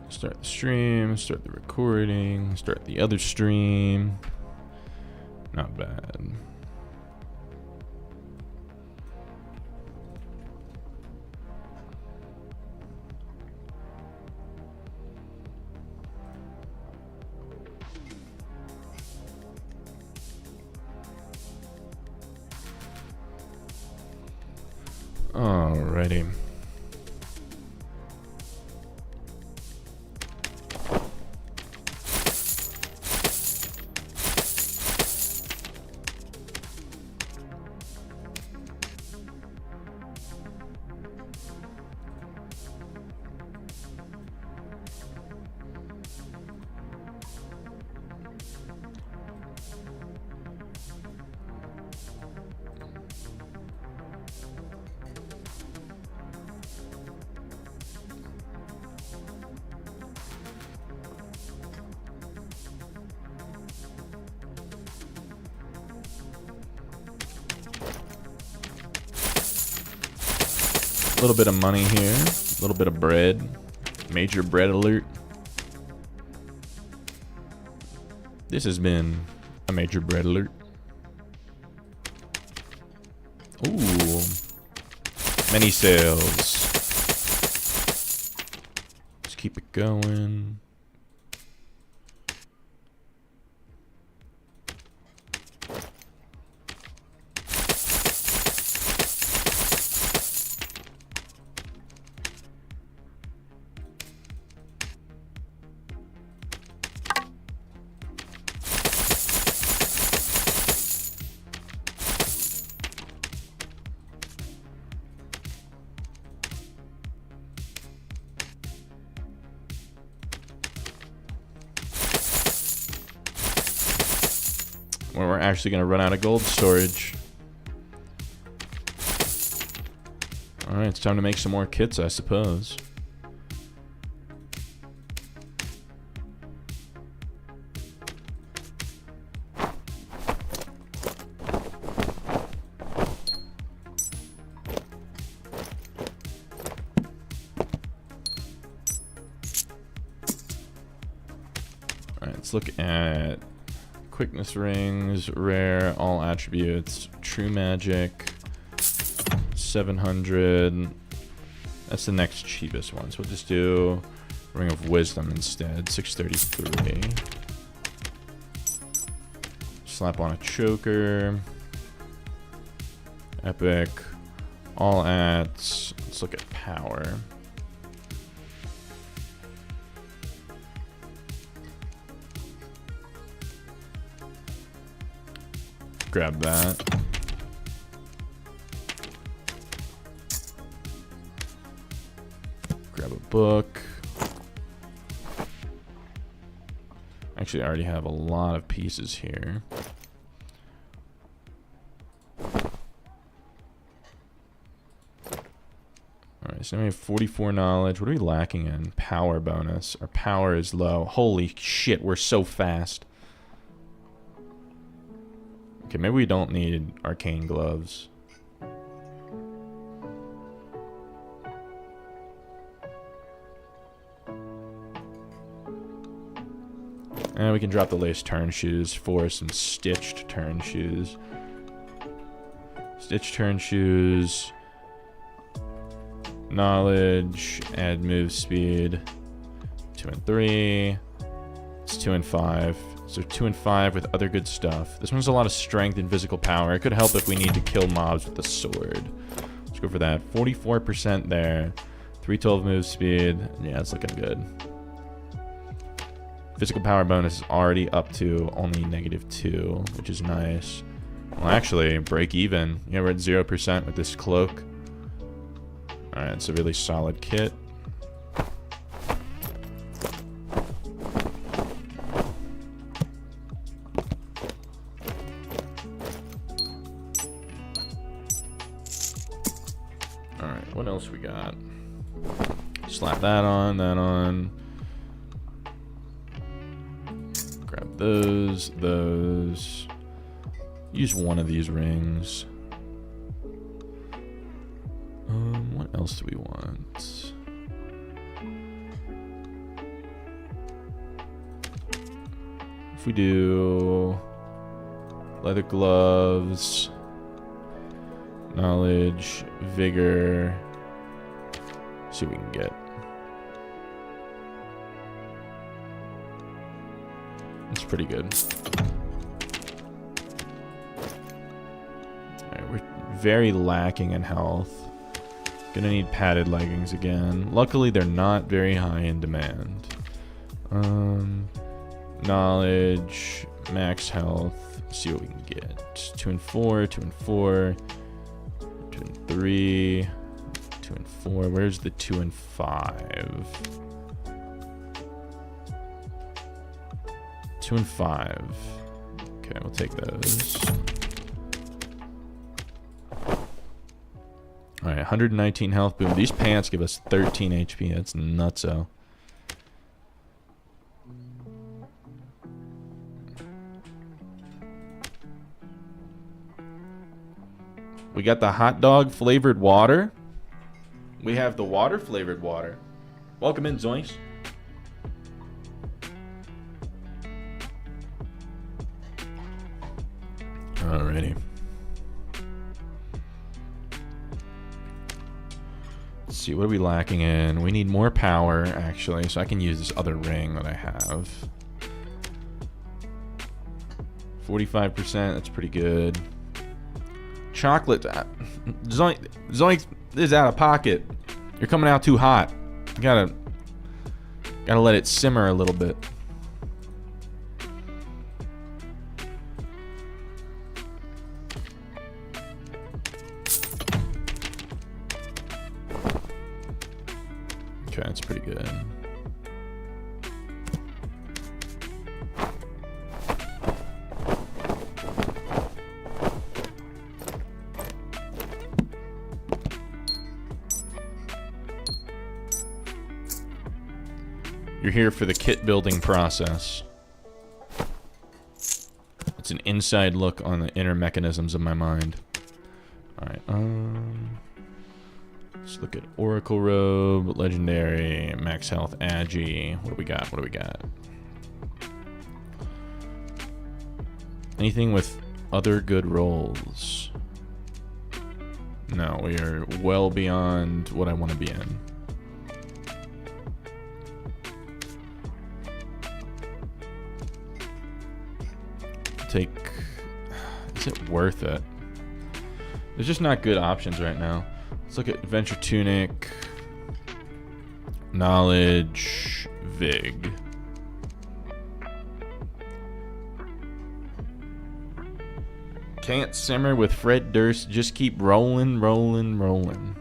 Start the stream, start the recording, start the other stream. Not bad. Alrighty. A little bit of money here, a little bit of bread. Major bread alert. This has been a major bread alert. Ooh. Many sales. Let's keep it going. When we're actually going to run out of gold storage. Alright, it's time to make some more kits, I suppose. Alright, let's look at quickness rings, rare, all attributes, true magic, 700. That's the next cheapest one, so we'll just do ring of wisdom instead, 633. Slap on a choker, epic, all ats. Let's look at power. Grab that. Grab a book. Actually, I already have a lot of pieces here. Alright, so now we have 44 knowledge. What are we lacking in? Power bonus. Our power is low. Holy shit, we're so fast. Okay, maybe we don't need arcane gloves. And we can drop the lace turn shoes for some stitched turn shoes. Stitched turn shoes. Knowledge. Add move speed. 2 and 3. It's 2 and 5. So 2 and 5 with other good stuff. This one's a lot of strength and physical power. It could help if we need to kill mobs with the sword. Let's go for that. 44% there. 312 move speed. Yeah, it's looking good. Physical power bonus is already up to only -2, which is nice. Well, actually, break even. Yeah, we're at 0% with this cloak. Alright, it's a really solid kit. Alright, what else we got? Slap that on, that on. Grab those, those. Use one of these rings. What else do we want? if we do leather gloves, knowledge, vigor, see what we can get. It's pretty good. Alright, we're very lacking in health. Gonna need padded leggings again. Luckily, they're not very high in demand. Knowledge, max health. See what we can get. 2 and 4, 2 and 4, 2 and 3, 2 and 4. Where's the 2 and 5? 2 and 5. Okay, we'll take those. Alright, 119 health. Boom. These pants give us 13 HP. That's nutso. We got the hot dog flavored water. We have the water flavored water. Welcome in, Zoinks. Alrighty. Let's see, what are we lacking in? We need more power, actually, so I can use this other ring that I have. 45%, that's pretty good. Chocolate. Zoinks is out of pocket. You're coming out too hot. You gotta let it simmer a little bit. Okay, that's pretty good. You're here for the kit building process. It's an inside look on the inner mechanisms of my mind. Alright, let's look at Oracle Robe, Legendary, Max Health, Agi. What do we got? What do we got? Anything with other good rolls? No, we are well beyond what I want to be in. Take... Is it worth it? There's just not good options right now. Let's look at Adventure Tunic, Knowledge, Vig. Can't simmer with Fred Durst. Just keep rolling, rolling, rolling.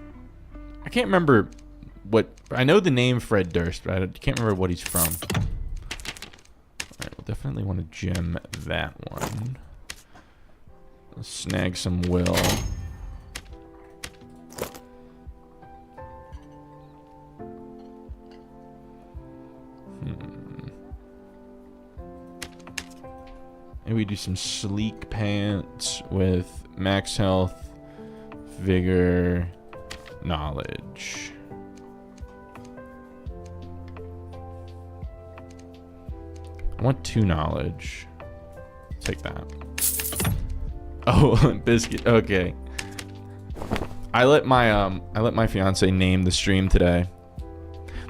I can't remember what... I know the name Fred Durst, but I can't remember what he's from. Alright, we'll definitely want to gem that one. Let's snag some will. Maybe we do some sleek pants with max health, vigor, knowledge. I want 2 knowledge. Take that. Oh, biscuit. Okay. I let my fiance name the stream today.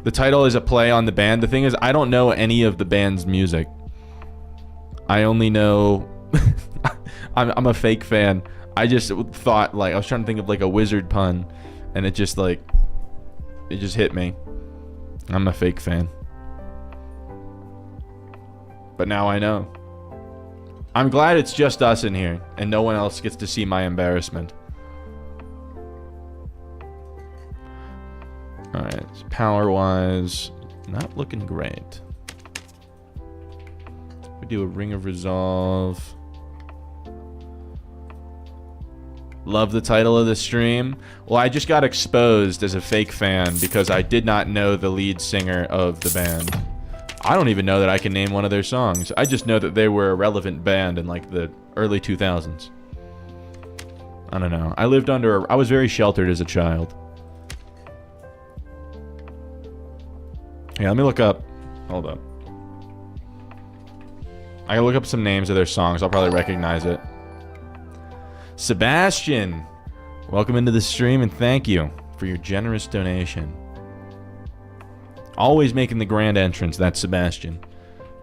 The title is a play on the band. The thing is, I don't know any of the band's music. I only know I'm a fake fan. I just thought, like, I was trying to think of like a wizard pun, and it just hit me. I'm a fake fan. But now I know. I'm glad it's just us in here and no one else gets to see my embarrassment. Alright, so power-wise, not looking great. We do a Ring of Resolve. Love the title of the stream. Well, I just got exposed as a fake fan because I did not know the lead singer of the band. I don't even know that I can name one of their songs. I just know that they were a relevant band in like the early 2000s. I don't know. I was very sheltered as a child. Yeah, let me look up. Hold up. I gotta look up some names of their songs. I'll probably recognize it. Sebastian, welcome into the stream and thank you for your generous donation. Always making the grand entrance. That's Sebastian.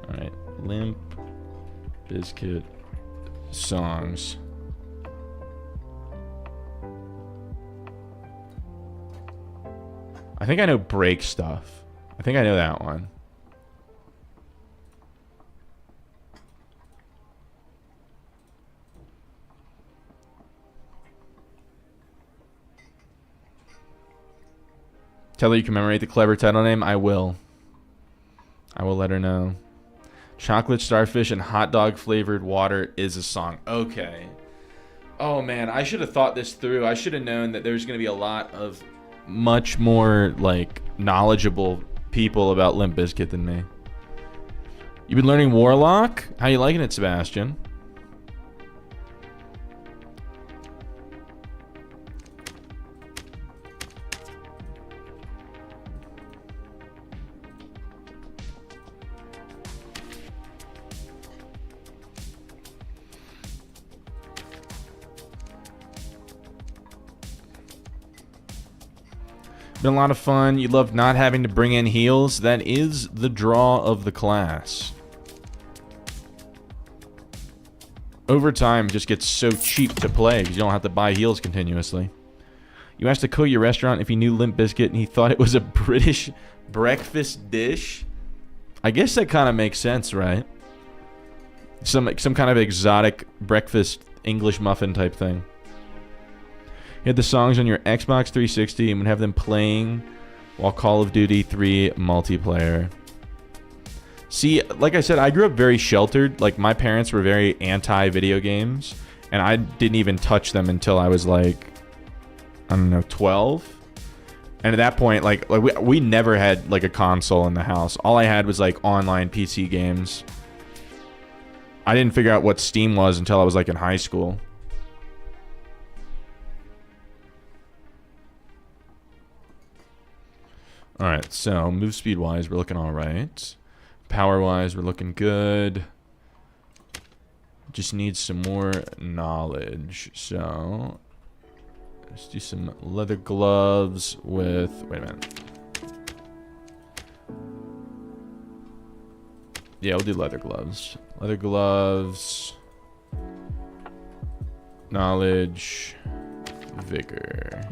All right, Limp Wizkit songs. I think I know Break Stuff. I think I know that one. Tell her you commemorate the clever title name. I will. I will let her know. Chocolate starfish and hot dog flavored water is a song. Okay. Oh man, I should have thought this through. I should have known that there's going to be a lot of much more like knowledgeable people about Limp Wizkit than me. You've been learning Warlock? How you liking it, Sebastian? Been a lot of fun. You love not having to bring in heals. That is the draw of the class. Overtime just gets so cheap to play because you don't have to buy heals continuously. You asked a cook at your restaurant if he knew Limp Wizkit and he thought it was a British breakfast dish. I guess that kind of makes sense, right? Some kind of exotic breakfast English muffin type thing. You had the songs on your Xbox 360 and would have them playing while Call of Duty 3 multiplayer. See, like I said, I grew up very sheltered. Like, my parents were very anti-video games, and I didn't even touch them until I was, like, I don't know, 12. And at that point, like we never had, like, a console in the house. All I had was, like, online PC games. I didn't figure out what Steam was until I was, like, in high school. Alright, so move speed wise, we're looking alright. Power wise, we're looking good. Just need some more knowledge. So let's do some leather gloves with, wait a minute. Yeah, we'll do leather gloves. Leather gloves. Knowledge. Vigor.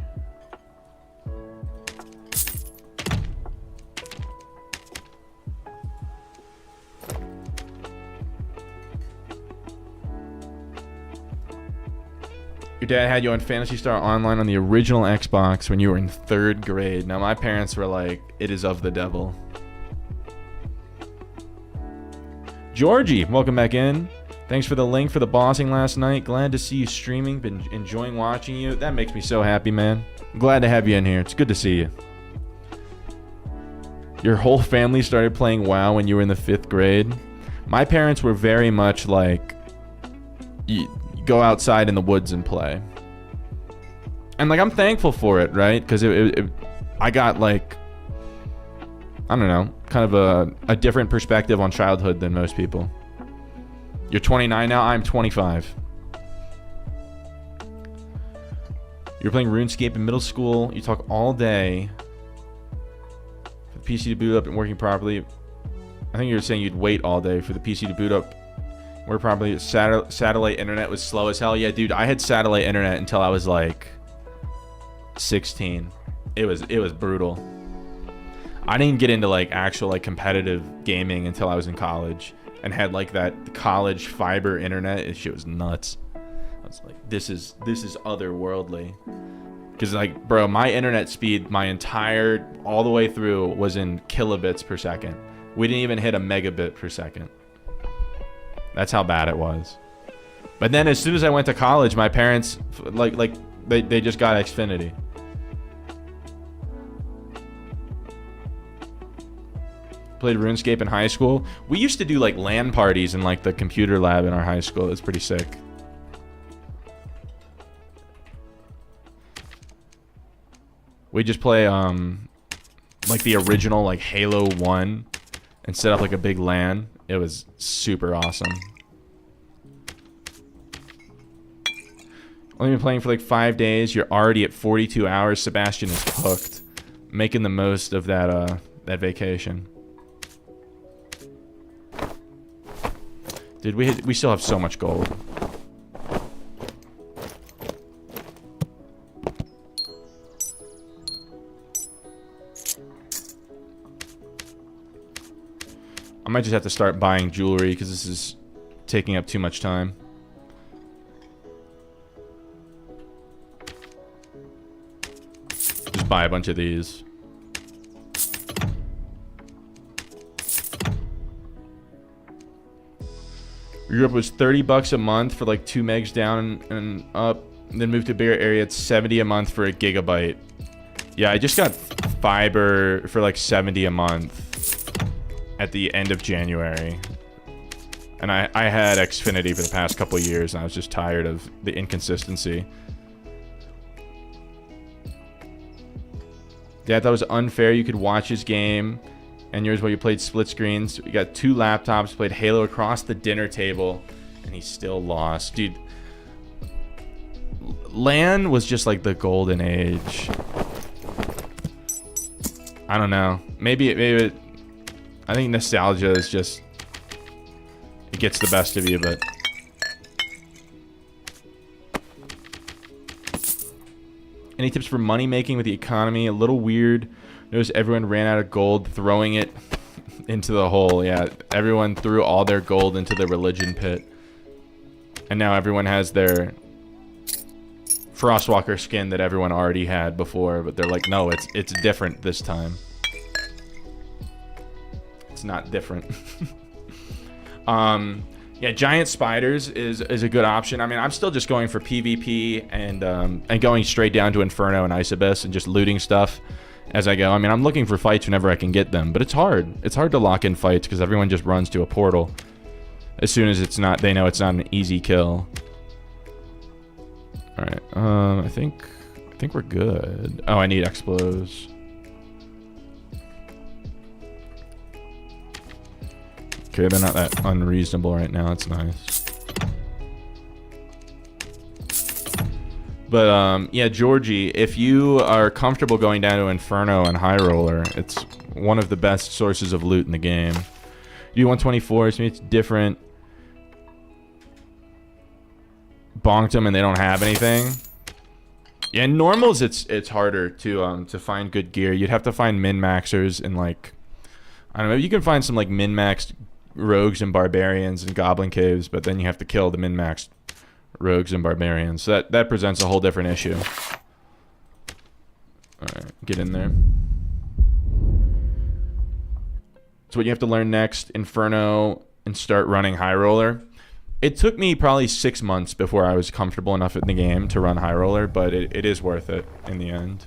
Your dad had you on Phantasy Star Online on the original Xbox when you were in 3rd grade. Now, my parents were like, it is of the devil. Georgie, welcome back in. Thanks for the link for the bossing last night. Glad to see you streaming. Been enjoying watching you. That makes me so happy, man. I'm glad to have you in here. It's good to see you. Your whole family started playing WoW when you were in the 5th grade. My parents were very much like, go outside in the woods and play. And like, I'm thankful for it, right? Because I got like, I don't know, kind of a different perspective on childhood than most people. You're 29 now, I'm 25. You're playing RuneScape in middle school, you talk all day for the PC to boot up and working properly. I think you were saying you'd wait all day for the PC to boot up. We're probably satellite internet was slow as hell. Yeah, dude, I had satellite internet until I was like 16. It was brutal. I didn't get into like actual like competitive gaming until I was in college and had like that college fiber internet. It shit was nuts. I was like, this is otherworldly. Cause like, bro, my internet speed, my entire all the way through was in kilobits per second. We didn't even hit a megabit per second. That's how bad it was. But then as soon as I went to college, my parents they just got Xfinity. Played RuneScape in high school. We used to do like LAN parties in like the computer lab in our high school. It's pretty sick. We just play like the original like Halo 1 and set up like a big LAN. It was super awesome. Only been playing for like 5 days. You're already at 42 hours. Sebastian is hooked. Making the most of that that vacation. Dude, we still have so much gold. I might just have to start buying jewelry because this is taking up too much time. Just buy a bunch of these. Europe was 30 bucks a month for like 2 megs down and up. And then moved to a bigger area. It's 70 a month for a gigabyte. Yeah, I just got fiber for like 70 a month at the end of January. And I had Xfinity for the past couple of years, and I was just tired of the inconsistency. Yeah, I thought it was unfair. You could watch his game and yours while you played split screens. You got 2 laptops, played Halo across the dinner table, and he still lost. Dude, LAN was just like the golden age. I don't know. Maybe I think nostalgia is just, it gets the best of you, but any tips for money making with the economy? A little weird. Notice everyone ran out of gold, throwing it into the hole. Yeah, everyone threw all their gold into the religion pit. And now everyone has their Frostwalker skin that everyone already had before, but they're like, no, it's different this time. It's not different. Yeah, giant spiders is a good option. I mean, I'm still just going for PvP and going straight down to Inferno and Isobus and just looting stuff as I go. I mean, I'm looking for fights whenever I can get them, but it's hard. It's hard to lock in fights because everyone just runs to a portal as soon as they know it's not an easy kill. All right, I think we're good. Oh, I need explos. Okay, they're not that unreasonable right now. It's nice. But, yeah, Georgie, if you are comfortable going down to Inferno and High Roller, it's one of the best sources of loot in the game. You do 124, so it's different. Bonked them and they don't have anything. Yeah, in normals, it's harder to find good gear. You'd have to find min-maxers and, like, I don't know, you can find some, like, min-maxed rogues and barbarians and goblin caves, but then you have to kill the min-maxed rogues and barbarians. So that presents a whole different issue. Alright, get in there. So what you have to learn next, Inferno, and start running High Roller. It took me probably 6 months before I was comfortable enough in the game to run High Roller, but it is worth it in the end.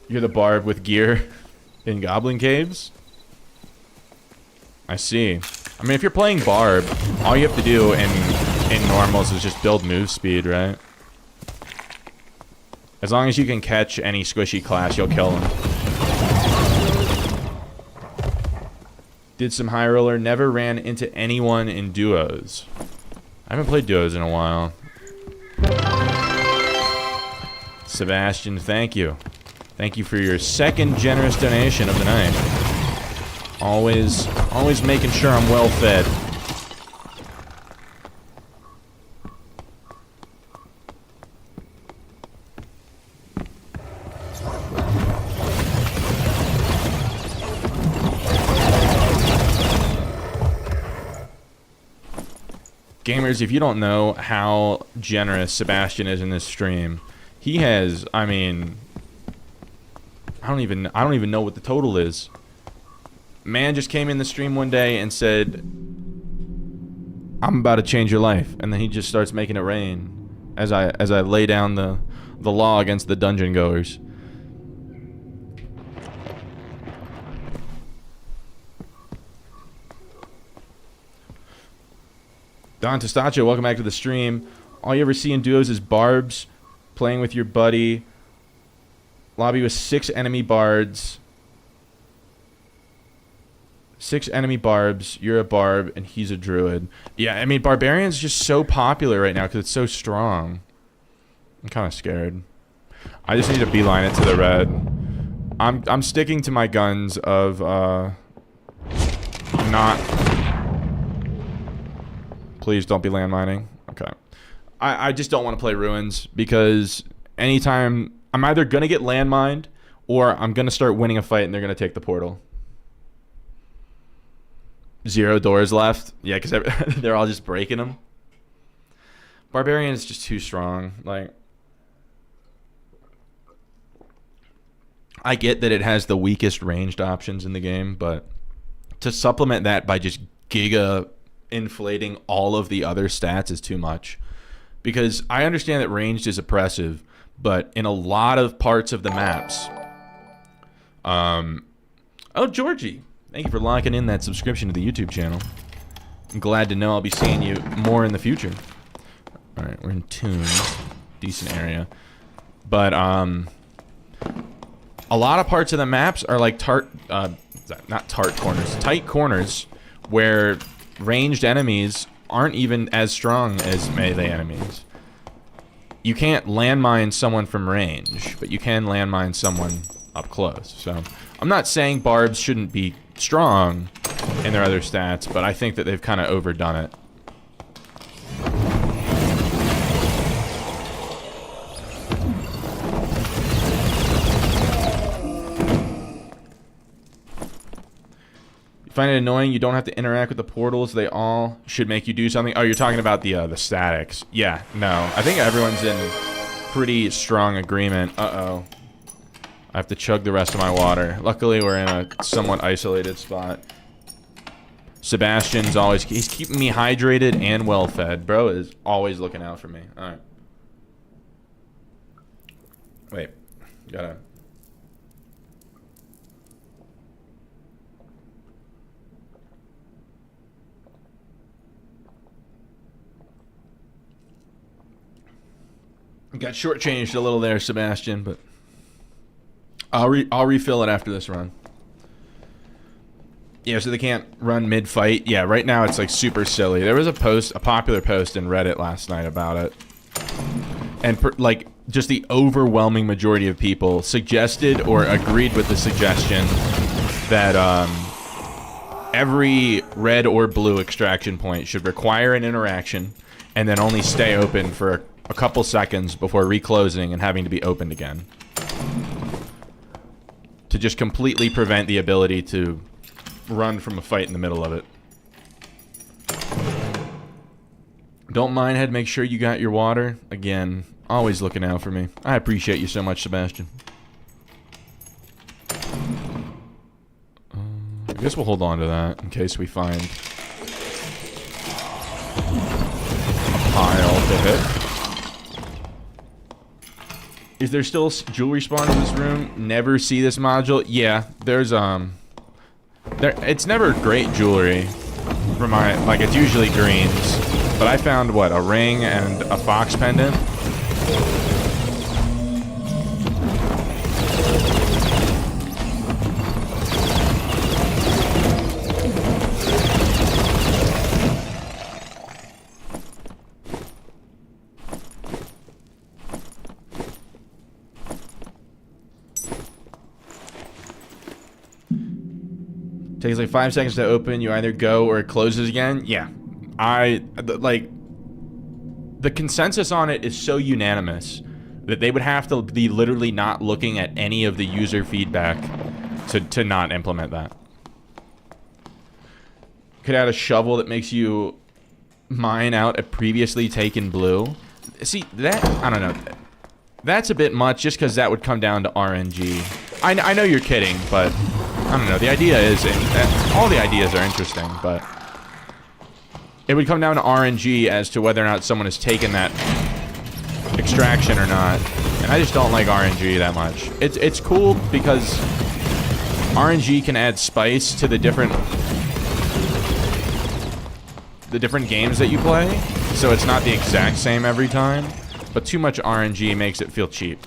You're the barb with gear in Goblin Caves? I see. I mean, if you're playing barb, all you have to do in normals is just build move speed, right? As long as you can catch any squishy class, you'll kill them. Did some High Roller, never ran into anyone in duos. I haven't played duos in a while. Sebastian, thank you. Thank you for your second generous donation of the night. Always making sure I'm well fed. Gamers, if you don't know how generous Sebastian is in this stream, he has, I mean, I don't even know what the total is. Man just came in the stream one day and said, I'm about to change your life, and then he just starts making it rain as I lay down the law against the dungeon goers. Don Testaccio, welcome back to the stream. All you ever see in duos is barbs, playing with your buddy. Lobby with 6 enemy bards. 6 enemy barbs. You're a barb, and he's a druid. Yeah, I mean, Barbarian's just so popular right now because it's so strong. I'm kind of scared. I just need to beeline it to the red. I'm sticking to my guns of not. Please don't be landmining. Okay. I just don't want to play ruins because anytime I'm either gonna get landmined or I'm gonna start winning a fight and they're gonna take the portal. 0 doors left. Yeah, because they're all just breaking them. Barbarian is just too strong. Like, I get that it has the weakest ranged options in the game, but to supplement that by just giga inflating all of the other stats is too much. Because I understand that ranged is oppressive, but in a lot of parts of the maps... Oh, Georgie! Thank you for locking in that subscription to the YouTube channel. I'm glad to know I'll be seeing you more in the future. Alright, we're in Tombs. Decent area. But, a lot of parts of the maps are like not tart corners, tight corners where ranged enemies aren't even as strong as melee enemies. You can't landmine someone from range, but you can landmine someone up close. So I'm not saying barbs shouldn't be strong in their other stats, but I think that they've kind of overdone it. Find it annoying you don't have to interact with the portals. They all should make you do something. Oh, you're talking about the statics. Yeah, no. I think everyone's in pretty strong agreement. Uh-oh. I have to chug the rest of my water. Luckily, we're in a somewhat isolated spot. Sebastian's always... He's keeping me hydrated and well-fed. Bro is always looking out for me. Alright. Wait. Gotta... Got shortchanged a little there, Sebastian, but I'll refill it after this run. Yeah, so they can't run mid-fight. Yeah, right now it's like super silly. There was a popular post in Reddit last night about it, and like just the overwhelming majority of people suggested or agreed with the suggestion that every red or blue extraction point should require an interaction and then only stay open for a couple seconds before reclosing and having to be opened again. To just completely prevent the ability to run from a fight in the middle of it. Don't mind, head, make sure you got your water. Again, always looking out for me. I appreciate you so much, Sebastian. I guess we'll hold on to that in case we find a pile to hit. Is there still jewelry spawn in this room? Never see this module. Yeah, there's it's never great jewelry for my, like, it's usually greens, but I found what, a ring and a fox pendant. Takes like 5 seconds to open. You either go or it closes again. Yeah. Like, the consensus on it is so unanimous that they would have to be literally not looking at any of the user feedback to not implement that. Could add a shovel that makes you mine out a previously taken blue. See, that, I don't know. That's a bit much just because that would come down to RNG. I know you're kidding, but I don't know. The idea is, all the ideas are interesting, but it would come down to RNG as to whether or not someone has taken that extraction or not. And I just don't like RNG that much. It's cool because RNG can add spice to the different games that you play. so it's not the exact same every time, but too much RNG makes it feel cheap.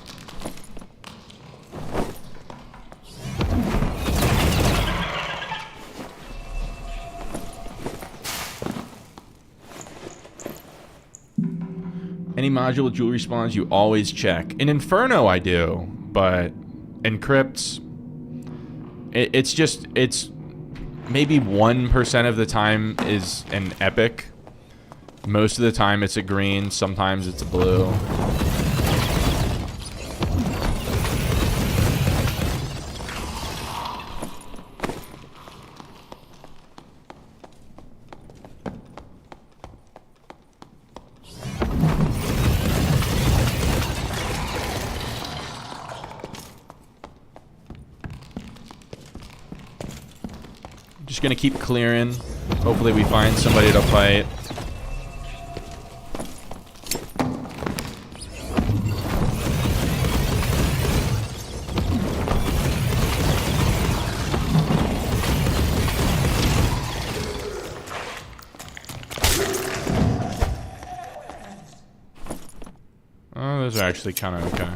Any module with jewelry spawns you always check. In Inferno I do, but in Crypts, it's maybe 1% of the time is an epic. Most of the time it's a green, sometimes it's a blue. Just gonna keep clearing. Hopefully we find somebody to fight. Oh, those are actually kind of okay.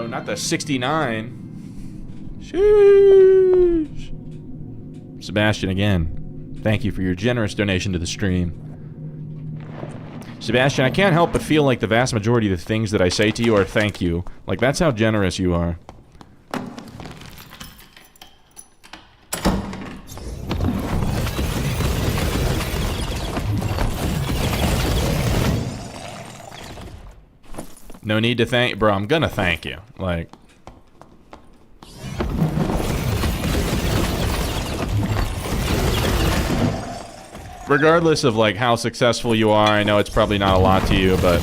Not the 69. Sheesh. Sebastian, again, thank you for your generous donation to the stream. Sebastian, I can't help but feel like the vast majority of the things that I say to you are thank you. Like, that's how generous you are. No need to thank, bro. I'm gonna thank you. Like, regardless of like how successful you are, I know it's probably not a lot to you, but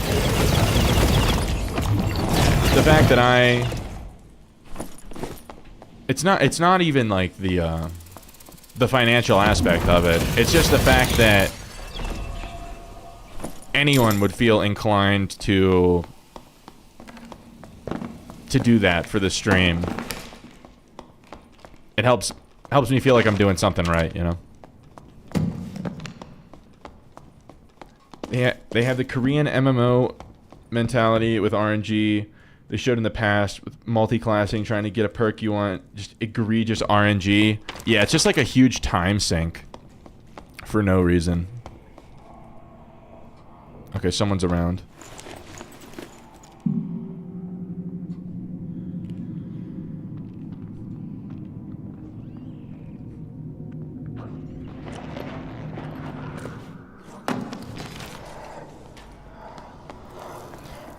the fact that it's not even like the financial aspect of it. It's just the fact that anyone would feel inclined to do that for the stream. It helps me feel like I'm doing something right, you know. They have the Korean MMO mentality with RNG. They showed in the past with multi-classing, trying to get a perk you want, just egregious RNG. Yeah, it's just like a huge time sink for no reason. Okay, someone's around.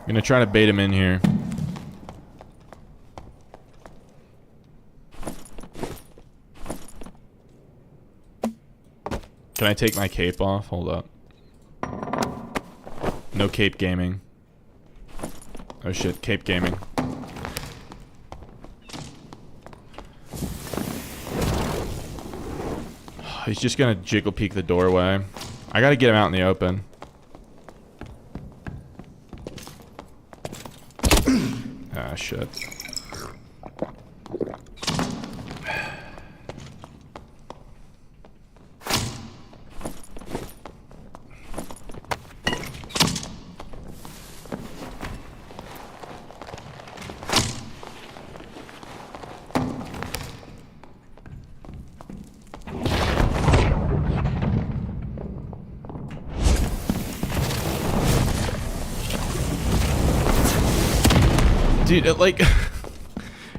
I'm gonna try to bait him in here. Can I take my cape off? Hold up. No cape gaming. Oh shit, cape gaming. He's just gonna jiggle peek the doorway. I gotta get him out in the open. Ah, shit. Dude, like,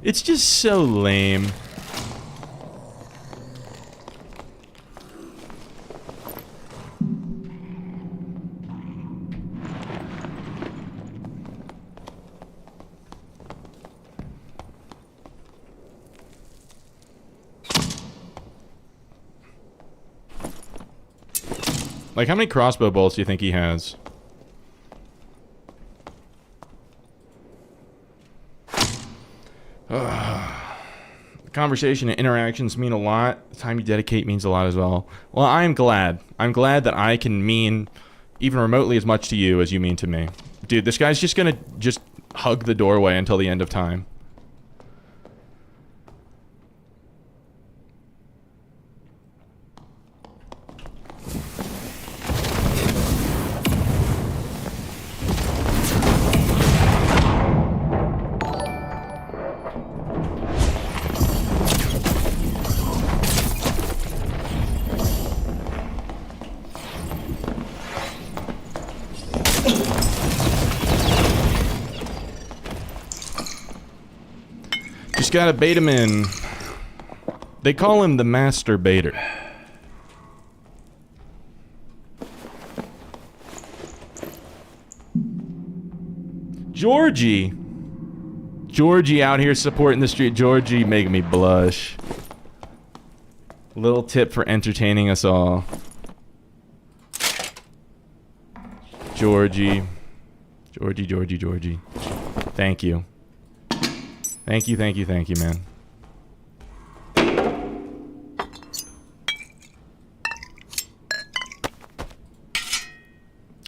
it's just so lame. Like, how many crossbow bolts do you think he has? Conversation and interactions mean a lot. The time you dedicate means a lot as well. Well, I'm glad. I'm glad that I can mean even remotely as much to you as you mean to me. Dude, this guy's just gonna hug the doorway until the end of time. Just gotta bait him in. They call him the Master Baiter. Georgie. Georgie out here supporting the street. Georgie making me blush. Little tip for entertaining us all. Georgie. Georgie, Georgie, Georgie. Thank you. Thank you, thank you, thank you, man.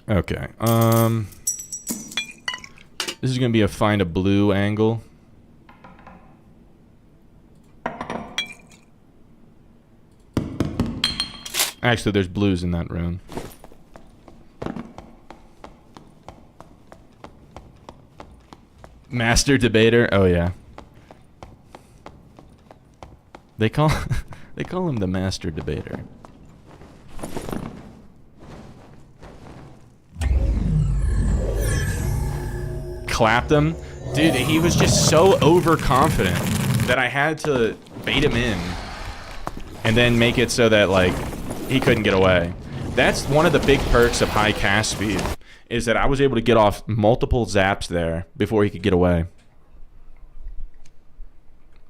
Okay, this is gonna be a find a blue angle. Actually, there's blues in that round. Master debater? Oh yeah. They call him the master debater. Clapped him. Dude, he was just so overconfident that I had to bait him in and then make it so that, like, he couldn't get away. That's one of the big perks of high cast speed, is that I was able to get off multiple zaps there before he could get away.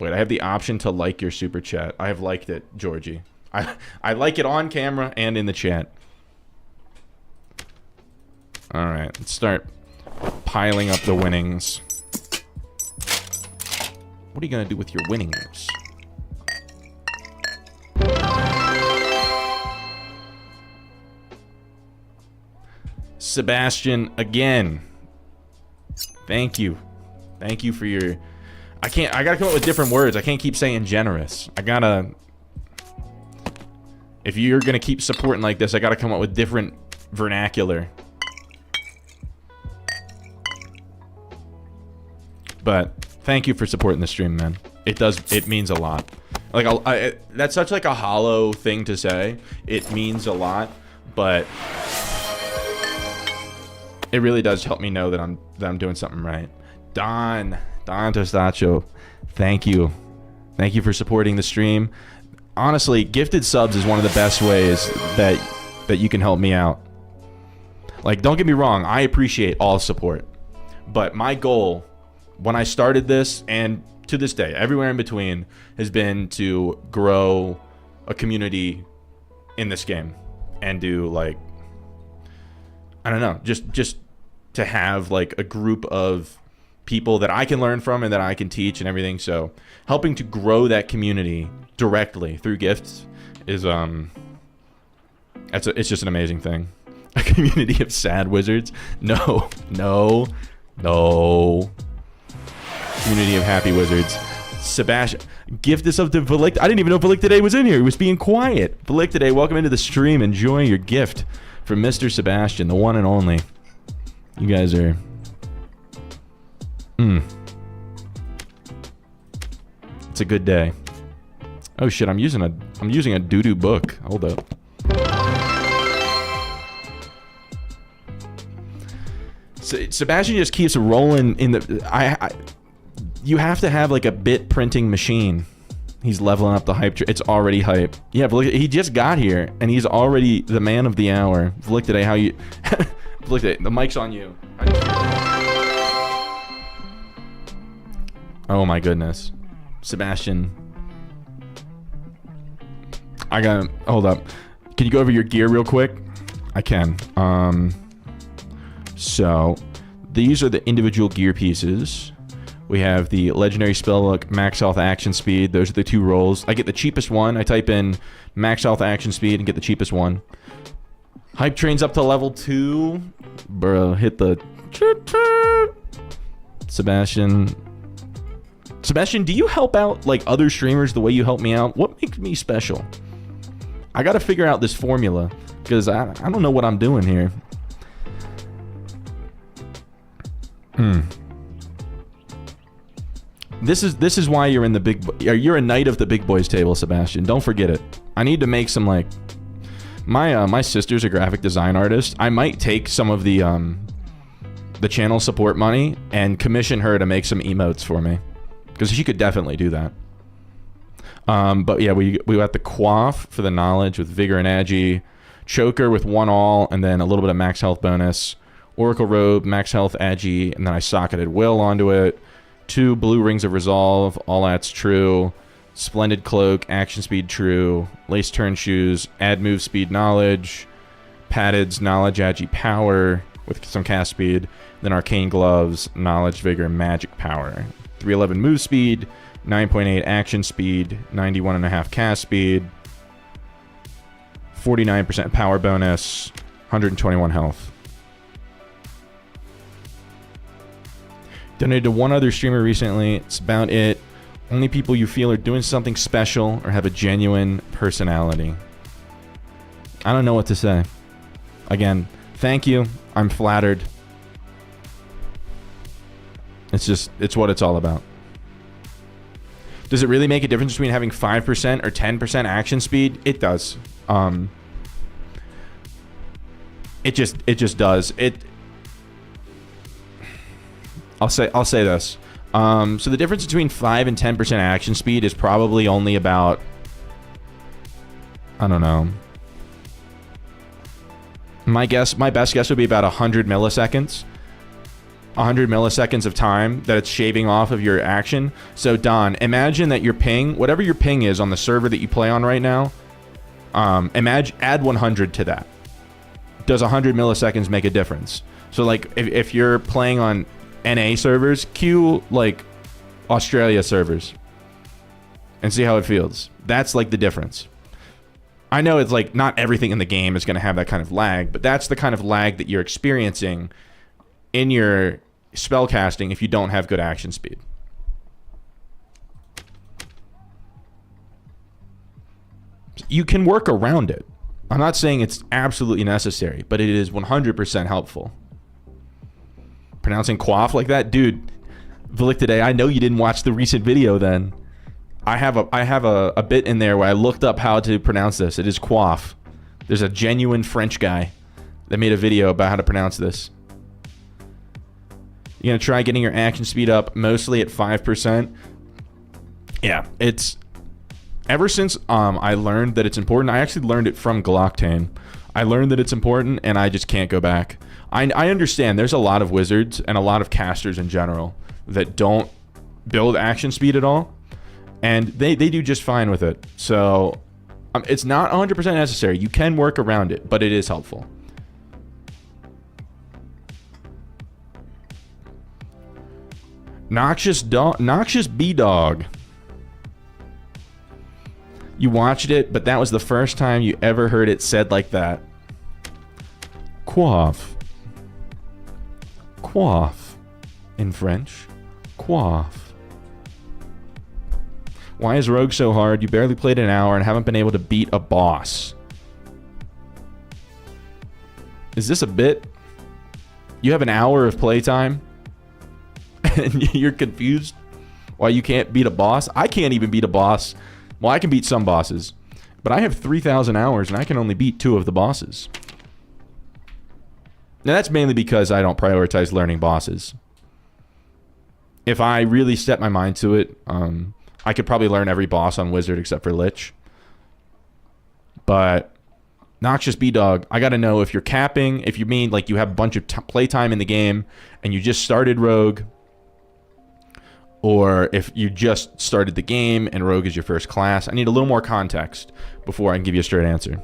Wait, I have the option to like your super chat. I have liked it, Georgie. I like it on camera and in the chat. Alright, let's start piling up the winnings. What are you gonna do with your winnings? Sebastian, again. Thank you. Thank you for your... I gotta come up with different words. I can't keep saying generous. I gotta... If you're gonna keep supporting like this, I gotta come up with different vernacular. But thank you for supporting the stream, man. It means a lot. Like, that's such like a hollow thing to say. It means a lot, but it really does help me know that I'm doing something right. Don Tostacho, thank you. Thank you for supporting the stream. Honestly, gifted subs is one of the best ways that you can help me out. Like, don't get me wrong, I appreciate all support. But my goal when I started this, and to this day, everywhere in between, has been to grow a community in this game and do, like, I don't know, just to have like a group of people that I can learn from and that I can teach and everything. So helping to grow that community directly through gifts is it's just an amazing thing. A community of sad wizards? No. Community of happy wizards. Sebastian, gift this up to Velic. I didn't even know Velic today was in here. He was being quiet. Velic today, welcome into the stream. Enjoy your gift from Mr. Sebastian, the one and only. You guys are... It's a good day. Oh shit, I'm using a doo-doo book. Hold up. So, Sebastian just keeps rolling in the... You have to have like a bit printing machine. He's leveling up the hype. It's already hype. Yeah, but look, he just got here and he's already the man of the hour. Look today, how you... Look at the mic's on you. Oh my goodness, Sebastian. I gotta hold up. Can you go over your gear real quick? I can. So these are the individual gear pieces. We have the legendary spellbook, max health action speed. Those are the two rolls. I get the cheapest one. I type in max health action speed and get the cheapest one. Hype trains up to level 2. Bro, hit the... Sebastian, do you help out like other streamers the way you help me out? What makes me special? I gotta figure out this formula, because I don't know what I'm doing here. This is why you're in the you're a knight of the big boys table, Sebastian. Don't forget it. I need to make some like... My sister's a graphic design artist. I might take some of the channel support money and commission her to make some emotes for me. because she could definitely do that. But yeah, we got the Quaff for the knowledge with Vigor and Agi, Choker with 1 all, and then a little bit of max health bonus. Oracle Robe, max health Agi, and then I socketed Will onto it. 2 blue Rings of Resolve, all that's true. Splendid Cloak, action speed true. Lace Turn Shoes, add move speed knowledge. Padded's knowledge Agi power with some cast speed. Then Arcane Gloves, knowledge, vigor, magic power. 311 move speed, 9.8 action speed, 91.5 cast speed, 49% power bonus, 121 health. Donated to one other streamer recently. It's about it. Only people you feel are doing something special or have a genuine personality. I don't know what to say. Again, thank you. I'm flattered. It's what it's all about. Does it really make a difference between having 5% or 10% action speed? It does. It just does. I'll say this. So the difference between 5 and 10% action speed is probably only about, I don't know. My best guess would be about 100 milliseconds. 100 milliseconds of time that it's shaving off of your action. So Don, imagine that your ping, whatever your ping is on the server that you play on right now, add 100 to that. Does 100 milliseconds make a difference? So like if you're playing on NA servers, queue like Australia servers and see how it feels. That's like the difference. I know it's like not everything in the game is going to have that kind of lag, but that's the kind of lag that you're experiencing in your spell casting if you don't have good action speed. You can work around it. I'm not saying it's absolutely necessary, but it is 100% helpful. Pronouncing quaff like that? Dude, Vilik today, I know you didn't watch the recent video then. I have a bit in there where I looked up how to pronounce this. It is quaff. There's a genuine French guy that made a video about how to pronounce this. You're going to try getting your action speed up mostly at 5%. Yeah, it's... Ever since I learned that it's important, I actually learned it from Galoctane. I learned that it's important, and I just can't go back. I understand there's a lot of wizards and a lot of casters in general that don't build action speed at all, and they do just fine with it. So it's not 100% necessary. You can work around it, but it is helpful. Noxious B-Dog. You watched it, but that was the first time you ever heard it said like that. Quaff. Quaff. In French. Quaff. Why is Rogue so hard? You barely played an hour and haven't been able to beat a boss. Is this a bit? You have an hour of playtime? And you're confused why you can't beat a boss? I can't even beat a boss. Well, I can beat some bosses, but I have 3,000 hours and I can only beat 2 of the bosses. Now, that's mainly because I don't prioritize learning bosses. If I really set my mind to it, I could probably learn every boss on Wizard except for Lich. But Noxious B-Dog, I got to know if you're capping, if you mean like you have a bunch of playtime in the game and you just started Rogue, or if you just started the game and Rogue is your first class. I need a little more context before I can give you a straight answer.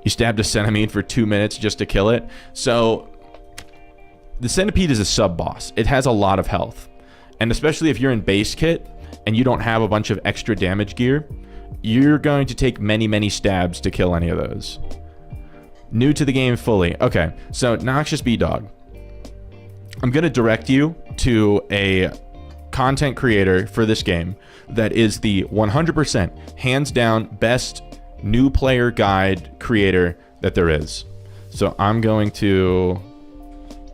You stabbed a centipede for 2 minutes just to kill it. So the centipede is a sub-boss. It has a lot of health. And especially if you're in base kit and you don't have a bunch of extra damage gear, you're going to take many, many stabs to kill any of those. New to the game fully. Okay, so Noxious B-Dog. I'm going to direct you to a content creator for this game that is the 100% hands down best new player guide creator that there is. So I'm going to...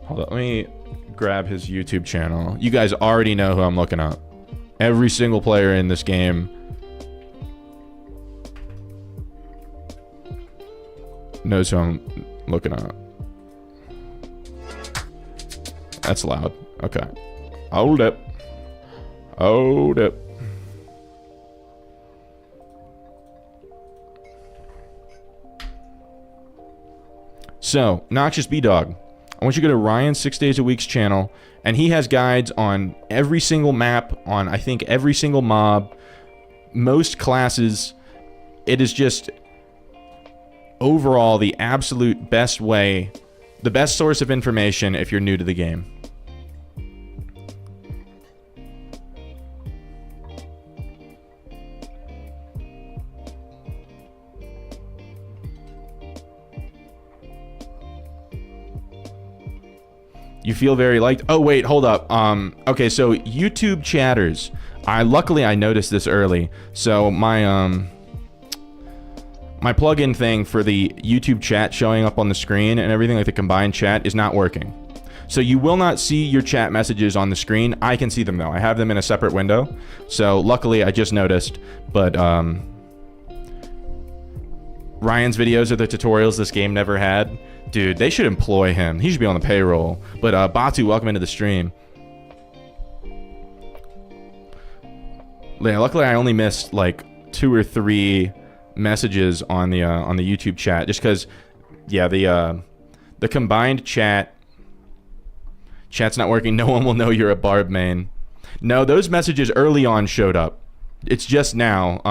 Hold on, let me grab his YouTube channel. You guys already know who I'm looking up. Every single player in this game knows who I'm looking up. That's loud. Okay. Hold up. Hold up. So, Noxious B-Dog, I want you to go to Ryan's 6 Days a Week's channel, and he has guides on every single map, on, I think, every single mob, most classes. It is just, overall, the absolute best way, the best source of information if you're new to the game. You feel very liked. Oh wait, hold up. Okay, so YouTube chatters. Luckily I noticed this early. So my my plugin thing for the YouTube chat showing up on the screen and everything, like the combined chat, is not working. So you will not see your chat messages on the screen. I can see them though. I have them in a separate window. So luckily I just noticed, but Ryan's videos are the tutorials this game never had. Dude, they should employ him. He should be on the payroll. But Batu, welcome into the stream. Yeah, luckily I only missed like 2 or 3 messages on the YouTube chat, just because, yeah, the combined chat's not working. No one will know you're a Barb main. No, those messages early on showed up. It's just now.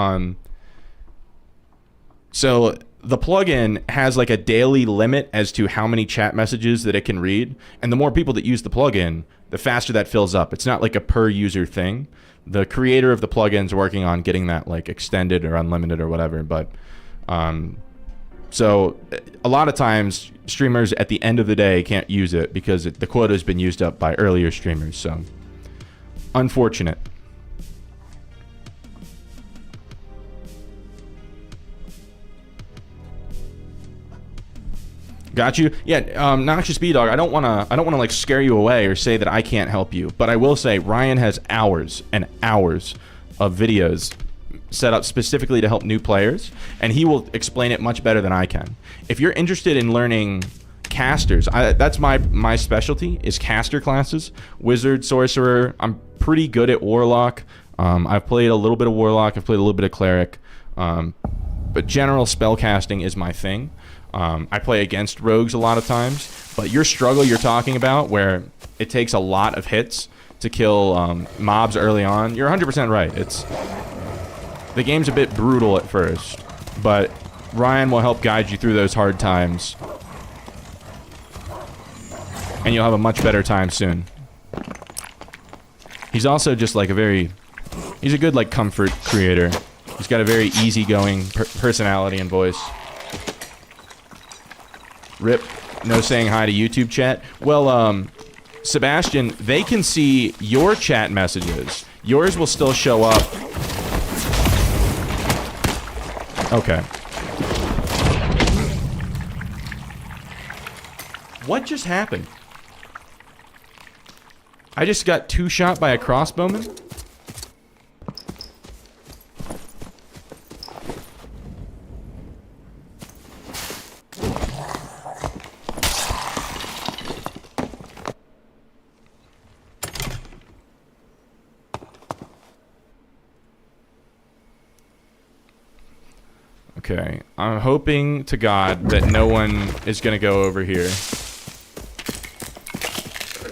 So the plugin has like a daily limit as to how many chat messages that it can read, and the more people that use the plugin, the faster that fills up. It's not like a per user thing. The creator of the plugin's working on getting that like extended or unlimited or whatever, but so a lot of times streamers at the end of the day can't use it because the quota has been used up by earlier streamers. So unfortunate. Got you. Yeah, Noxious B-Dog, I don't wanna like scare you away or say that I can't help you, but I will say Ryan has hours and hours of videos set up specifically to help new players, and he will explain it much better than I can. If you're interested in learning casters, that's my specialty, is caster classes. Wizard, Sorcerer, I'm pretty good at Warlock. I've played a little bit of Warlock, I've played a little bit of Cleric, but general spell casting is my thing. I play against rogues a lot of times, but your struggle you're talking about, where it takes a lot of hits to kill mobs early on, you're 100% right. The game's a bit brutal at first, but Ryan will help guide you through those hard times, and you'll have a much better time soon. He's also just like he's a good like comfort creator. He's got a very easygoing personality and voice. Rip, no saying hi to YouTube chat. Well, Sebastian, they can see your chat messages. Yours will still show up. Okay. What just happened? I just got 2-shot by a crossbowman? Okay, I'm hoping to God that no one is going to go over here.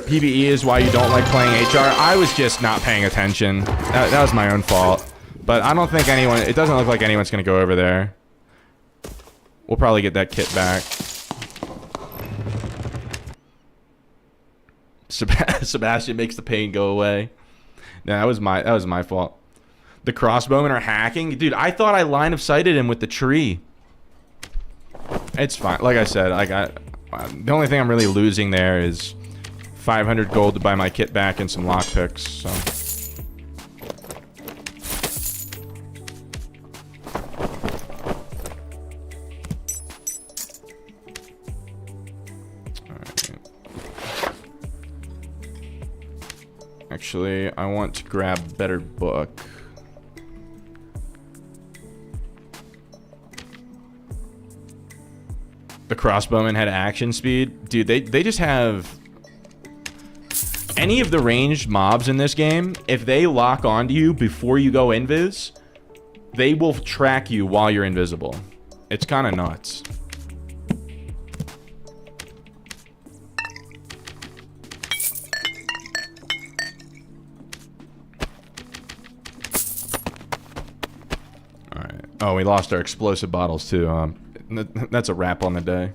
PvE is why you don't like playing HR. I was just not paying attention. That was my own fault. But I don't think anyone... It doesn't look like anyone's going to go over there. We'll probably get that kit back. Sebastian makes the pain go away. No, that was my fault. The crossbowmen are hacking? Dude, I thought I line of sighted him with the tree. It's fine. Like I said, the only thing I'm really losing there is 500 gold to buy my kit back and some lockpicks, so. Alright. Actually, I want to grab a better book. The crossbowmen had action speed. Dude, they just have... any of the ranged mobs in this game, if they lock onto you before you go invis, they will track you while you're invisible. It's kind of nuts. Alright. Oh, we lost our explosive bottles too. That's a wrap on the day.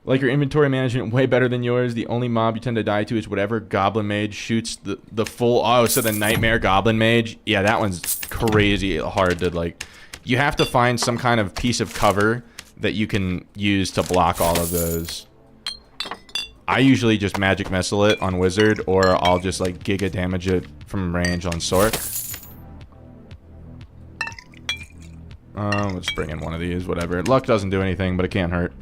Like your inventory management way better than yours. The only mob you tend to die to is whatever goblin mage shoots the full... Oh, so the nightmare goblin mage? Yeah, that one's crazy hard to, like... You have to find some kind of piece of cover that you can use to block all of those. I usually just magic missile it on wizard, or I'll just, like, giga damage it from range on sork. Let's bring in one of these, whatever. Luck doesn't do anything, but it can't hurt.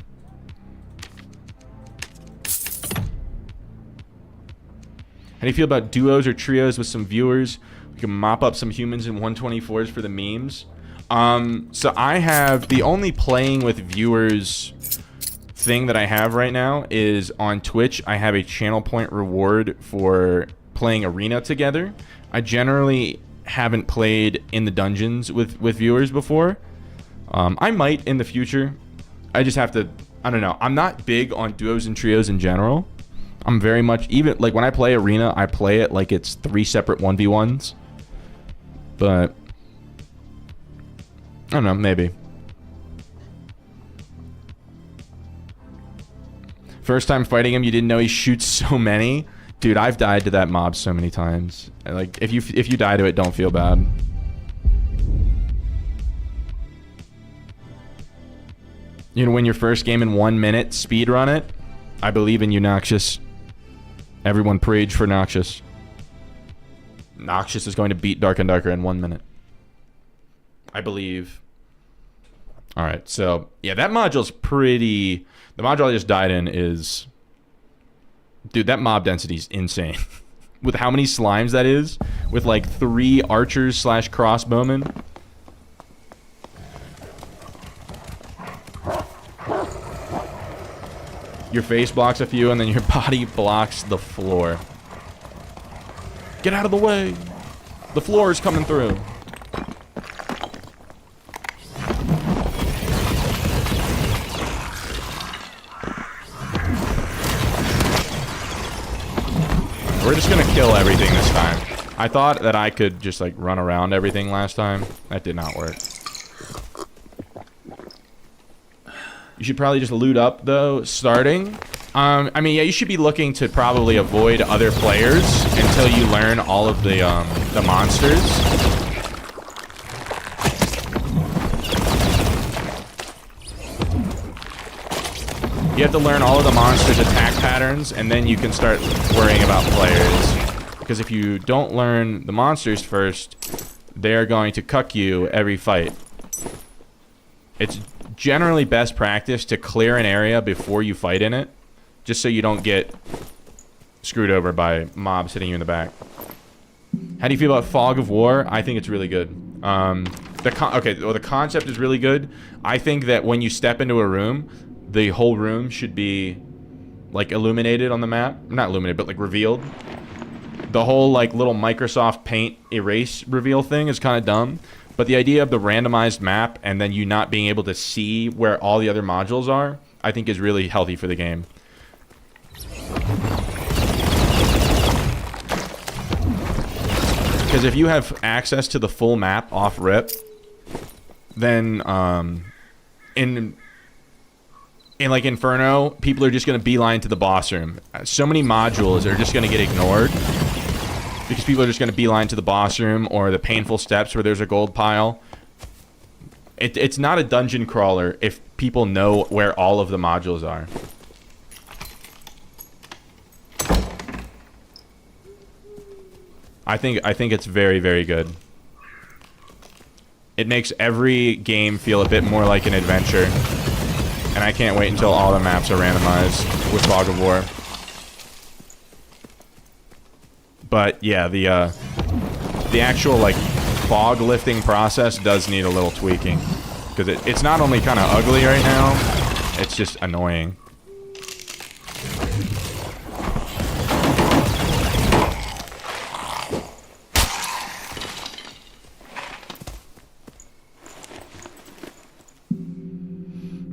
How do you feel about duos or trios with some viewers? We can mop up some humans in 124s for the memes. So I have the only playing with viewers thing that I have right now is on Twitch. I have a channel point reward for playing arena together. I generally haven't played in the dungeons with viewers before. I might in the future. I just have to, I don't know. I'm not big on duos and trios in general. I'm very much, even, like, when I play arena, I play it like it's 3 separate 1v1s. But, I don't know, maybe. First time fighting him, you didn't know he shoots so many? Dude, I've died to that mob so many times. Like, if you die to it, don't feel bad. You know, win your first game in 1 minute, speedrun it. I believe in you, Noxious. Everyone preach for Noxious. Noxious is going to beat Dark and Darker in 1 minute. I believe. Alright, so, yeah, that module's pretty... The module I just died in is... Dude, that mob density's insane. With how many slimes that is, with like 3 archers / crossbowmen. Your face blocks a few, and then your body blocks the floor. Get out of the way! The floor is coming through. We're just gonna kill everything this time. I thought that I could just like run around everything last time. That did not work. You should probably just loot up, though, starting. I mean, yeah, you should be looking to probably avoid other players until you learn all of the monsters. You have to learn all of the monsters' attack patterns, and then you can start worrying about players. Because if you don't learn the monsters first, they're going to cuck you every fight. It's generally best practice to clear an area before you fight in it, just so you don't get screwed over by mobs hitting you in the back. How do you feel about Fog of War? I think it's really good. The concept is really good. I think that when you step into a room, the whole room should be like illuminated on the map. Not illuminated, but like revealed. The whole like little Microsoft Paint erase reveal thing is kind of dumb. But the idea of the randomized map and then you not being able to see where all the other modules are, I think is really healthy for the game. Because if you have access to the full map off rip, then in like Inferno, people are just going to beeline to the boss room. So many modules are just going to get ignored. Because people are just going to beeline to the boss room or the painful steps where there's a gold pile. It's not a dungeon crawler if people know where all of the modules are. I think it's very, very good. It makes every game feel a bit more like an adventure. And I can't wait until all the maps are randomized with Fog of War. But yeah, the actual like fog lifting process does need a little tweaking, because it's not only kind of ugly right now, it's just annoying.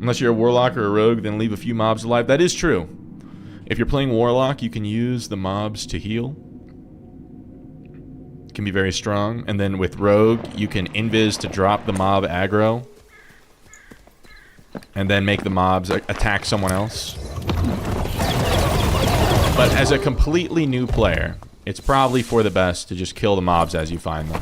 Unless you're a Warlock or a Rogue, then leave a few mobs alive. That is true. If you're playing Warlock, you can use the mobs to heal. It can be very strong. And then with Rogue, you can invis to drop the mob aggro. And then make the mobs attack someone else. But as a completely new player, it's probably for the best to just kill the mobs as you find them.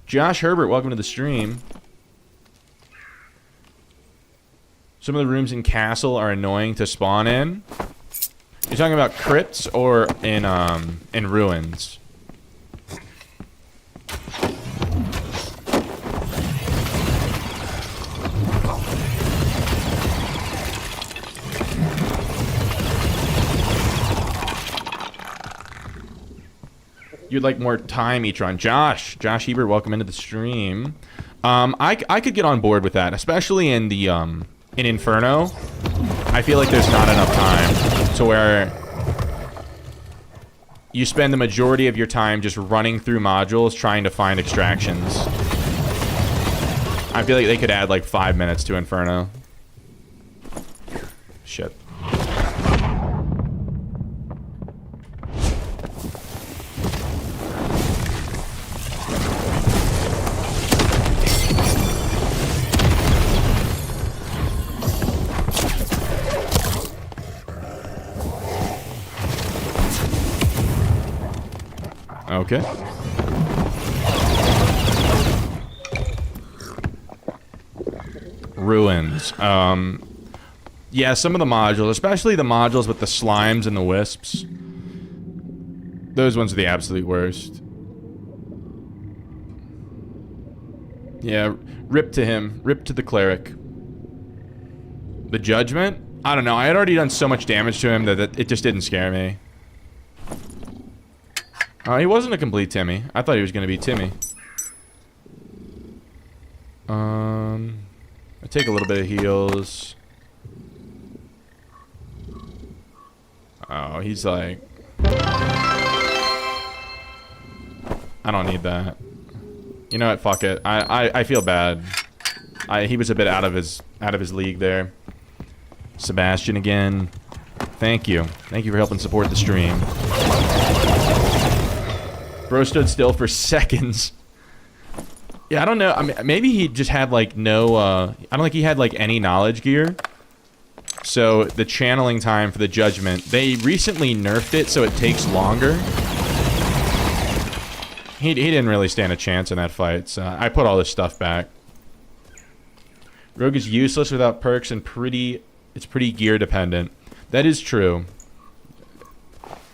Josh Herbert, welcome to the stream. Some of the rooms in Castle are annoying to spawn in. You're talking about crypts or in ruins? You'd like more time, Etron. Josh Hebert, welcome into the stream. I could get on board with that, especially in the in Inferno. I feel like there's not enough time to where you spend the majority of your time just running through modules trying to find extractions. I feel like they could add like 5 minutes to Inferno. Shit. Okay. Ruins. Yeah, some of the modules, especially the modules with the slimes and the wisps. Those ones are the absolute worst. Yeah, rip to him. Rip to the cleric. The judgment? I don't know. I had already done so much damage to him that it just didn't scare me. He wasn't a complete Timmy. I thought he was going to be Timmy. I take a little bit of heals. Oh, he's like... I don't need that. You know what? Fuck it. I feel bad. He was a bit out of his league there. Sebastian again. Thank you. Thank you for helping support the stream. Bro stood still for seconds. Yeah, I don't know. I mean, maybe he just had like no. I don't think he had like any knowledge gear. So the channeling time for the judgment, they recently nerfed it, so it takes longer. He didn't really stand a chance in that fight. So I put all this stuff back. Rogue is useless without perks and it's pretty gear dependent. That is true.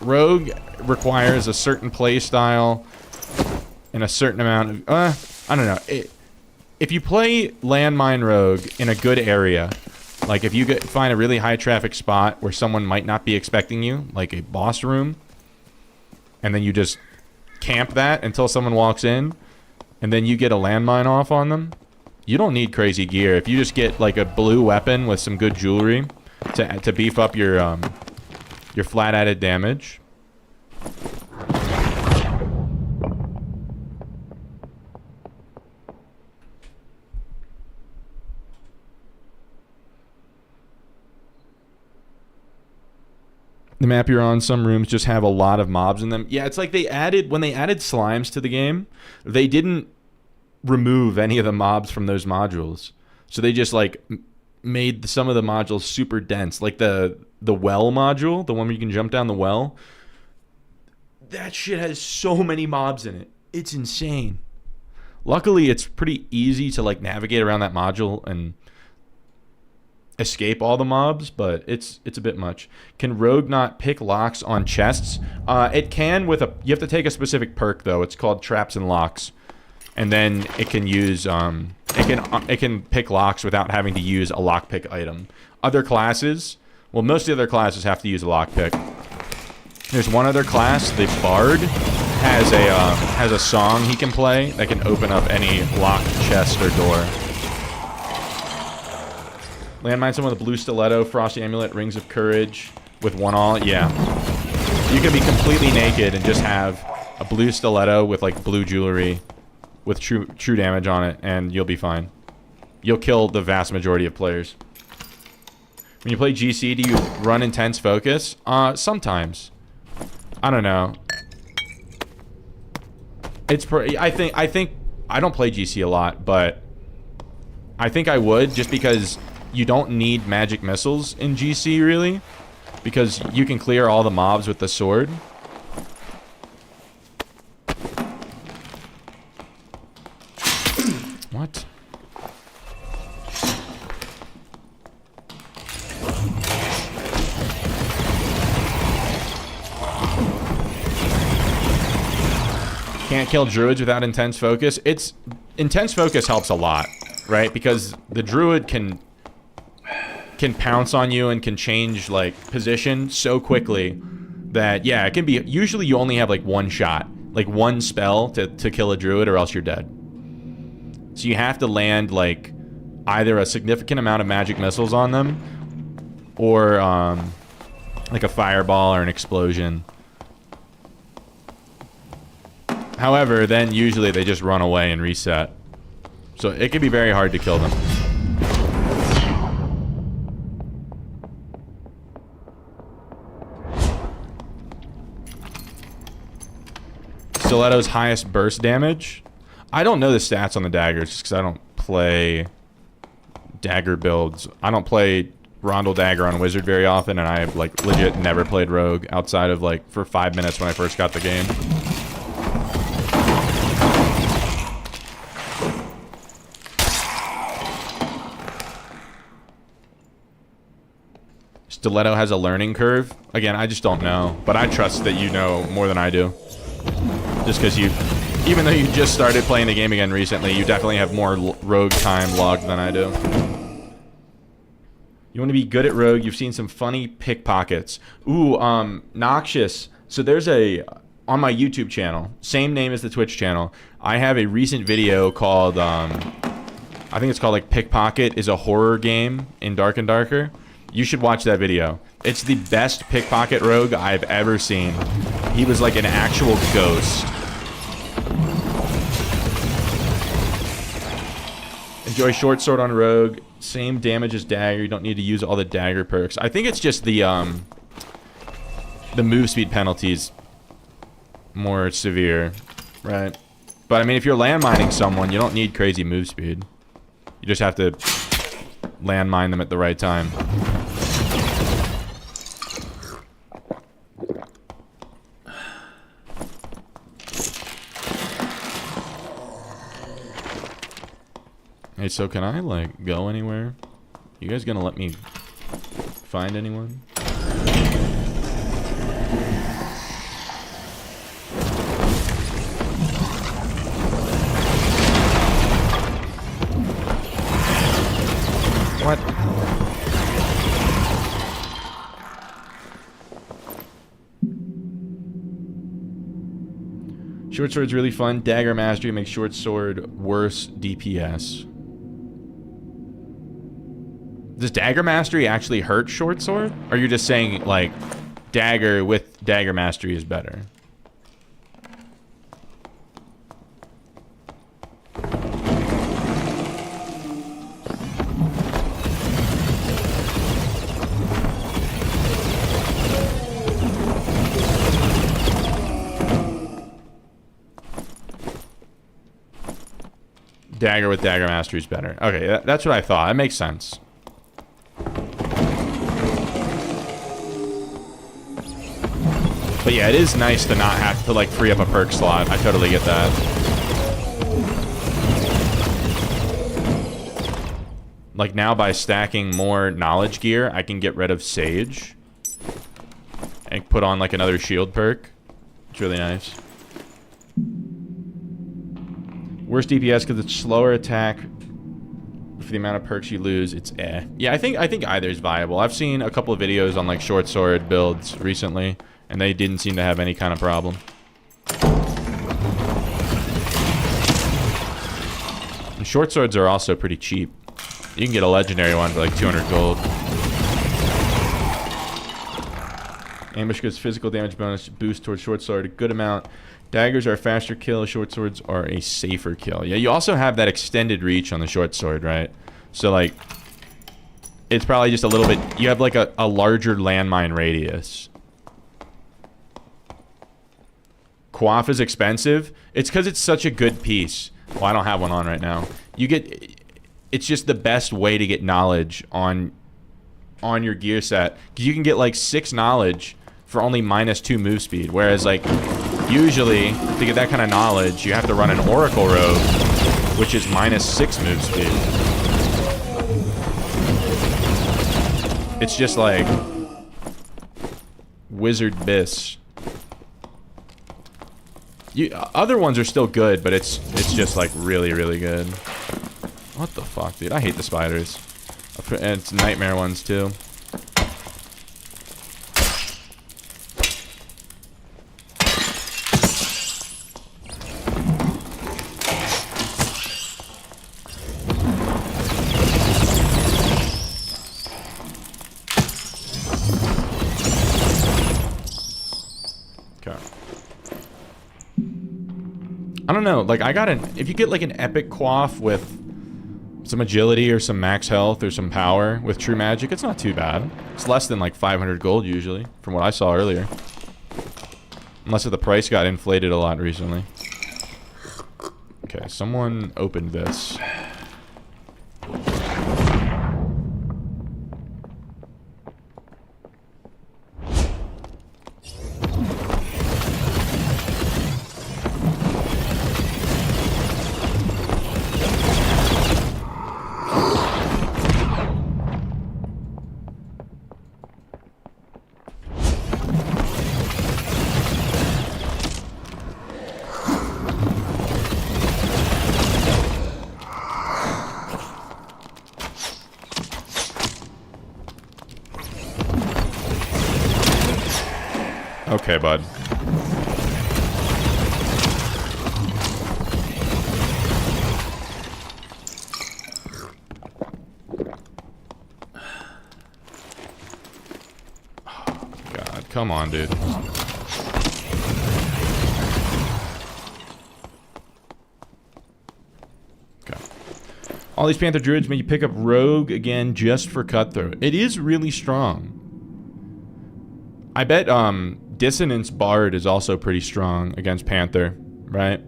Rogue requires a certain play style and a certain amount of... I don't know. If you play Landmine Rogue in a good area, like if you find a really high traffic spot where someone might not be expecting you, like a boss room, and then you just camp that until someone walks in, and then you get a landmine off on them, you don't need crazy gear. If you just get like a blue weapon with some good jewelry to beef up your flat added damage. The map you're on, some rooms just have a lot of mobs in them. Yeah, it's like when they added slimes to the game, they didn't remove any of the mobs from those modules. So they just like made some of the modules super dense. Like the well module, the one where you can jump down the well. That shit has so many mobs in it. It's insane. Luckily, it's pretty easy to like navigate around that module and escape all the mobs, but it's a bit much. Can Rogue not pick locks on chests? It can with you have to take a specific perk though. It's called Traps and Locks. And then it can use it can pick locks without having to use a lockpick item. Other classes, well, most of the other classes have to use a lockpick. There's one other class, the Bard, has a song he can play that can open up any locked chest or door. Landmine, someone with a blue stiletto, frosty amulet, rings of courage. with one all, yeah. You can be completely naked and just have a blue stiletto with like blue jewelry with true damage on it, and you'll be fine. You'll kill the vast majority of players. When you play GC, do you run intense focus? Sometimes. I don't know. I think I don't play GC a lot, but I think I would, just because you don't need magic missiles in GC really, because you can clear all the mobs with the sword. What? Can't kill druids without intense focus. Intense focus helps a lot, right? Because the druid can pounce on you and can change like position so quickly that, yeah, it can be, usually you only have like one shot, like one spell to kill a druid, or else you're dead. So you have to land like either a significant amount of magic missiles on them, or like a fireball or an explosion. However, then usually they just run away and reset. So it can be very hard to kill them. Stiletto's highest burst damage. I don't know the stats on the daggers just because I don't play dagger builds. I don't play Rondel Dagger on Wizard very often, and I have like legit never played Rogue outside of like for 5 minutes when I first got the game. Stiletto has a learning curve. Again, I just don't know, but I trust that you know more than I do. Just because even though you just started playing the game again recently, you definitely have more Rogue time logged than I do. You want to be good at Rogue, you've seen some funny pickpockets. Ooh, Noxious. So there's on my YouTube channel, same name as the Twitch channel, I have a recent video called, I think it's called like Pickpocket is a Horror Game in Dark and Darker. You should watch that video. It's the best pickpocket rogue I've ever seen. He was like an actual ghost. Enjoy short sword on rogue. Same damage as dagger. You don't need to use all the dagger perks. I think it's just the move speed penalties more severe, right? But I mean, if you're landmining someone, you don't need crazy move speed. You just have to landmine them at the right time. Hey, so can I, like, go anywhere? You guys gonna let me find anyone? What? Short sword's really fun. Dagger mastery makes short sword worse DPS. Does dagger mastery actually hurt short sword? Or are you just saying, like, dagger with dagger mastery is better? Dagger with dagger mastery is better. Okay, that's what I thought. That makes sense. But yeah, it is nice to not have to like free up a perk slot. I totally get that. Like now by stacking more knowledge gear, I can get rid of Sage and put on like another shield perk. It's really nice. Worse DPS because it's slower attack. For the amount of perks you lose, it's eh. Yeah, I think either is viable. I've seen a couple of videos on like short sword builds recently, and they didn't seem to have any kind of problem. And short swords are also pretty cheap. You can get a legendary one for like 200 gold. Ambush gives physical damage bonus boost towards short sword, a good amount. Daggers are a faster kill. Short swords are a safer kill. Yeah, you also have that extended reach on the short sword, right? So, like, it's probably just a little bit... You have, like, a larger landmine radius. Quaff is expensive. It's because it's such a good piece. Well, I don't have one on right now. You get... It's just the best way to get knowledge on your gear set. Because you can get, like, 6 knowledge for only -2 move speed. Whereas, like, usually, to get that kind of knowledge, you have to run an Oracle Robe, which is -6 move speed. It's just like Wizard Biss. Other ones are still good, but it's just like really, really good. What the fuck, dude? I hate the spiders. And it's nightmare ones too. I don't know, like, if you get, like, an epic quaff with some agility or some max health or some power with true magic, it's not too bad. It's less than, like, 500 gold, usually, from what I saw earlier. Unless if the price got inflated a lot recently. Okay, someone opened this. Okay, bud. God, come on, dude. Okay. All these Panther Druids make you pick up Rogue again just for Cutthroat. It is really strong. I bet, Dissonance Bard is also pretty strong against Panther, right?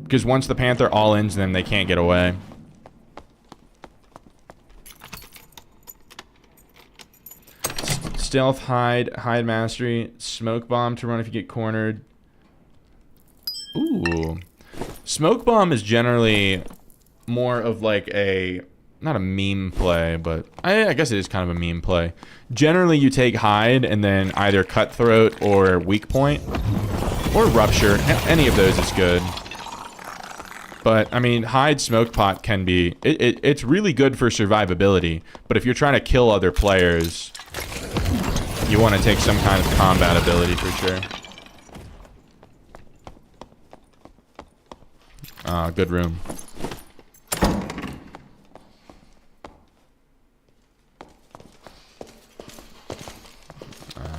Because once the Panther all-ins them, they can't get away. Stealth, Hide Mastery, Smoke Bomb to run if you get cornered. Ooh. Smoke Bomb is generally more of like a... Not a meme play, but I guess it is kind of a meme play. Generally, you take Hide and then either Cutthroat or Weak Point. Or Rupture. Any of those is good. But, I mean, Hide Smoke Pot can be... It's really good for survivability. But if you're trying to kill other players, you want to take some kind of combat ability for sure. Good room.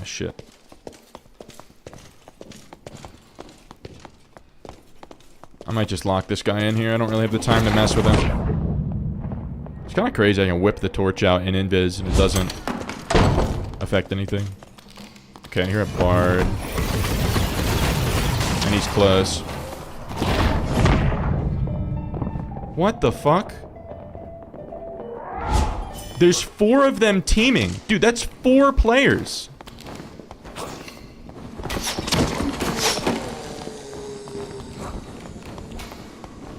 Shit. I might just lock this guy in here. I don't really have the time to mess with him. It's kind of crazy. I can whip the torch out in Invis and it doesn't affect anything. Okay, I hear a Bard. And he's close. What the fuck? There's 4 of them teaming. Dude, that's 4 players.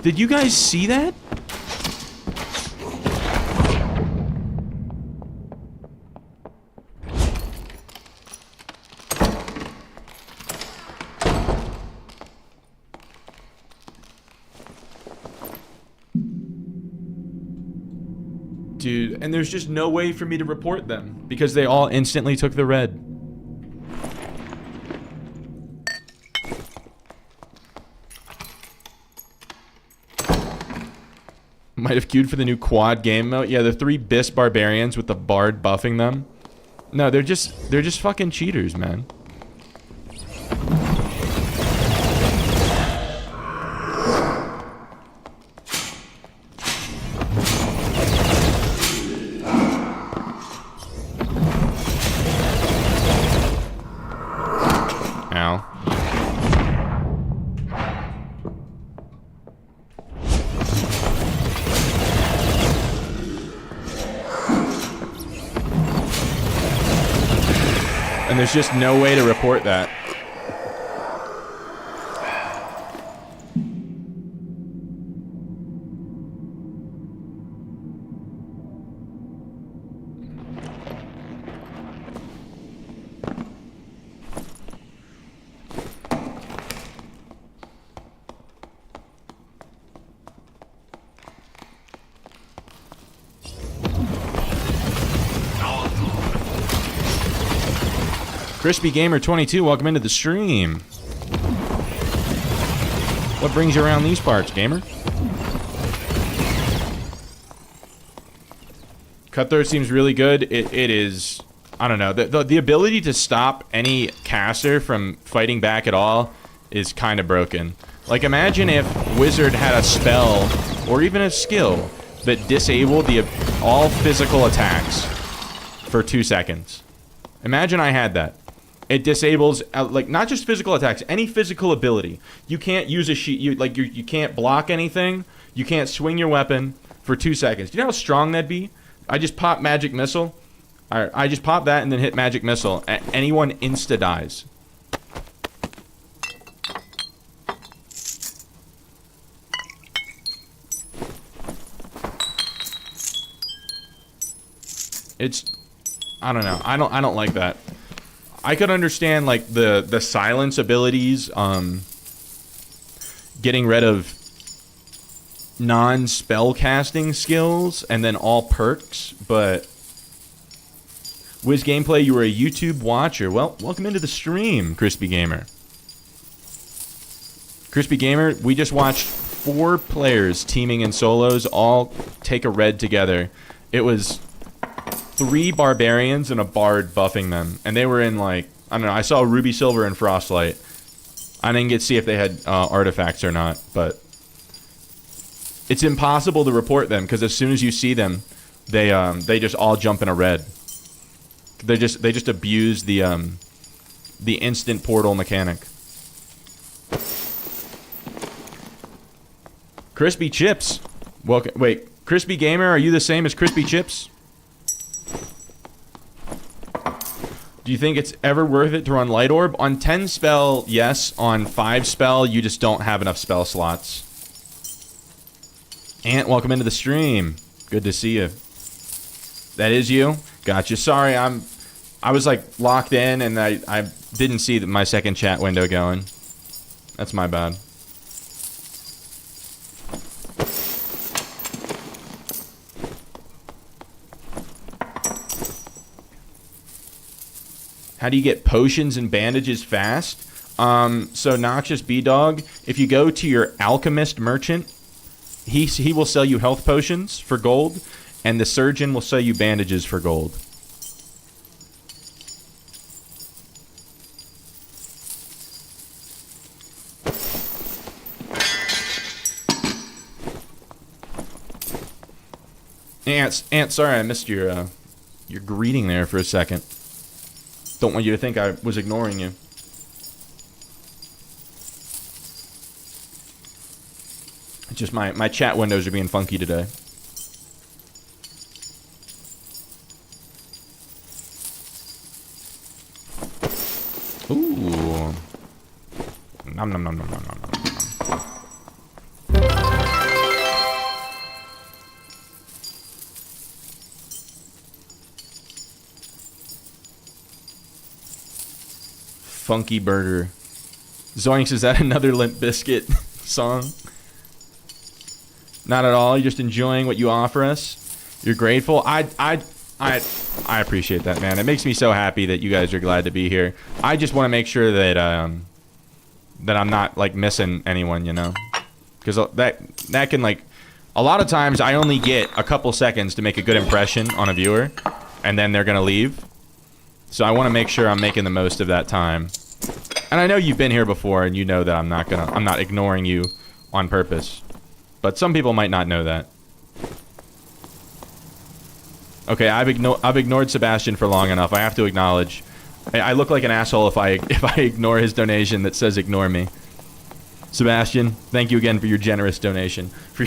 Did you guys see that? Dude, and there's just no way for me to report them because they all instantly took the red. Might have queued for the new quad game mode. Yeah, the 3 Biss Barbarians with the Bard buffing them. No, they're just fucking cheaters, man. Ow. And there's just no way to report that. Crispy Gamer 22, welcome into the stream. What brings you around these parts, gamer? Cutthroat seems really good. It is, I don't know, the ability to stop any caster from fighting back at all is kind of broken. Like, imagine if Wizard had a spell or even a skill that disabled all physical attacks for 2 seconds. Imagine I had that. It disables, like, not just physical attacks, any physical ability. You can't use a sheet, you can't block anything, you can't swing your weapon for 2 seconds. Do you know how strong that'd be? I just pop Magic Missile. I just pop that and then hit Magic Missile. Anyone insta-dies. It's, I don't know. I don't like that. I could understand, like, the silence abilities, getting rid of non-spell casting skills and then all perks, but Wiz Gameplay, you were a YouTube watcher. Well, welcome into the stream, Crispy Gamer. Crispy Gamer, we just watched 4 players teaming in solos all take a red together. It was 3 barbarians and a bard buffing them, and they were in, like, I don't know, I saw Ruby Silver and Frostlight. I didn't get to see if they had artifacts or not, but it's impossible to report them because as soon as you see them, they just all jump in a red. They just abuse the instant portal mechanic. Crispy Chips, welcome. Wait, Crispy Gamer, are you the same as Crispy Chips? Do you think it's ever worth it to run Light Orb? On 10 spell, yes. On 5 spell, you just don't have enough spell slots. Ant, welcome into the stream. Good to see you. That is you? Gotcha. Sorry, I was like locked in and I didn't see my second chat window going. That's my bad. How do you get potions and bandages fast? So Noxious B-Dog, if you go to your alchemist merchant, he will sell you health potions for gold, and the surgeon will sell you bandages for gold. Ant, sorry I missed your greeting there for a second. Don't want you to think I was ignoring you. It's just my chat windows are being funky today. Ooh. Nom nom nom nom nom nom nom. Funky Burger. Zoinks, is that another Limp Wizkit song? Not at all. You're just enjoying what you offer us. You're grateful. I appreciate that, man. It makes me so happy that you guys are glad to be here. I just want to make sure that that I'm not like missing anyone, you know, because that can, like, a lot of times I only get a couple seconds to make a good impression on a viewer, and then they're gonna leave. So I want to make sure I'm making the most of that time. And I know you've been here before, and you know that I'm not ignoring you on purpose. But some people might not know that. Okay, I've ignored Sebastian for long enough. I have to acknowledge. I look like an asshole if I ignore his donation that says ignore me. Sebastian, thank you again for your generous donation. For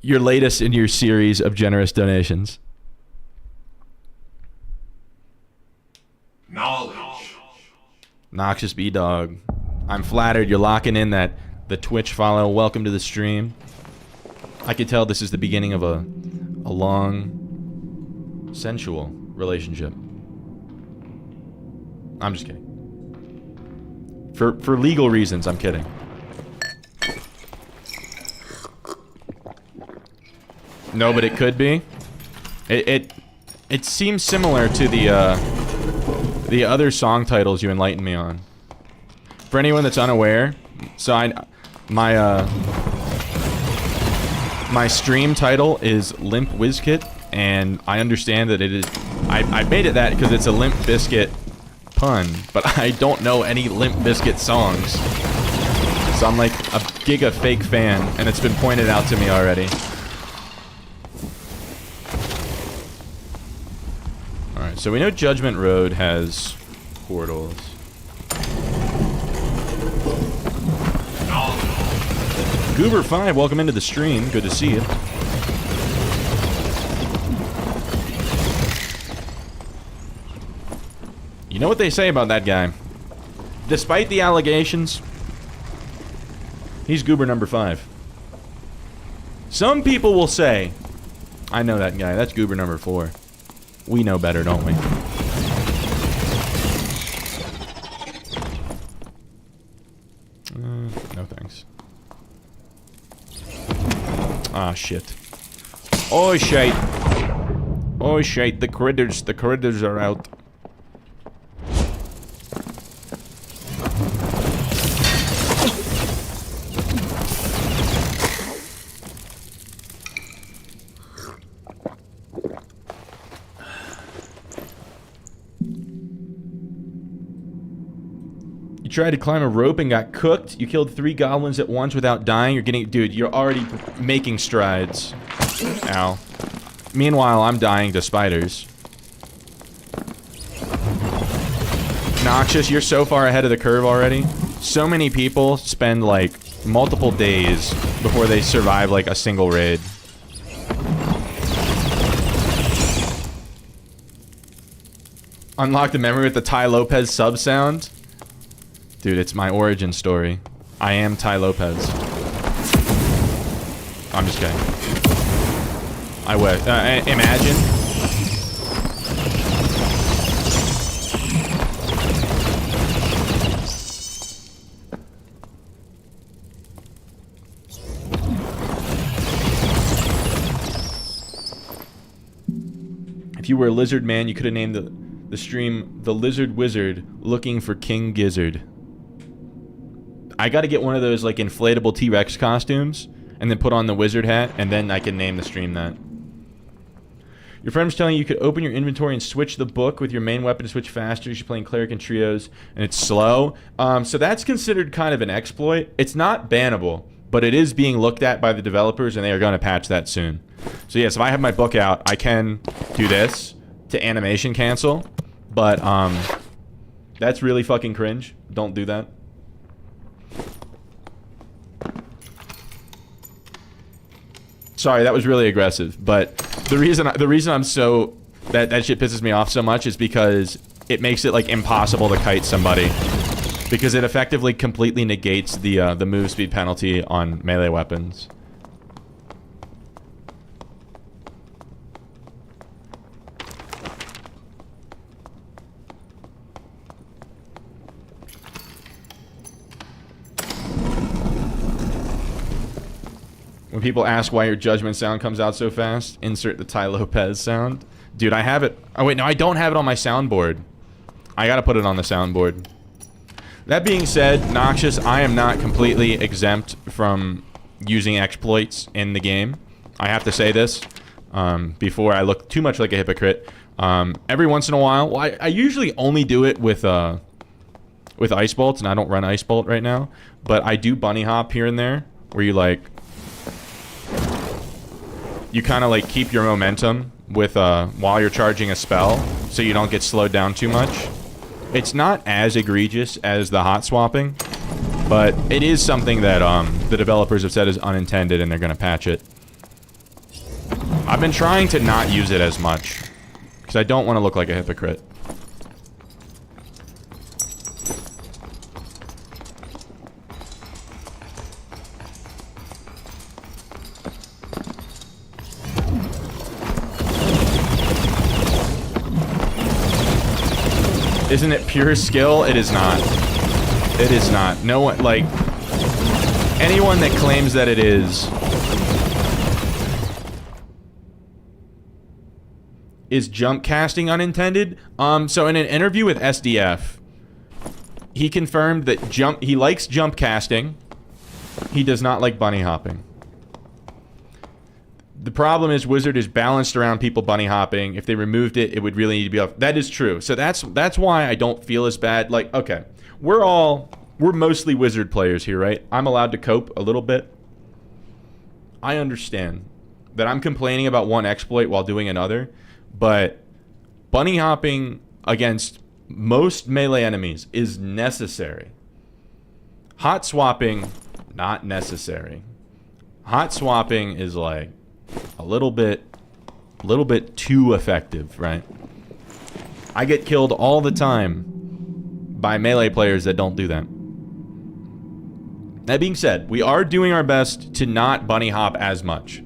your latest in your series of generous donations. Knowledge. Noxious B-Dog. I'm flattered you're locking in the Twitch follow. Welcome to the stream. I can tell this is the beginning of a long, sensual relationship. I'm just kidding. For legal reasons, I'm kidding. No, but it could be. It seems similar to the other song titles you enlightened me on. For anyone that's unaware, so my stream title is Limp Wizkit, and I understand that it is. I made it that because it's a Limp Bizkit pun, but I don't know any Limp Bizkit songs. So I'm like a giga fake fan, and it's been pointed out to me already. Alright, so we know Judgment Road has portals. Goober5, welcome into the stream. Good to see you. You know what they say about that guy? Despite the allegations, he's Goober number 5. Some people will say, I know that guy, that's Goober number 4. We know better, don't we? No thanks. Ah, shit. Oh, shite. Oh, shite, the critters are out. You tried to climb a rope and got cooked. You killed 3 goblins at once without dying. You're getting... Dude, you're already making strides. Ow. Meanwhile, I'm dying to spiders. Noxious, you're so far ahead of the curve already. So many people spend, like, multiple days before they survive, like, a single raid. Unlock the memory with the Ty Lopez sub sound. Dude, it's my origin story. I am Ty Lopez. I'm just kidding. I would. Imagine. If you were a lizard man, you could have named the stream The Lizard Wizard Looking for King Gizzard. I gotta get one of those, like, inflatable T-Rex costumes, and then put on the wizard hat, and then I can name the stream that. Your friend was telling you could open your inventory and switch the book with your main weapon to switch faster. You're playing cleric and trios, and it's slow. So that's considered kind of an exploit. It's not bannable, but it is being looked at by the developers, and they are going to patch that soon. So yes, if I have my book out, I can do this to animation cancel, but that's really fucking cringe. Don't do that. Sorry, that was really aggressive, but the reason I'm so that shit pisses me off so much is because it makes it, like, impossible to kite somebody, because it effectively completely negates the move speed penalty on melee weapons. When people ask why your judgment sound comes out so fast, insert the Ty Lopez sound. Dude, I have it. Oh, wait, no, I don't have it on my soundboard. I gotta put it on the soundboard. That being said, Noxious, I am not completely exempt from using exploits in the game. I have to say this before I look too much like a hypocrite. Every once in a while, well, I usually only do it with ice bolts, and I don't run ice bolt right now, but I do bunny hop here and there, where you like, you kind of like keep your momentum with while you're charging a spell, so you don't get slowed down too much. It's not as egregious as the hot swapping, but it is something that the developers have said is unintended, and they're going to patch it. I've been trying to not use it as much, because I don't want to look like a hypocrite. Isn't it pure skill? It is not. It is not. No one, like, anyone that claims that it is jump casting unintended? So in an interview with SDF, he confirmed that he likes jump casting. He does not like bunny hopping. The problem is Wizard is balanced around people bunny hopping. If they removed it, it would really need to be off. That is true. So that's why I don't feel as bad. Like, okay, we're mostly Wizard players here, right? I'm allowed to cope a little bit. I understand that I'm complaining about one exploit while doing another, but bunny hopping against most melee enemies is necessary. Hot swapping, not necessary. Hot swapping is like a little bit too effective, right? I get killed all the time by melee players that don't do that. That being said, we are doing our best to not bunny hop as much.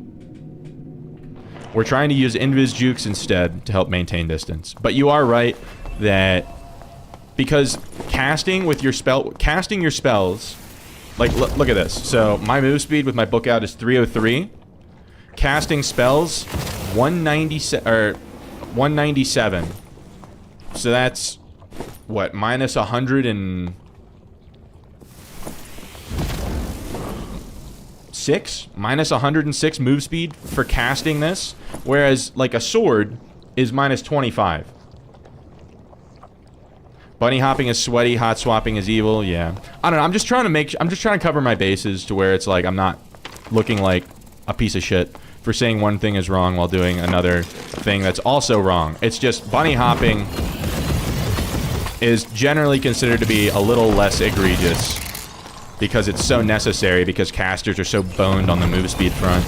We're trying to use invis jukes instead to help maintain distance. But you are right that because casting your spells, like look at this. So my move speed with my book out is 303. Casting spells 197. So that's what, minus 106? Minus 106 move speed for casting this, whereas like a sword is minus 25. Bunny hopping is sweaty, hot swapping is evil. Yeah, I don't know. I'm just trying to cover my bases to where it's like I'm not looking like a piece of shit for saying one thing is wrong while doing another thing that's also wrong. It's just bunny hopping is generally considered to be a little less egregious because it's so necessary, because casters are so boned on the move speed front.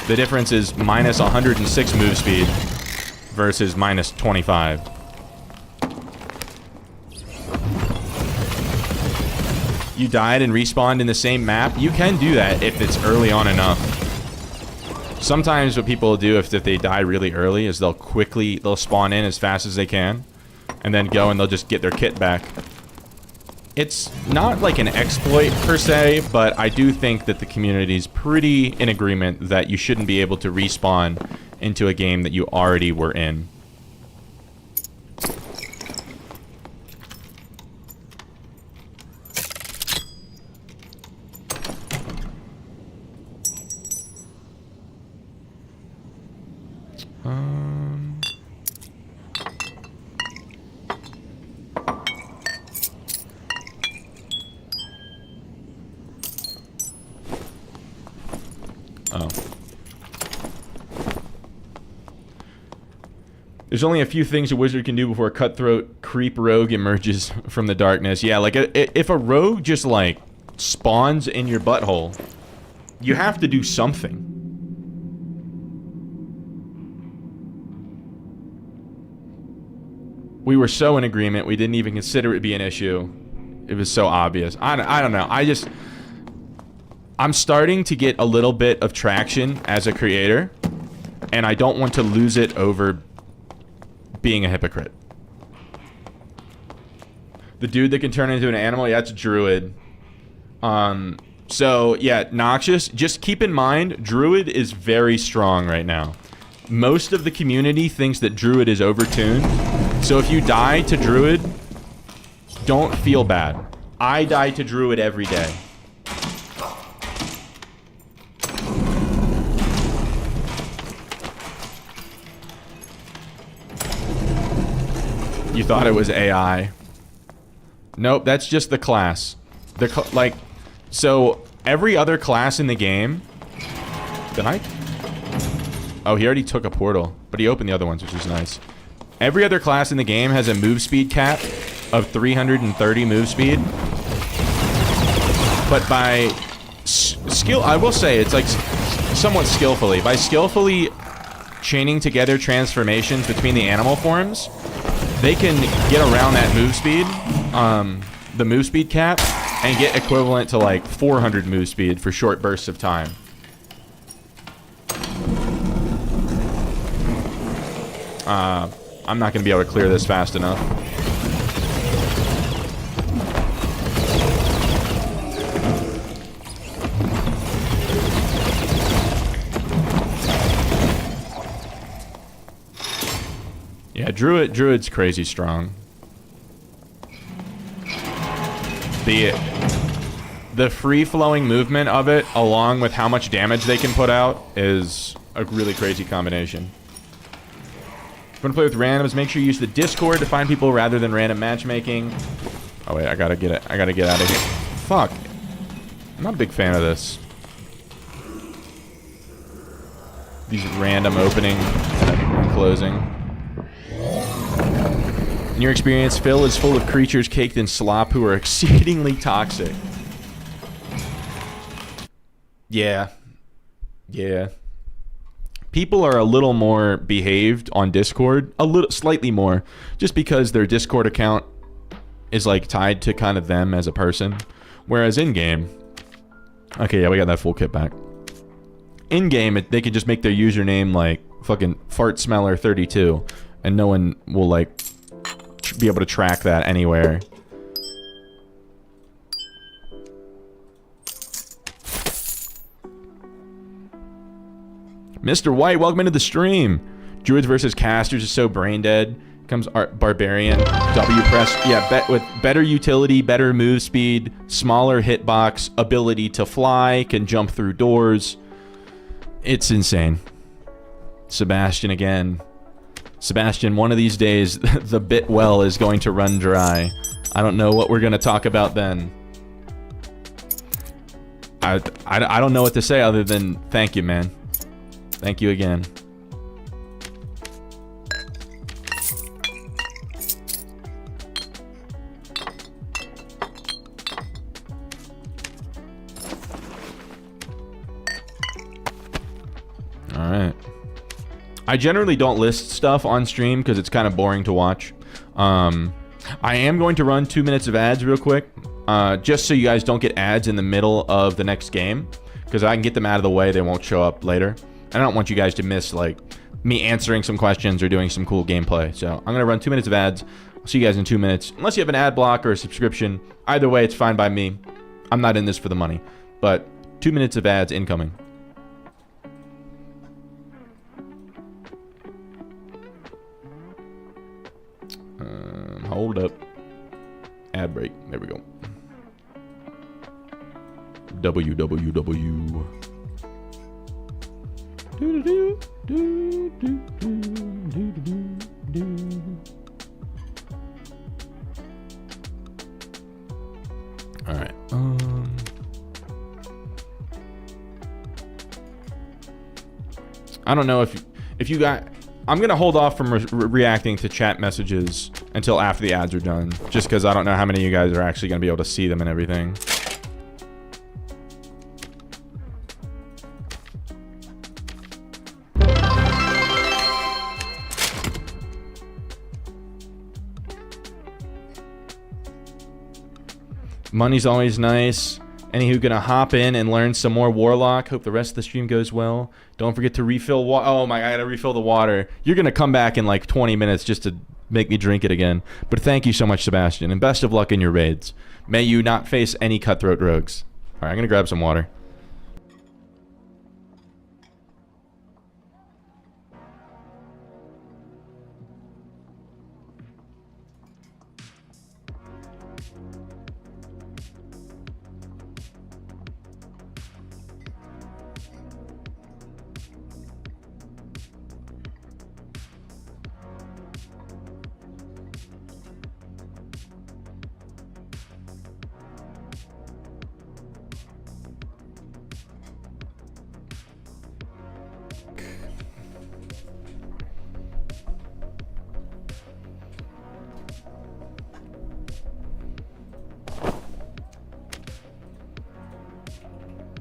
The difference is minus 106 move speed versus minus 25. You died and respawned in the same map? You can do that if it's early on enough. Sometimes what people do if they die really early is they'll spawn in as fast as they can and then go and they'll just get their kit back. It's not like an exploit per se, but I do think that the community's pretty in agreement that you shouldn't be able to respawn into a game that you already were in. There's only a few things a wizard can do before a cutthroat creep rogue emerges from the darkness. Yeah, like if a rogue just like spawns in your butthole, you have to do something. We were so in agreement, we didn't even consider it be an issue. It was so obvious. I don't know. I'm starting to get a little bit of traction as a creator, and I don't want to lose it over being a hypocrite. The dude that can turn into an animal, yeah, that's Druid. So, yeah, Noxious, just keep in mind, Druid is very strong right now. Most of the community thinks that Druid is overtuned. So if you die to Druid, don't feel bad. I die to Druid every day. You thought it was AI. Nope, that's just the class. So every other class in the game. Did I? Oh, he already took a portal, but he opened the other ones, which is nice. Every other class in the game has a move speed cap of 330 move speed. But by skill, I will say it's like somewhat skillfully. By skillfully chaining together transformations between the animal forms, they can get around that move speed, the move speed cap, and get equivalent to like 400 move speed for short bursts of time. I'm not going to be able to clear this fast enough. Yeah, Druid's crazy strong. The free-flowing movement of it, along with how much damage they can put out, is a really crazy combination. If you want to play with randoms, make sure you use the Discord to find people rather than random matchmaking. Oh wait, I gotta get out of here. Fuck. I'm not a big fan of this. These random opening and closing. In your experience, Phil is full of creatures caked in slop who are exceedingly toxic. Yeah. Yeah. People are a little more behaved on Discord, slightly more, just because their Discord account is like tied to kind of them as a person, whereas in game, okay, yeah, we got that full kit back. In game, they can just make their username like fucking fartsmeller32, and no one will like be able to track that anywhere. Mr. White, welcome into the stream. Druids versus casters is so brain dead. Comes Barbarian. W press. Yeah, with better utility, better move speed, smaller hitbox, ability to fly, can jump through doors. It's insane. Sebastian again. Sebastian, one of these days, the bit well is going to run dry. I don't know what we're going to talk about then. I don't know what to say other than thank you, man. Thank you again. Alright. I generally don't list stuff on stream because it's kind of boring to watch. I am going to run 2 minutes of ads real quick. Just so you guys don't get ads in the middle of the next game. Because I can get them out of the way, they won't show up later. I don't want you guys to miss, like, me answering some questions or doing some cool gameplay. So I'm going to run 2 minutes of ads. I'll see you guys in 2 minutes. Unless you have an ad block or a subscription. Either way, it's fine by me. I'm not in this for the money. But 2 minutes of ads incoming. Hold up. Ad break. There we go. www. All right. I don't know if you got. I'm gonna hold off from reacting to chat messages until after the ads are done, just because I don't know how many of you guys are actually gonna be able to see them and everything. Money's always nice. Anywho, gonna hop in and learn some more Warlock. Hope the rest of the stream goes well. Don't forget to refill water. Oh my, I gotta refill the water. You're gonna come back in like 20 minutes just to make me drink it again. But thank you so much, Sebastian, and best of luck in your raids. May you not face any cutthroat rogues. Alright, I'm gonna grab some water.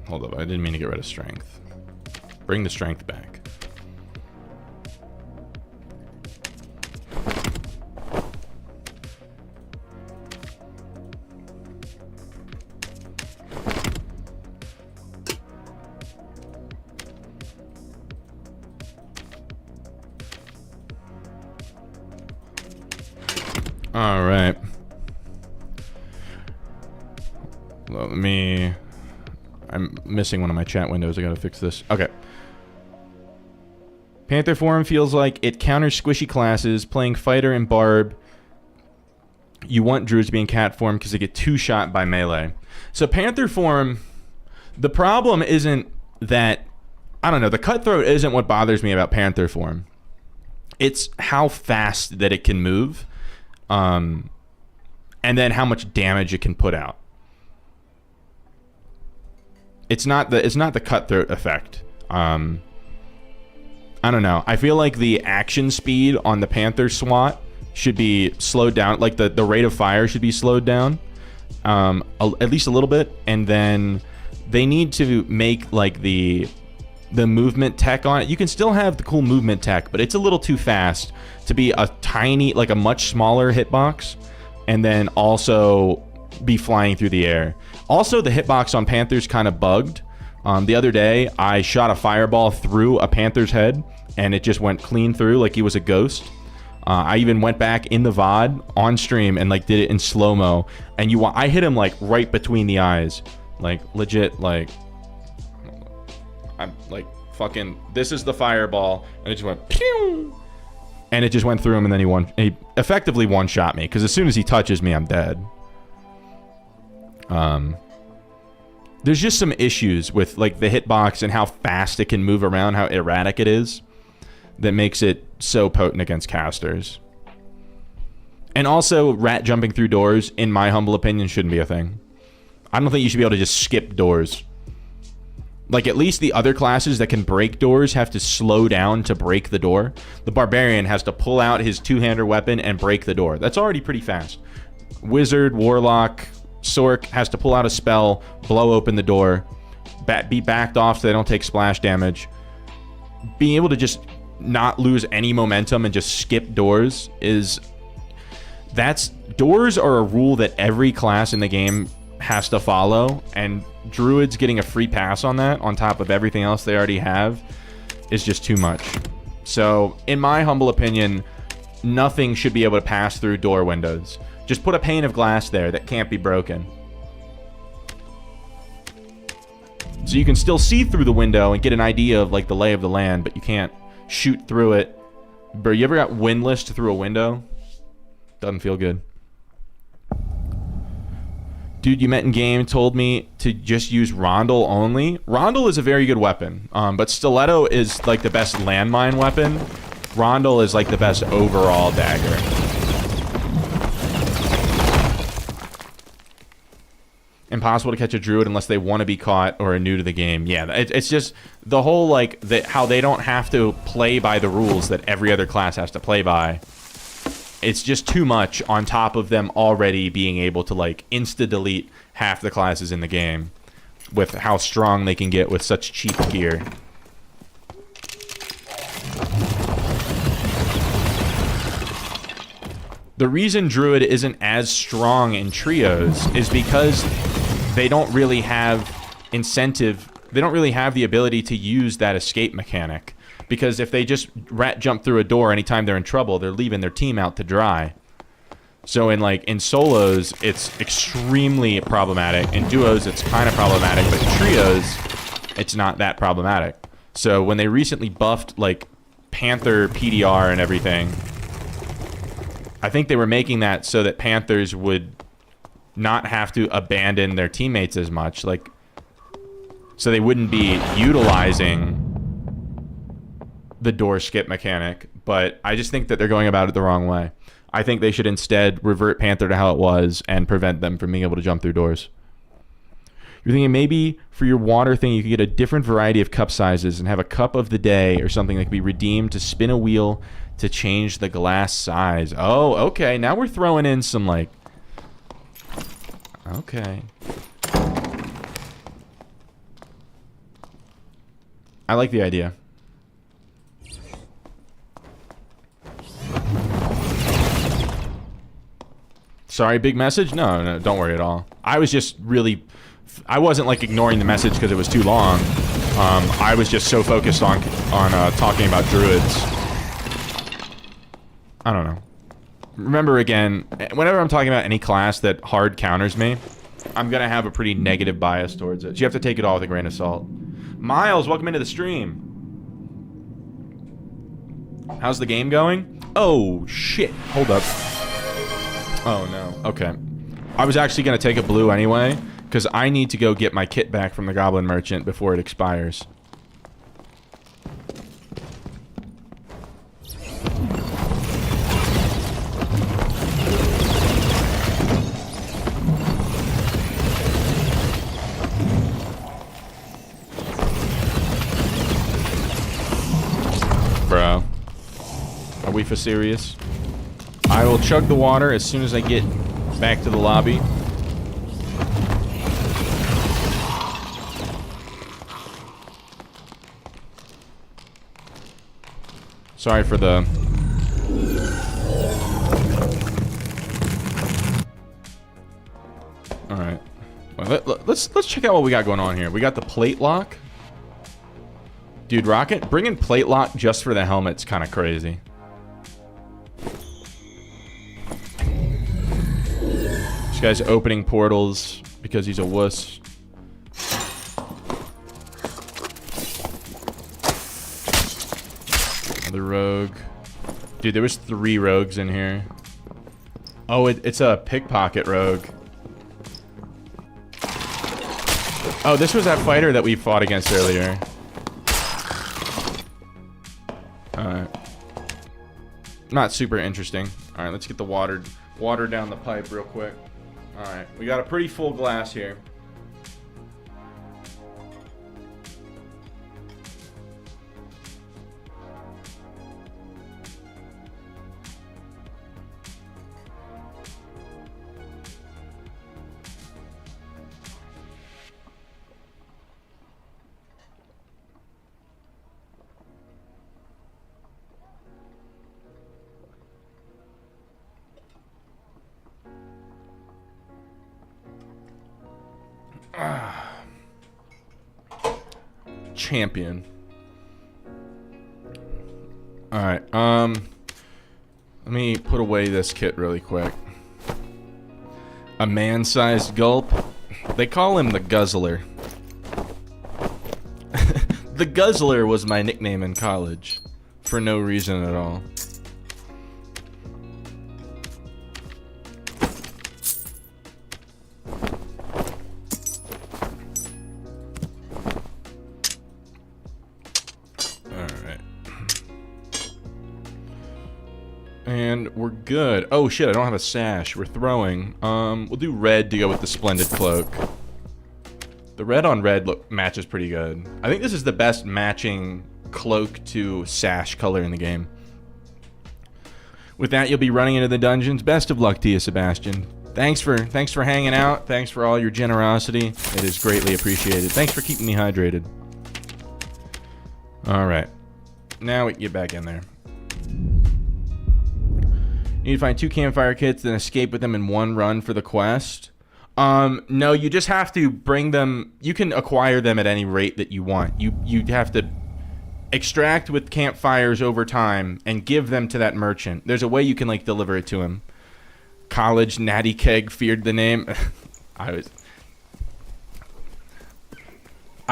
Hold up, I didn't mean to get rid of strength. Bring the strength back. All right. Well, I'm missing one of my chat windows. I gotta fix this. Okay. Panther form feels like it counters squishy classes. Playing fighter and barb, you want druids to be in cat form because they get two-shot by melee. So Panther form, the problem isn't that, I don't know, the cutthroat isn't what bothers me about Panther form. It's how fast that it can move. And then how much damage it can put out. It's not the cutthroat effect. I don't know. I feel like the action speed on the Panther SWAT should be slowed down. Like the rate of fire should be slowed down, at least a little bit. And then they need to make like the movement tech on it. You can still have the cool movement tech, but it's a little too fast to be a tiny, like a much smaller hitbox, and then also be flying through the air. Also, the hitbox on Panther's kind of bugged. The other day, I shot a fireball through a Panther's head, and it just went clean through like he was a ghost. I even went back in the VOD on stream and like did it in slow-mo, and I hit him like right between the eyes, like legit, like I'm like fucking. This is the fireball, and it just went pew, and it just went through him, and then he effectively one-shot me because as soon as he touches me, I'm dead. There's just some issues with like the hitbox and how fast it can move around, how erratic it is, that makes it so potent against casters. And also, rat jumping through doors, in my humble opinion, shouldn't be a thing. I don't think you should be able to just skip doors. Like, at least the other classes that can break doors have to slow down to break the door. The Barbarian has to pull out his two-hander weapon and break the door. That's already pretty fast. Wizard, Warlock, Sork has to pull out a spell, blow open the door, be backed off so they don't take splash damage. Being able to just not lose any momentum and just skip doors doors are a rule that every class in the game has to follow, and druids getting a free pass on that on top of everything else they already have is just too much. So in my humble opinion, nothing should be able to pass through door windows. Just put a pane of glass there that can't be broken. So you can still see through the window and get an idea of like the lay of the land, but you can't shoot through it. Bro, you ever got windlassed through a window? Doesn't feel good. Dude you met in game told me to just use Rondel only. Rondel is a very good weapon, but Stiletto is like the best landmine weapon. Rondel is like the best overall dagger. Impossible to catch a druid unless they want to be caught or are new to the game. Yeah, it's just the whole like how they don't have to play by the rules that every other class has to play by. It's just too much on top of them already being able to like insta-delete half the classes in the game with how strong they can get with such cheap gear. The reason Druid isn't as strong in trios is because they don't really have incentive. They don't really have the ability to use that escape mechanic. Because if they just rat jump through a door anytime they're in trouble, they're leaving their team out to dry. So in solos, it's extremely problematic. In duos, it's kind of problematic. But in trios, it's not that problematic. So when they recently buffed like Panther PDR and everything, I think they were making that so that Panthers would not have to abandon their teammates as much, like, so they wouldn't be utilizing the door skip mechanic. But I just think that they're going about it the wrong way. I think they should instead revert Panther to how it was and prevent them from being able to jump through doors. You're thinking maybe for your water thing, you could get a different variety of cup sizes and have a cup of the day or something that could be redeemed to spin a wheel to change the glass size. Oh, okay. Now we're throwing in some, like... Okay. I like the idea. Sorry, big message? No, no, don't worry at all. I was just really... I wasn't, like, ignoring the message because it was too long. I was just so focused on talking about druids. I don't know. Remember, again, whenever I'm talking about any class that hard counters me, I'm going to have a pretty negative bias towards it. So you have to take it all with a grain of salt. Miles, welcome into the stream. How's the game going? Oh, shit. Hold up. Oh, no. Okay. I was actually going to take a blue anyway, because I need to go get my kit back from the Goblin Merchant before it expires. Bro. Are we for serious? I will chug the water as soon as I get back to the lobby. Sorry for the... Alright. Well, let's check out what we got going on here. We got the plate lock. Dude, Rocket, bringing plate lock just for the helmet's kind of crazy. This guy's opening portals because he's a wuss. Another rogue. Dude, there was 3 rogues in here. Oh, it's a pickpocket rogue. Oh, this was that fighter that we fought against earlier. Alright. Not super interesting. Alright, let's get the water down the pipe real quick. Alright, we got a pretty full glass here. Champion. Alright, let me put away this kit really quick. A man-sized gulp. They call him the Guzzler. The Guzzler was my nickname in college. For no reason at all. And we're good. Oh shit, I don't have a sash. We're throwing. We'll do red to go with the splendid cloak. The red on red matches pretty good. I think this is the best matching cloak to sash color in the game. With that, you'll be running into the dungeons. Best of luck to you, Sebastian. Thanks for hanging out. Thanks for all your generosity. It is greatly appreciated. Thanks for keeping me hydrated. Alright. Now we can get back in there. You need to find 2 campfire kits, then escape with them in 1 run for the quest. No, you just have to bring them. You can acquire them at any rate that you want. You have to extract with campfires over time and give them to that merchant. There's a way you can, like, deliver it to him. College Natty Keg feared the name. I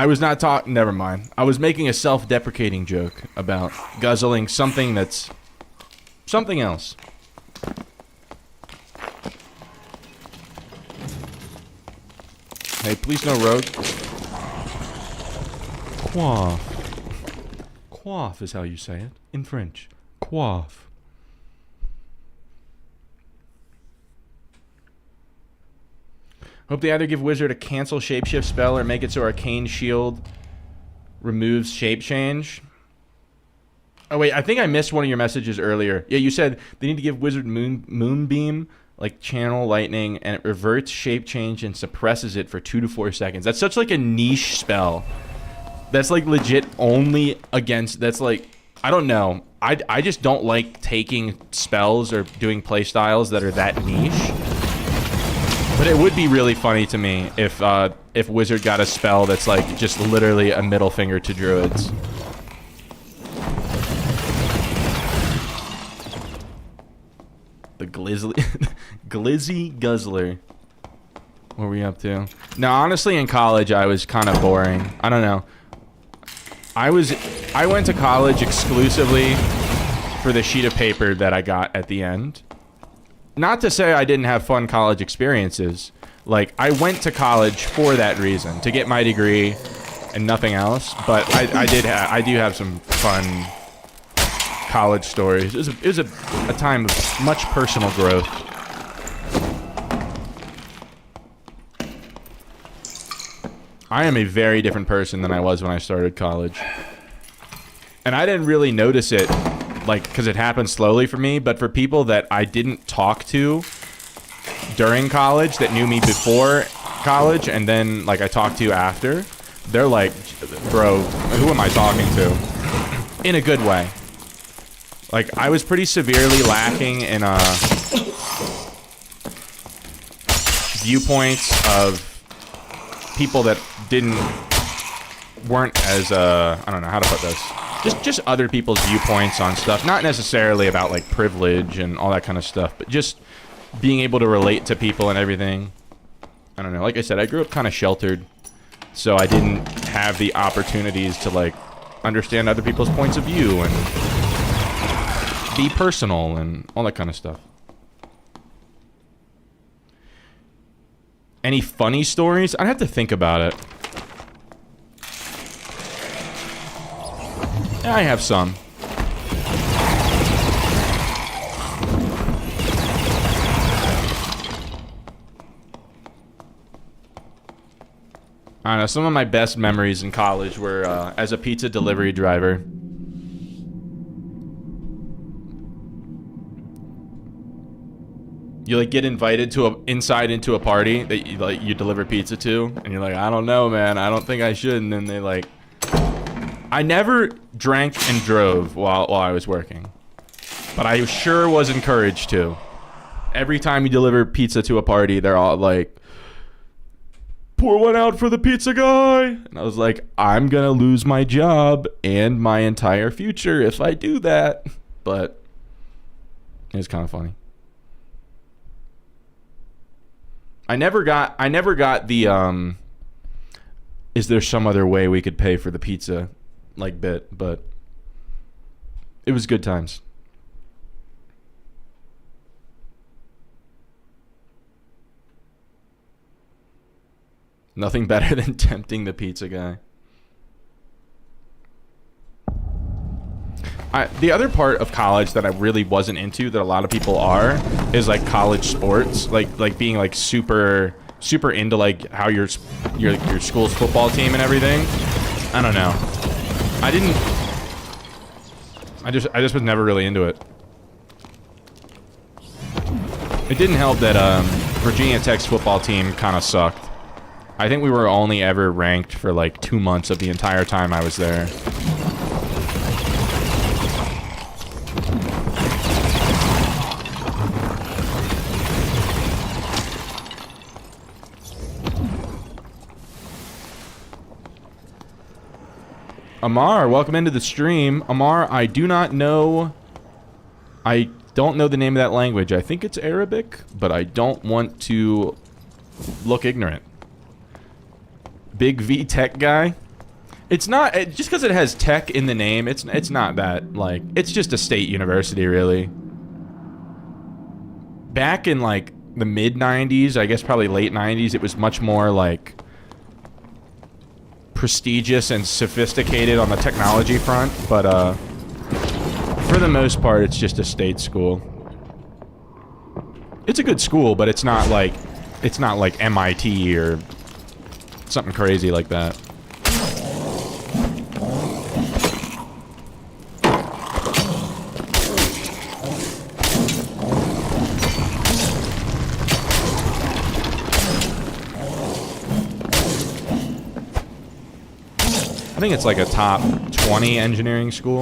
was not talking. Never mind. I was making a self-deprecating joke about guzzling something that's something else. Hey, please no rogue. Quaff. Quaff is how you say it in French. Quaff. Hope they either give Wizard a cancel shapeshift spell or make it so Arcane Shield removes shape change. Oh wait, I think I missed one of your messages earlier. Yeah, you said they need to give Wizard Moonbeam, like channel lightning, and it reverts shape change and suppresses it for 2 to 4 seconds. That's such like a niche spell. That's like legit only against, that's like, I don't know. I just don't like taking spells or doing playstyles that are that niche. But it would be really funny to me if Wizard got a spell that's like just literally a middle finger to druids. The Glizzy Guzzler. What are we up to? Now, honestly, in college, I was kind of boring. I don't know. I went to college exclusively for the sheet of paper that I got at the end. Not to say I didn't have fun college experiences. Like, I went to college for that reason, to get my degree and nothing else. But I do have some fun college stories. It was a time of much personal growth. I am a very different person than I was when I started college. And I didn't really notice it, like, because it happened slowly for me, but for people that I didn't talk to during college, that knew me before college, and then, like, I talked to after, they're like, bro, who am I talking to? In a good way. Like, I was pretty severely lacking in viewpoints of people that weren't as I don't know how to put this. Just other people's viewpoints on stuff, not necessarily about like privilege and all that kind of stuff, but just being able to relate to people and everything. I don't know. Like I said, I grew up kind of sheltered, so I didn't have the opportunities to like understand other people's points of view and be personal and all that kind of stuff. Any funny stories? I'd have to think about it. Yeah, I have some. I don't know, some of my best memories in college were as a pizza delivery driver. You like get invited to into a party that you deliver pizza to, and you're like, I don't know, man, I don't think I should. And then they like, I never drank and drove while I was working, but I sure was encouraged to. Every time you deliver pizza to a party, they're all like, pour one out for the pizza guy. And I was like, I'm gonna lose my job and my entire future if I do that. But it's kind of funny. I never got the is there some other way we could pay for the pizza like bit, but it was good times. Nothing better than tempting the pizza guy. The other part of college that I really wasn't into, that a lot of people are, is like college sports, like being like super into like how your school's football team and everything. I don't know. I just was never really into it. It didn't help that Virginia Tech's football team kind of sucked. I think we were only ever ranked for like 2 months of the entire time I was there. Amar, welcome into the stream. Amar, I don't know the name of that language. I think it's Arabic, but I don't want to look ignorant. Big V tech guy. It's not just because it has tech in the name. It's not that, like, it's just a state university, really. Back in like the mid 90s, I guess probably late 90s, it was much more like prestigious and sophisticated on the technology front, but for the most part, it's just a state school. It's a good school, but it's not like it's not like MIT or something crazy like that. I think it's like a top 20 engineering school.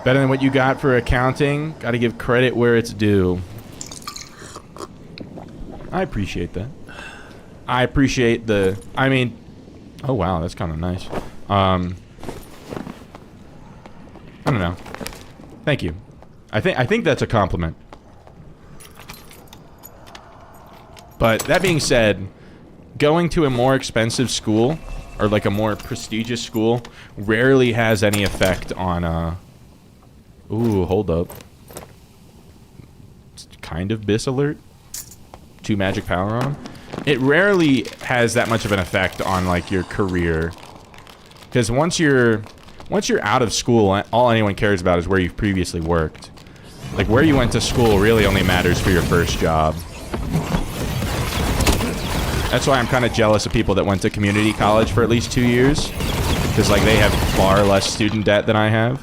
Better than what you got for accounting. Got to give credit where it's due. I appreciate that. I appreciate the... I mean... Oh, wow. That's kind of nice. I don't know. Thank you. I think that's a compliment. But that being said, going to a more expensive school, or like a more prestigious school, rarely has any effect on... Ooh, hold up. It's kind of Biss alert. 2 magic power on him. It rarely has that much of an effect on like your career, because once you're out of school, all anyone cares about is where you've previously worked. Like where you went to school really only matters for your first job. That's why I'm kind of jealous of people that went to community college for at least 2 years, because like they have far less student debt than I have.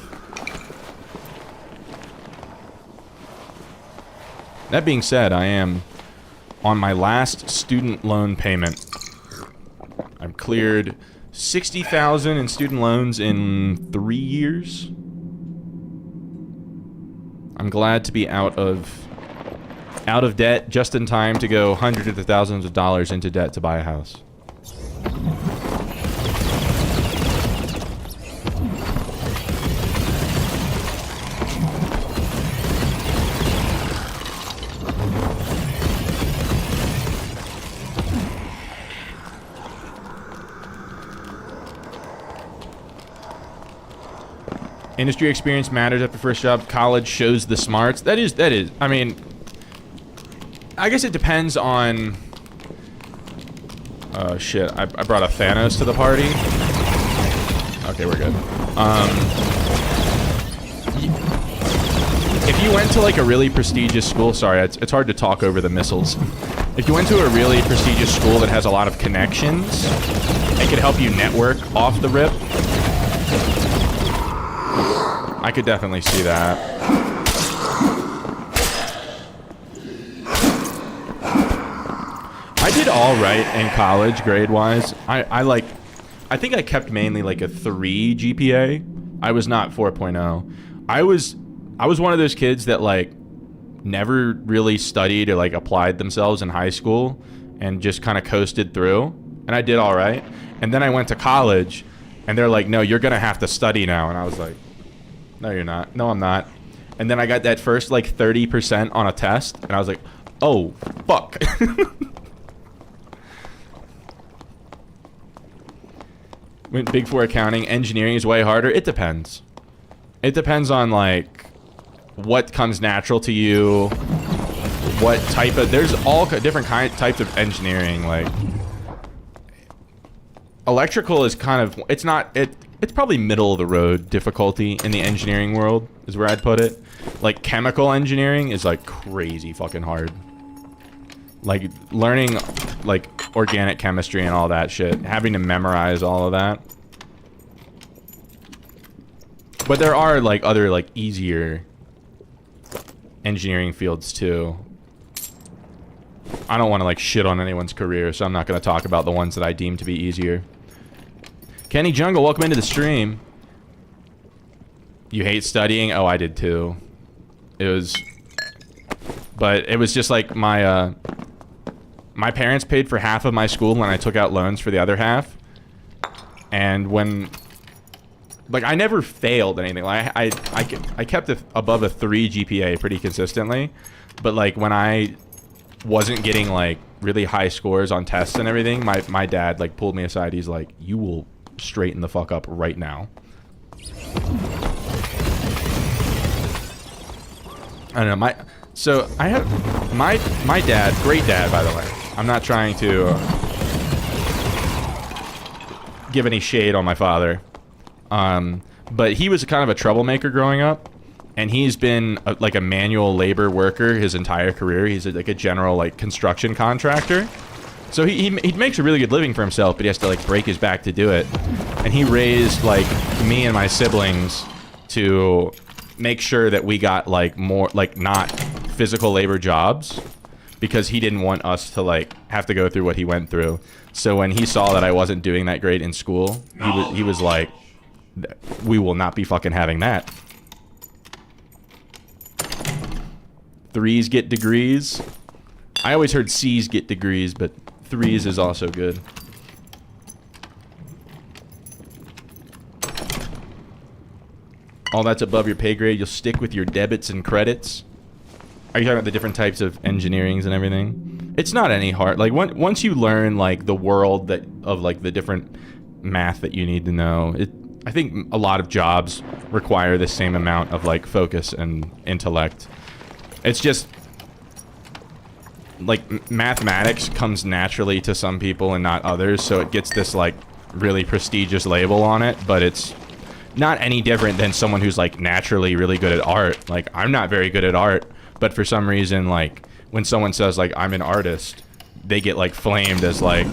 That being said, I am on my last student loan payment. I've cleared $60,000 in student loans in 3 years. I'm glad to be out of debt just in time to go hundreds of thousands of dollars into debt to buy a house. Industry experience matters after first job. College shows the smarts. That is. I mean, I guess it depends on... Oh, shit. I brought a Thanos to the party. Okay, we're good. If you went to, like, a really prestigious school... Sorry, it's hard to talk over the missiles. If you went to a really prestigious school that has a lot of connections, it could help you network off the rip. I could definitely see that. I did all right in college, grade-wise. I think I kept mainly like a 3 GPA. I was not 4.0. I was one of those kids that like never really studied or like applied themselves in high school and just kind of coasted through. And I did all right. And then I went to college, and they're like, "No, you're gonna have to study now." And I was like, "No, you're not. No, I'm not." And then I got that first, like, 30% on a test, and I was like, oh, fuck. Went big 4 accounting. Engineering is way harder. It depends. It depends on, like, what comes natural to you, what type of... There's all different types of engineering, like... Electrical is kind of... It's not... It's probably middle of the road difficulty in the engineering world, is where I'd put it. Like, chemical engineering is, like, crazy fucking hard. Like, learning, like, organic chemistry and all that shit. Having to memorize all of that. But there are, like, other, like, easier engineering fields, too. I don't want to, like, shit on anyone's career, so I'm not going to talk about the ones that I deem to be easier. Kenny Jungle, welcome into the stream. You hate studying? Oh, I did too. But it was just like my parents paid for half of my school when I took out loans for the other half. And when, like, I never failed anything. Like, I kept above a 3 GPA pretty consistently. But like when I wasn't getting like really high scores on tests and everything, my dad like pulled me aside. He's like, "You will straighten the fuck up right now." I don't know, I have my dad, great dad, by the way. I'm not trying to give any shade on my father. But he was kind of a troublemaker growing up, and he's been like a manual labor worker his entire career. He's like a general like construction contractor. So he makes a really good living for himself, but he has to like break his back to do it. And he raised like me and my siblings to make sure that we got like more like not physical labor jobs, because he didn't want us to like have to go through what he went through. So when he saw that I wasn't doing that great in school, he was like, we will not be fucking having that. 3s get degrees. I always heard C's get degrees, but 3s is also good. All that's above your pay grade. You'll stick with your debits and credits. Are you talking about the different types of engineerings and everything? It's not any hard. Like once you learn like the world of like the different math that you need to know, I think a lot of jobs require the same amount of like focus and intellect. It's just like mathematics comes naturally to some people and not others, so it gets this like really prestigious label on it, but it's not any different than someone who's like naturally really good at art. Like I'm not very good at art, but for some reason like when someone says like I'm an artist, they get like flamed as like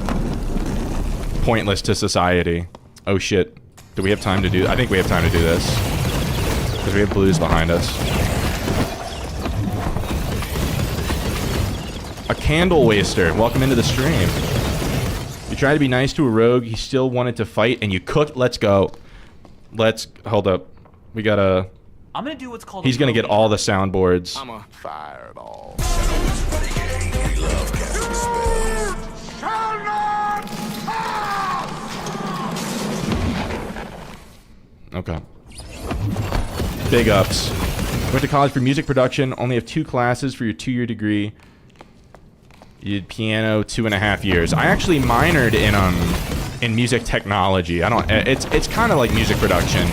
pointless to society. Oh shit. Do we have time to do? I think we have time to do this because we have blues behind us. A candle waster. Welcome into the stream. You tried to be nice to a rogue. He still wanted to fight, and you cooked. Let's go. Let's hold up. We gotta. I'm gonna do what's called. He's gonna get all the soundboards. I'm a fireball. Okay. Big ups. Went to college for music production. Only have 2 classes for your 2-year degree. You did piano 2.5 years. I actually minored in music technology. I don't. It's kind of like music production.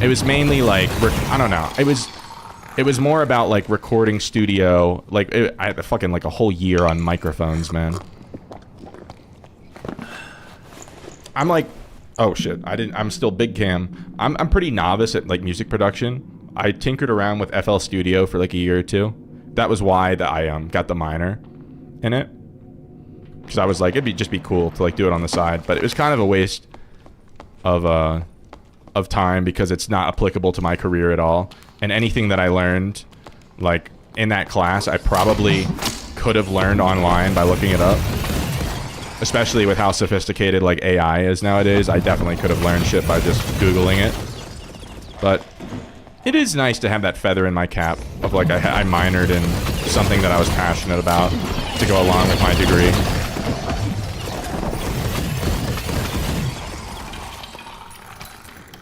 It was mainly like I don't know. It was more about like recording studio. Like I had fucking like a whole year on microphones, man. I'm like, oh shit. I'm still big cam. I'm pretty novice at like music production. I tinkered around with FL Studio for like a year or 2. That was why I got the minor in it, because I was like it'd just be cool to like do it on the side, but it was kind of a waste of time because it's not applicable to my career at all. And anything that I learned like in that class, I probably could have learned online by looking it up. Especially with how sophisticated like AI is nowadays, I definitely could have learned shit by just Googling it. But it is nice to have that feather in my cap of like I minored in something that I was passionate about to go along with my degree.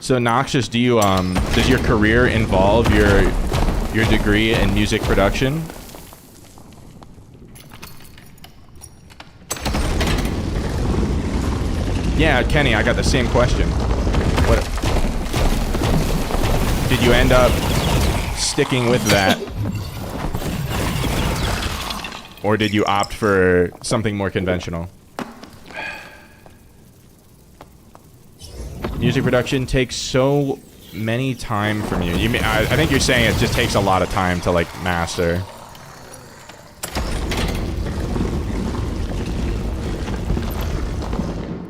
So Noxious, do you does your career involve your degree in music production? Yeah, Kenny, I got the same question. What? Did you end up sticking with that? Or did you opt for something more conventional? Music production takes so many time from you. I think you're saying it just takes a lot of time to like master.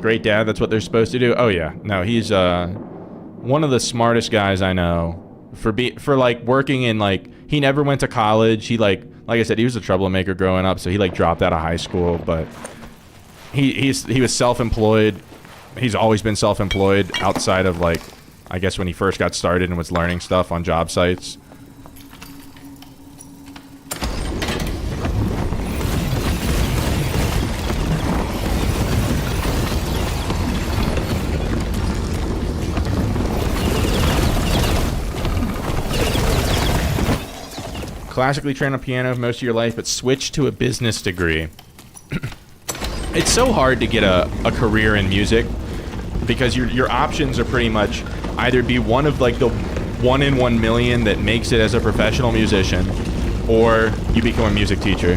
Great dad, that's what they're supposed to do. Oh yeah, no, he's one of the smartest guys I know. For like working in like, he never went to college. He like I said, he was a troublemaker growing up, so he like dropped out of high school. But he was self-employed. He's always been self-employed outside of like, I guess when he first got started and was learning stuff on job sites. Classically trained on piano most of your life, but switched to a business degree. It's so hard to get a career in music because your options are pretty much either be one of like the 1 in 1 million that makes it as a professional musician, or you become a music teacher.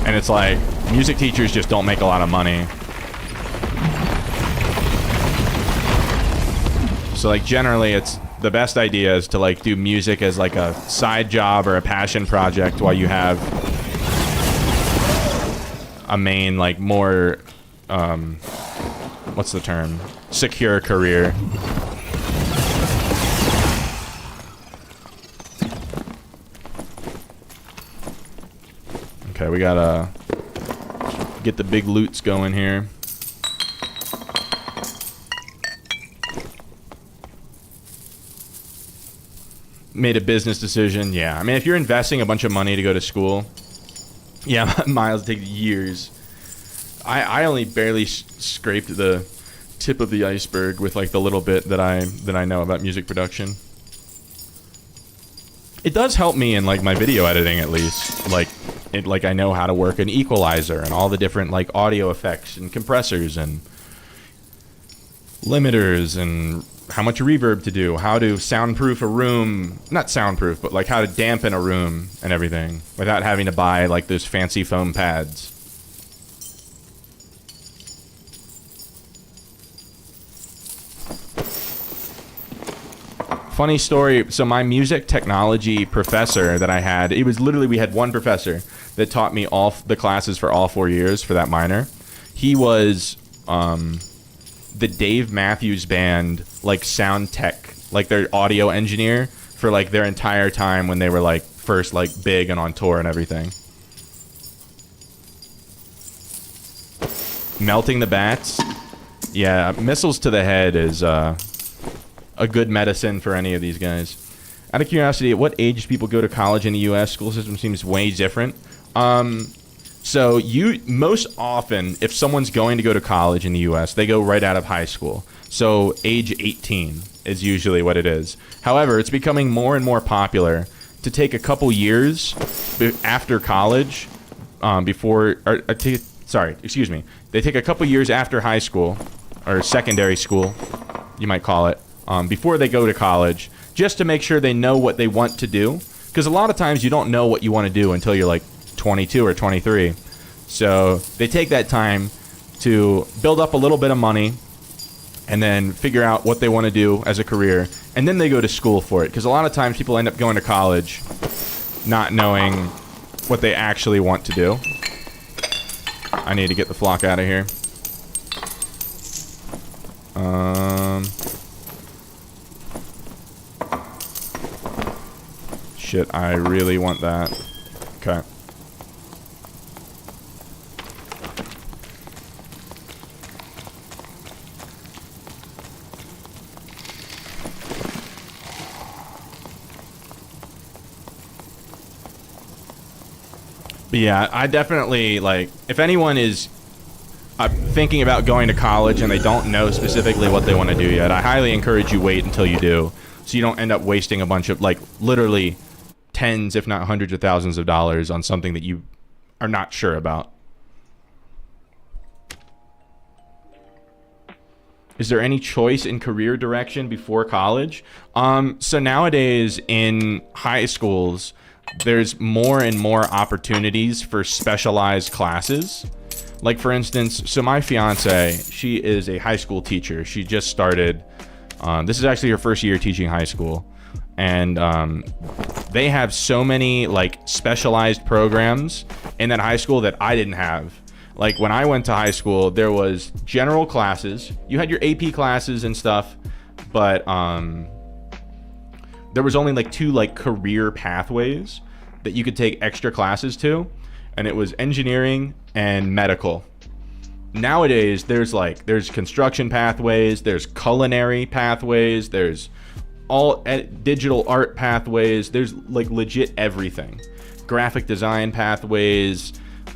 And it's like, music teachers just don't make a lot of money. So like generally it's the best idea is to like do music as like a side job or a passion project while you have a main like more what's the term? Secure career. Okay, we gotta get the big loots going here. Made a business decision. Yeah, I mean, if you're investing a bunch of money to go to school, yeah, miles take years. I only barely scraped the tip of the iceberg with like the little bit that I know about music production. It does help me in like my video editing at least. Like I know how to work an equalizer and all the different like audio effects and compressors and limiters and how much reverb to do, how to soundproof a room, not soundproof, but like how to dampen a room and everything without having to buy like those fancy foam pads. Funny story, so my music technology professor that I had, it was literally, we had one professor that taught me all the classes for all 4 years for that minor. He was the Dave Matthews Band, like sound tech, like their audio engineer for like their entire time when they were like first like big and on tour and everything. Melting the bats. Yeah, missiles to the head is a good medicine for any of these guys. Out of curiosity, at what age do people go to college in the U.S.? School system seems way different. So most often, if someone's going to go to college in the U.S., they go right out of high school. So age 18 is usually what it is. However, it's becoming more and more popular to take a couple years after college They take a couple years after high school, or secondary school, you might call it, before they go to college, just to make sure they know what they want to do. Because a lot of times you don't know what you want to do until you're like 22 or 23. So they take that time to build up a little bit of money and then figure out what they want to do as a career. And then they go to school for it. Because a lot of times people end up going to college not knowing what they actually want to do. I need to get the flock out of here. Shit, I really want that. Okay. But yeah, I definitely, like, if anyone is thinking about going to college and they don't know specifically what they want to do yet, I highly encourage you wait until you do, so you don't end up wasting a bunch of, like, literally tens, if not hundreds of thousands of dollars on something that you are not sure about. Is there any choice in career direction before college? So nowadays in high schools, there's more and more opportunities for specialized classes. Like, for instance, so my fiance, she is a high school teacher. She just started, this is actually her first year teaching high school. And they have so many, like, specialized programs in that high school that I didn't have. Like, when I went to high school, there was general classes. You had your AP classes and stuff, but there was only, like, 2, like, career pathways that you could take extra classes to. And it was engineering and medical. Nowadays, there's construction pathways, there's culinary pathways, there's all digital art pathways, there's like legit everything. Graphic design pathways,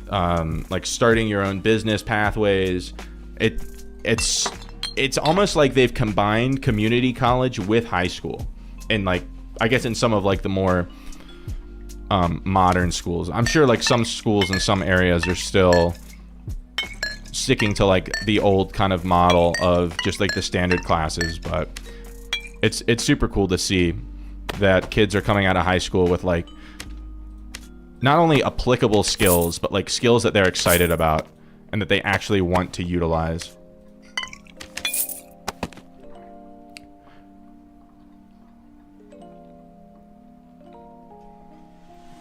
like starting your own business pathways. It's almost like they've combined community college with high school. And like, I guess in some of like the more modern schools. I'm sure like some schools in some areas are still sticking to like the old kind of model of just like the standard classes, but it's super cool to see that kids are coming out of high school with like not only applicable skills, but like skills that they're excited about and that they actually want to utilize.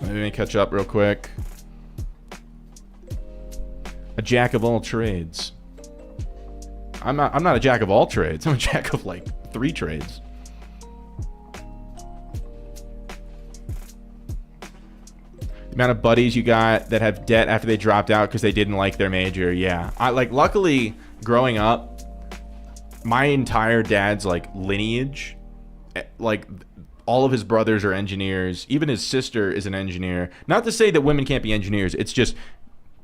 Let me catch up real quick. A jack of all trades. I'm not a jack of all trades. I'm a jack of like 3 trades. The amount of buddies you got that have debt after they dropped out because they didn't like their major. Yeah. Luckily growing up, my entire dad's like lineage, like all of his brothers are engineers. Even his sister is an engineer. Not to say that women can't be engineers. It's just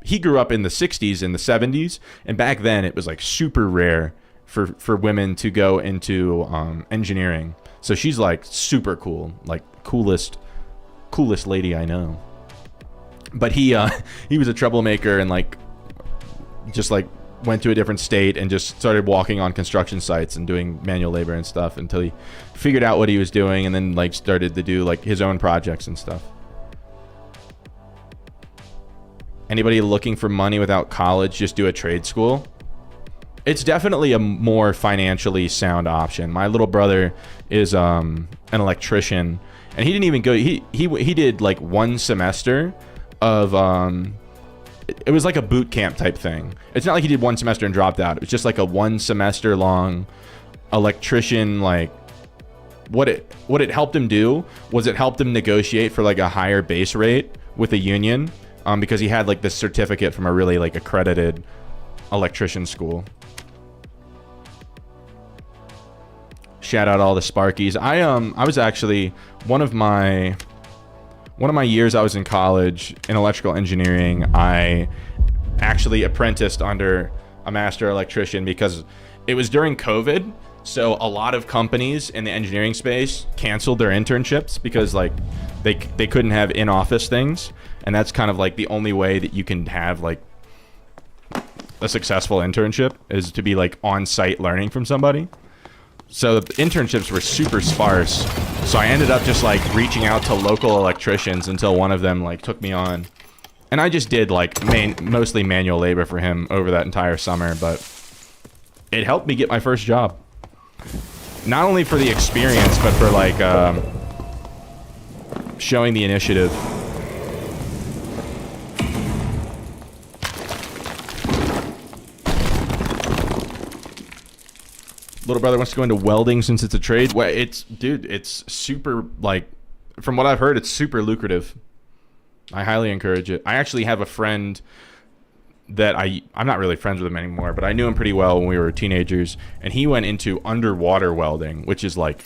he grew up in the 60s and the 70s, and back then it was like super rare for women to go into engineering. So she's like super cool, like coolest lady I know. But he was a troublemaker and like just like went to a different state and just started walking on construction sites and doing manual labor and stuff until he figured out what he was doing, and then like started to do like his own projects and stuff. Anybody looking for money without college, just do a trade school. It's definitely a more financially sound option. My little brother is an electrician, and he didn't even go. He did like 1 semester of it was like a boot camp type thing. It's not like he did 1 semester and dropped out. It was just like a 1 semester long electrician. Like what it helped him do was it helped him negotiate for like a higher base rate with a union, because he had like this certificate from a really like accredited electrician school. Shout out all the Sparkies. I was actually one of my years I was in college in electrical engineering, I actually apprenticed under a master electrician because it was during COVID. So a lot of companies in the engineering space canceled their internships because like they couldn't have in-office things. And that's kind of like the only way that you can have like a successful internship is to be like on-site learning from somebody. So the internships were super sparse. So I ended up just like reaching out to local electricians until one of them like took me on. And I just did like mostly manual labor for him over that entire summer, but it helped me get my first job. Not only for the experience, but for like showing the initiative. Little brother wants to go into welding since it's a trade. Well, it's super, like, from what I've heard, it's super lucrative. I highly encourage it. I actually have a friend that I'm not really friends with him anymore, but I knew him pretty well when we were teenagers, and he went into underwater welding, which is like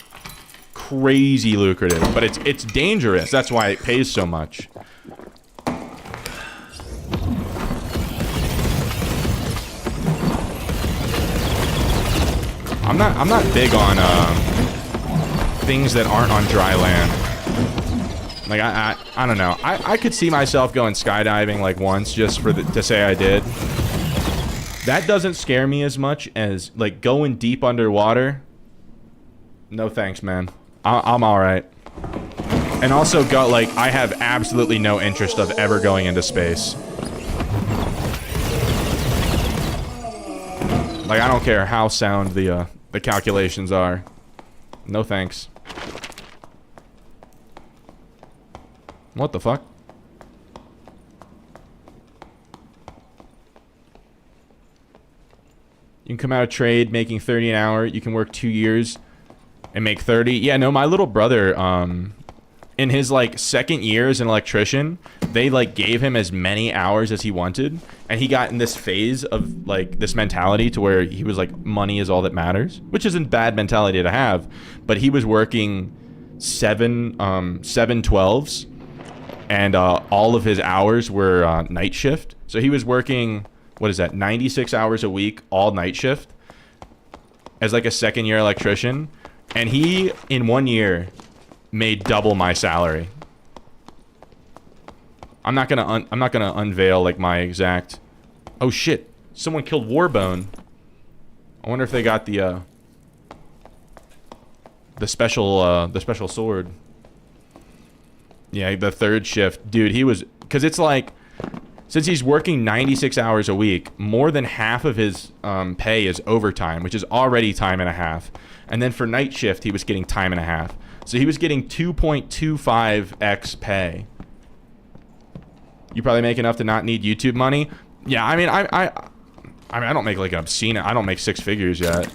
crazy lucrative, but it's dangerous. That's why it pays so much. I'm not big on things that aren't on dry land. Like I don't know. I could see myself going skydiving like once just to say I did. That doesn't scare me as much as like going deep underwater. No thanks, man. I'm all right. And also I have absolutely no interest of ever going into space. Like I don't care how sound the calculations are. No thanks. What the fuck? You can come out of trade making 30 an hour. You can work 2 years and make 30. Yeah, no, my little brother, in his like second year as an electrician, they like gave him as many hours as he wanted, and he got in this phase of like this mentality to where he was like, money is all that matters, which isn't a bad mentality to have, but he was working 7/12s, and all of his hours were night shift. So he was working, what is that, 96 hours a week, all night shift, as like a second year electrician, and he in 1 year made double my salary. I'm not gonna unveil like my exact. Oh shit! Someone killed Warbone. I wonder if they got the special sword. Yeah, the third shift, dude. He was, because it's like, since he's working 96 hours a week, more than half of his pay is overtime, which is already time and a half. And then for night shift, he was getting time and a half. So he was getting 2.25x pay You probably make enough to not need YouTube money. Yeah, I mean, I don't make like an obscene. I don't make 6 figures yet.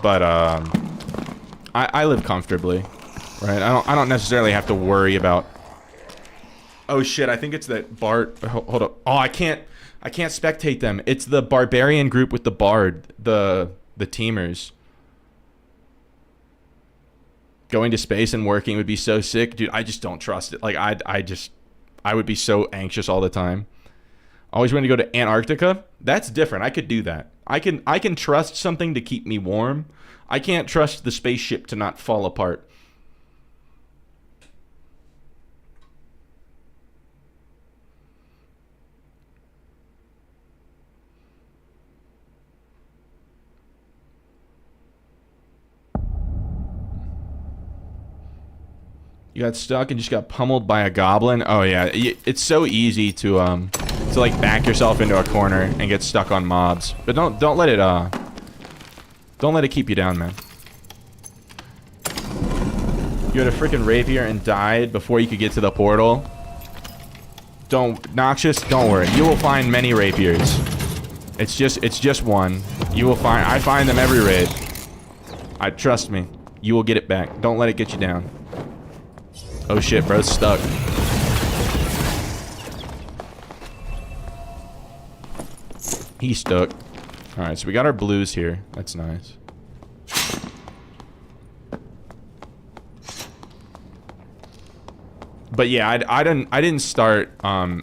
But I live comfortably, right? I don't necessarily have to worry about. Oh shit! I think it's that Bard. Hold up. Oh, I can't spectate them. It's the barbarian group with the bard. The teamers. Going to space and working would be so sick, dude. I just don't trust it. Like I would be so anxious all the time. Always want to go to Antarctica. That's different. I could do that. I can trust something to keep me warm. I can't trust the spaceship to not fall apart. You got stuck and just got pummeled by a goblin. Oh yeah, it's so easy to like back yourself into a corner and get stuck on mobs. But don't let it keep you down, man. You had a freaking rapier and died before you could get to the portal. Noxious, don't worry. You will find many rapiers. It's just one. You will find. I find them every raid. Trust me. You will get it back. Don't let it get you down. Oh shit, bro's stuck. He's stuck. Alright, so we got our blues here. That's nice. But yeah, I didn't start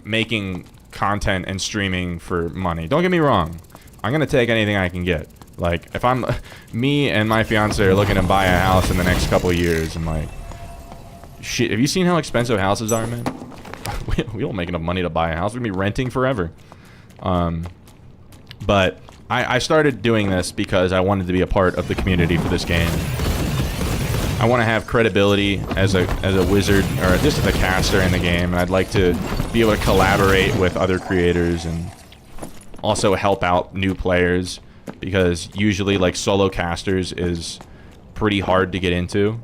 making content and streaming for money. Don't get me wrong. I'm gonna take anything I can get. Like, if me and my fiance are looking to buy a house in the next couple of years, and like, shit, have you seen how expensive houses are, man? We don't make enough money to buy a house. We're gonna be renting forever. But I started doing this because I wanted to be a part of the community for this game. I want to have credibility as a wizard, or just as a caster in the game, and I'd like to be able to collaborate with other creators and also help out new players, because usually like solo casters is pretty hard to get into.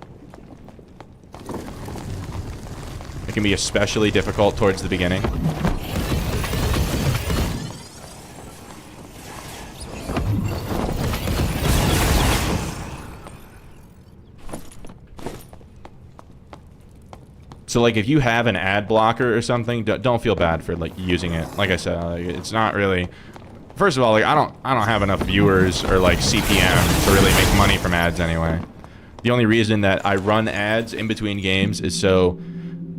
It can be especially difficult towards the beginning. So like if you have an ad blocker or something, don't feel bad for like using it. Like I said, like, it's not really. First of all, like I don't have enough viewers or like CPM to really make money from ads anyway. The only reason that I run ads in between games is so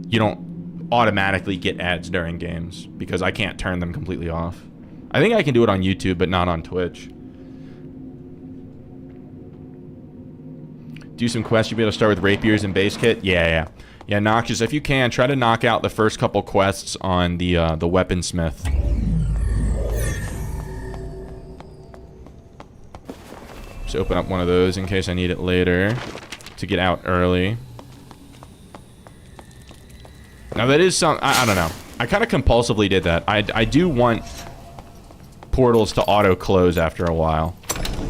you don't automatically get ads during games, because I can't turn them completely off. I think I can do it on YouTube, but not on Twitch. Do some quests. You'll be able to start with rapiers and base kit. Yeah, Noxious, if you can, try to knock out the first couple quests on the weaponsmith. Just open up one of those in case I need it later to get out early. Now that is some, I don't know. I kind of compulsively did that. I do want portals to auto close after a while,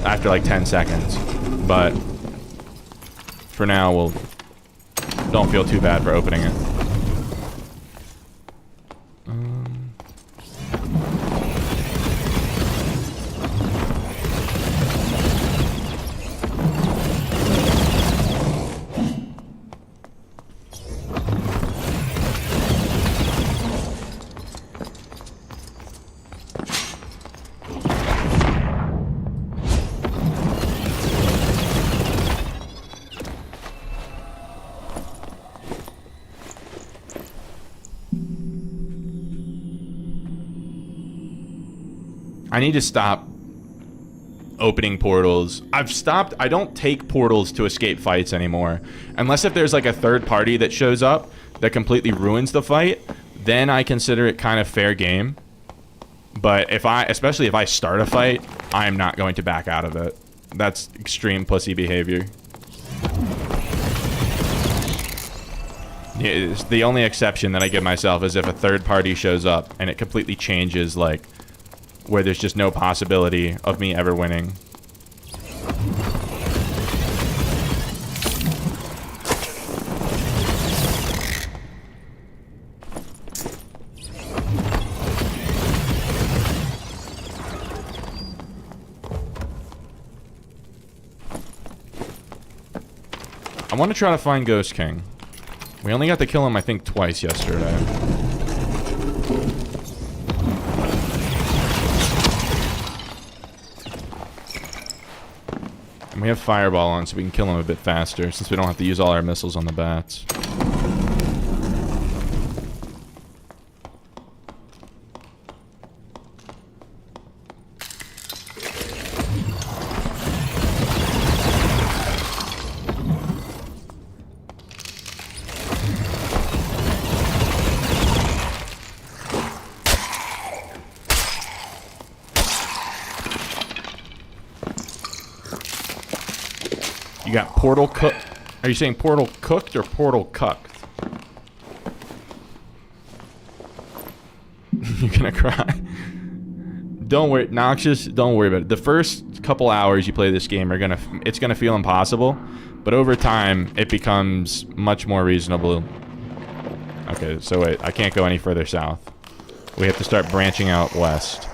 after like 10 seconds. But for now, we'll don't feel too bad for opening it. I need to stop opening portals. I don't take portals to escape fights anymore. Unless if there's like a third party that shows up that completely ruins the fight, then I consider it kind of fair game. But especially if I start a fight, I'm not going to back out of it. That's extreme pussy behavior. The only exception that I give myself is if a third party shows up and it completely changes, like, where there's just no possibility of me ever winning. want to try to find Ghost King. We only got to kill him, I think, twice yesterday. And we have Fireball on, so we can kill him a bit faster, since we don't have to use all our missiles on the bats. You got Portal cooked. Are you saying Portal cooked or Portal cucked? You're gonna cry. Don't worry, Noxious, don't worry about it. The first couple hours you play this game it's gonna feel impossible, but over time it becomes much more reasonable. Okay, so wait, I can't go any further south. We have to start branching out west.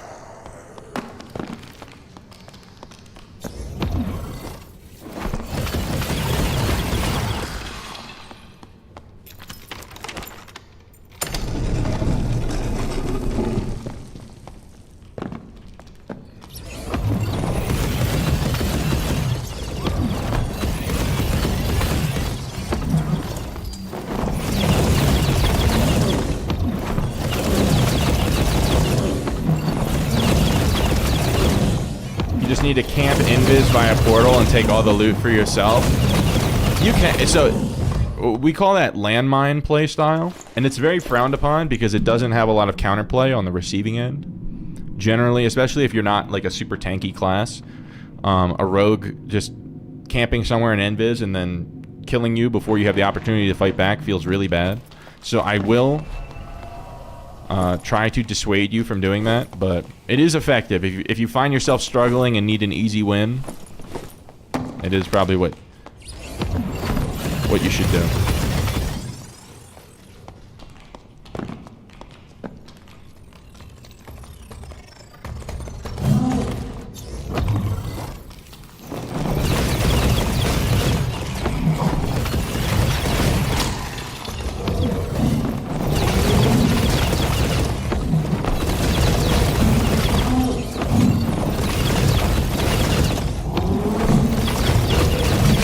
Need to camp invis via portal and take all the loot for yourself. You can. So we call that landmine playstyle, and it's very frowned upon because it doesn't have a lot of counterplay on the receiving end. Generally, especially if you're not like a super tanky class, a rogue just camping somewhere in invis and then killing you before you have the opportunity to fight back feels really bad. So I will try to dissuade you from doing that, but it is effective. If you find yourself struggling and need an easy win, it is probably what you should do.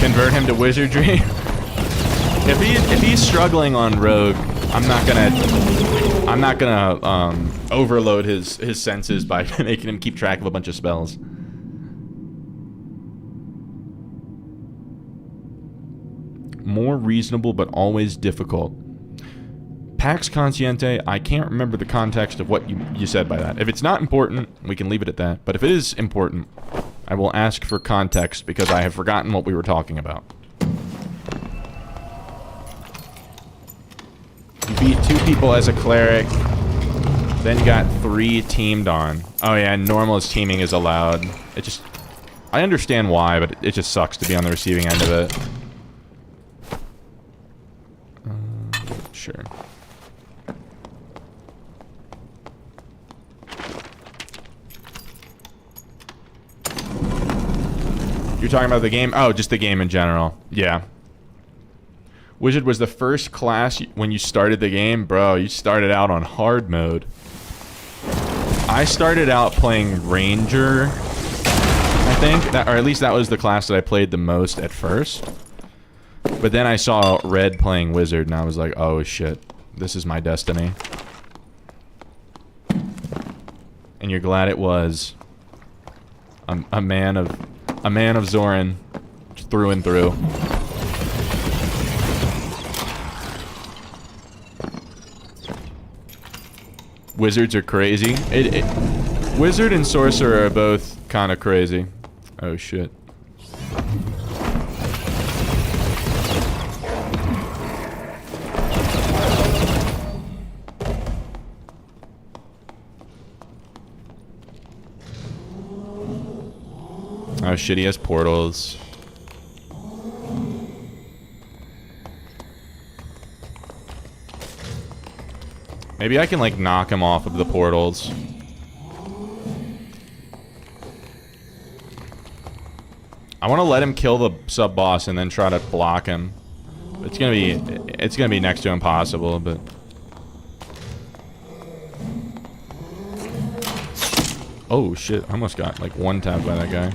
Convert him to wizardry. If he's struggling on rogue, I'm not gonna overload his senses by making him keep track of a bunch of spells. More reasonable, but always difficult. Pax Consciente, I can't remember the context of what you said by that. If it's not important, we can leave it at that. But if it is important, I will ask for context because I have forgotten what we were talking about. You beat 2 people as a cleric, then you got 3 teamed on. Oh yeah, normalist teaming is allowed. It just... I understand why, but it just sucks to be on the receiving end of it. Sure. You're talking about the game? Oh, just the game in general. Yeah. Wizard was the first class when you started the game. Bro, you started out on hard mode. I started out playing Ranger, I think. Or at least that was the class that I played the most at first. But then I saw Red playing Wizard, and I was like, oh shit. This is my destiny. And you're glad it was. A man of Zoran, through and through. Wizards are crazy. Wizard and Sorcerer are both kind of crazy. Oh shit. Oh shit, he has portals. Maybe I can like knock him off of the portals. I want to let him kill the sub-boss and then try to block him. It's gonna be next to impossible, but... Oh shit, I almost got like one tapped by that guy.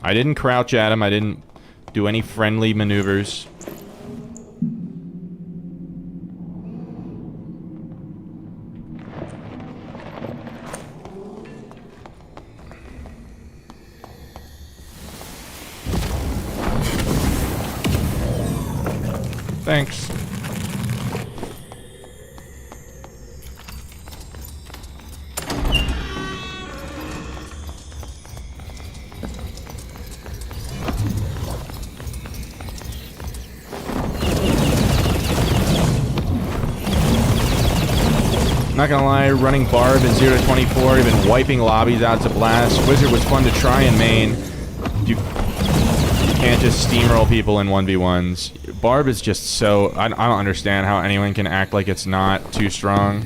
I didn't crouch at him, I didn't do any friendly maneuvers. Thanks. Not gonna lie, running Barb in 0 to 24, even wiping lobbies out to blast. Wizard was fun to try in main. You can't just steamroll people in 1v1s. Barb is just so... I don't understand how anyone can act like it's not too strong.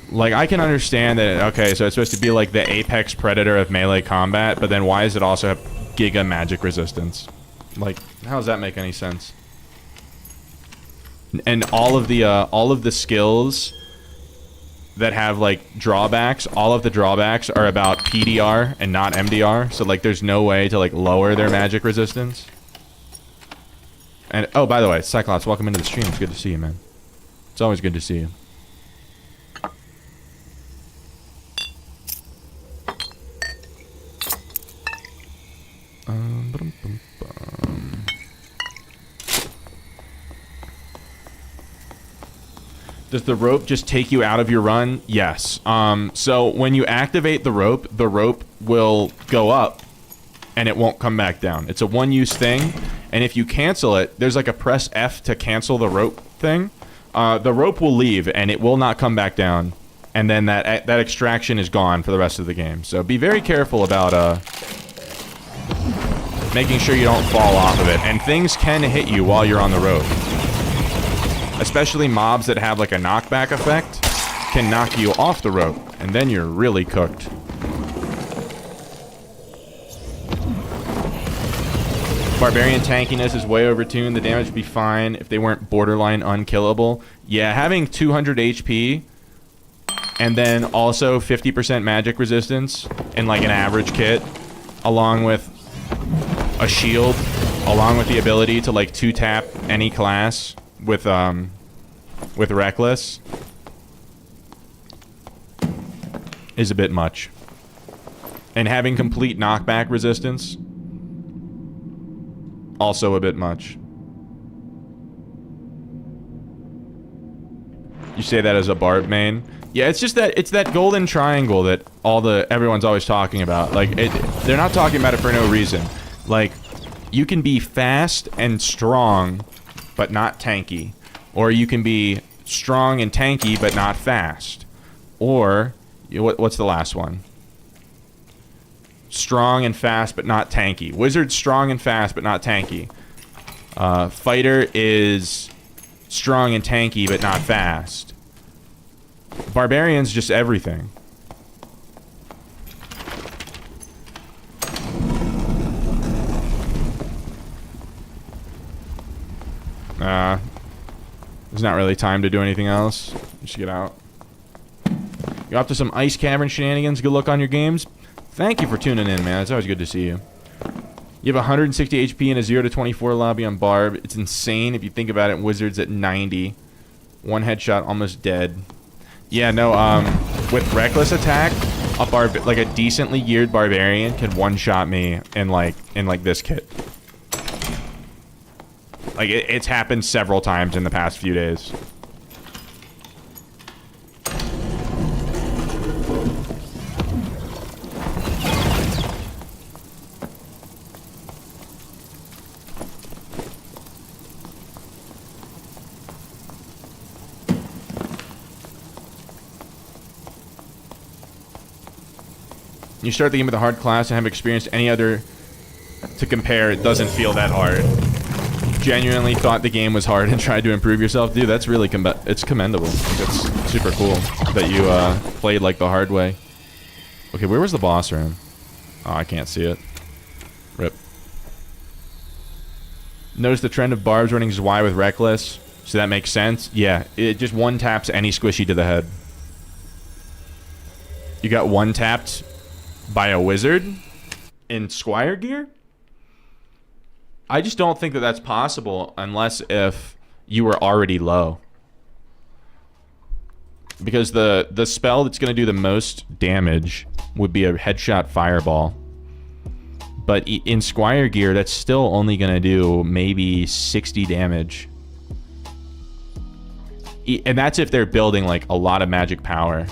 Like, I can understand that, okay, so it's supposed to be like the apex predator of melee combat, but then why does it also have giga magic resistance? Like, how does that make any sense? And all of the skills that have like drawbacks, all of the drawbacks are about PDR and not MDR. So like there's no way to like lower their magic resistance. And oh, by the way, Cyclops, welcome into the stream. It's good to see you, man. It's always good to see you. Does the rope just take you out of your run? Yes. So when you activate the rope will go up and it won't come back down. It's a one-use thing, and if you cancel it, there's like a press F to cancel the rope thing. The rope will leave and it will not come back down, and then that extraction is gone for the rest of the game. So be very careful about making sure you don't fall off of it, and things can hit you while you're on the rope. Especially mobs that have like a knockback effect can knock you off the rope, and then you're really cooked. Barbarian tankiness is way overtuned. The damage would be fine if they weren't borderline unkillable. Yeah, having 200 HP and then also 50% magic resistance in like an average kit, along with a shield, along with the ability to like 2-tap any class with Reckless is a bit much. And having complete knockback resistance, also a bit much. You say that as a Barb main? Yeah, it's just that it's that golden triangle that everyone's always talking about. Like they're not talking about it for no reason. Like you can be fast and strong but not tanky, or you can be strong and tanky but not fast, or what's the last one? Strong and fast but not tanky. Wizard's strong and fast but not tanky. Fighter is strong and tanky but not fast. Barbarian's just everything. There's not really time to do anything else. Just get out. You're off to some ice cavern shenanigans. Good luck on your games. Thank you for tuning in, man. It's always good to see you. You have 160 HP in a 0 to 24 lobby on Barb. It's insane if you think about it. Wizard's at 90. One headshot, almost dead. Yeah, no, with Reckless attack, like a decently geared Barbarian can one-shot me in this kit. Like, it's happened several times in the past few days. You start the game with a hard class and have experienced any other to compare, it doesn't feel that hard. genuinely thought the game was hard and tried to improve yourself, dude, that's really it's commendable. That's super cool that you played like the hard way. Okay, where was the boss room? Oh, I can't see it. Rip. Notice the trend of barbs running Y with Reckless. So that makes sense? Yeah, it just one taps any squishy to the head. You got one tapped by a wizard in Squire gear? I just don't think that that's possible unless if you were already low. Because the spell that's going to do the most damage would be a headshot fireball. But in Squire gear, that's still only going to do maybe 60 damage. And that's if they're building like a lot of magic power.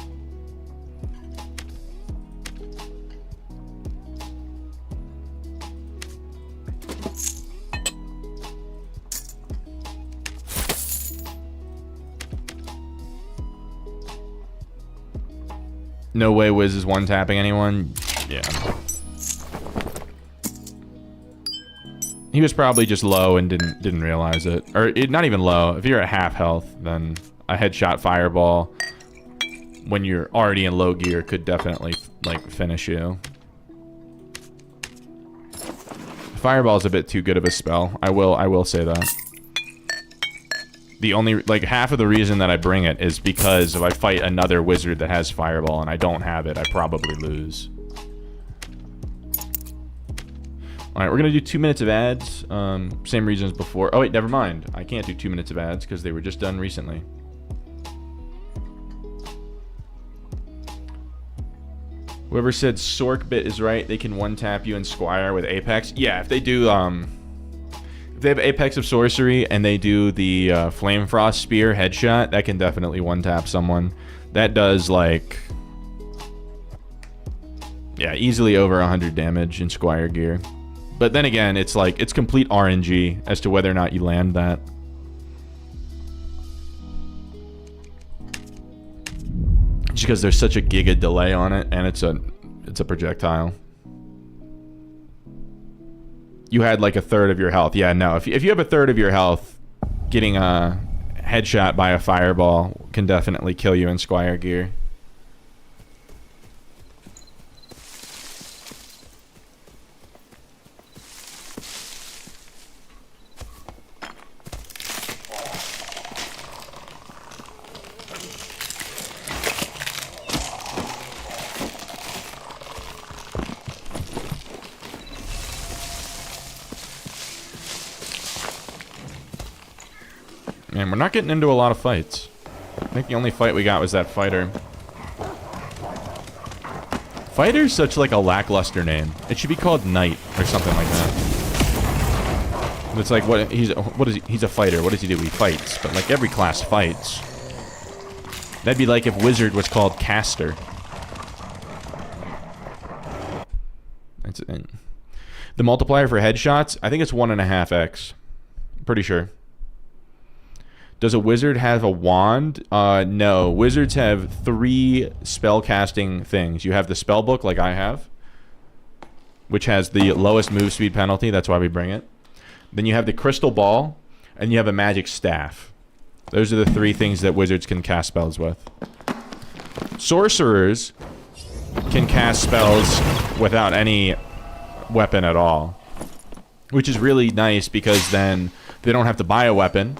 No way Wiz is one-tapping anyone. Yeah. He was probably just low and didn't realize it. Or not even low. If you're at half health, then a headshot fireball when you're already in low gear could definitely like finish you. Fireball's a bit too good of a spell. I will say that. The only, like, half of the reason that I bring it is because if I fight another wizard that has fireball and I don't have it, I probably lose. Alright, we're gonna do 2 minutes of ads. Same reasons before. Oh wait, never mind. I can't do 2 minutes of ads because they were just done recently. Whoever said Sorkbit is right, they can one-tap you in Squire with Apex. Yeah, if they do, if they have Apex of Sorcery and they do the Flame Frost Spear headshot, that can definitely one-tap someone. That does, like... yeah, easily over 100 damage in Squire gear. But then again, it's like, it's complete RNG as to whether or not you land that. Just because there's such a giga delay on it, and it's a projectile. You had like a third of your health. Yeah, no. If you have a third of your health, getting a headshot by a fireball can definitely kill you in Squire gear. Man, we're not getting into a lot of fights. I think the only fight we got was that fighter. Fighter's such like a lackluster name. It should be called Knight or something like that. It's like what is he? He's a fighter. What does he do? He fights. But like every class fights. That'd be like if Wizard was called Caster. That's it. The multiplier for headshots, I think it's 1.5x. Pretty sure. Does a wizard have a wand? No. Wizards have 3 spell casting things. You have the spell book, like I have, which has the lowest move speed penalty. That's why we bring it. Then you have the crystal ball, and you have a magic staff. Those are the 3 things that wizards can cast spells with. Sorcerers can cast spells without any weapon at all, which is really nice because then they don't have to buy a weapon,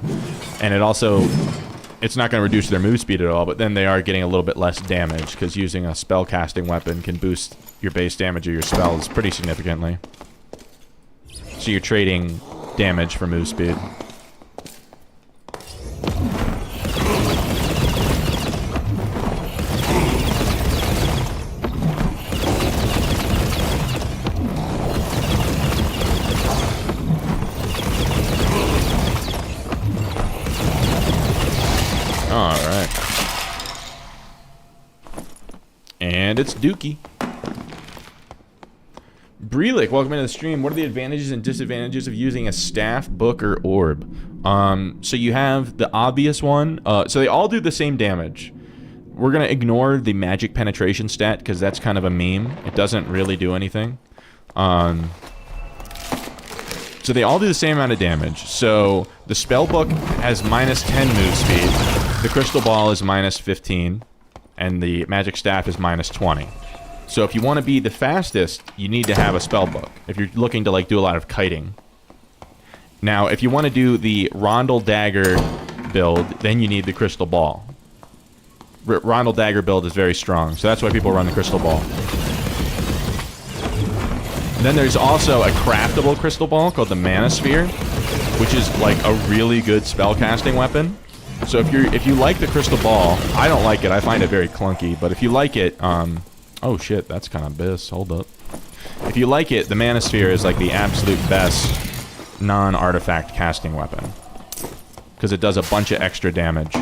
and it's not going to reduce their move speed at all, but then they are getting a little bit less damage because using a spell casting weapon can boost your base damage of your spells pretty significantly. So you're trading damage for move speed. Alright. And it's Dookie. Breelick, welcome into the stream. What are the advantages and disadvantages of using a staff, book, or orb? So you have the obvious one. So they all do the same damage. We're going to ignore the magic penetration stat because that's kind of a meme. It doesn't really do anything. So So they all do the same amount of damage. So the spellbook has -10 move speed, the crystal ball is -15, and the magic staff is -20. So if you want to be the fastest, you need to have a spellbook. If you're looking to like do a lot of kiting. Now, if you want to do the Rondel Dagger build, then you need the crystal ball. Rondel Dagger build is very strong, so that's why people run the crystal ball. Then there's also a craftable crystal ball called the Mana Sphere, which is like a really good spellcasting weapon. So if you like the crystal ball, I don't like it. I find it very clunky. But if you like it, oh shit, that's kind of abyss. Hold up. If you like it, the Mana Sphere is like the absolute best non-artifact casting weapon because it does a bunch of extra damage.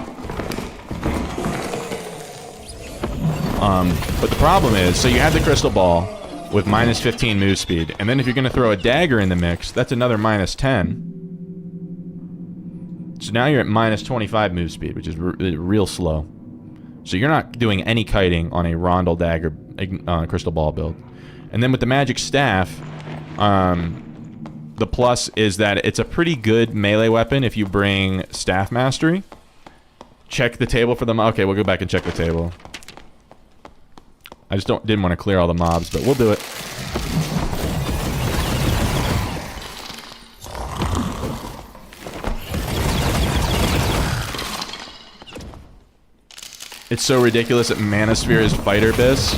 But the problem is, so you have the crystal ball with -15 move speed, and then if you're going to throw a dagger in the mix, that's another -10. So now you're at -25 move speed, which is real slow. So you're not doing any kiting on a Rondel Dagger crystal ball build. And then with the magic staff, the plus is that it's a pretty good melee weapon if you bring staff mastery. Check the table for them. Okay, we'll go back and check the table. I just didn't want to clear all the mobs, but we'll do it. It's so ridiculous that Mana Sphere is fighter bis.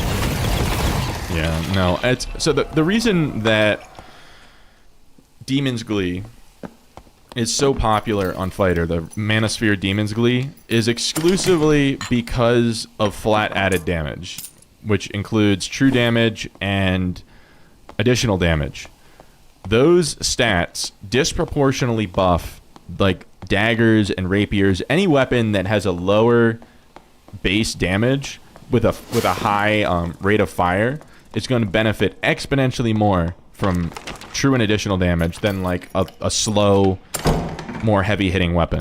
Yeah, no. It's so the reason that Demon's Glee is so popular on fighter, the Mana Sphere Demon's Glee, is exclusively because of flat added damage, which includes true damage and additional damage. Those stats disproportionately buff like daggers and rapiers, any weapon that has a lower base damage with a high rate of fire is going to benefit exponentially more from true and additional damage than like a slow, more heavy hitting weapon.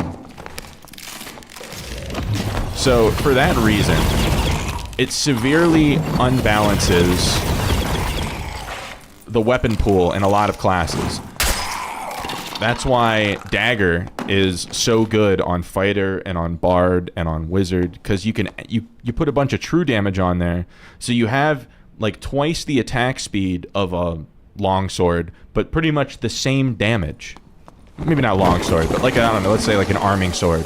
So for that reason, it severely unbalances the weapon pool in a lot of classes. That's why Dagger is so good on Fighter and on Bard and on Wizard, because you put a bunch of true damage on there, so you have like twice the attack speed of a longsword, but pretty much the same damage. Maybe not longsword, but like, I don't know, let's say like an arming sword.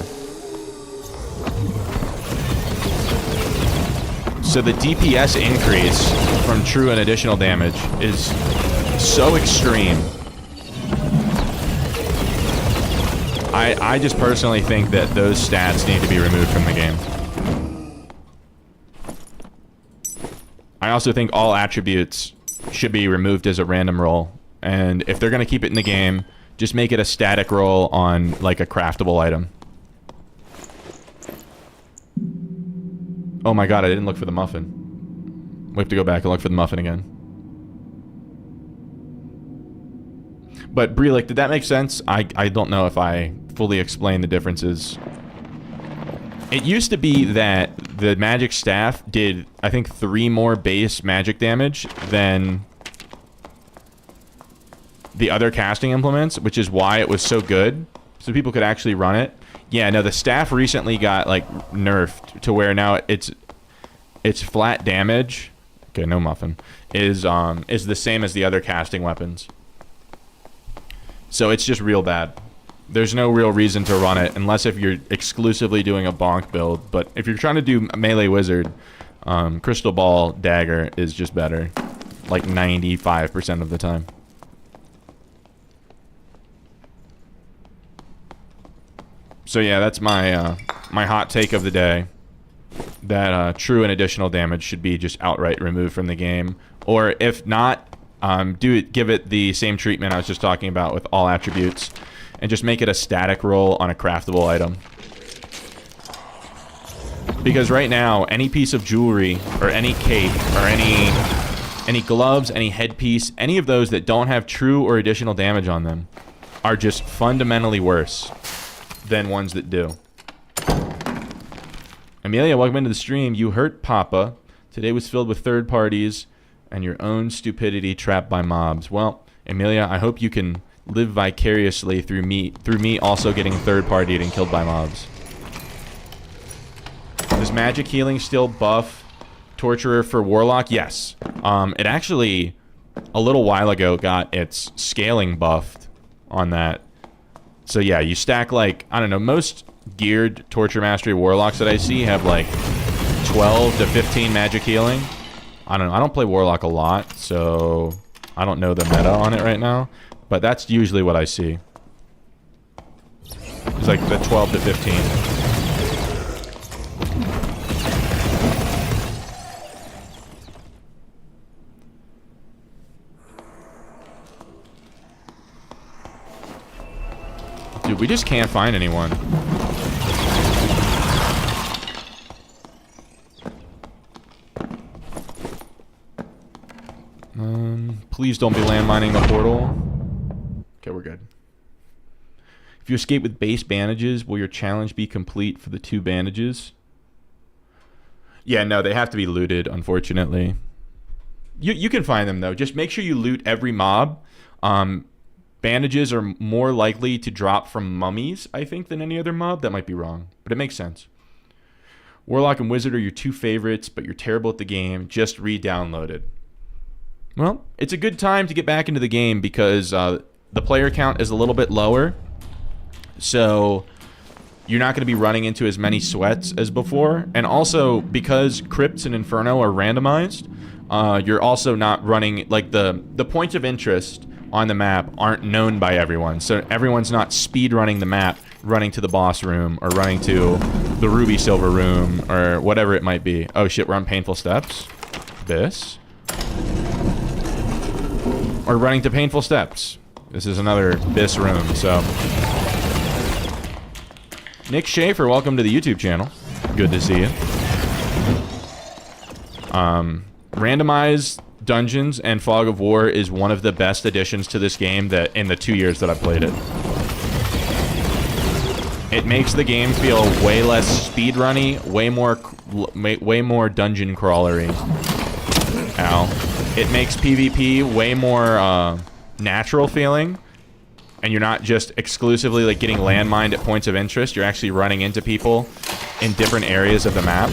So the DPS increase from true and additional damage is so extreme. I just personally think that those stats need to be removed from the game. I also think all attributes should be removed as a random roll. And if they're going to keep it in the game, just make it a static roll on like a craftable item. Oh my god, I didn't look for the muffin. We have to go back and look for the muffin again. But Breelick, did that make sense? I don't know if I fully explained the differences. It used to be that the magic staff did, I think, 3 more base magic damage than the other casting implements, which is why it was so good. So people could actually run it. Yeah, no, the staff recently got, like, nerfed to where now it's flat damage. Okay, no muffin. Is the same as the other casting weapons. So it's just real bad. There's no real reason to run it unless if you're exclusively doing a bonk build. But if you're trying to do melee wizard, crystal ball dagger is just better, like 95% of the time. So yeah, that's my my hot take of the day. That true and additional damage should be just outright removed from the game, or if not, give it the same treatment I was just talking about with all attributes, and just make it a static roll on a craftable item. Because right now, any piece of jewelry, or any cape, or any gloves, any headpiece, any of those that don't have true or additional damage on them are just fundamentally worse than ones that do. Amelia, welcome into the stream. You hurt Papa. Today was filled with third parties and your own stupidity trapped by mobs. Well, Amelia, I hope you can live vicariously through me also getting third partied and killed by mobs. Does magic healing still buff Torturer for Warlock? Yes. It actually, a little while ago, got its scaling buffed on that. So yeah, you stack like, I don't know, most geared Torture Mastery Warlocks that I see have like 12 to 15 magic healing. I don't know, I don't play Warlock a lot, so I don't know the meta on it right now. But that's usually what I see. It's like the 12 to 15. Dude, we just can't find anyone. Please don't be landmining the portal. Okay, we're good. If you escape with base bandages, will your challenge be complete for the 2 bandages? Yeah, no, they have to be looted, unfortunately. You can find them, though. Just make sure you loot every mob. Bandages are more likely to drop from mummies, I think, than any other mob. That might be wrong, but it makes sense. Warlock and Wizard are your 2 favorites, but you're terrible at the game. Just re-downloaded. Well, it's a good time to get back into the game because the player count is a little bit lower. So you're not going to be running into as many sweats as before. And also, because Crypts and Inferno are randomized, you're also not running, like, the points of interest on the map aren't known by everyone. So everyone's not speed running the map, running to the boss room, or running to the Ruby Silver room, or whatever it might be. Oh shit, we're on Painful Steps. This. Or running to Painful Steps. This is another Biss room, so. Nick Schaefer, welcome to the YouTube channel. Good to see you. Randomized Dungeons and Fog of War is one of the best additions to this game that in the 2 years that I've played it. It makes the game feel way less speedrunny, way more dungeon crawlery. Ow. It makes PvP way more natural feeling, and you're not just exclusively like getting landmined at points of interest. You're actually running into people in different areas of the map.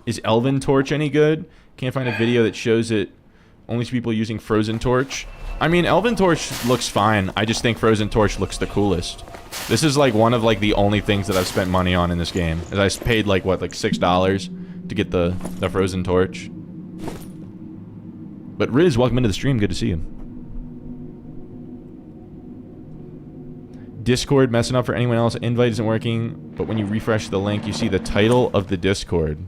Is Elven Torch any good? Can't find a video that shows it. Only to people using Frozen Torch. I mean, Elven Torch looks fine. I just think Frozen Torch looks the coolest. This is like one of like the only things that I've spent money on in this game. As I paid like what, like $6 to get the Frozen Torch. But Riz, welcome into the stream. Good to see you. Discord messing up for anyone else. Invite isn't working, but when you refresh the link, you see the title of the Discord.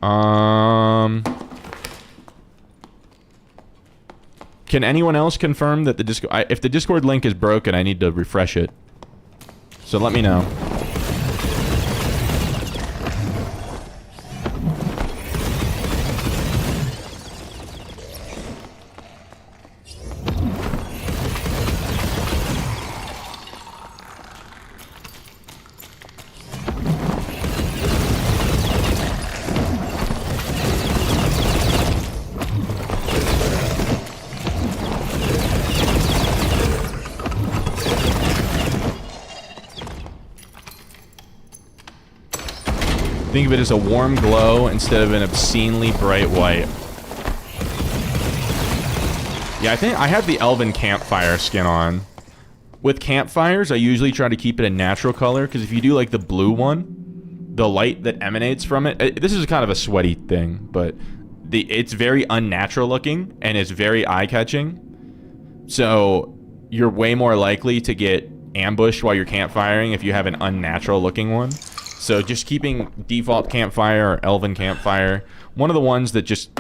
Can anyone else confirm that the Discord... if the Discord link is broken, I need to refresh it. So let me know. Think of it as a warm glow instead of an obscenely bright white. Yeah, I think I have the Elven Campfire skin on. With campfires, I usually try to keep it a natural color, because if you do like the blue one, the light that emanates from it, this is kind of a sweaty thing, but it's very unnatural looking, and it's very eye-catching. So you're way more likely to get ambushed while you're campfiring if you have an unnatural looking one. So just keeping default campfire or Elven Campfire, one of the ones that just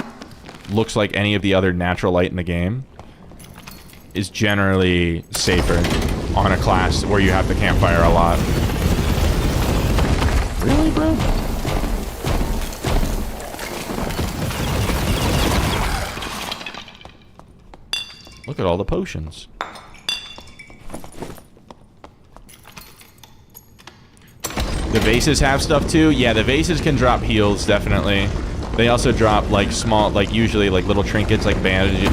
looks like any of the other natural light in the game, is generally safer on a class where you have to campfire a lot. Really, bro? Look at all the potions. The vases have stuff too? Yeah, the vases can drop heals, definitely. They also drop like small, like usually like little trinkets like bandages,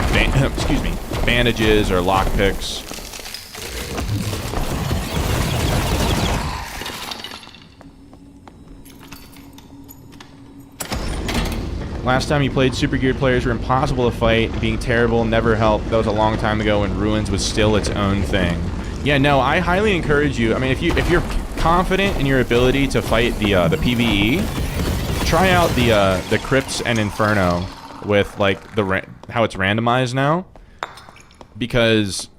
excuse me, bandages or lockpicks. Last time you played, super geared players were impossible to fight, being terrible never helped. That was a long time ago when Ruins was still its own thing. Yeah, no, I highly encourage you. I mean, if you're confident in your ability to fight the PvE, try out the Crypts and Inferno with like how it's randomized now, because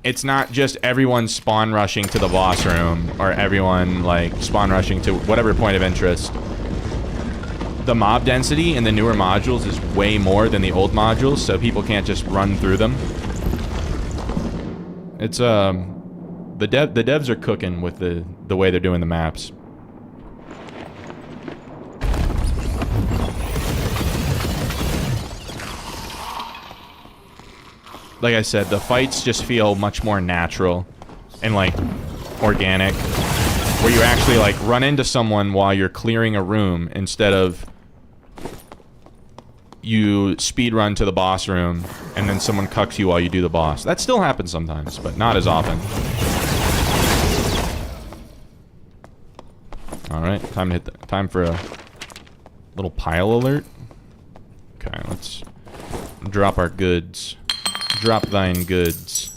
it's not just everyone spawn rushing to the boss room or everyone like spawn rushing to whatever point of interest. The mob density in the newer modules is way more than the old modules, so people can't just run through them. It's the devs are cooking with the way they're doing the maps. Like I said, the fights just feel much more natural and like organic, where you actually like run into someone while you're clearing a room instead of you speed run to the boss room and then someone cucks you while you do the boss. That still happens sometimes, but not as often. All right, time for a little pile alert. Okay, let's drop our goods. Drop thine goods.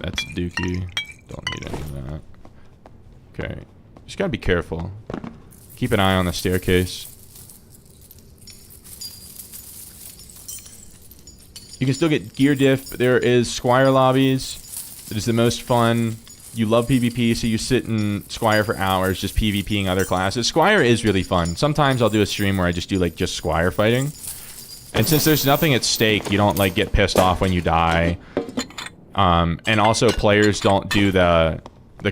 That's dookie. Don't need any of that. Okay, just gotta be careful. Keep an eye on the staircase. You can still get gear diff. There is Squire lobbies. It is the most fun. You love PvP, so you sit in Squire for hours just PvPing other classes. Squire is really fun. Sometimes I'll do a stream where I just do like just Squire fighting. And since there's nothing at stake, you don't like get pissed off when you die. And also players don't do the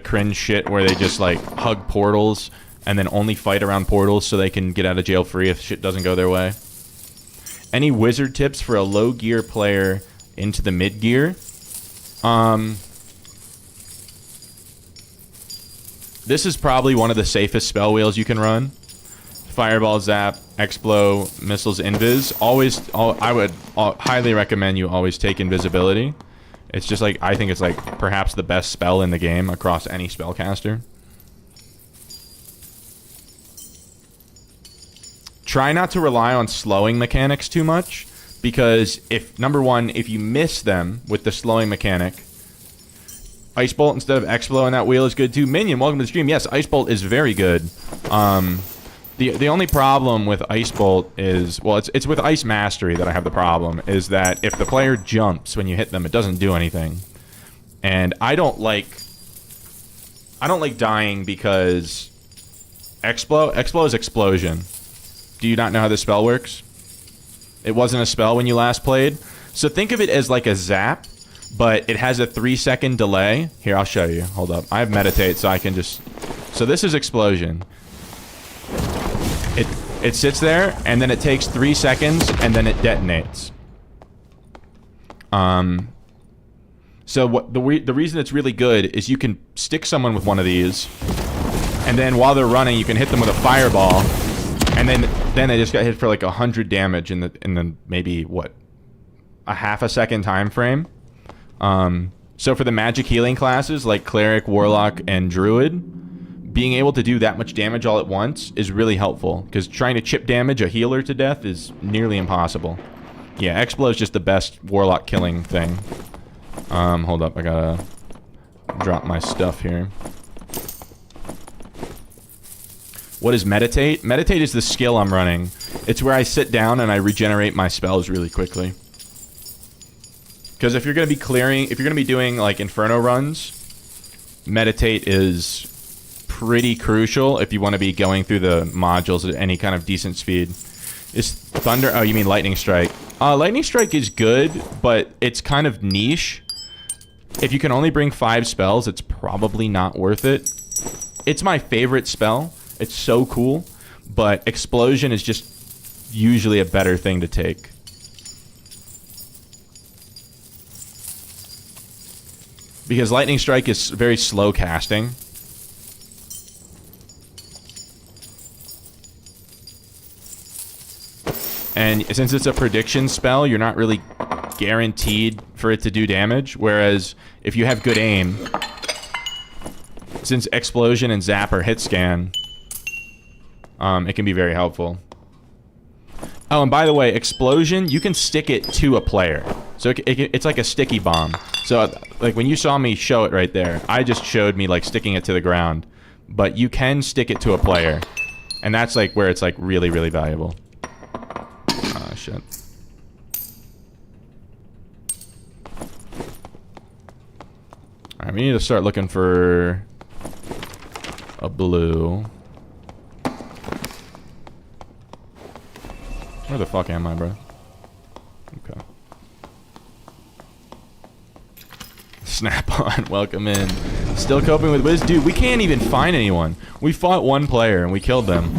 cringe shit where they just like hug portals and then only fight around portals so they can get out of jail free if shit doesn't go their way. Any wizard tips for a low gear player into the mid gear? This is probably one of the safest spell wheels you can run. Fireball, Zap, Explo, Missiles, Invis. I would highly recommend you always take Invisibility. It's just like, I think it's like perhaps the best spell in the game across any spellcaster. Try not to rely on slowing mechanics too much, because number one, if you miss them with the slowing mechanic, Ice Bolt instead of Explo in that wheel is good too. Minion, welcome to the stream. Yes, Ice Bolt is very good. The only problem with Ice Bolt is, well, it's with Ice Mastery that I have the problem, is that if the player jumps when you hit them, it doesn't do anything. And I don't like dying because Explo is Explosion. Do you not know how this spell works? It wasn't a spell when you last played. So think of it as like a zap, but it has a 3-second delay. Here, I'll show you. Hold up. I have Meditate, so I can just... So this is Explosion. It sits there, and then it takes 3 seconds, and then it detonates. So the reason it's really good is you can stick someone with one of these, and then while they're running, you can hit them with a fireball, and then they just got hit for like 100 damage in the maybe what, a half a second time frame. So for the magic healing classes like Cleric, Warlock, and Druid, being able to do that much damage all at once is really helpful, because trying to chip damage a healer to death is nearly impossible. Yeah, Explo is just the best Warlock killing thing. Hold up, I gotta drop my stuff here. What is Meditate? Meditate is the skill I'm running. It's where I sit down and I regenerate my spells really quickly. Because if you're gonna be doing like Inferno runs, Meditate is pretty crucial if you want to be going through the modules at any kind of decent speed. Is Thunder... Oh, you mean Lightning Strike. Lightning Strike is good, but it's kind of niche. If you can only bring 5 spells, it's probably not worth it. It's my favorite spell. It's so cool, but Explosion is just usually a better thing to take. Because Lightning Strike is very slow casting. And since it's a prediction spell, you're not really guaranteed for it to do damage. Whereas if you have good aim, since Explosion and Zap are hit scan, it can be very helpful. Oh, and by the way, Explosion, you can stick it to a player. So it's like a sticky bomb. So, like, when you saw me show it right there, I just showed me, like, sticking it to the ground. But you can stick it to a player. And that's, like, where it's, like, really, really valuable. Ah, shit. Alright, we need to start looking for a blue. Where the fuck am I, bro? Okay. Snap on, welcome in. Still coping with Wiz? Dude, we can't even find anyone. We fought one player and we killed them.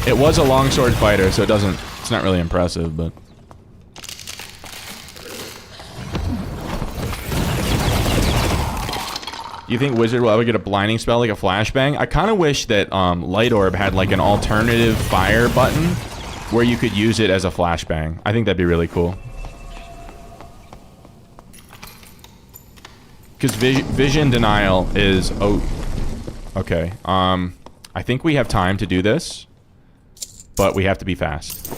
It was a longsword fighter, so it's not really impressive, but... You think Wizard will ever get a blinding spell like a flashbang? I kind of wish that Light Orb had like an alternative fire button where you could use it as a flashbang. I think that'd be really cool. Because vision denial is... Oh. Okay. I think we have time to do this. But we have to be fast.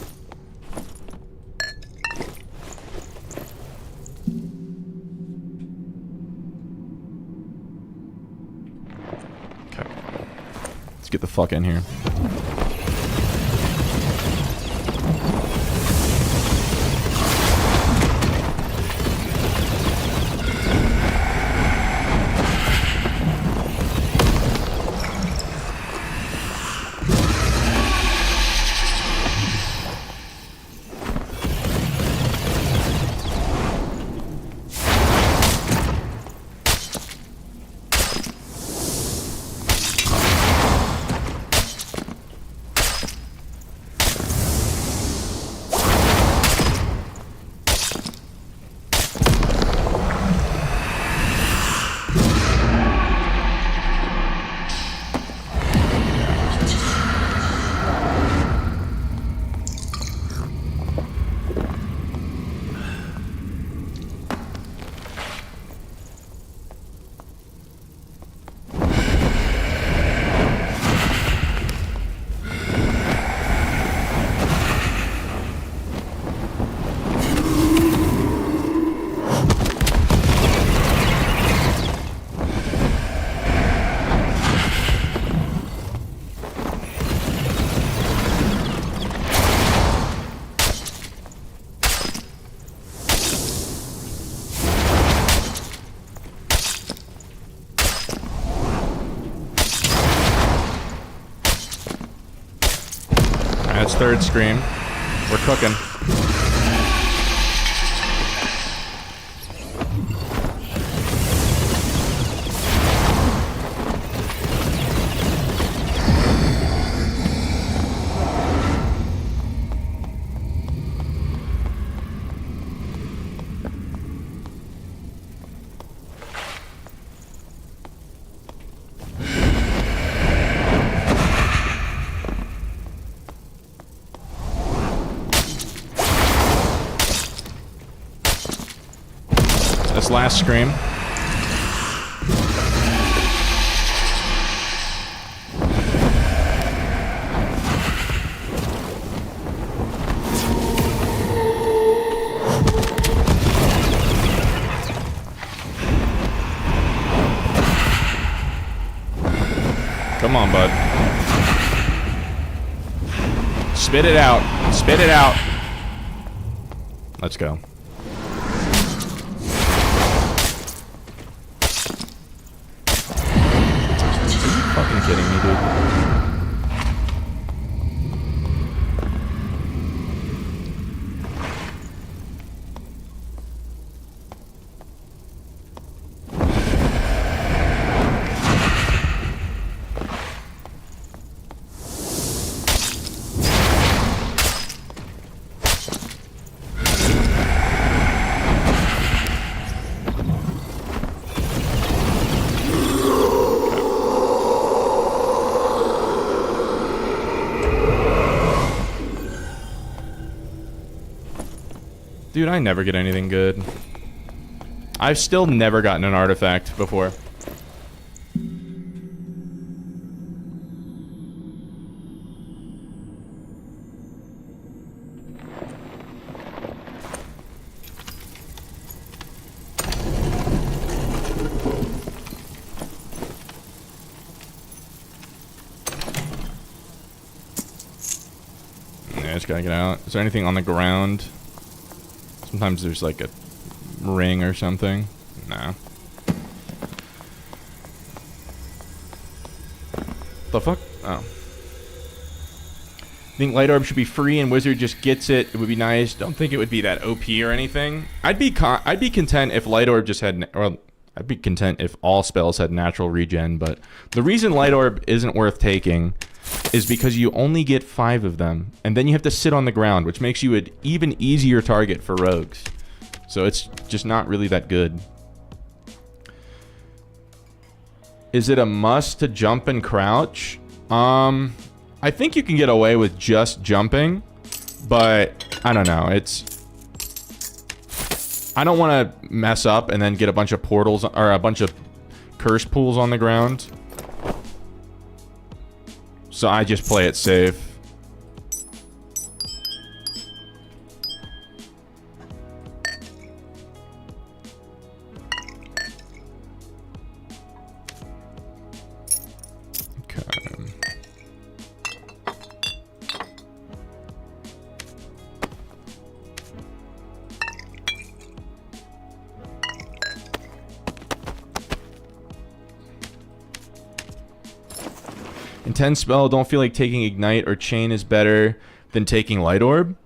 Okay. Let's get the fuck in here. That's third scream. We're cooking. This last scream. Come on, bud. Spit it out. Spit it out. Let's go. Fucking kidding me, dude. Dude, I never get anything good. I've still never gotten an artifact before. Yeah, just gotta get out. Is there anything on the ground? Sometimes there's like a ring or something. No. The fuck? Oh. I think Light Orb should be free and Wizard just gets it. It would be nice. Don't think it would be that OP or anything. I'd be content if Light Orb just had... Or I'd be content if all spells had natural regen, but the reason Light Orb isn't worth taking is because you only get 5 of them, and then you have to sit on the ground, which makes you an even easier target for rogues. So it's just not really that good. Is it a must to jump and crouch? I think you can get away with just jumping, but I don't know. I don't want to mess up and then get a bunch of portals or a bunch of curse pools on the ground. So I just play it safe. Intense spell, don't feel like taking Ignite or Chain is better than taking Light Orb.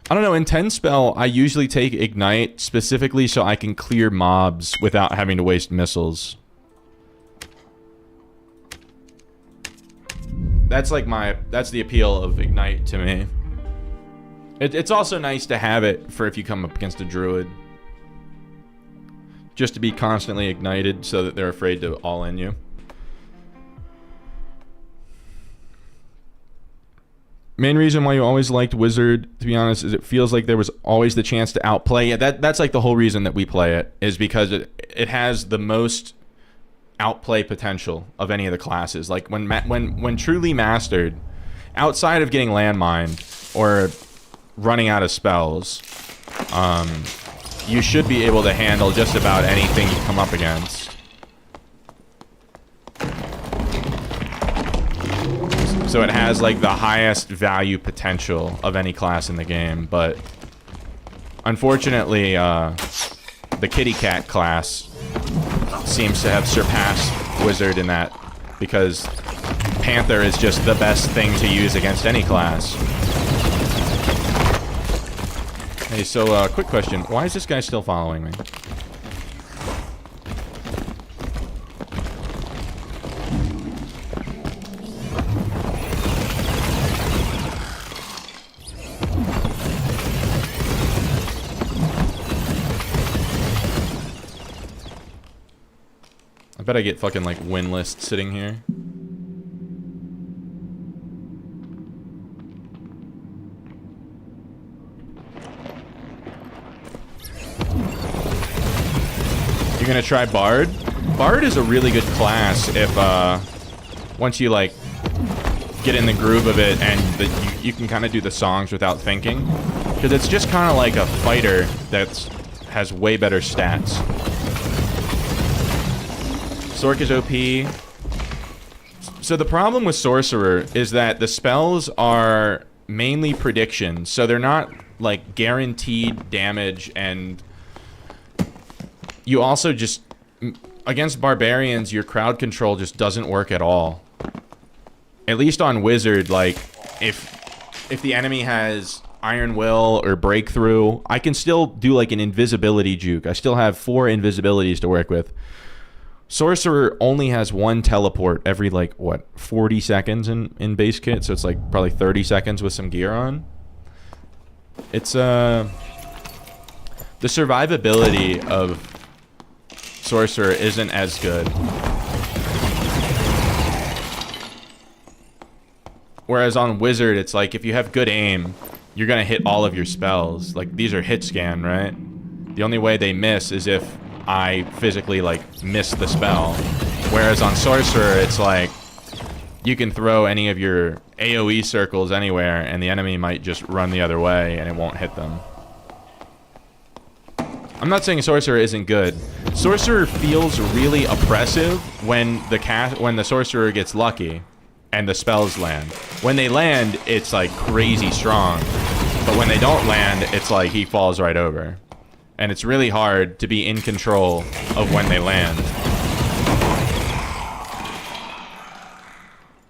I don't know, Intense spell, I usually take Ignite specifically so I can clear mobs without having to waste missiles. That's like that's the appeal of Ignite to me. It's also nice to have it for if you come up against a druid. Just to be constantly ignited so that they're afraid to all-in you. Main reason why you always liked Wizard, to be honest, is it feels like there was always the chance to outplay. Yeah, that's like the whole reason that we play it, is because it has the most outplay potential of any of the classes. Like when truly mastered, outside of getting landmined or running out of spells, you should be able to handle just about anything you come up against. So it has like the highest value potential of any class in the game, but unfortunately the kitty cat class seems to have surpassed Wizard in that, because Panther is just the best thing to use against any class. Hey, so quick question, why is this guy still following me? I bet I get fucking like win list sitting here. You're gonna try Bard? Bard is a really good class if once you like get in the groove of it and you can kind of do the songs without thinking, because it's just kind of like a fighter that has way better stats. Sork is OP. So the problem with Sorcerer is that the spells are mainly predictions, so they're not like guaranteed damage, and you also just, against Barbarians, your crowd control just doesn't work at all. At least on Wizard, like, if the enemy has Iron Will or Breakthrough, I can still do like an invisibility juke. I still have 4 invisibilities to work with. Sorcerer only has 1 teleport every, like, what, 40 seconds in base kit, so it's, like, probably 30 seconds with some gear on. It's, the survivability of Sorcerer isn't as good. Whereas on Wizard, it's like if you have good aim, you're gonna hit all of your spells. Like, these are hit scan, right? The only way they miss is if I physically, like, miss the spell. Whereas on Sorcerer, it's like you can throw any of your AoE circles anywhere and the enemy might just run the other way and it won't hit them. I'm not saying Sorcerer isn't good. Sorcerer feels really oppressive when the Sorcerer gets lucky and the spells land. When they land, it's like crazy strong. But when they don't land, it's like he falls right over. And it's really hard to be in control of when they land.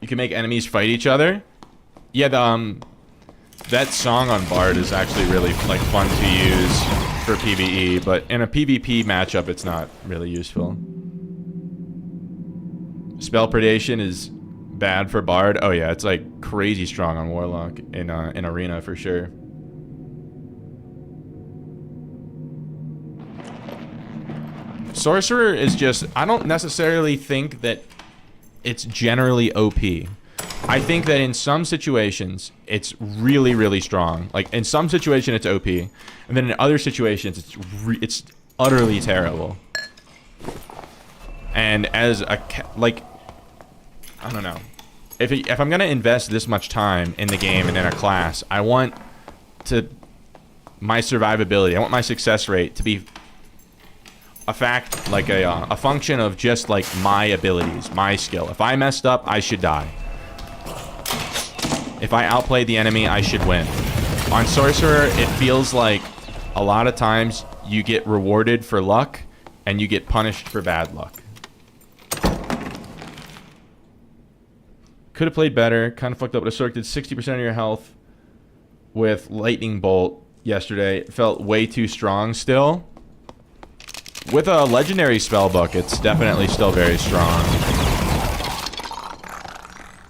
You can make enemies fight each other. Yeah, that song on Bard is actually really like fun to use for PvE, but in a PvP matchup, it's not really useful. Spell predation is bad for Bard. Oh yeah, it's like crazy strong on Warlock in Arena for sure. Sorcerer is just, I don't necessarily think that it's generally OP. I think that in some situations, it's really, really strong. Like, in some situations, it's OP. And then in other situations, it's utterly terrible. And as a, like, I don't know. If I'm going to invest this much time in the game and in a class, I want my survivability, I want my success rate to be a fact, like a function of just like my abilities, my skill. If I messed up, I should die. If I outplay the enemy, I should win. On Sorcerer, it feels like a lot of times you get rewarded for luck and you get punished for bad luck. Could have played better. Kind of fucked up. Would have circled 60% of your health with Lightning Bolt yesterday. It felt way too strong still. With a legendary spellbook, it's definitely still very strong.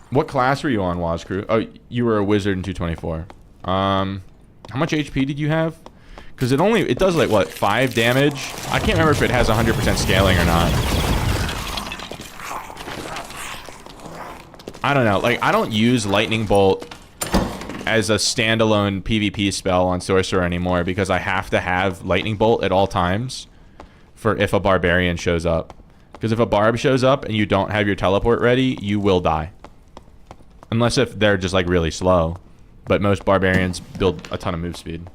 What class were you on, Wazcrew? Oh, you were a wizard in 224. How much HP did you have? Because it does like, what, 5 damage? I can't remember if it has 100% scaling or not. I don't know. Like, I don't use Lightning Bolt as a standalone PvP spell on Sorcerer anymore because I have to have Lightning Bolt at all times for if a Barbarian shows up. Because if a Barb shows up and you don't have your teleport ready, you will die. Unless if they're just like really slow. But most Barbarians build a ton of move speed.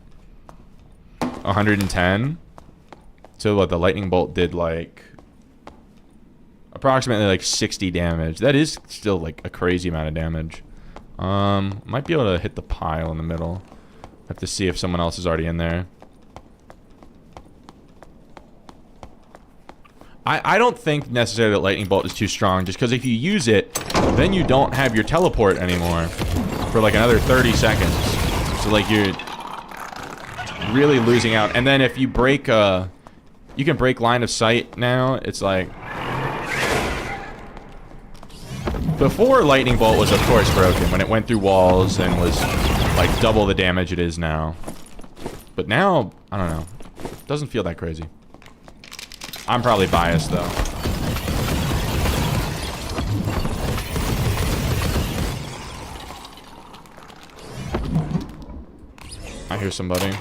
110. So what, the Lightning Bolt did like approximately like 60 damage. That is still like a crazy amount of damage. Might be able to hit the pile in the middle. Have to see if someone else is already in there. I don't think necessarily that Lightning Bolt is too strong, just because if you use it, then you don't have your teleport anymore for like another 30 seconds. So like you're really losing out. And then if you break, you can break line of sight now. It's like, before Lightning Bolt was of course broken, when it went through walls and was like double the damage it is now. But now, I don't know, it doesn't feel that crazy. I'm probably biased, though. I hear somebody.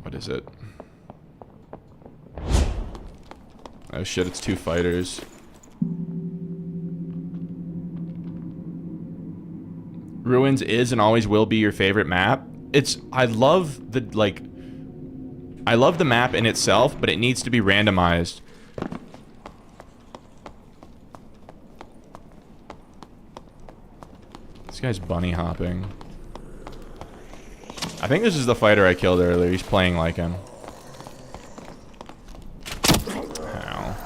What is it? Oh shit, it's 2 fighters. Ruins is and always will be your favorite map. I love the map in itself, but it needs to be randomized. This guy's bunny hopping. I think this is the fighter I killed earlier. He's playing like him. Ow.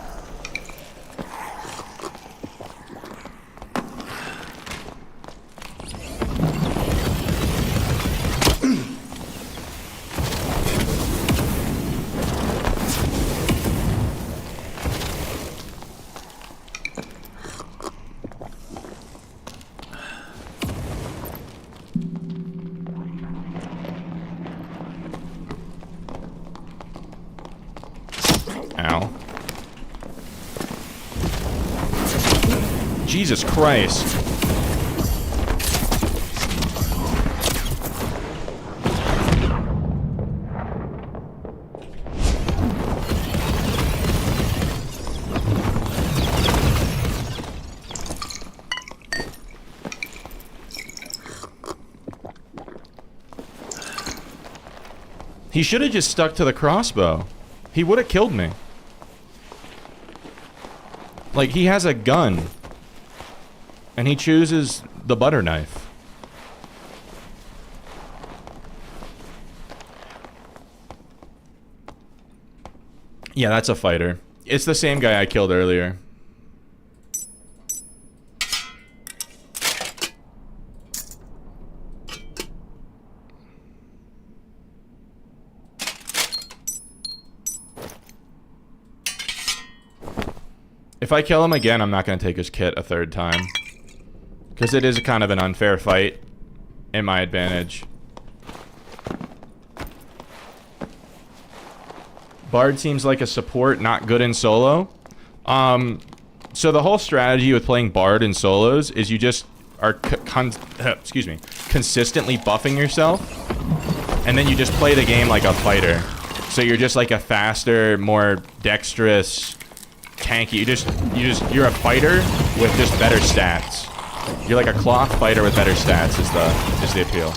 Jesus Christ. He should have just stuck to the crossbow. He would have killed me. Like, he has a gun. And he chooses the butter knife. Yeah, that's a fighter. It's the same guy I killed earlier. If I kill him again, I'm not going to take his kit a third time. Because it is kind of an unfair fight. In my advantage. Bard seems like a support, not good in solo. So the whole strategy with playing Bard in solos is you just are consistently buffing yourself. And then you just play the game like a fighter. So you're just like a faster, more dexterous... tanky. You're a fighter with just better stats. You're like a cloth fighter with better stats is the appeal.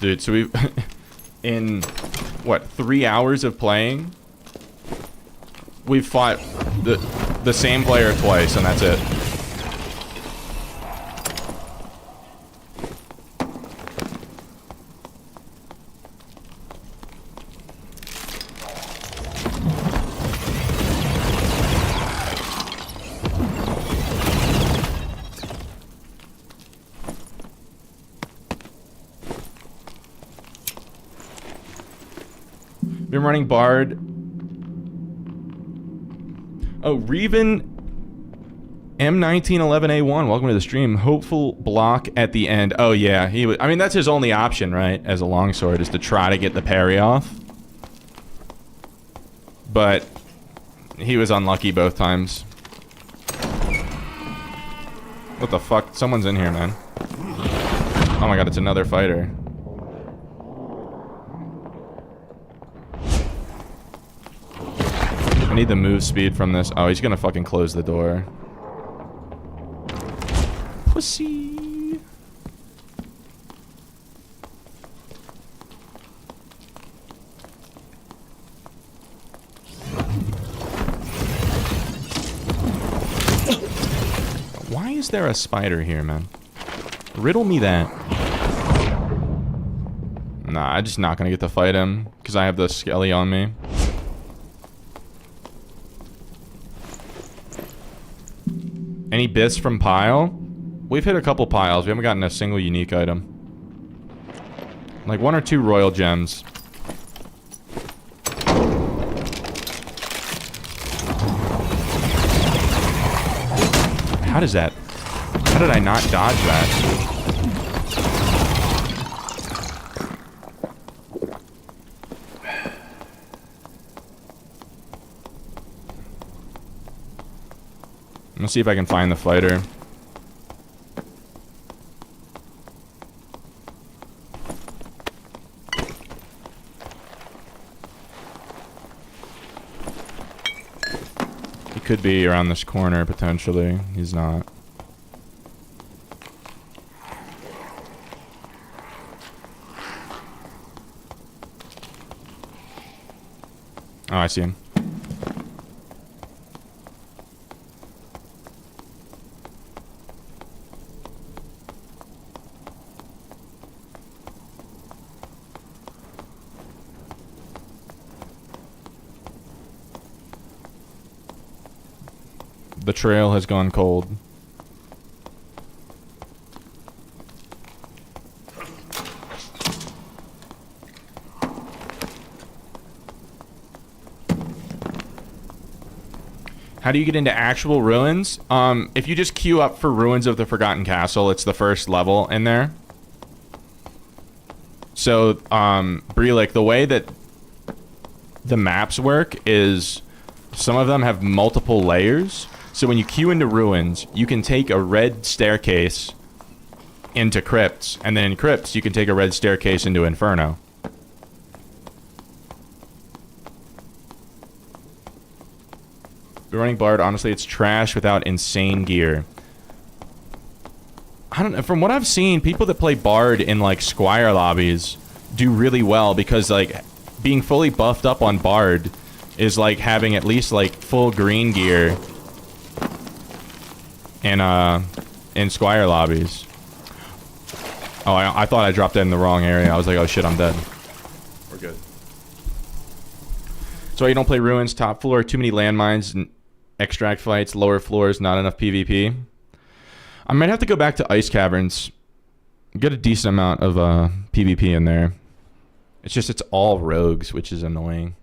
Dude, so we've in what, 3 hours of playing, we've fought the same player twice, and that's it. Been running Bard. Oh, Reven M1911A1, welcome to the stream. Hopeful block at the end. Oh yeah, he was, I mean, that's his only option, right? As a longsword, is to try to get the parry off. But he was unlucky both times. What the fuck? Someone's in here, man. Oh my god, it's another fighter. I need the move speed from this. Oh, he's gonna fucking close the door. Pussy. Why is there a spider here, man? Riddle me that. Nah, I'm just not gonna get to fight him because I have the skelly on me. Any bits from pile? We've hit a couple piles. We haven't gotten a single unique item. Like 1 or 2 royal gems. How does that... How did I not dodge that? Let's see if I can find the fighter. He could be around this corner, potentially. He's not. Oh, I see him. The trail has gone cold. How do you get into actual ruins? If you just queue up for Ruins of the Forgotten Castle, it's the first level in there. So, Brelik, the way that the maps work is some of them have multiple layers. So when you queue into Ruins, you can take a red staircase into Crypts, and then in Crypts, you can take a red staircase into Inferno. Running Bard, honestly, it's trash without insane gear. I don't know. From what I've seen, people that play Bard in, like, Squire lobbies do really well because, like, being fully buffed up on Bard is like having at least, like, full green gear in Squire lobbies. Oh, I thought I dropped dead in the wrong area. I was like, oh shit, I'm dead. We're good. So you don't play Ruins, top floor, too many landmines and extract fights, lower floors, not enough PvP. I might have to go back to Ice Caverns. Get a decent amount of PvP in there. It's just, it's all rogues, which is annoying.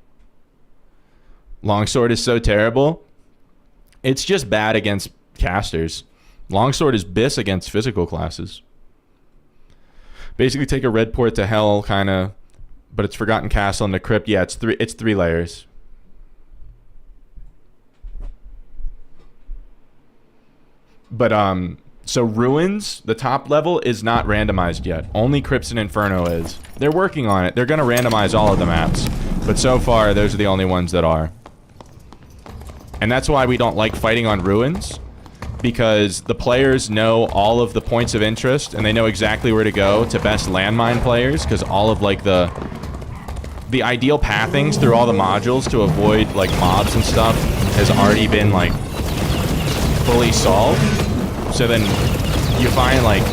Longsword is so terrible. It's just bad against casters. Longsword is bis against physical classes. Basically take a red port to hell, kind of, but it's Forgotten Castle and the Crypt. Yeah, it's three layers. But, so Ruins, the top level, is not randomized yet. Only Crypts and Inferno is. They're working on it. They're going to randomize all of the maps. But so far, those are the only ones that are. And that's why we don't like fighting on Ruins. Because the players know all of the points of interest, and they know exactly where to go to best landmine players, because all of, like, the ideal pathings through all the modules to avoid, like, mobs and stuff has already been, like, fully solved. So then you find like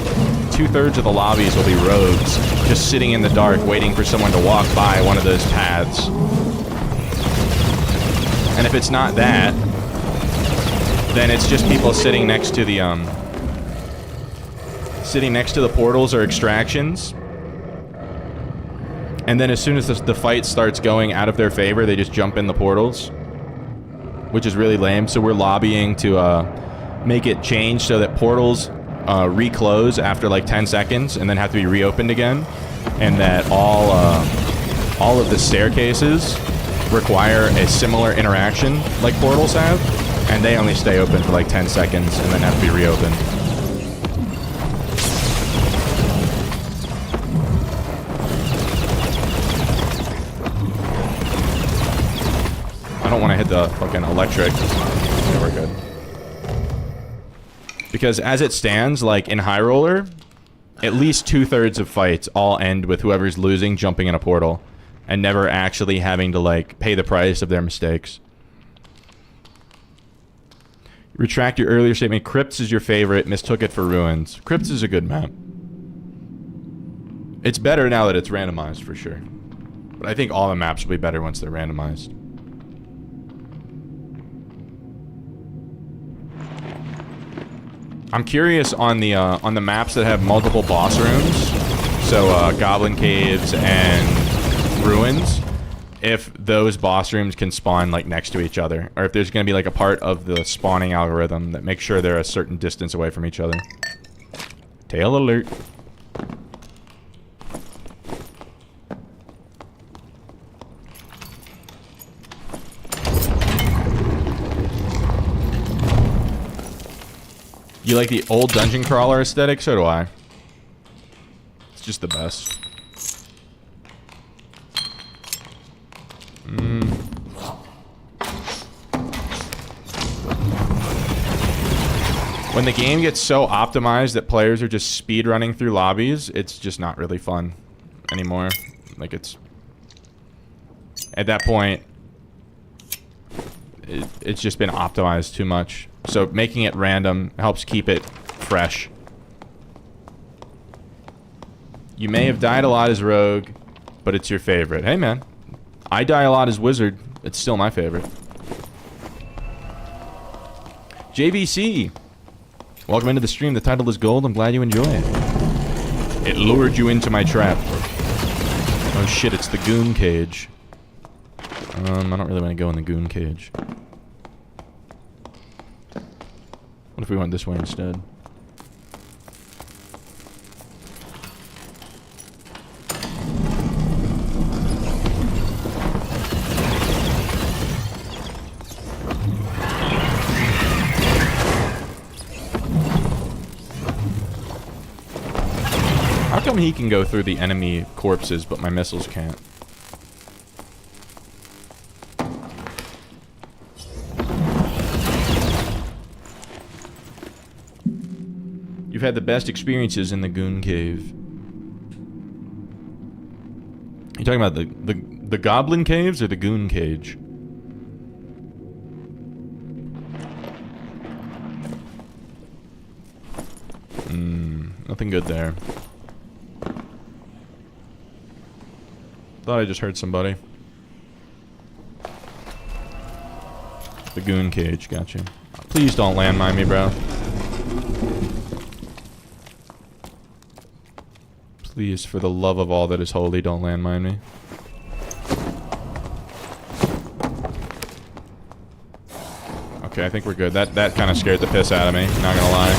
2/3 of the lobbies will be rogues just sitting in the dark waiting for someone to walk by one of those paths. And if it's not that, then it's just people sitting next to the portals or extractions. And then as soon as the fight starts going out of their favor, they just jump in the portals, which is really lame. So we're lobbying to make it change so that portals reclose after like 10 seconds and then have to be reopened again, and that all of the staircases require a similar interaction like portals have, and they only stay open for like 10 seconds and then have to be reopened. I don't want to hit the fucking electric. Okay, we're good. Because as it stands, like in High Roller, at least 2/3 of fights all end with whoever's losing jumping in a portal and never actually having to like pay the price of their mistakes. Retract your earlier statement. Crypts is your favorite. Mistook it for Ruins. Crypts is a good map. It's better now that it's randomized for sure. But I think all the maps will be better once they're randomized. I'm curious on the maps that have multiple boss rooms, so Goblin Caves and Ruins, if those boss rooms can spawn like next to each other, or if there's going to be like a part of the spawning algorithm that makes sure they're a certain distance away from each other. Tail alert. You like the old dungeon crawler aesthetic? So do I. It's just the best. When the game gets so optimized that players are just speed running through lobbies, it's just not really fun anymore. Like, it's... At that point, it's just been optimized too much. So making it random helps keep it fresh. You may have died a lot as Rogue, but it's your favorite. Hey, man. I die a lot as Wizard. It's still my favorite. JVC. Welcome into the stream. The title is Gold. I'm glad you enjoy it. It lured you into my trap. Oh, shit. It's the Goon Cage. I don't really want to go in the Goon Cage. if we went this way instead? How come he can go through the enemy corpses, but my missiles can't? You've had the best experiences in the Goon Cave. You talking about the Goblin Caves or the Goon Cage? Nothing good there. Thought I just heard somebody. The Goon Cage, gotcha. Please don't landmine me, bro. Please, for the love of all that is holy, don't landmine me. Okay, I think we're good. That kind of scared the piss out of me, not gonna lie.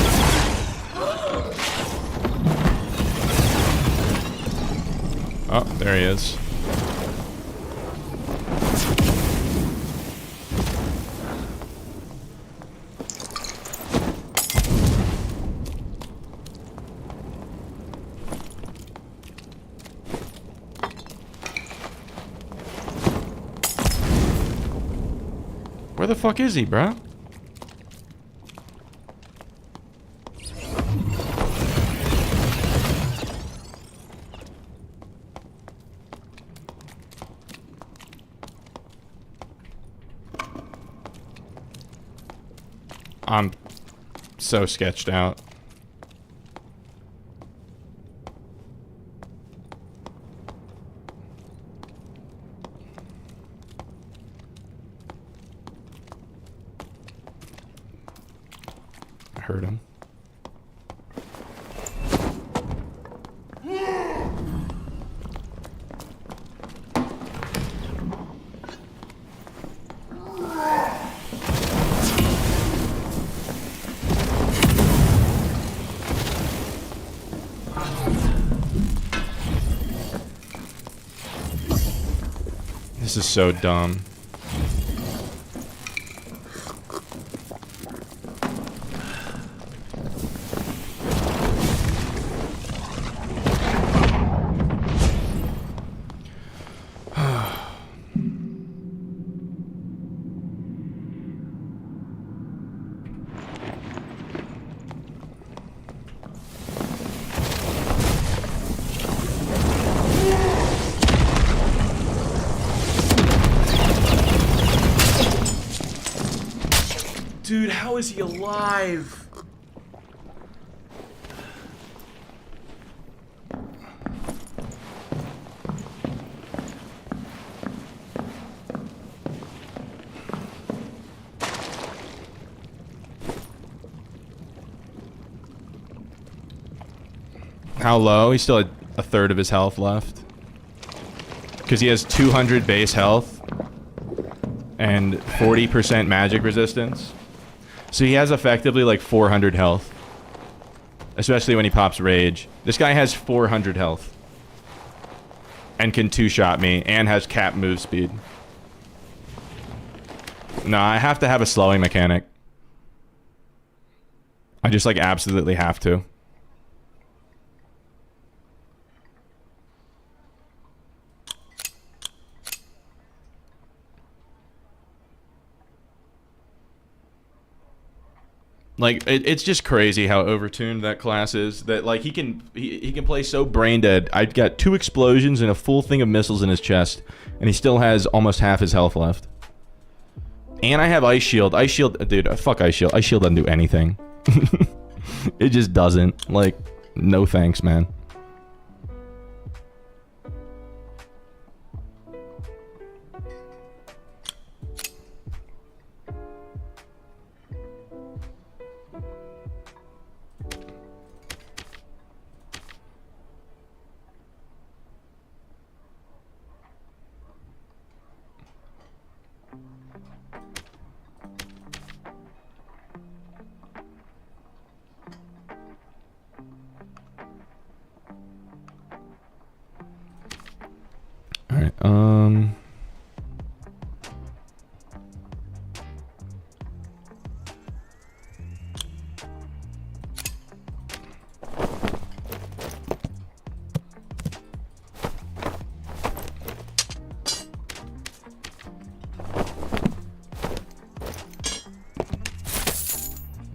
Oh, there he is. Where the fuck is he, bro? I'm so sketched out. I heard him. This is so dumb. Dude, how is he alive? How low? He still had a third of his health left. Because he has 200 base health and 40% magic resistance. So he has effectively like 400 health. Especially when he pops rage. This guy has 400 health. And can two-shot me, and has cap move speed. No, I have to have a slowing mechanic. I just like absolutely have to. Like, it's just crazy how overtuned that class is. That, like, he can play so brain dead. I've got 2 explosions and a full thing of missiles in his chest. And he still has almost half his health left. And I have Ice Shield. Ice Shield, dude, fuck Ice Shield. Ice Shield doesn't do anything. It just doesn't. Like, no thanks, man.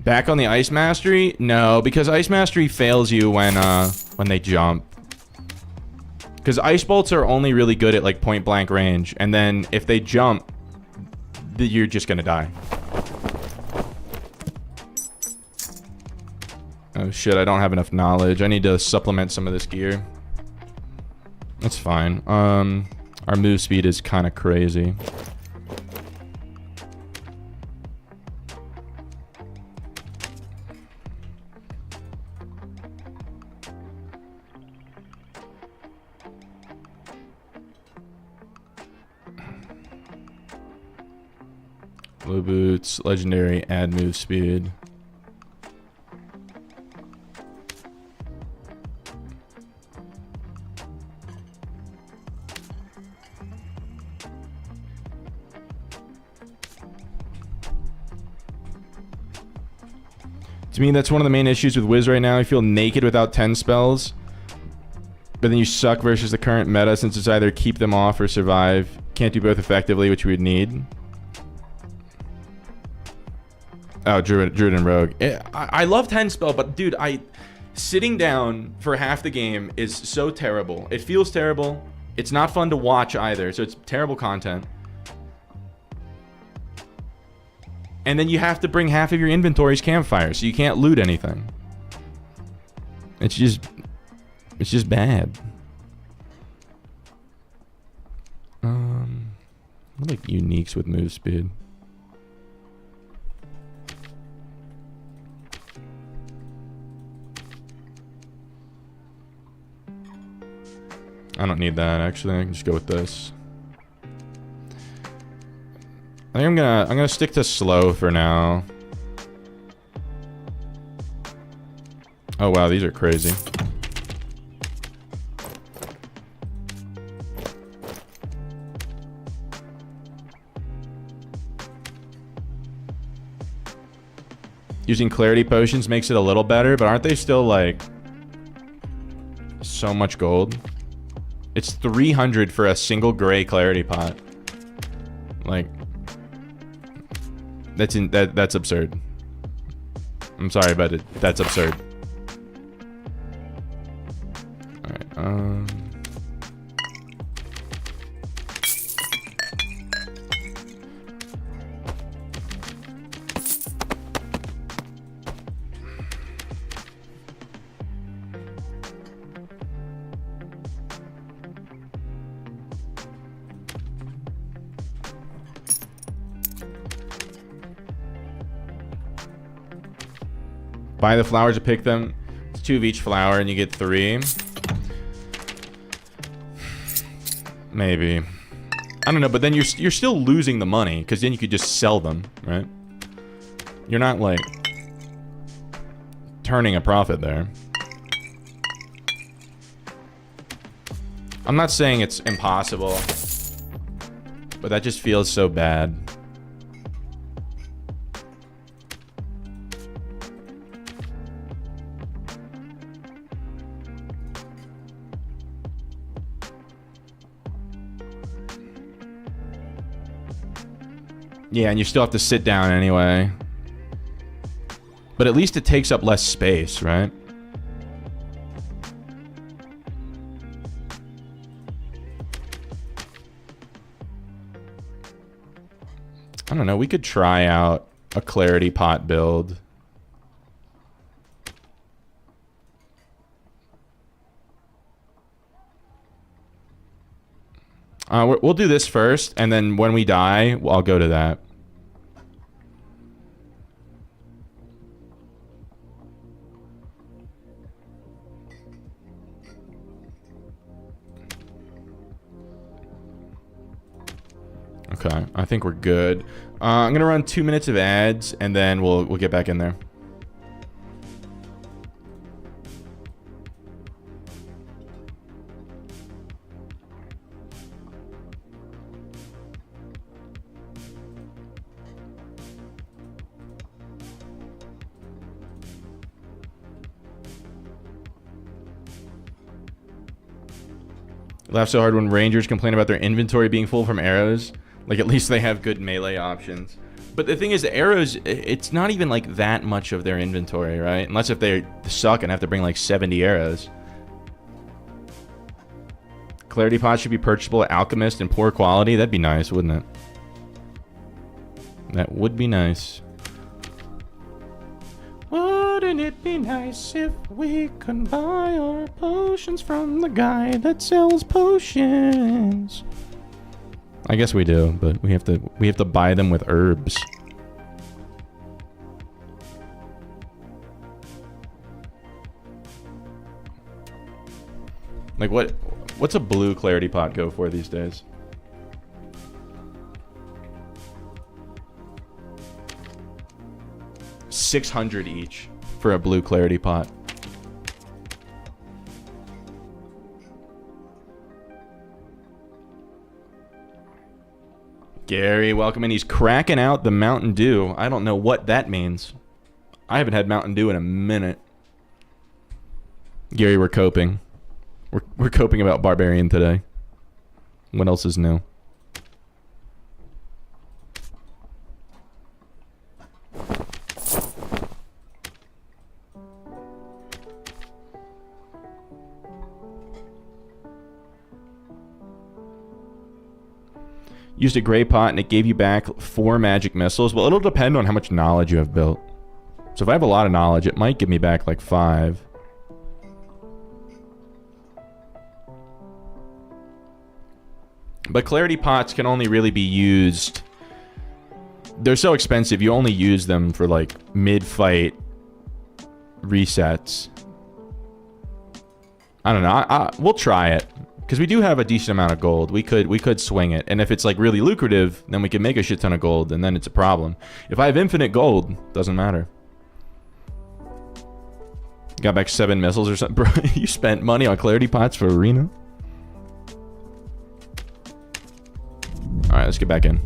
Back on the Ice Mastery? No, because Ice Mastery fails you when they jump. Because Ice Bolts are only really good at, like, point-blank range. And then if they jump, you're just gonna die. Oh, shit, I don't have enough knowledge. I need to supplement some of this gear. That's fine. Our move speed is kind of crazy. Blue boots, legendary, add move speed. To me, that's one of the main issues with Wiz right now. I feel naked without 10 spells. But then you suck versus the current meta since it's either keep them off or survive. Can't do both effectively, which we would need. Oh, Druid and Rogue. I love 10 spell, but dude, sitting down for half the game is so terrible. It feels terrible. It's not fun to watch either, so it's terrible content. And then you have to bring half of your inventory's campfire, so you can't loot anything. It's just bad. What like uniques with move speed? I don't need that actually. I can just go with this. I think I'm gonna stick to slow for now. Oh wow, these are crazy. Using clarity potions makes it a little better, but aren't they still like so much gold? It's 300 for a single gray clarity pot. Like that's absurd. I'm sorry, but that's absurd. All right. Buy the flowers to pick them. It's 2 of each flower and you get 3. Maybe. I don't know, but then you're still losing the money because then you could just sell them, right? You're not like turning a profit there. I'm not saying it's impossible, but that just feels so bad. Yeah, and you still have to sit down anyway. But at least it takes up less space, right? I don't know, we could try out a clarity pot build. We'll do this first, and then when we die, I'll go to that. Okay, I think we're good. I'm gonna run 2 minutes of ads, and then we'll get back in there. Laugh so hard when Rangers complain about their inventory being full from arrows. Like, at least they have good melee options. But the thing is, the arrows, it's not even like that much of their inventory, right? Unless if they suck and have to bring like 70 arrows. Clarity pots should be purchasable at Alchemist in poor quality. That'd be nice, wouldn't it? That would be nice. Wouldn't it be nice if we could buy our potions from the guy that sells potions? I guess we do, but we have to buy them with herbs. Like what's a blue clarity pot go for these days? $600 each for a blue clarity pot. Gary, welcome in. He's cracking out the Mountain Dew. I don't know what that means. I haven't had Mountain Dew in a minute. Gary, we're coping. We're coping about Barbarian today. What else is new? Used a gray pot and it gave you back 4 magic missiles. Well, it'll depend on how much knowledge you have built. So if I have a lot of knowledge, it might give me back like 5. But clarity pots can only really be used... They're so expensive, you only use them for like mid-fight resets. I don't know, we'll try it. Because we do have a decent amount of gold. We could swing it. And if it's like really lucrative, then we can make a shit ton of gold, and then it's a problem. If I have infinite gold, doesn't matter. Got back 7 missiles or something. Bro, you spent money on clarity pots for arena? Alright, let's get back in.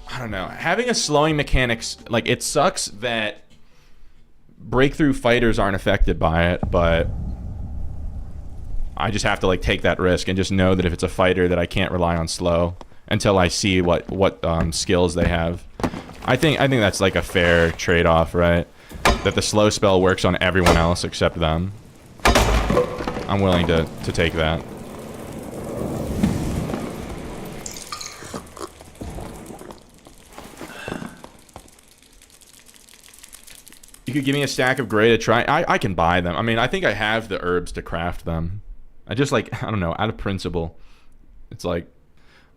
I don't know. Having a slowing mechanics, like, it sucks that breakthrough fighters aren't affected by it, but I just have to like take that risk and just know that if it's a fighter that I can't rely on slow until I see what skills they have. I think that's like a fair trade-off, right? That the slow spell works on everyone else except them. I'm willing to take that. You could give me a stack of gray to try. I can buy them. I mean, I think I have the herbs to craft them. I just like, I don't know, out of principle. It's like,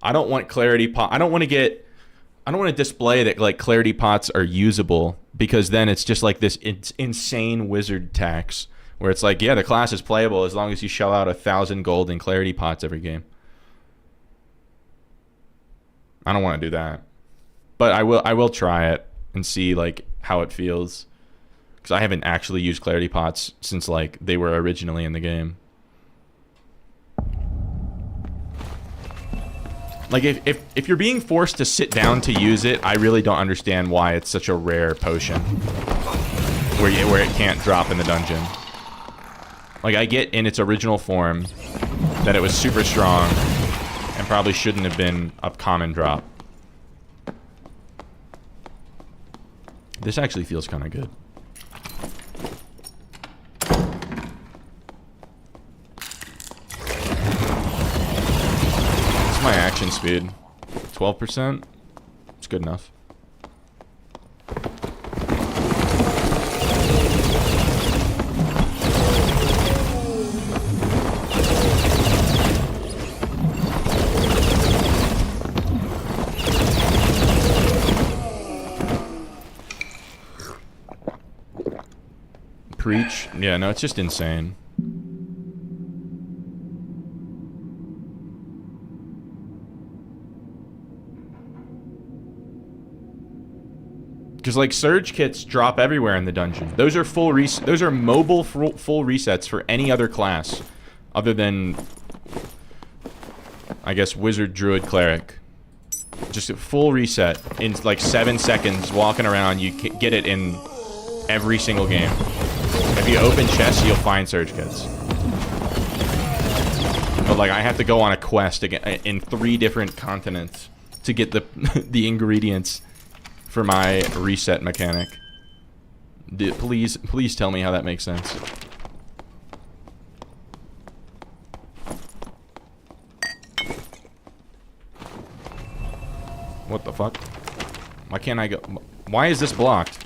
I don't want clarity pot. I don't want to display that like clarity pots are usable, because then it's just like this insane wizard tax where it's like, yeah, the class is playable as long as you shell out 1,000 gold in clarity pots every game. I don't want to do that. But I will try it and see like how it feels. Because I haven't actually used clarity pots since like they were originally in the game. Like, if you're being forced to sit down to use it, I really don't understand why it's such a rare potion. Where it can't drop in the dungeon. Like, I get in its original form that it was super strong and probably shouldn't have been a common drop. This actually feels kind of good. My action speed 12%. It's good enough. Preach. Yeah, no, it's just insane. Because like surge kits drop everywhere in the dungeon. Those are those are mobile full resets for any other class, other than, I guess, wizard, druid, cleric. Just a full reset in like 7 seconds. Walking around, you get it in every single game. If you open chests, you'll find surge kits. But like, I have to go on a quest again in 3 different continents to get the the ingredients for my reset mechanic. Please tell me how that makes sense. What the fuck? Why can't I go? Why is this blocked?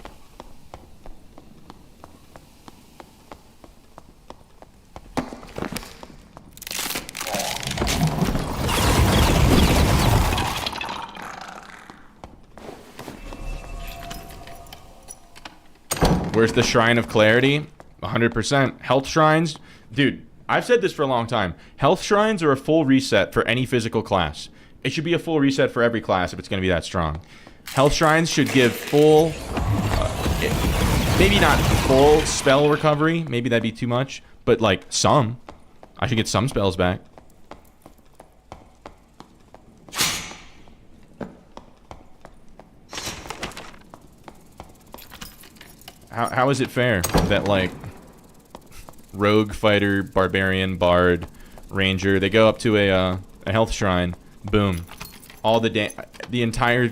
Where's the Shrine of Clarity? 100%. Health shrines? Dude, I've said this for a long time. Health shrines are a full reset for any physical class. It should be a full reset for every class if it's going to be that strong. Health shrines should give full... maybe not full spell recovery. Maybe that'd be too much. But, like, some. I should get some spells back. How is it fair that, like, rogue, fighter, barbarian, bard, ranger, they go up to a health shrine, boom, all the entire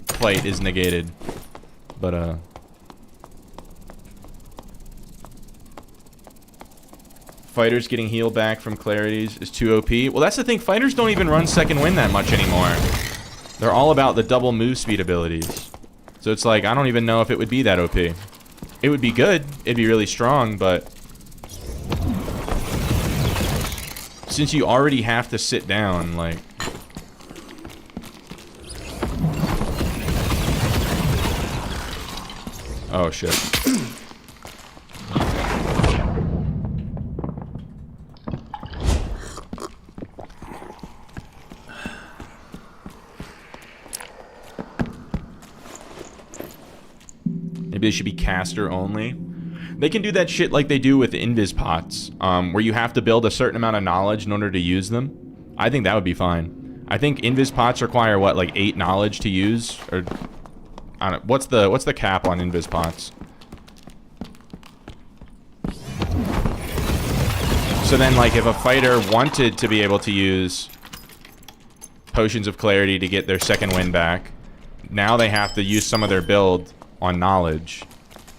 fight is negated, but fighters getting healed back from clarities is too OP. Well, that's the thing, fighters don't even run second wind that much anymore. They're all about the double move speed abilities. So it's like, I don't even know if it would be that OP. It would be good, it'd be really strong, but since you already have to sit down, like... Oh, shit. Maybe they should be caster only. They can do that shit like they do with invis pots, where you have to build a certain amount of knowledge in order to use them. I think that would be fine. I think invis pots require what, like 8 knowledge to use, or I don't know. What's the cap on invis pots? So then, like, if a fighter wanted to be able to use potions of clarity to get their second wind back, now they have to use some of their build on knowledge.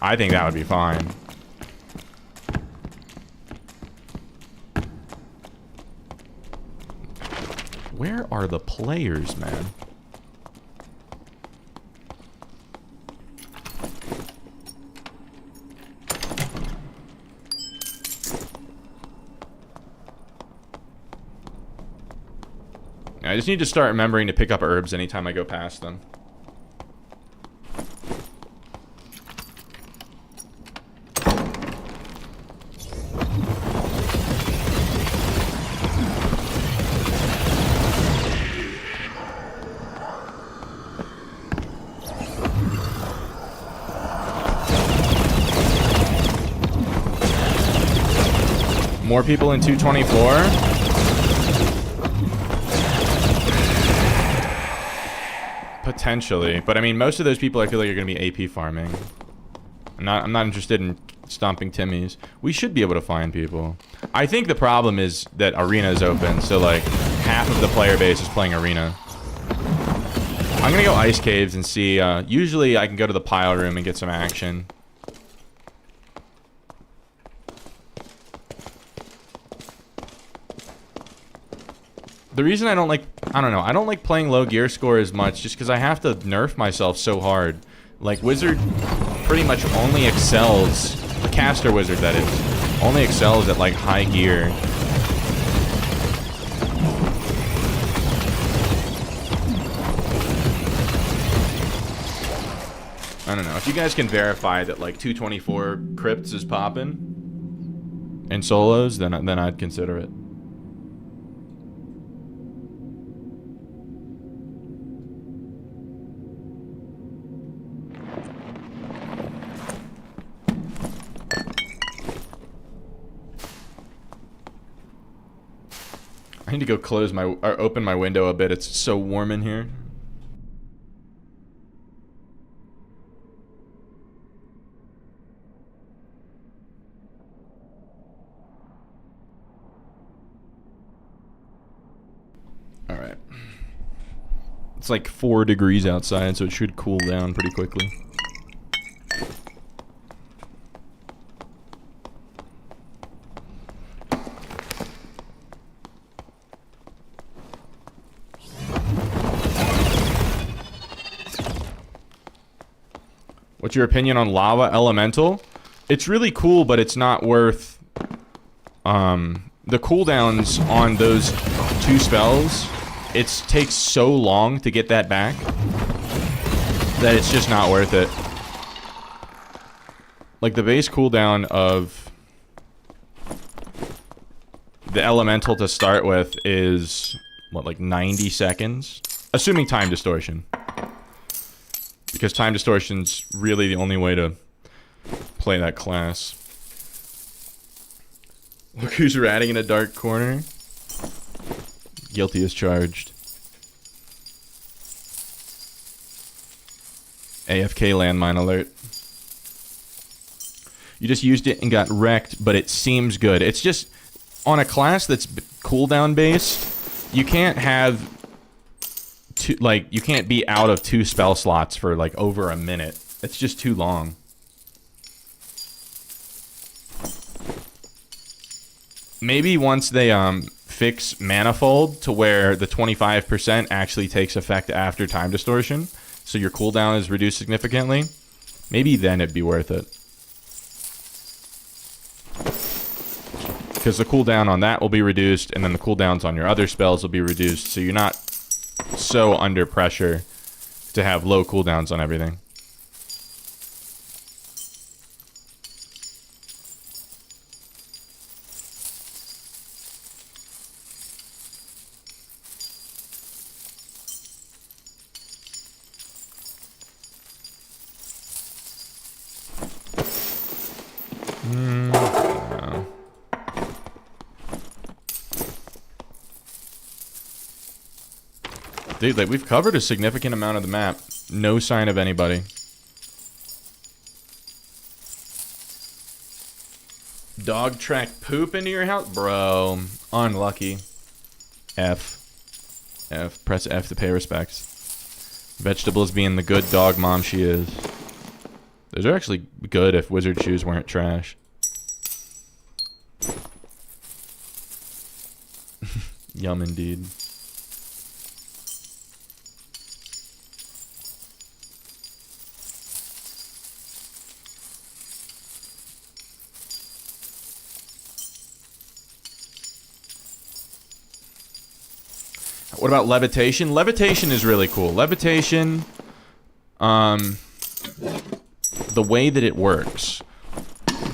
I think that would be fine. Where are the players, man? I just need to start remembering to pick up herbs anytime I go past them. More people in 224? Potentially, but I mean, most of those people I feel like are going to be AP farming. I'm not interested in stomping Timmy's. We should be able to find people. I think the problem is that Arena is open, so like half of the player base is playing Arena. I'm going to go Ice Caves and see. Usually I can go to the pile room and get some action. The reason I don't like, I don't know, I don't like playing low gear score as much just because I have to nerf myself so hard. Like, Wizard pretty much only excels, the caster Wizard that is, only excels at like high gear. I don't know, if you guys can verify that like 224 crypts is poppin' in solos, then I'd consider it. I need to go close my, or open my window a bit. It's so warm in here. All right. It's like 4 degrees outside, so it should cool down pretty quickly. What's your opinion on Lava Elemental? It's really cool, but it's not worth... the cooldowns on those 2 spells, it takes so long to get that back that it's just not worth it. Like, the base cooldown of the Elemental to start with is, what, like 90 seconds? Assuming time distortion. Because time distortion's really the only way to play that class. Look who's ratting in a dark corner. Guilty as charged. AFK landmine alert. You just used it and got wrecked, but it seems good. It's just, on a class that's cooldown based, you can't have two, like, you can't be out of 2 spell slots for like over a minute. It's just too long. Maybe once they fix Manifold to where the 25% actually takes effect after time distortion, so your cooldown is reduced significantly, maybe then it'd be worth it. Because the cooldown on that will be reduced, and then the cooldowns on your other spells will be reduced, so you're not so under pressure to have low cooldowns on everything. No. Dude, like, we've covered a significant amount of the map. No sign of anybody. Dog track poop into your house? Bro, unlucky. F. Press F to pay respects. Vegetables being the good dog mom she is. Those are actually good if wizard shoes weren't trash. Yum indeed. What about levitation? Levitation is really cool. Levitation, the way that it works.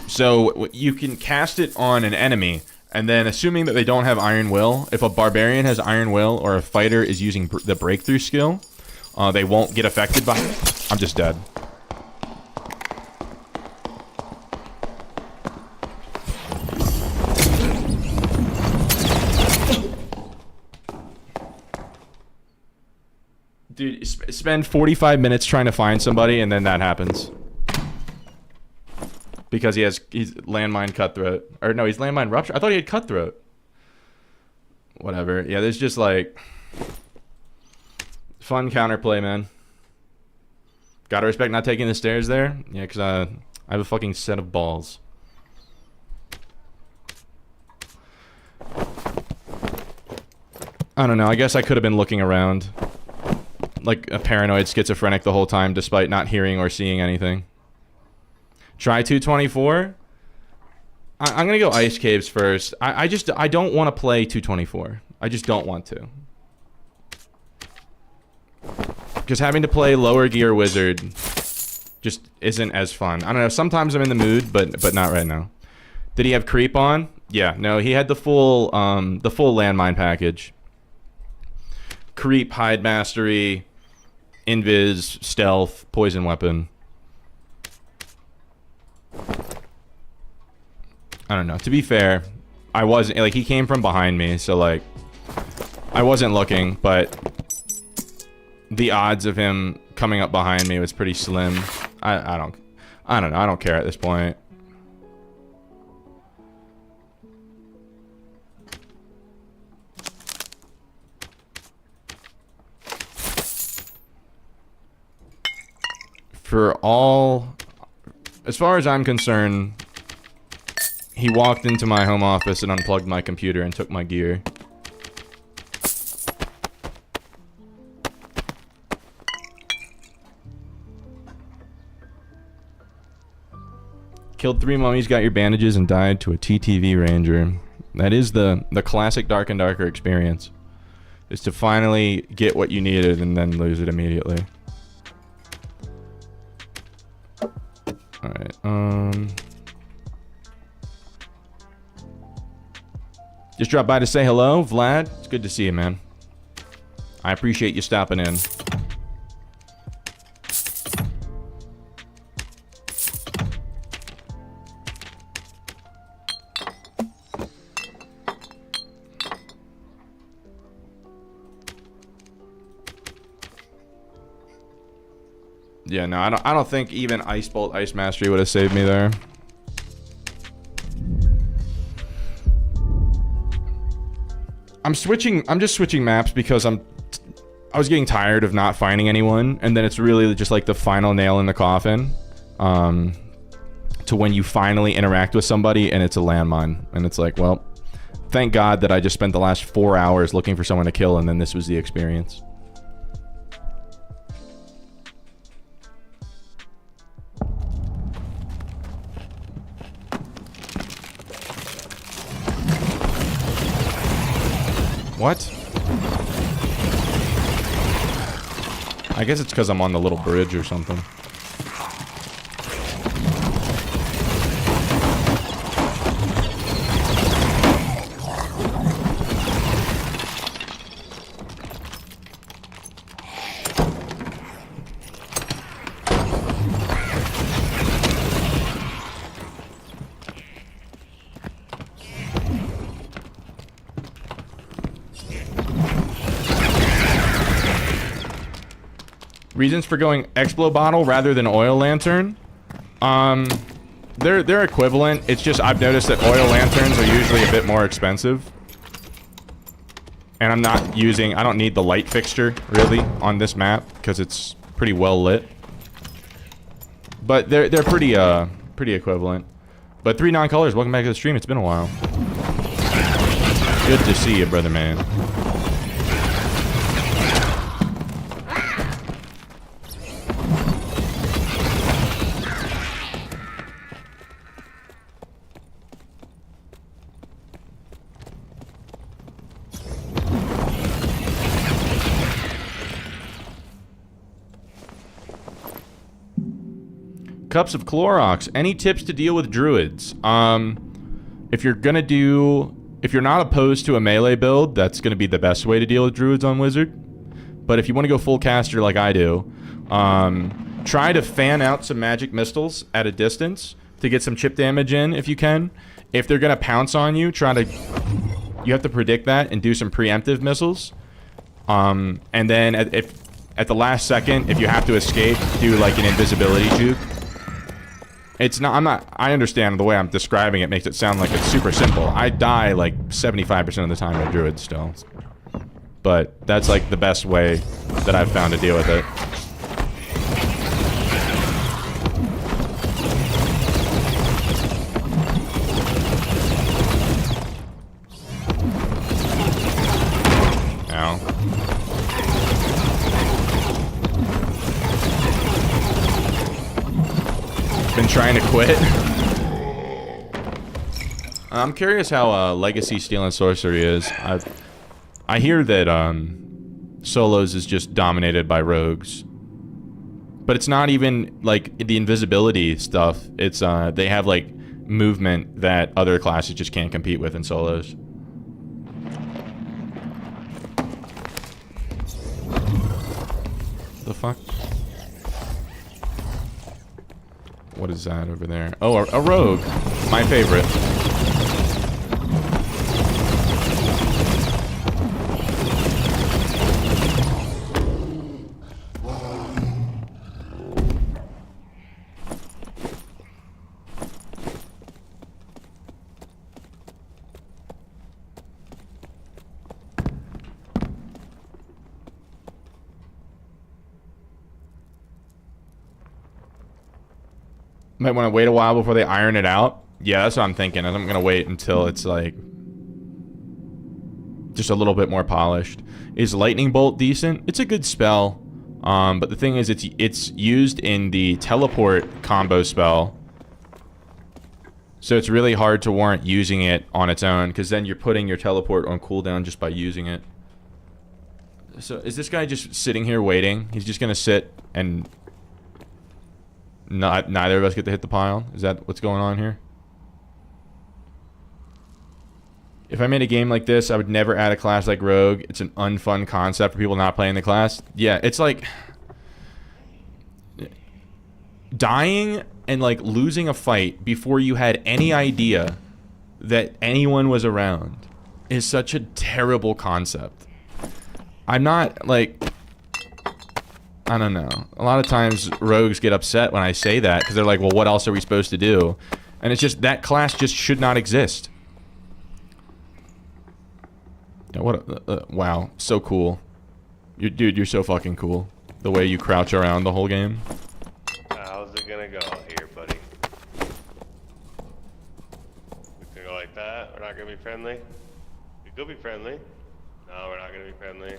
So you can cast it on an enemy, and then assuming that they don't have Iron Will, if a barbarian has Iron Will or a fighter is using the breakthrough skill, they won't get affected by it. I'm just dead. Dude, spend 45 minutes trying to find somebody, and then that happens. Because he's landmine cutthroat. Or no, he's landmine rupture. I thought he had cutthroat. Whatever. Yeah, there's just like... fun counterplay, man. Gotta respect not taking the stairs there. Yeah, because I have a fucking set of balls. I don't know. I guess I could have been looking around. Like a paranoid schizophrenic the whole time, despite not hearing or seeing anything. Try 224. I'm gonna go ice caves first. I don't want to play 224. I just don't want to. Because having to play lower gear wizard just isn't as fun. I don't know. Sometimes I'm in the mood, but not right now. Did he have creep on? Yeah. No, he had the full landmine package. Creep, hide mastery, invis, stealth, poison weapon. I don't know. To be fair, I wasn't, like, he came from behind me, so, like, I wasn't looking, but the odds of him coming up behind me was pretty slim. I don't know. I don't care at this point. For all... As far as I'm concerned, he walked into my home office and unplugged my computer and took my gear. Killed 3 mummies, got your bandages, and died to a TTV ranger. That is the classic Dark and Darker experience. Is to finally get what you needed and then lose it immediately. Alright, just dropped by to say hello, Vlad. It's good to see you, man. I appreciate you stopping in. Yeah, no, I don't think even Ice Bolt, Ice Mastery would have saved me there. I'm just switching maps because I was getting tired of not finding anyone, and then it's really just like the final nail in the coffin. To when you finally interact with somebody and it's a landmine, and it's like, well, thank God that I just spent the last 4 hours looking for someone to kill, and then this was the experience. What? I guess it's because I'm on the little bridge or something. Reasons for going Explo Bottle rather than Oil Lantern? They're equivalent. It's just I've noticed that Oil Lanterns are usually a bit more expensive. And I don't need the light fixture, really, on this map, because it's pretty well lit. But they're pretty equivalent. But 3 non-colors, welcome back to the stream. It's been a while. Good to see you, brother man. Cups of Clorox. Any tips to deal with druids? If you're not opposed to a melee build, that's gonna be the best way to deal with druids on wizard. But if you want to go full caster like I do, try to fan out some magic missiles at a distance to get some chip damage in if you can. If they're gonna pounce on you, you have to predict that and do some preemptive missiles. And then at the last second, if you have to escape, do like an invisibility juke. I understand the way I'm describing it makes it sound like it's super simple. I die like 75% of the time to druid still. But that's like the best way that I've found to deal with it. Ow. Been trying to quit. I'm curious how Legacy Steel and Sorcery is. I hear that Solos is just dominated by rogues, but it's not even like the invisibility stuff. It's they have like movement that other classes just can't compete with in Solos. The fuck? What is that over there? Oh, a rogue. My favorite. Might want to wait a while before they iron it out. Yeah, that's what I'm thinking. I'm going to wait until it's like just a little bit more polished. Is Lightning Bolt decent? It's a good spell. But the thing is, it's used in the teleport combo spell. So it's really hard to warrant using it on its own, because then you're putting your teleport on cooldown just by using it. So is this guy just sitting here waiting? He's just gonna sit and neither of us get to hit the pile? Is that what's going on here? If I made a game like this, I would never add a class like Rogue. It's an unfun concept for people not playing the class. Yeah, it's like dying and like losing a fight before you had any idea that anyone was around is such a terrible concept. I'm not like, I don't know. A lot of times rogues get upset when I say that because they're like, well, what else are we supposed to do? And it's just, that class just should not exist. What wow, so cool. Dude, you're so fucking cool. The way you crouch around the whole game. How's it gonna go here, buddy? It's gonna go like that? We're not gonna be friendly? We could be friendly. No, we're not gonna be friendly.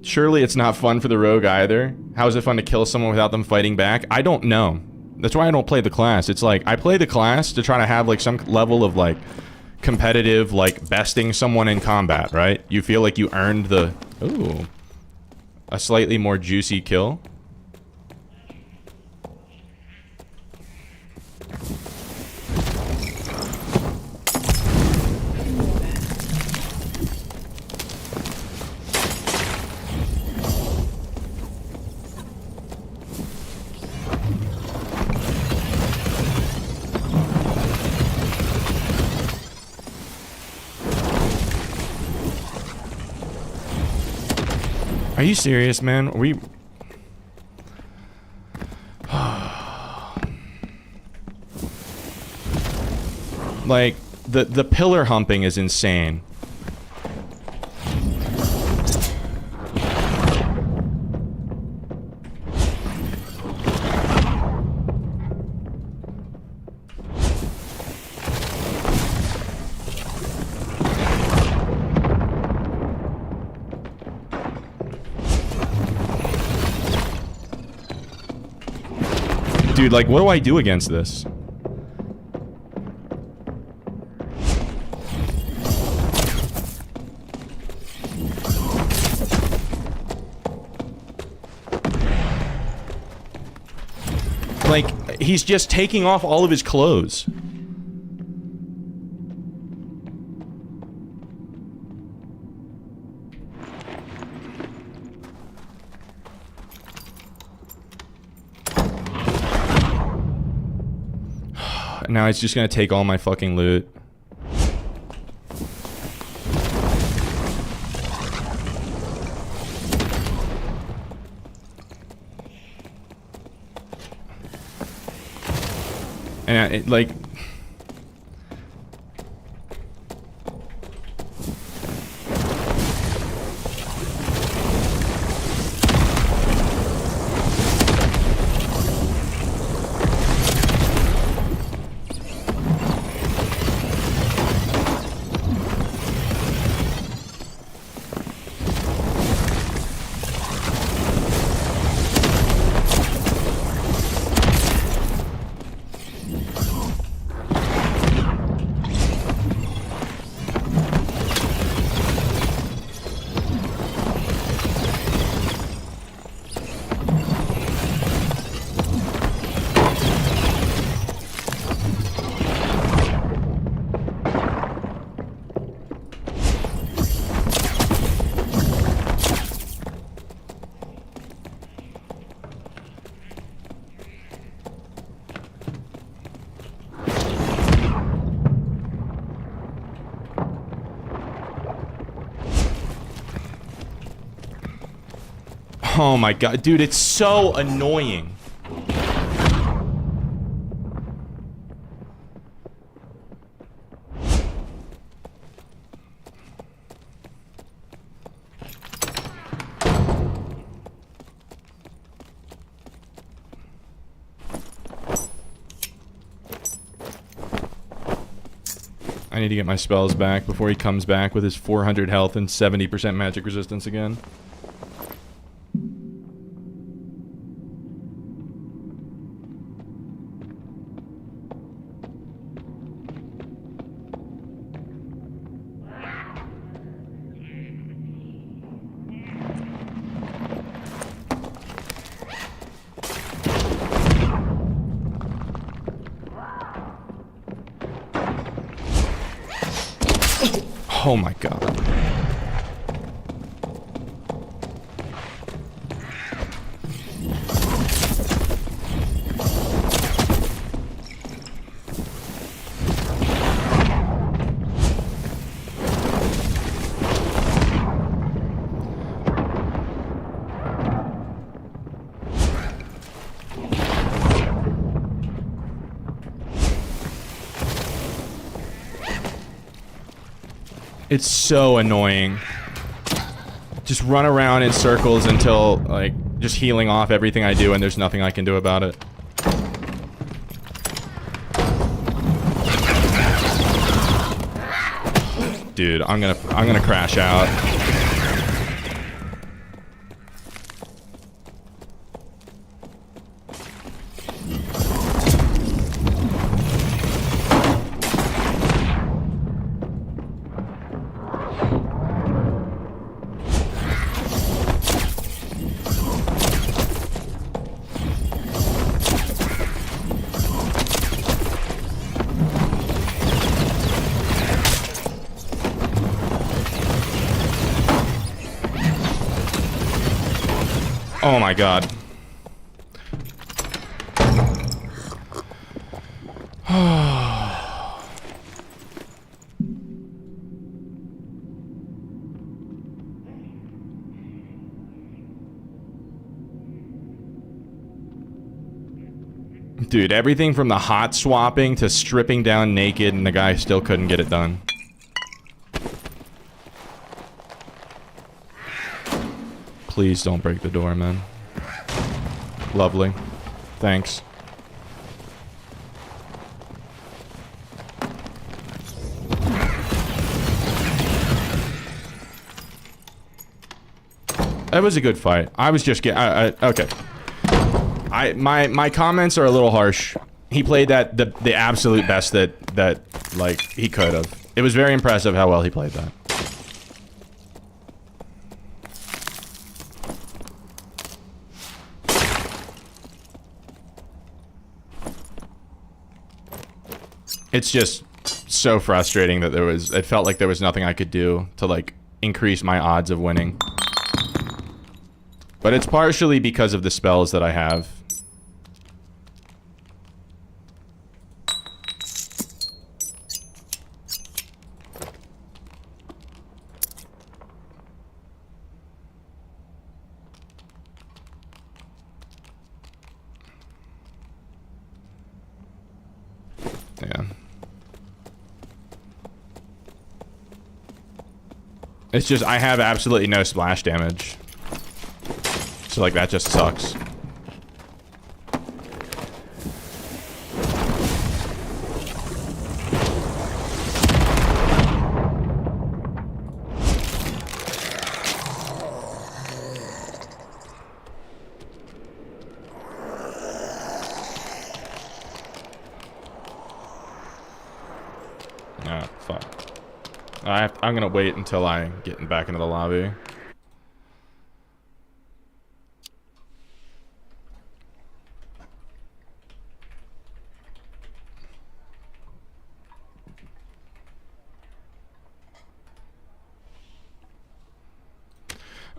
Surely it's not fun for the rogue either. How is it fun to kill someone without them fighting back? I don't know. That's why I don't play the class. It's like, I play the class to try to have like some level of like competitive, like besting someone in combat, right? You feel like you earned the, ooh, a slightly more juicy kill. Are you serious, man? Are we... Like, the pillar humping is insane. Dude, like, what do I do against this? Like, he's just taking off all of his clothes. Now he's just gonna take all my fucking loot. And it, like... Oh my god, dude, it's so annoying. I need to get my spells back before he comes back with his 400 health and 70% magic resistance again. Oh my god. It's so annoying. Just run around in circles until, like, just healing off everything I do and there's nothing I can do about it. Dude, I'm gonna crash out. Oh my god. Dude, everything from the hot swapping to stripping down naked and the guy still couldn't get it done. Please don't break the door, man. Lovely. Thanks. That was a good fight. I was just getting... okay. My comments are a little harsh. He played that the absolute best that like he could have. It was very impressive how well he played that. It's just so frustrating that it felt like there was nothing I could do to, like, increase my odds of winning. But it's partially because of the spells that I have. Yeah. It's just, I have absolutely no splash damage. So, like, that just sucks. Ah, fuck. I'm gonna wait until I get back into the lobby.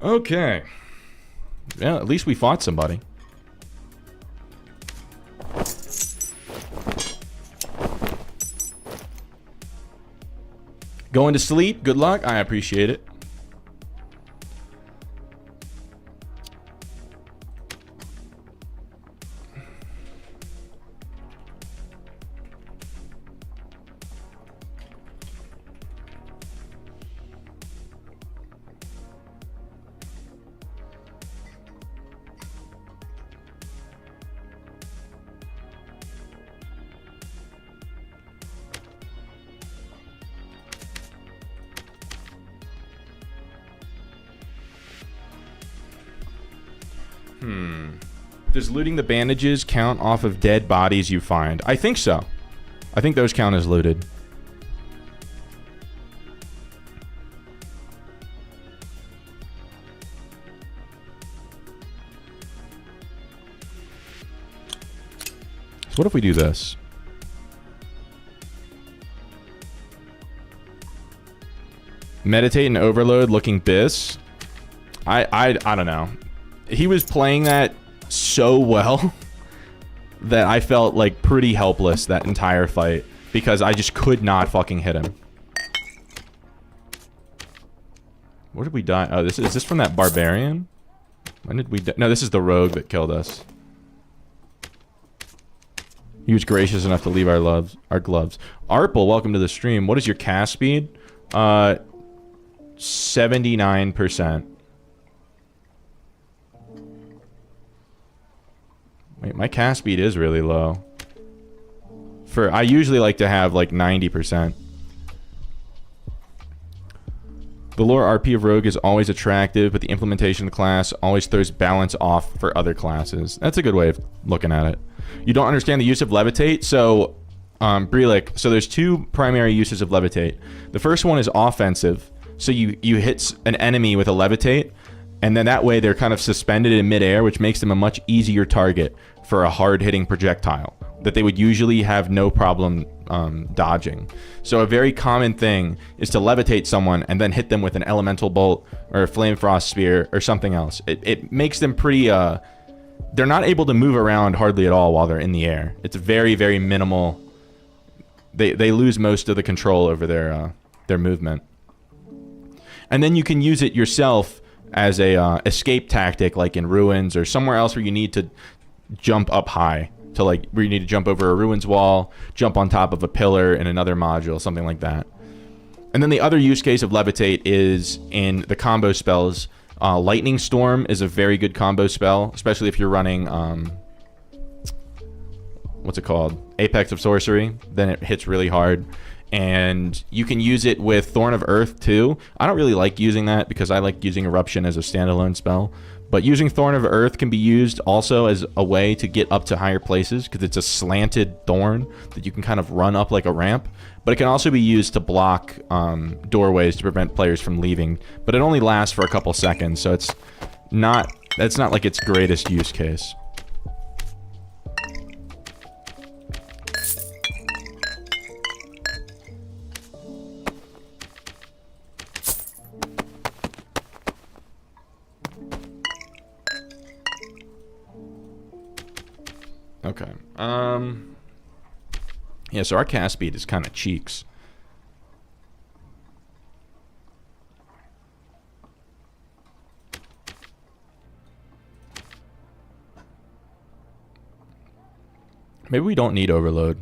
Okay. Yeah, at least we fought somebody. Going to sleep? Good luck. I appreciate it. Does looting the bandages count off of dead bodies you find? I think so. I think those count as looted. So what if we do this? Meditate and overload looking bis. I don't know. He was playing that so well that I felt like pretty helpless that entire fight because I just could not fucking hit him. Where did we die? Oh, is this from that barbarian? When did we die? No, this is the rogue that killed us. He was gracious enough to leave our gloves. Arpel, welcome to the stream. What is your cast speed? 79%. Wait, my cast speed is really low. I usually like to have like 90%. The lore RP of Rogue is always attractive, but the implementation of the class always throws balance off for other classes. That's a good way of looking at it. You don't understand the use of Levitate? So, Brelik, so there's two primary uses of Levitate. The first one is offensive. So you hit an enemy with a Levitate, and then that way they're kind of suspended in midair, which makes them a much easier target for a hard-hitting projectile that they would usually have no problem dodging. So a very common thing is to levitate someone and then hit them with an elemental bolt or a flame frost spear or something else. It makes them pretty... they're not able to move around hardly at all while they're in the air. It's very, very minimal. They lose most of the control over their movement. And then you can use it yourself as a escape tactic, like in ruins or somewhere else where you need to jump up high, to like where you need to jump over a ruins wall, jump on top of a pillar in another module, something like that. And then the other use case of levitate is in the combo spells. Lightning Storm is a very good combo spell, especially if you're running what's it called? Apex of Sorcery. Then it hits really hard. And you can use it with Thorn of Earth too. I don't really like using that because I like using Eruption as a standalone spell. But using Thorn of Earth can be used also as a way to get up to higher places because it's a slanted thorn that you can kind of run up like a ramp. But it can also be used to block doorways to prevent players from leaving. But it only lasts for a couple seconds, so that's not like its greatest use case. Okay. Yeah, so our cast speed is kind of cheeks. Maybe we don't need overload.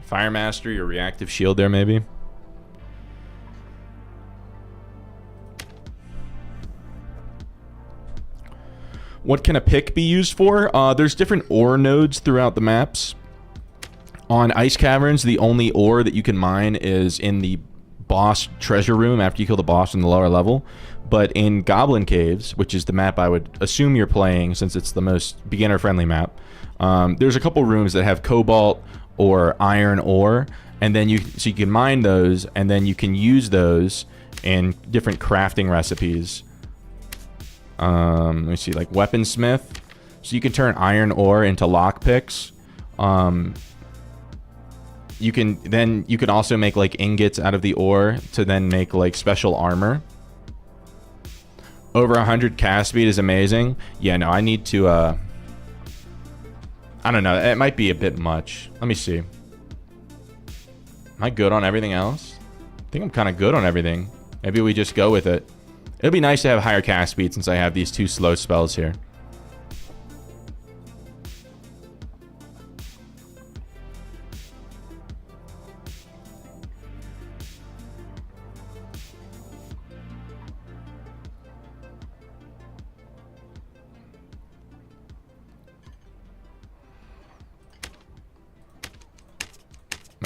Fire Mastery or Reactive Shield there, maybe. What can a pick be used for? There's different ore nodes throughout the maps. On Ice Caverns, the only ore that you can mine is in the boss treasure room after you kill the boss in the lower level. But in Goblin Caves, which is the map I would assume you're playing since it's the most beginner-friendly map, there's a couple rooms that have cobalt or iron ore, and then you can mine those, and then you can use those in different crafting recipes. Let me see, like weaponsmith. So you can turn iron ore into lockpicks. You can also make like ingots out of the ore to then make like special armor. Over 100 cast speed is amazing. Yeah, no, I need to I don't know, it might be a bit much. Let me see. Am I good on everything else? I think I'm kind of good on everything. Maybe we just go with it. It'll be nice to have higher cast speed since I have these two slow spells here.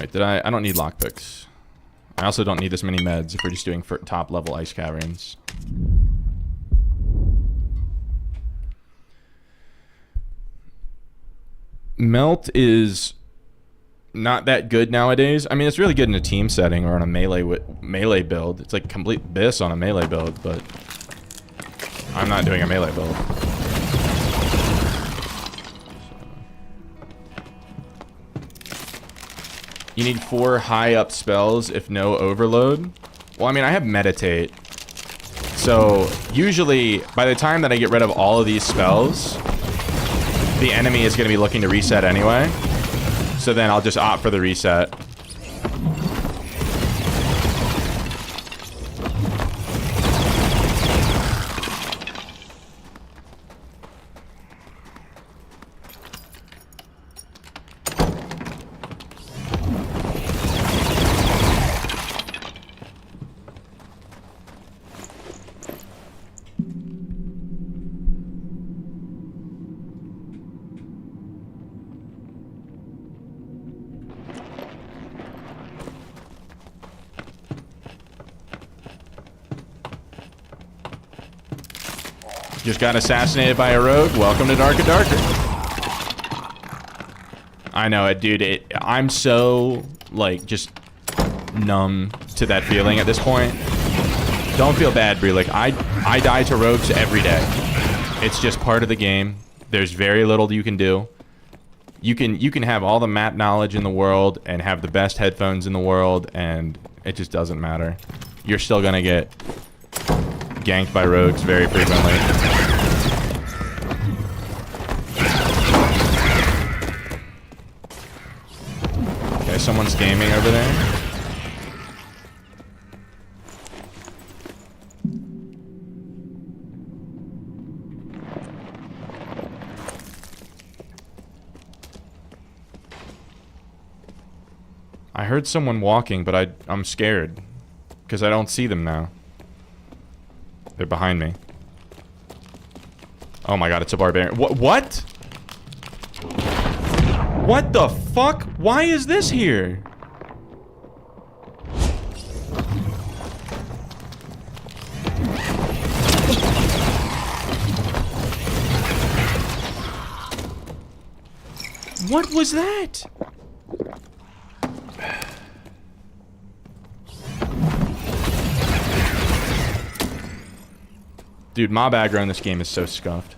Wait, did I don't need lockpicks. I also don't need this many meds if we're just doing for top level ice caverns. Melt is not that good nowadays. I mean, it's really good in a team setting or on a melee build. It's like complete abyss on a melee build, but I'm not doing a melee build. You need 4 high up spells if no overload. Well, I mean, I have meditate. So usually by the time that I get rid of all of these spells, the enemy is going to be looking to reset anyway. So then I'll just opt for the reset. Just got assassinated by a rogue. Welcome to Darker Darker. I know it, dude. I'm so, like, just numb to that feeling at this point. Don't feel bad, Brie. Like, I die to rogues every day. It's just part of the game. There's very little you can do. You can have all the map knowledge in the world and have the best headphones in the world, and it just doesn't matter. You're still gonna get ganked by rogues very frequently. Okay, someone's gaming over there. I heard someone walking, but I'm scared because I don't see them now. They're behind me. Oh my god, it's a barbarian. What? What the fuck? Why is this here? What was that? Dude, mob aggro in this game is so scuffed.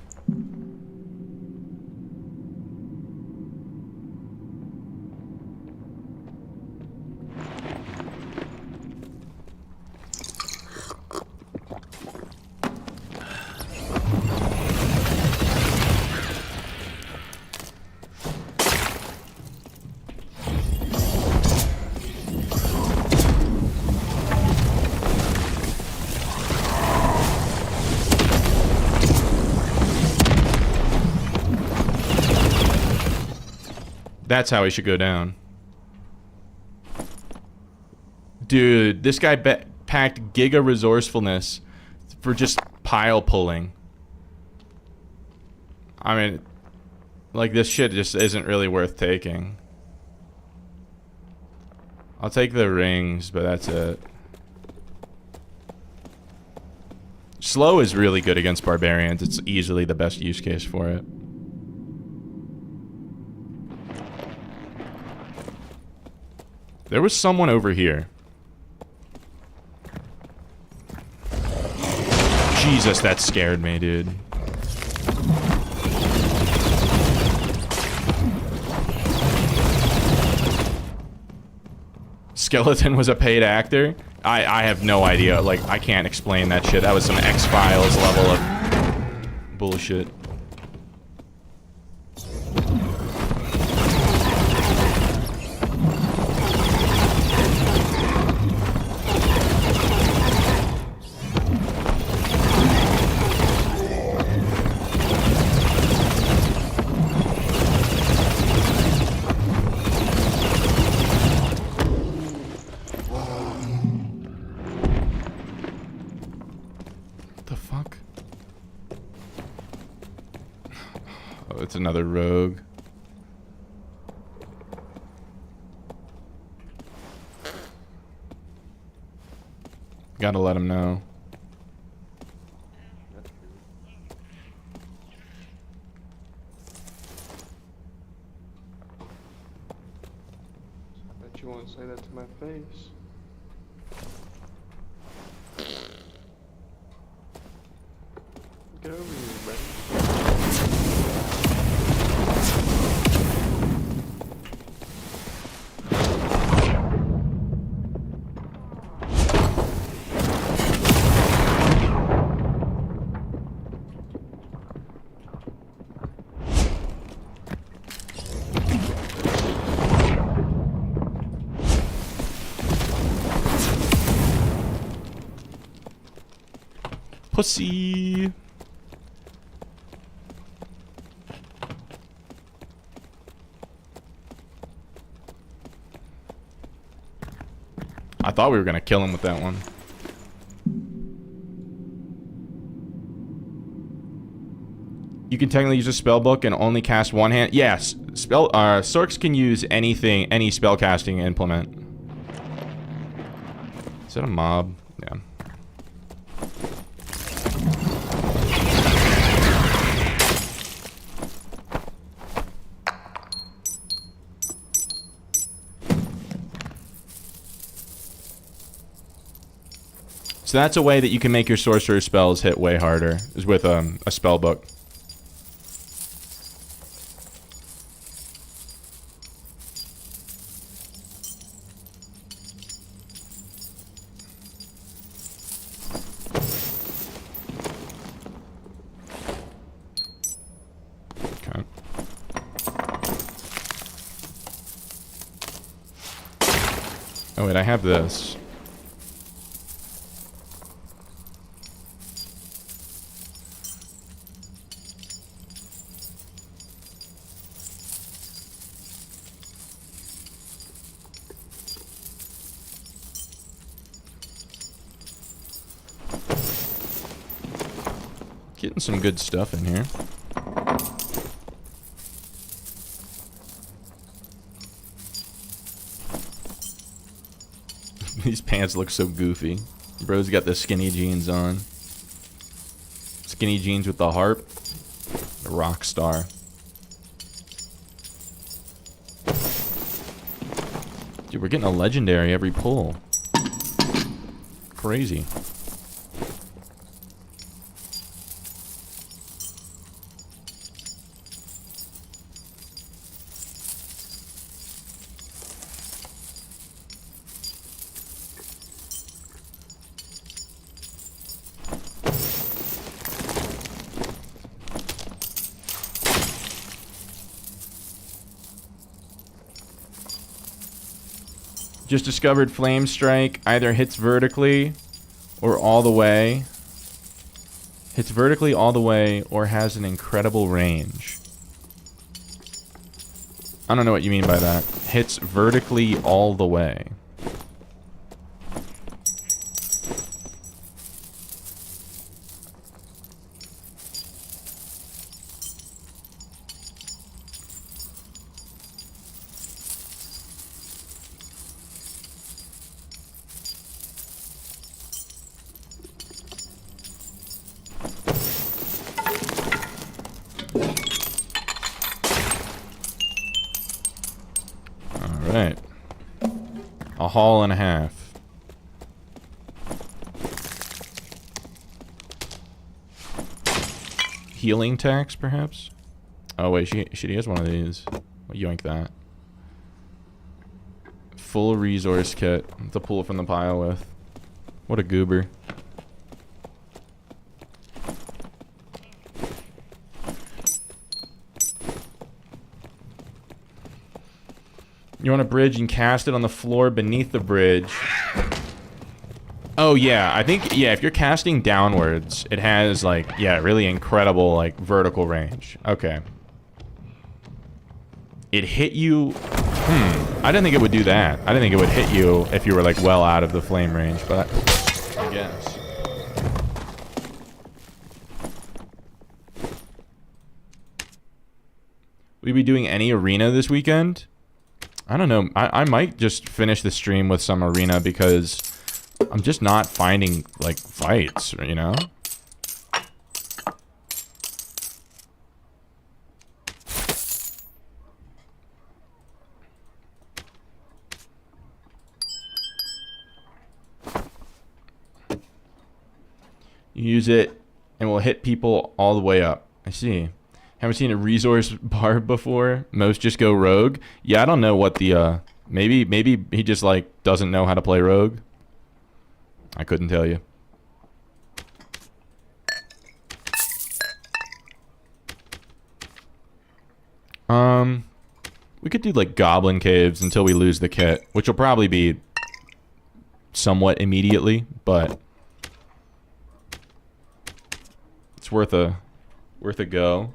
That's how he should go down. Dude, this guy packed giga resourcefulness for just pile pulling. I mean, like, this shit just isn't really worth taking. I'll take the rings, but that's it. Slow is really good against barbarians. It's easily the best use case for it. There was someone over here. Jesus, that scared me, dude. Skeleton was a paid actor? I have no idea. Like, I can't explain that shit. That was some X-Files level of bullshit. It's another rogue. Gotta let him know. That's true. I bet you won't say that to my face. Get over here, buddy. Pussy. I thought we were gonna kill him with that one. You can technically use a spell book and only cast one hand. Yes, Sorks can use anything, any spell casting implement. Is that a mob? Yeah. So that's a way that you can make your sorcerer spells hit way harder, is with a spell book. Okay. Oh wait, I have this. Getting some good stuff in here. These pants look so goofy. Bro's got the skinny jeans on. Skinny jeans with the harp. The rock star. Dude, we're getting a legendary every pull. Crazy. Just discovered Flame Strike either hits vertically or all the way. Hits vertically all the way or has an incredible range. I don't know what you mean by that. Hits vertically all the way. Alright. A haul and a half. Healing tax, perhaps? Oh wait, she has one of these. I'll yoink that. Full resource kit to pull from the pile with. What a goober. You want a bridge and cast it on the floor beneath the bridge. Oh yeah, I think, yeah, if you're casting downwards, it has like, yeah, really incredible like vertical range. Okay. It hit you, I didn't think it would do that. I didn't think it would hit you if you were like well out of the flame range, but I guess. Will you be doing any arena this weekend? I don't know. I might just finish the stream with some arena because I'm just not finding, like, fights, you know? You use it, and will hit people all the way up. I see. Haven't seen a resource bar before. Most just go rogue. Yeah, I don't know what the, maybe he just, like, doesn't know how to play rogue. I couldn't tell you. We could do, like, goblin caves until we lose the kit, which will probably be somewhat immediately, but it's worth a go.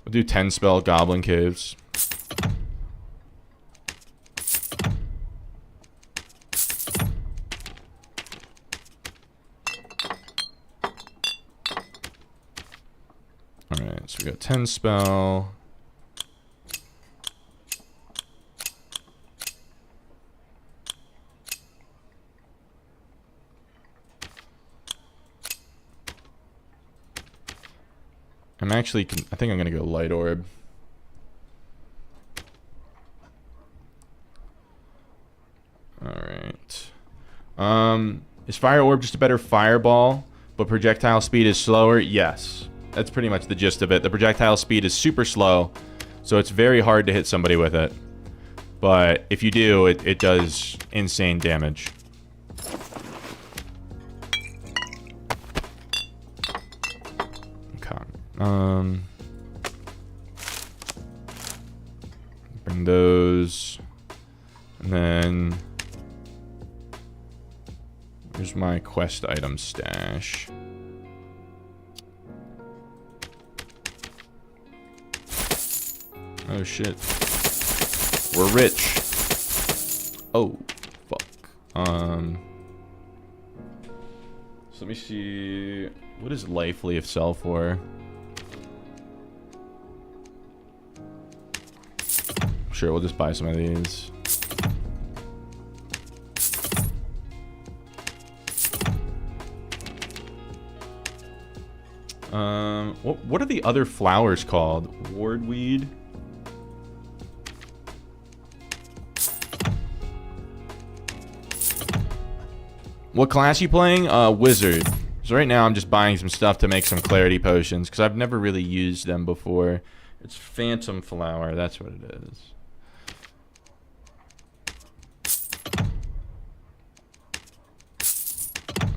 We'll do 10 spell goblin caves. Alright, so we got 10 spell. I think I'm gonna go light orb. Alright. Is fire orb just a better fireball, but projectile speed is slower? Yes. That's pretty much the gist of it. The projectile speed is super slow, so it's very hard to hit somebody with it. But if you do, it does insane damage. Bring those, and then here's my quest item stash. Oh shit, we're rich. Oh fuck. So let me see. What does life leaf sell for? Sure, we'll just buy some of these. What are the other flowers called? Wardweed? What class you playing? Wizard. So right now I'm just buying some stuff to make some clarity potions, because I've never really used them before. It's phantom flower, that's what it is.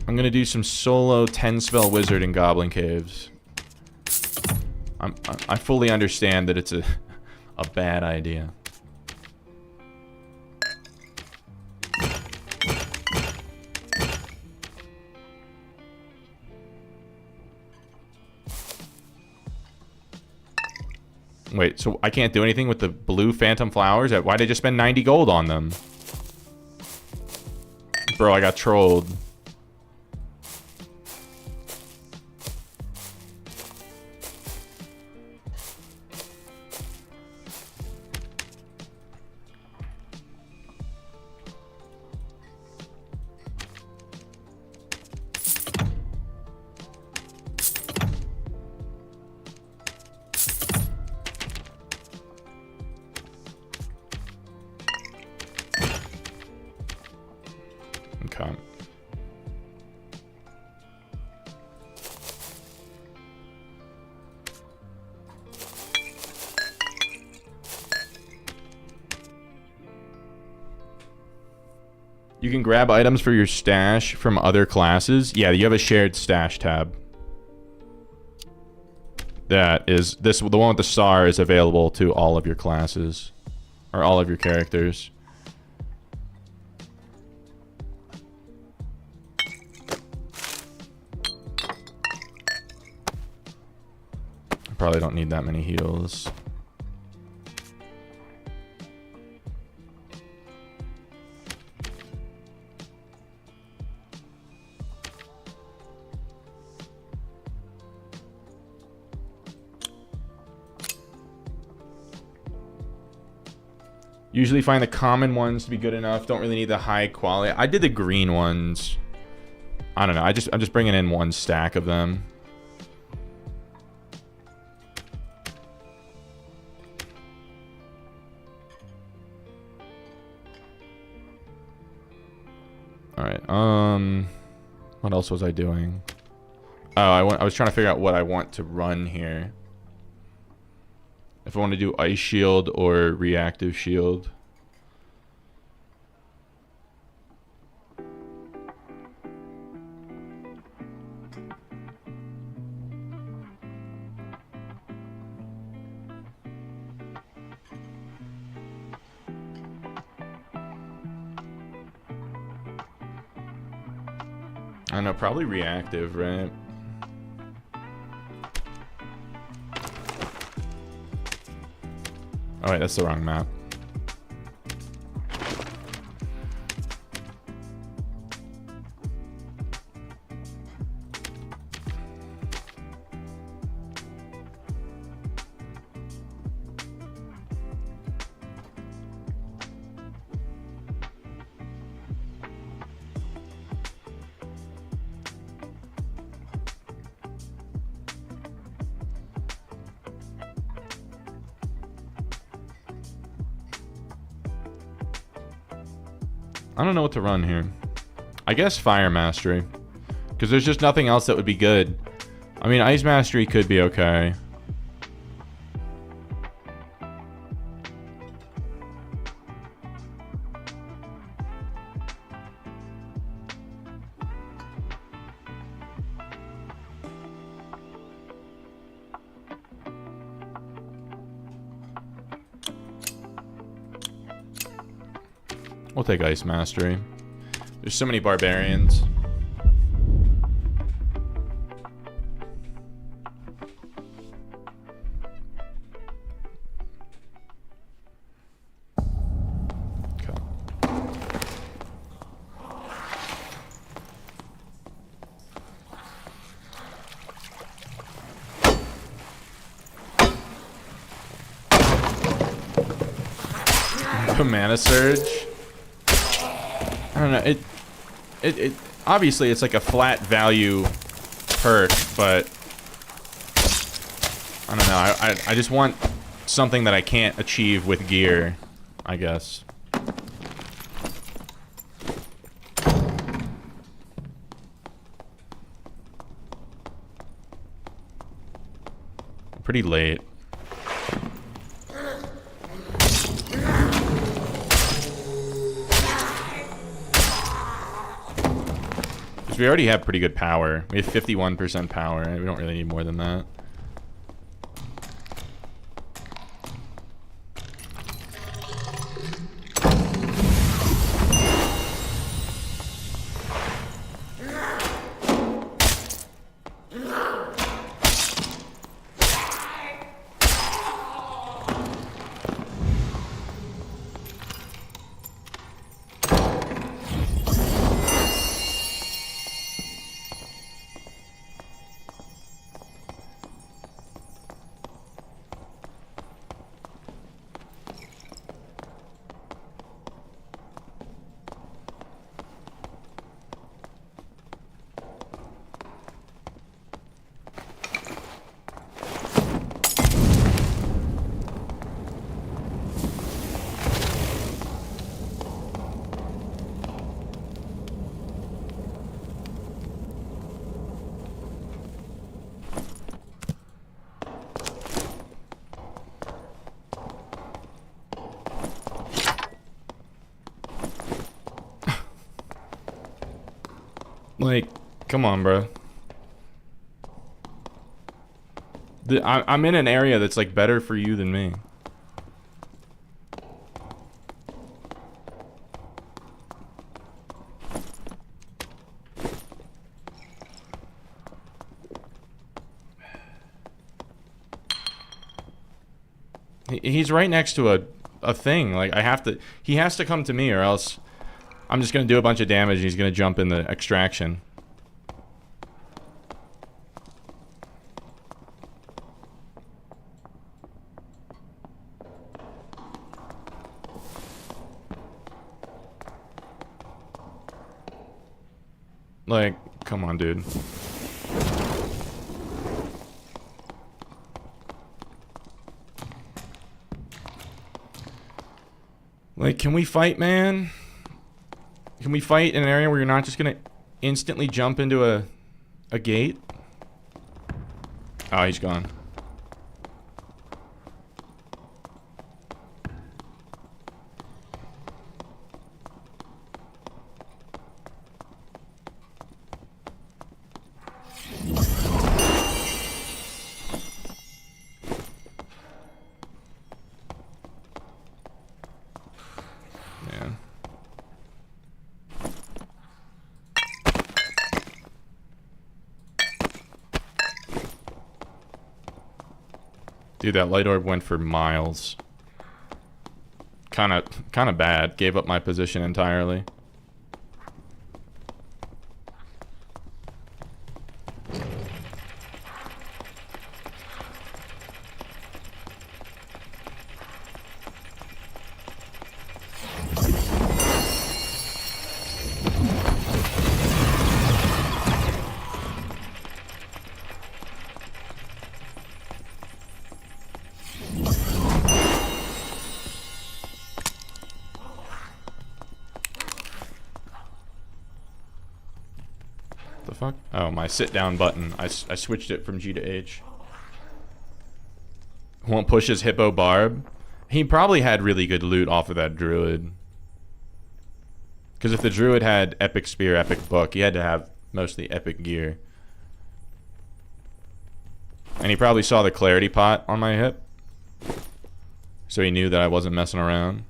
I'm gonna do some solo 10 spell wizard in goblin caves. I fully understand that it's a bad idea. Wait, so I can't do anything with the blue phantom flowers? Why'd I just spend 90 gold on them? Bro, I got trolled. You can grab items for your stash from other classes. Yeah, you have a shared stash tab. That is the one with the star is available to all of your classes or all of your characters. I probably don't need that many heals. Usually find the common ones to be good enough. Don't really need the high quality. I did the green ones. I don't know. I'm just bringing in one stack of them. All right. What else was I doing? Oh, I was trying to figure out what I want to run here. If I want to do ice shield or reactive shield. I don't know, probably reactive, right? Oh wait, that's the wrong map. I don't know what to run here. I guess Fire Mastery. Because there's just nothing else that would be good. I mean, Ice Mastery could be okay. We'll take Ice Mastery. There's so many barbarians. Okay. The Mana Surge. I don't know, it obviously it's like a flat value perk, but I don't know, I just want something that I can't achieve with gear, I guess. Pretty late. We already have pretty good power. We have 51% power. We don't really need more than that. Like, come on, bro. I'm in an area that's like better for you than me. He's right next to a thing. Like, he has to come to me, or else I'm just gonna do a bunch of damage and he's gonna jump in the extraction. Like, come on, dude. Like, can we fight, man? Can we fight in an area where you're not just gonna instantly jump into a gate? Oh, he's gone. Man. Dude, that light orb went for miles. Kinda bad. Gave up my position entirely. The fuck? Oh, my sit down button. I switched it from G to H. Won't push his hippo barb. He probably had really good loot off of that druid. Because if the druid had epic spear, epic book, he had to have mostly epic gear. And he probably saw the clarity pot on my hip. So he knew that I wasn't messing around.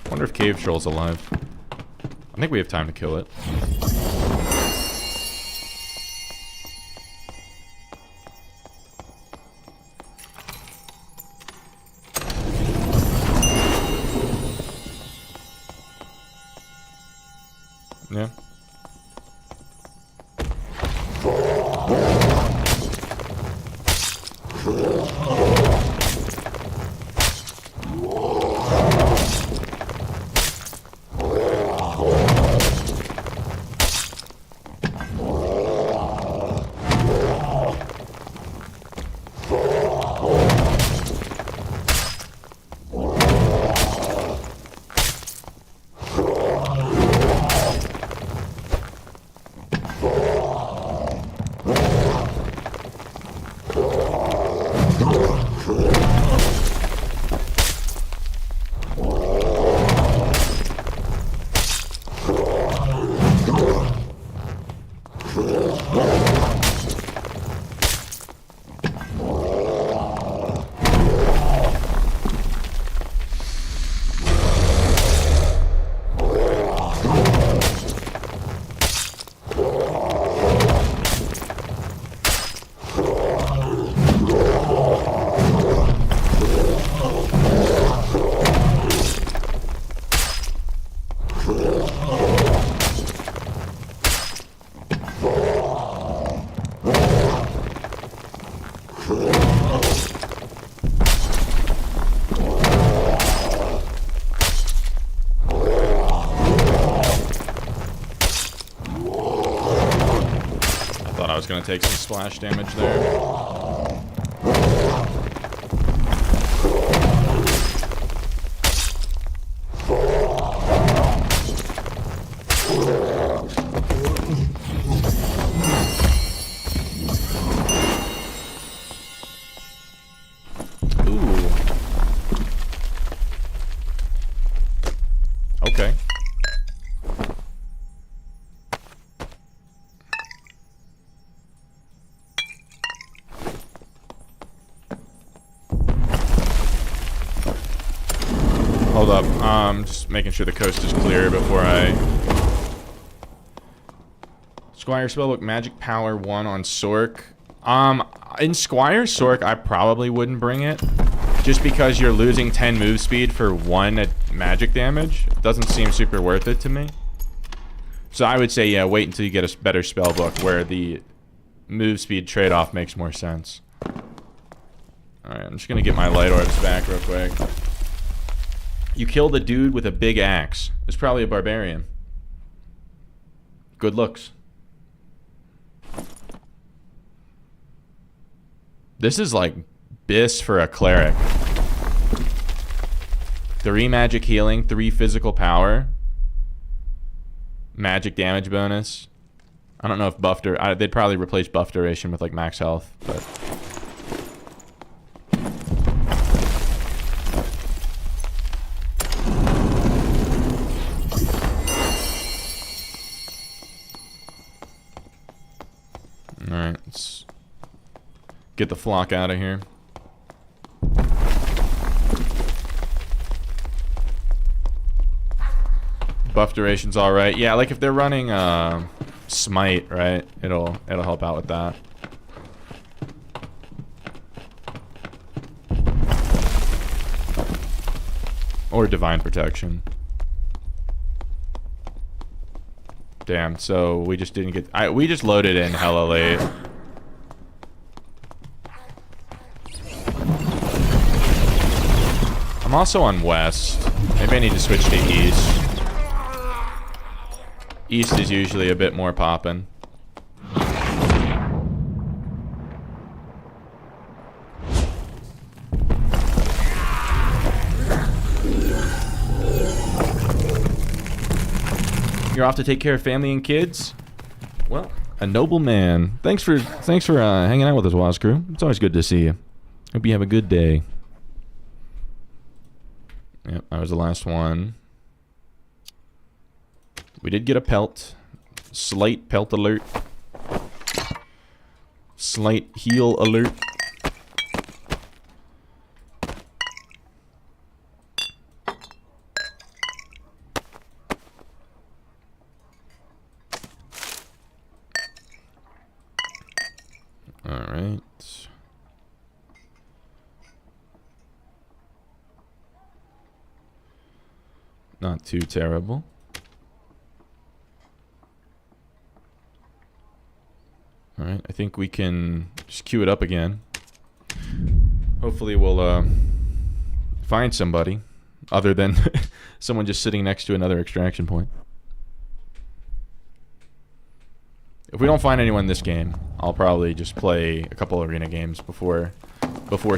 I wonder if Cave Troll's alive. I think we have time to kill it. Yeah. I was gonna take some splash damage there. Ooh. Okay. Hold up, just making sure the coast is clear before I... Squire Spellbook Magic Power 1 on Sork. In Squire Sork, I probably wouldn't bring it. just because you're losing 10 move speed for 1 magic damage doesn't seem super worth it to me. So I would say, yeah, wait until you get a better spell book where the move speed trade-off makes more sense. Alright, I'm just gonna get my light orbs back real quick. You killed a dude with a big axe. It's probably a barbarian. Good looks. This is like bis for a cleric. 3 magic healing, 3 physical power. Magic damage bonus. I don't know if buff they'd probably replace buff duration with like max health, but alright, let's get the flock out of here. Buff duration's alright. Yeah, like if they're running smite, right? It'll help out with that. Or divine protection. Damn, so we just didn't get we just loaded in hella late. I'm also on west. Maybe I need to switch to east. East is usually a bit more poppin'. You're off to take care of family and kids? Well, a noble man. Thanks for hanging out with us, Waz Crew. It's always good to see you. Hope you have a good day. Yep, that was the last one. We did get a pelt. Slight pelt alert. Slight heal alert. Alright. Not too terrible. Alright, I think we can just queue it up again. Hopefully we'll find somebody other than someone just sitting next to another extraction point. If we don't find anyone this game, I'll probably just play a couple arena games before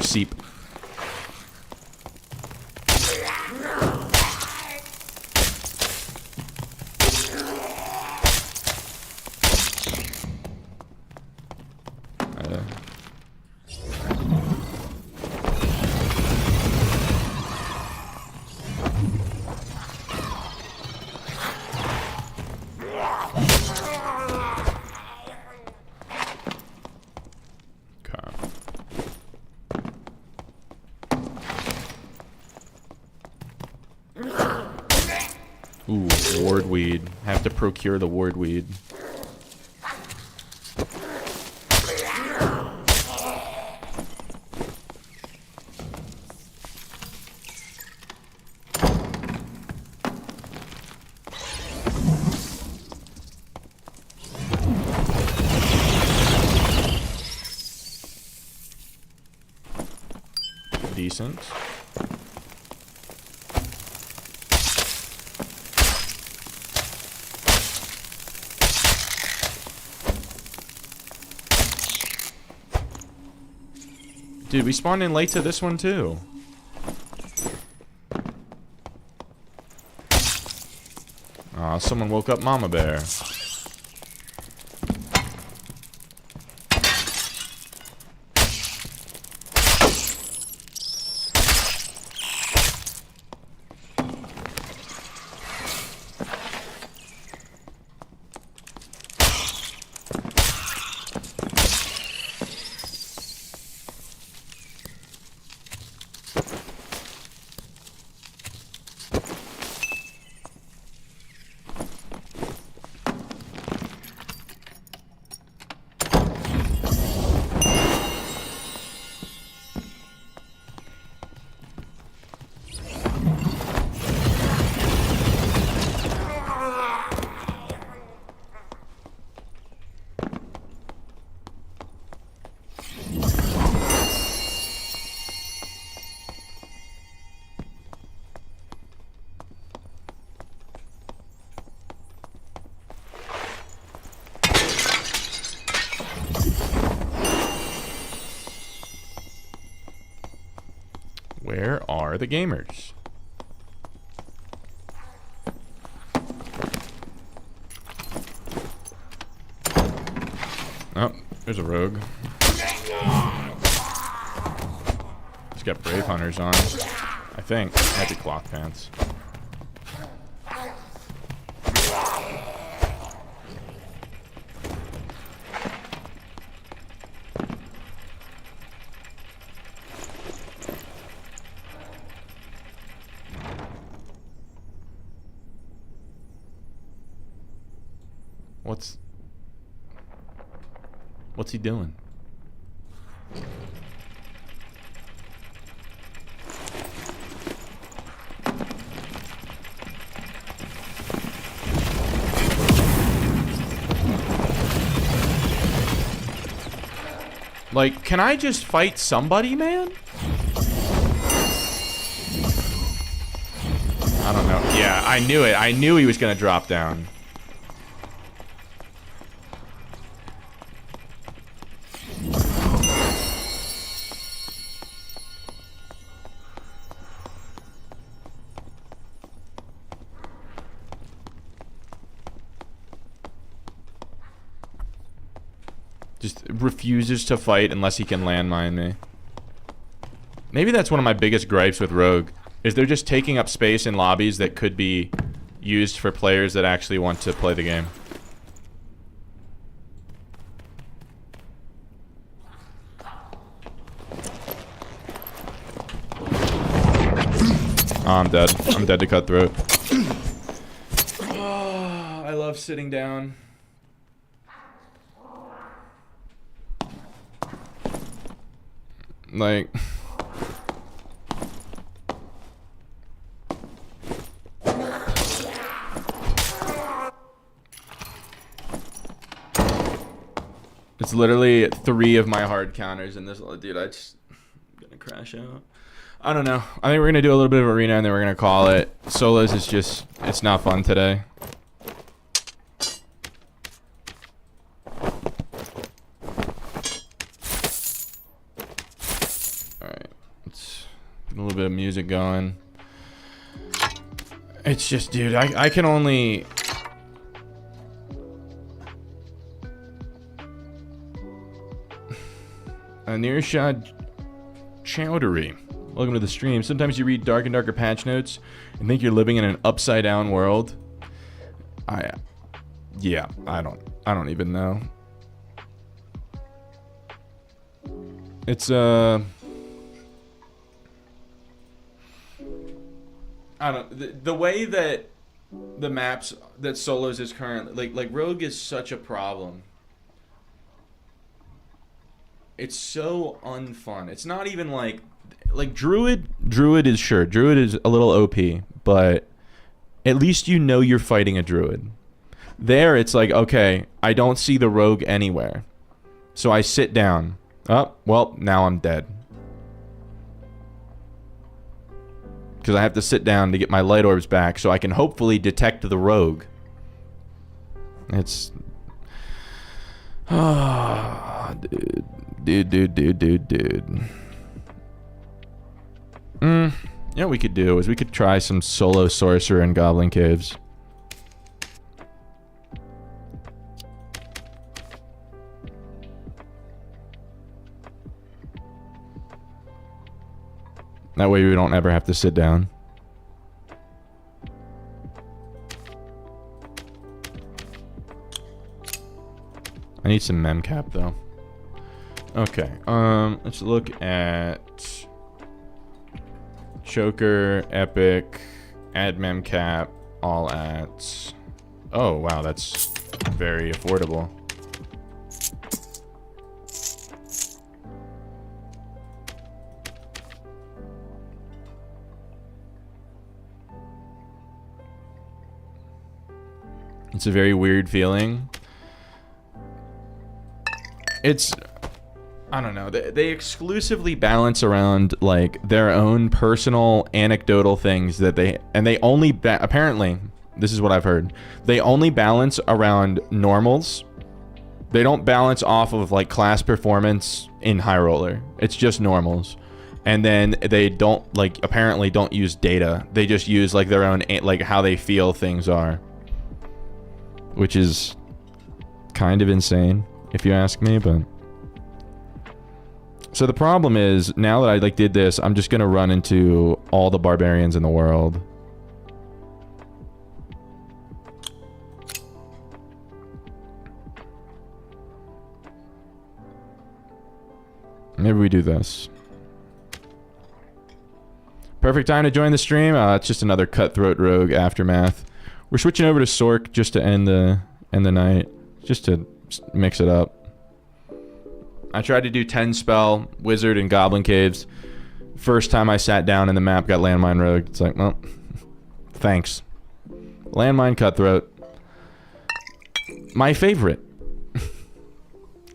Seep. Ooh, wardweed. Have to procure the wardweed. Decent. Dude, we spawned in late to this one too. Aw, someone woke up Mama Bear. Where are the gamers? Oh, there's a rogue. He's got Brave Hunters on. I think. Might be cloth pants. What's he doing? Like, can I just fight somebody, man? I don't know. Yeah, I knew it. I knew he was gonna drop down. Just refuses to fight unless he can landmine me. Maybe that's one of my biggest gripes with Rogue, is they're just taking up space in lobbies that could be used for players that actually want to play the game. Oh, I'm dead. I'm dead to cutthroat. Oh, I love sitting down. Like, it's literally 3 of my hard counters in this. Dude, I'm gonna crash out. I don't know. I think we're gonna do a little bit of arena and then we're gonna call it. Solos is just, it's not fun today. A little bit of music going. It's just, dude, I can only... Anirshad Chowdhury. Welcome to the stream. Sometimes you read Dark and Darker patch notes and think you're living in an upside down world. Yeah, I don't even know. It's I don't, the way that the maps that Solos is currently, like Rogue is such a problem. It's so unfun. It's not even like Druid is sure. Druid is a little OP, but at least you know you're fighting a Druid. There it's like, okay, I don't see the Rogue anywhere. So I sit down. Oh, well, now I'm dead. Because I have to sit down to get my light orbs back so I can hopefully detect the Rogue. It's... Ah, dude. Dude. You know what we could do is we could try some solo sorcerer in Goblin Caves. That way we don't ever have to sit down. I need some memcap though. Okay, let's look at choker, epic, add memcap, all at. Oh wow, that's very affordable. It's a very weird feeling. It's, I don't know. They exclusively balance around like their own personal anecdotal things that they only apparently, this is what I've heard. They only balance around normals. They don't balance off of like class performance in High Roller. It's just normals. And then they don't, like, apparently don't use data. They just use, like, their own, like, how they feel things are. Which is kind of insane, if you ask me, but... So the problem is, now that I, like, did this, I'm just gonna run into all the barbarians in the world. Maybe we do this. Perfect time to join the stream. It's just another Cutthroat Rogue Aftermath. We're switching over to Sork just to end the night, just to mix it up. I tried to do 10 spell, Wizard, and Goblin Caves. First time I sat down in the map, got Landmine Rogue. It's like, well, thanks. Landmine Cutthroat. My favorite.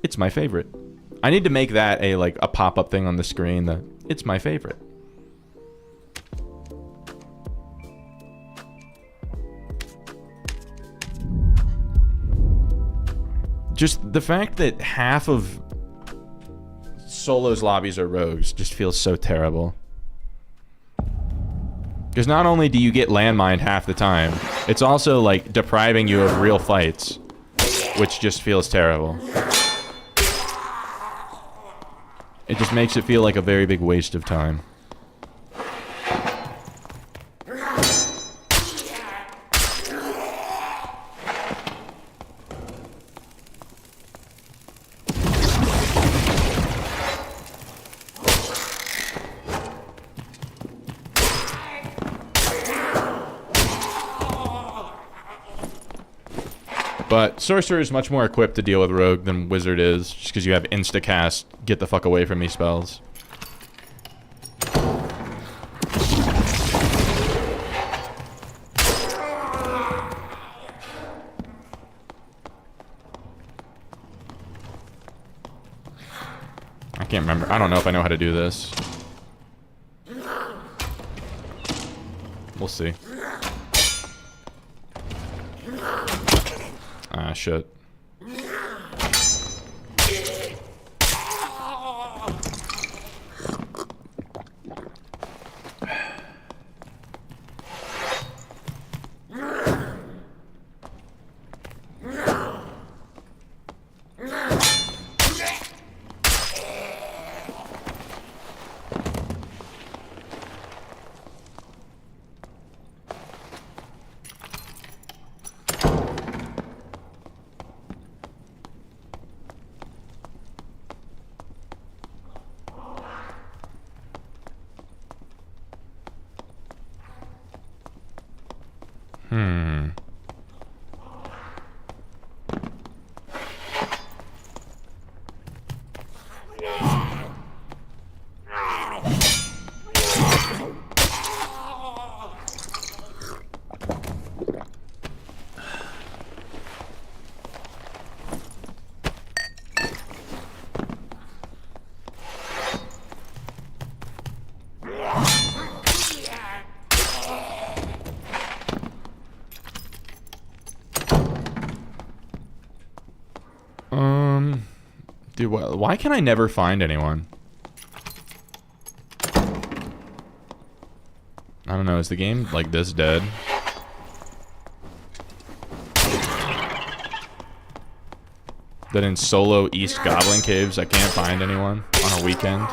It's my favorite. I need to make that a pop-up thing on the screen. It's my favorite. Just the fact that half of Solo's lobbies are rogues just feels so terrible. Because not only do you get landmined half the time, it's also like depriving you of real fights, which just feels terrible. It just makes it feel like a very big waste of time. But Sorcerer is much more equipped to deal with Rogue than Wizard is, just because you have instacast, get the fuck away from me spells. I can't remember. I don't know if I know how to do this. We'll see. Ah, shit. Dude, why can I never find anyone? I don't know, is the game like this dead? That in solo East Goblin Caves I can't find anyone on a weekend?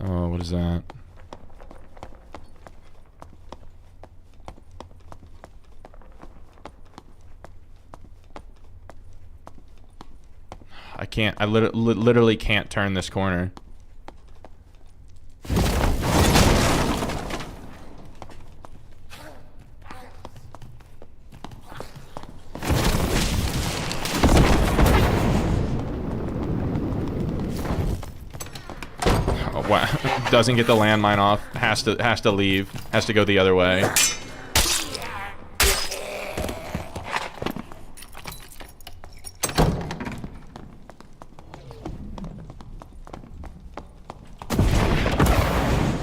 Oh, what is that? I can't, I literally can't turn this corner. wow. Doesn't get the landmine off. Has to leave. Has to go the other way.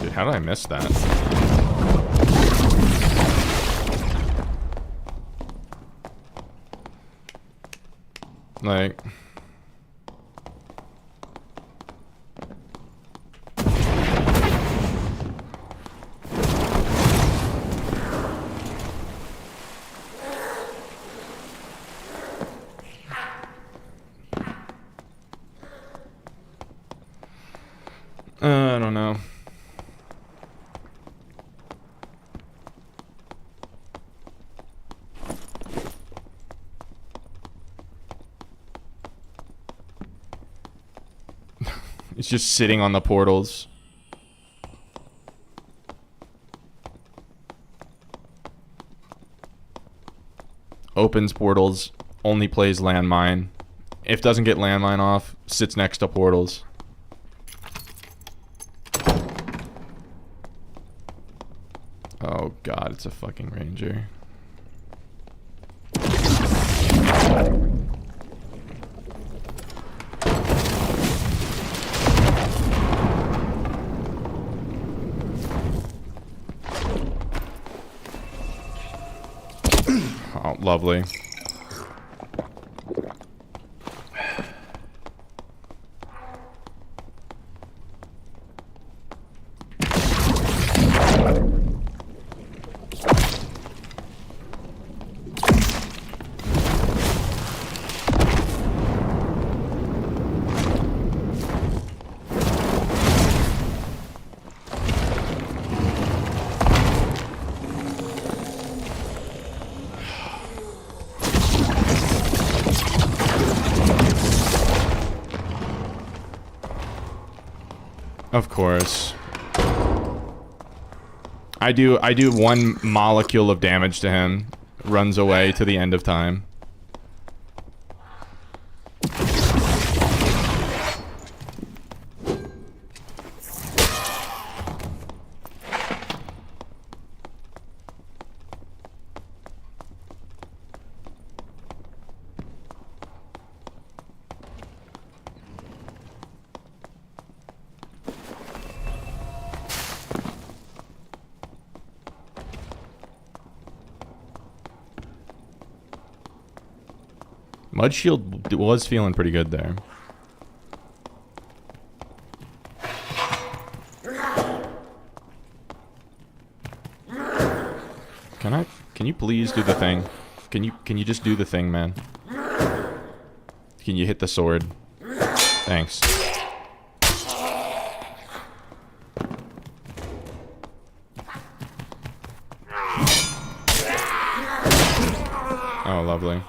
Dude, how did I miss that? Like... I don't know. It's just sitting on the portals. Opens portals, only plays landmine. If doesn't get landmine off, sits next to portals. Oh god, it's a fucking ranger. Oh, lovely. Of course. I do one molecule of damage to him. Runs away to the end of time. Mud Shield was feeling pretty good there. Can you please do the thing? Can you just do the thing, man? Can you hit the sword? Thanks. Oh, lovely.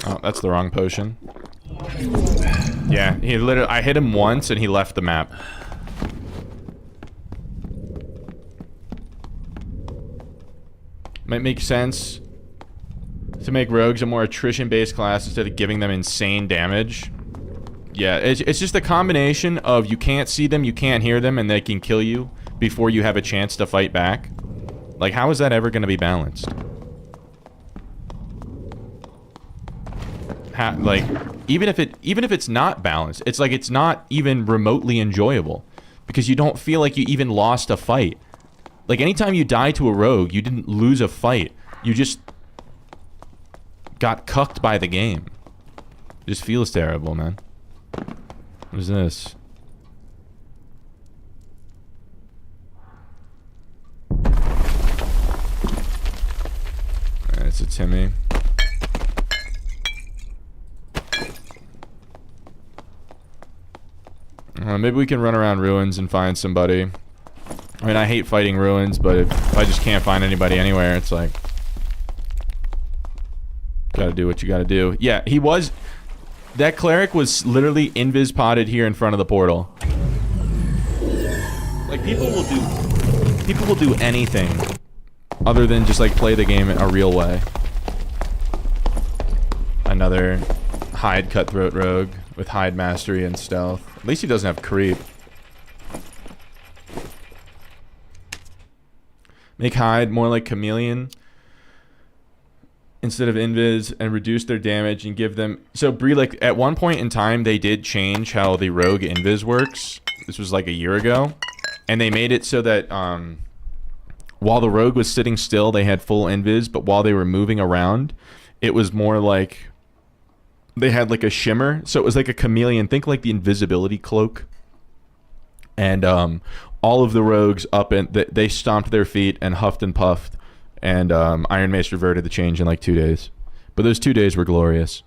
Oh, that's the wrong potion. Yeah, he literally... I hit him once and he left the map. Might make sense to make rogues a more attrition-based class instead of giving them insane damage. Yeah, it's just a combination of you can't see them, you can't hear them, and they can kill you before you have a chance to fight back. Like, how is that ever going to be balanced? Like, even if it's not balanced, it's like it's not even remotely enjoyable. because you don't feel like you even lost a fight. Like, anytime you die to a rogue, you didn't lose a fight. You just got cucked by the game. It just feels terrible, man. What is this? It's a Timmy. Maybe we can run around ruins and find somebody. I mean, I hate fighting ruins, but if I just can't find anybody anywhere, it's like... Gotta do what you gotta do. Yeah, he was... That cleric was literally invis-potted here in front of the portal. Like, people will do anything other than just, like, play the game in a real way. Another hide cutthroat rogue with hide mastery and stealth. At least he doesn't have creep. Make hide more like chameleon instead of invis and reduce their damage and give them... So, Bree, like, at one point in time, they did change how the rogue invis works. This was like a year ago. And they made it so that while the rogue was sitting still, they had full invis, but while they were moving around, it was more like... They had like a shimmer, so it was like a chameleon. Think like the invisibility cloak. And all of the rogues up and they stomped their feet and huffed and puffed, and Iron Mace reverted the change in like 2 days. But those 2 days were glorious.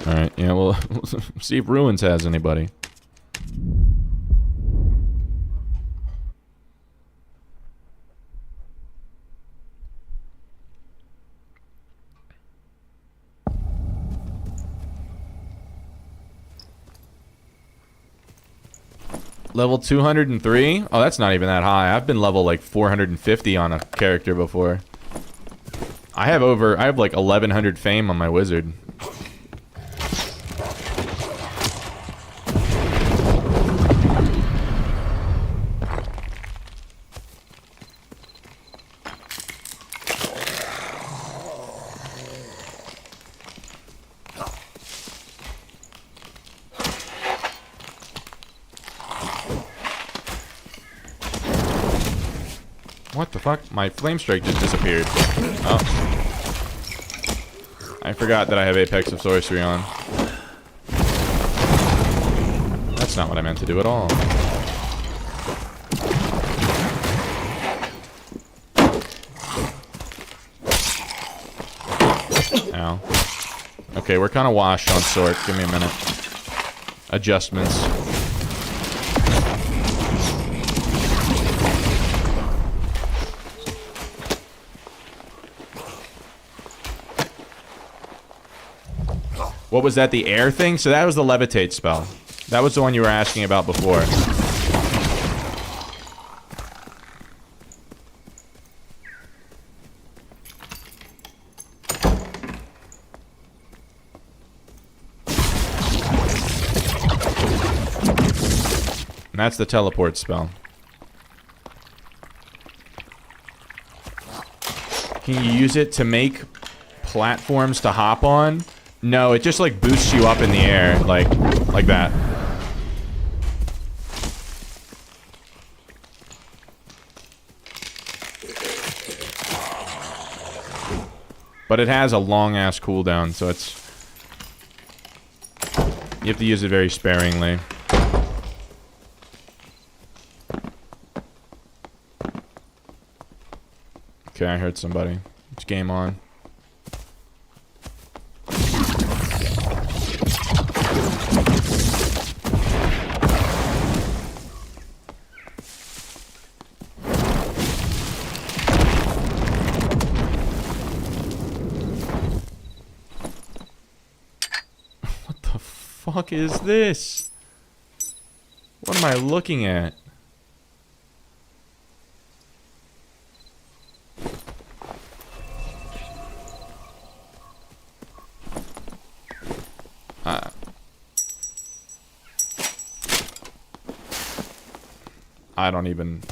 Alright, yeah, we'll see if Ruins has anybody. Level 203? Oh, that's not even that high. I've been level like 450 on a character before. I have like 1100 fame on my wizard. What the fuck? My flame strike just disappeared. Oh. I forgot that I have Apex of Sorcery on. That's not what I meant to do at all. Ow. Okay, we're kind of washed on Sork. Give me a minute. Adjustments. What was that, the air thing? So that was the levitate spell. That was the one you were asking about before. And that's the teleport spell. Can you use it to make platforms to hop on? No, it just like boosts you up in the air, like that. But it has a long ass cooldown, so it's... You have to use it very sparingly. Okay, I heard somebody. It's game on. Fuck is this? What am I looking at? I don't even...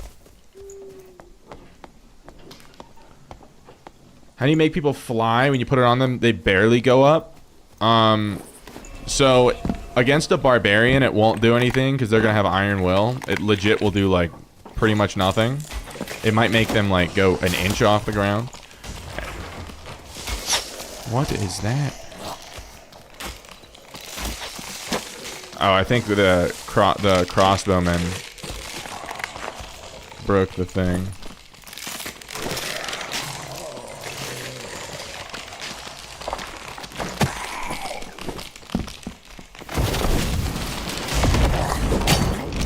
How do you make people fly when you put it on them? They barely go up. So against a barbarian, it won't do anything because they're gonna have iron will. It legit will do like pretty much nothing. It might make them like go an inch off the ground. What is that? Oh, I think the crossbowmen broke the thing.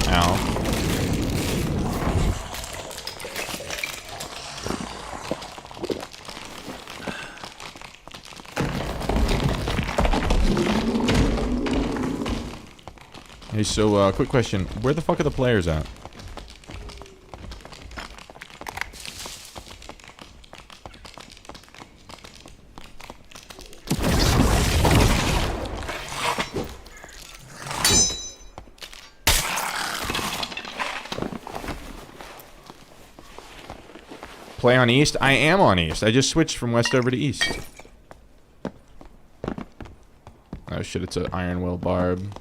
Ow. Hey, so, quick question. Where the fuck are the players at? Play on East? I am on East. I just switched from West over to East. Oh shit, it's an Iron Will Barb.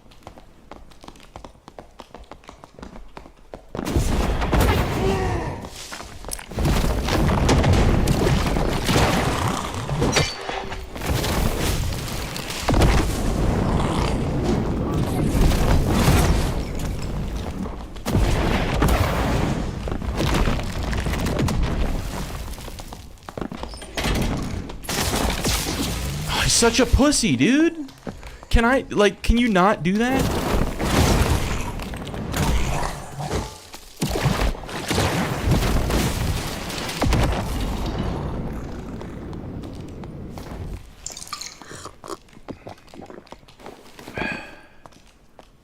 Such a pussy, dude. Can you not do that?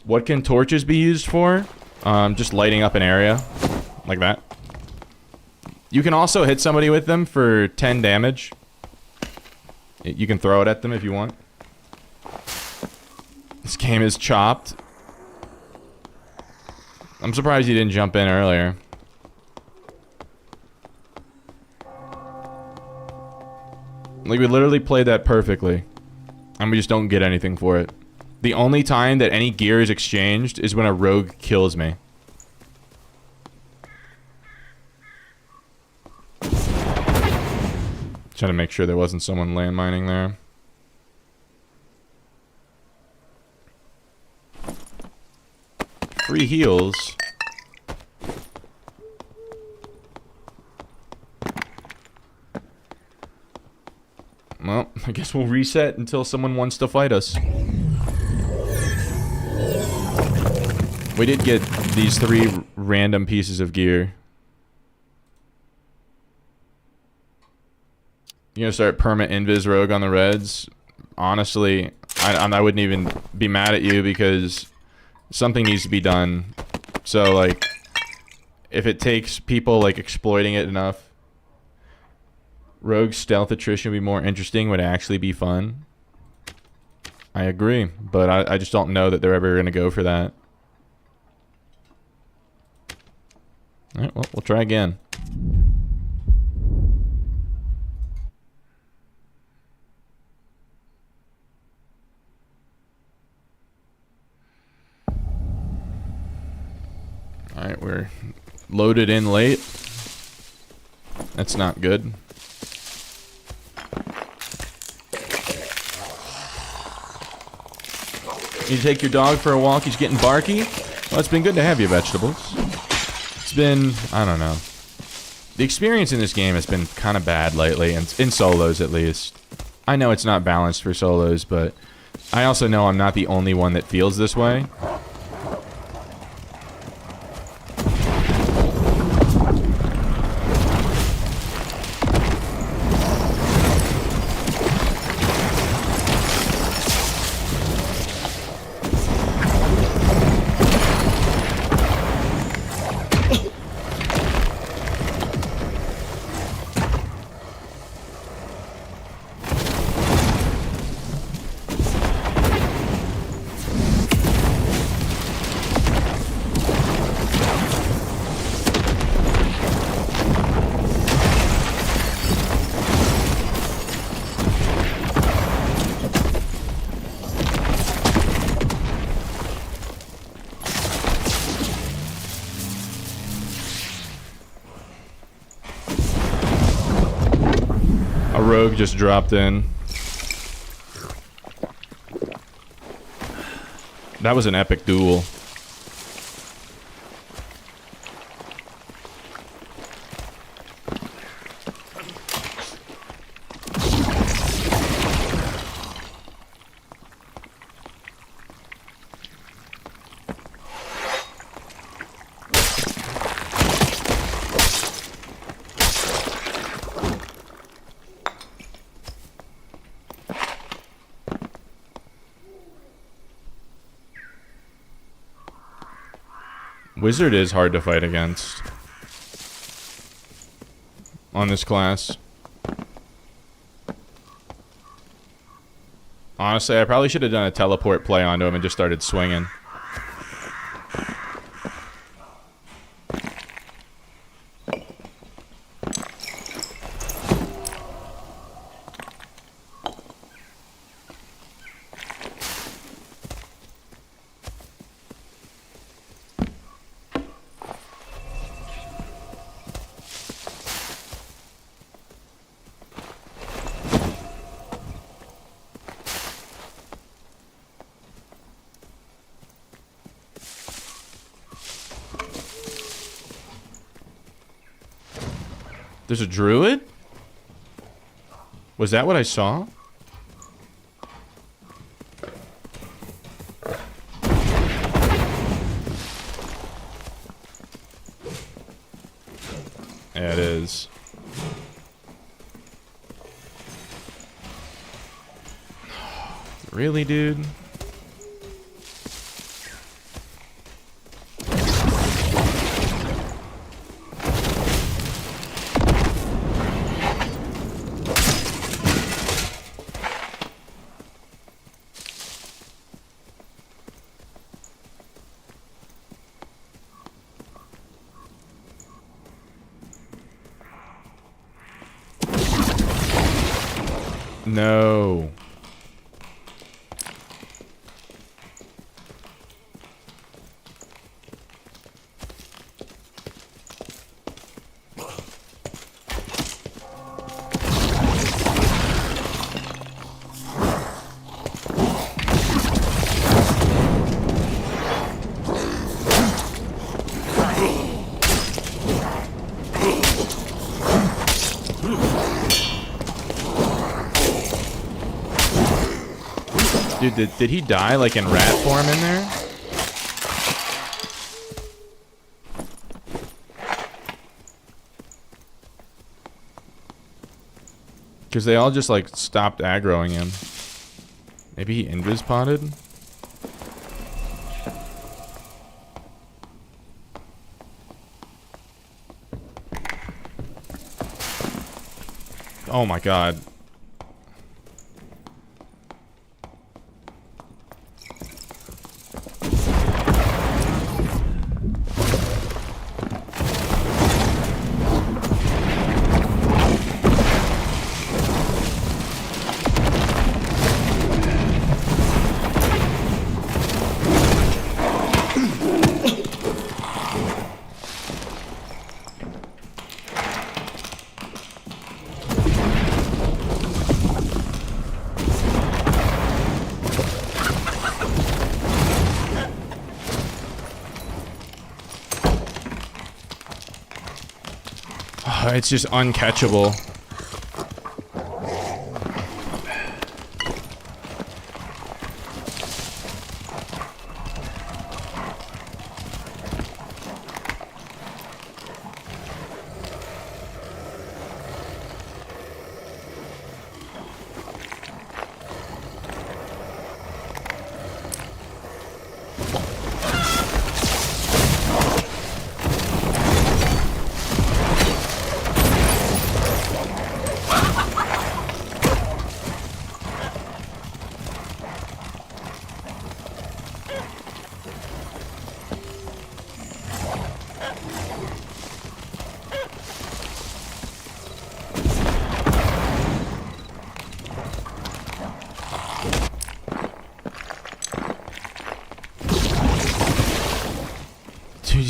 What can torches be used for? Just lighting up an area. Like that. You can also hit somebody with them for 10 damage. You can throw it at them if you want. This game is chopped. I'm surprised you didn't jump in earlier. Like, we literally played that perfectly. And we just don't get anything for it. The only time that any gear is exchanged is when a rogue kills me. Trying to make sure there wasn't someone landmining there. Free heals. Well, I guess we'll reset until someone wants to fight us. We did get these 3 random pieces of gear. You gonna start perma invis rogue on the reds? Honestly, I wouldn't even be mad at you because something needs to be done. So, like, if it takes people, like, exploiting it enough, rogue stealth attrition would be more interesting, would actually be fun. I agree, but I just don't know that they're ever gonna go for that. Alright, well, we'll try again. Alright, we're loaded in late. That's not good. You take your dog for a walk, he's getting barky? Well, it's been good to have you, Vegetables. It's been, I don't know. The experience in this game has been kind of bad lately, in solos at least. I know it's not balanced for solos, but I also know I'm not the only one that feels this way. rogue just dropped in. That was an epic duel. Wizard is hard to fight against on this class. Honestly, I probably should have done a teleport play onto him and just started swinging. There's a druid? Was that what I saw? Yeah, it is. Really, dude? No. Dude, did he die like in rat form in there? Because they all just like stopped aggroing him. Maybe he invis potted? Oh my god. It's just uncatchable.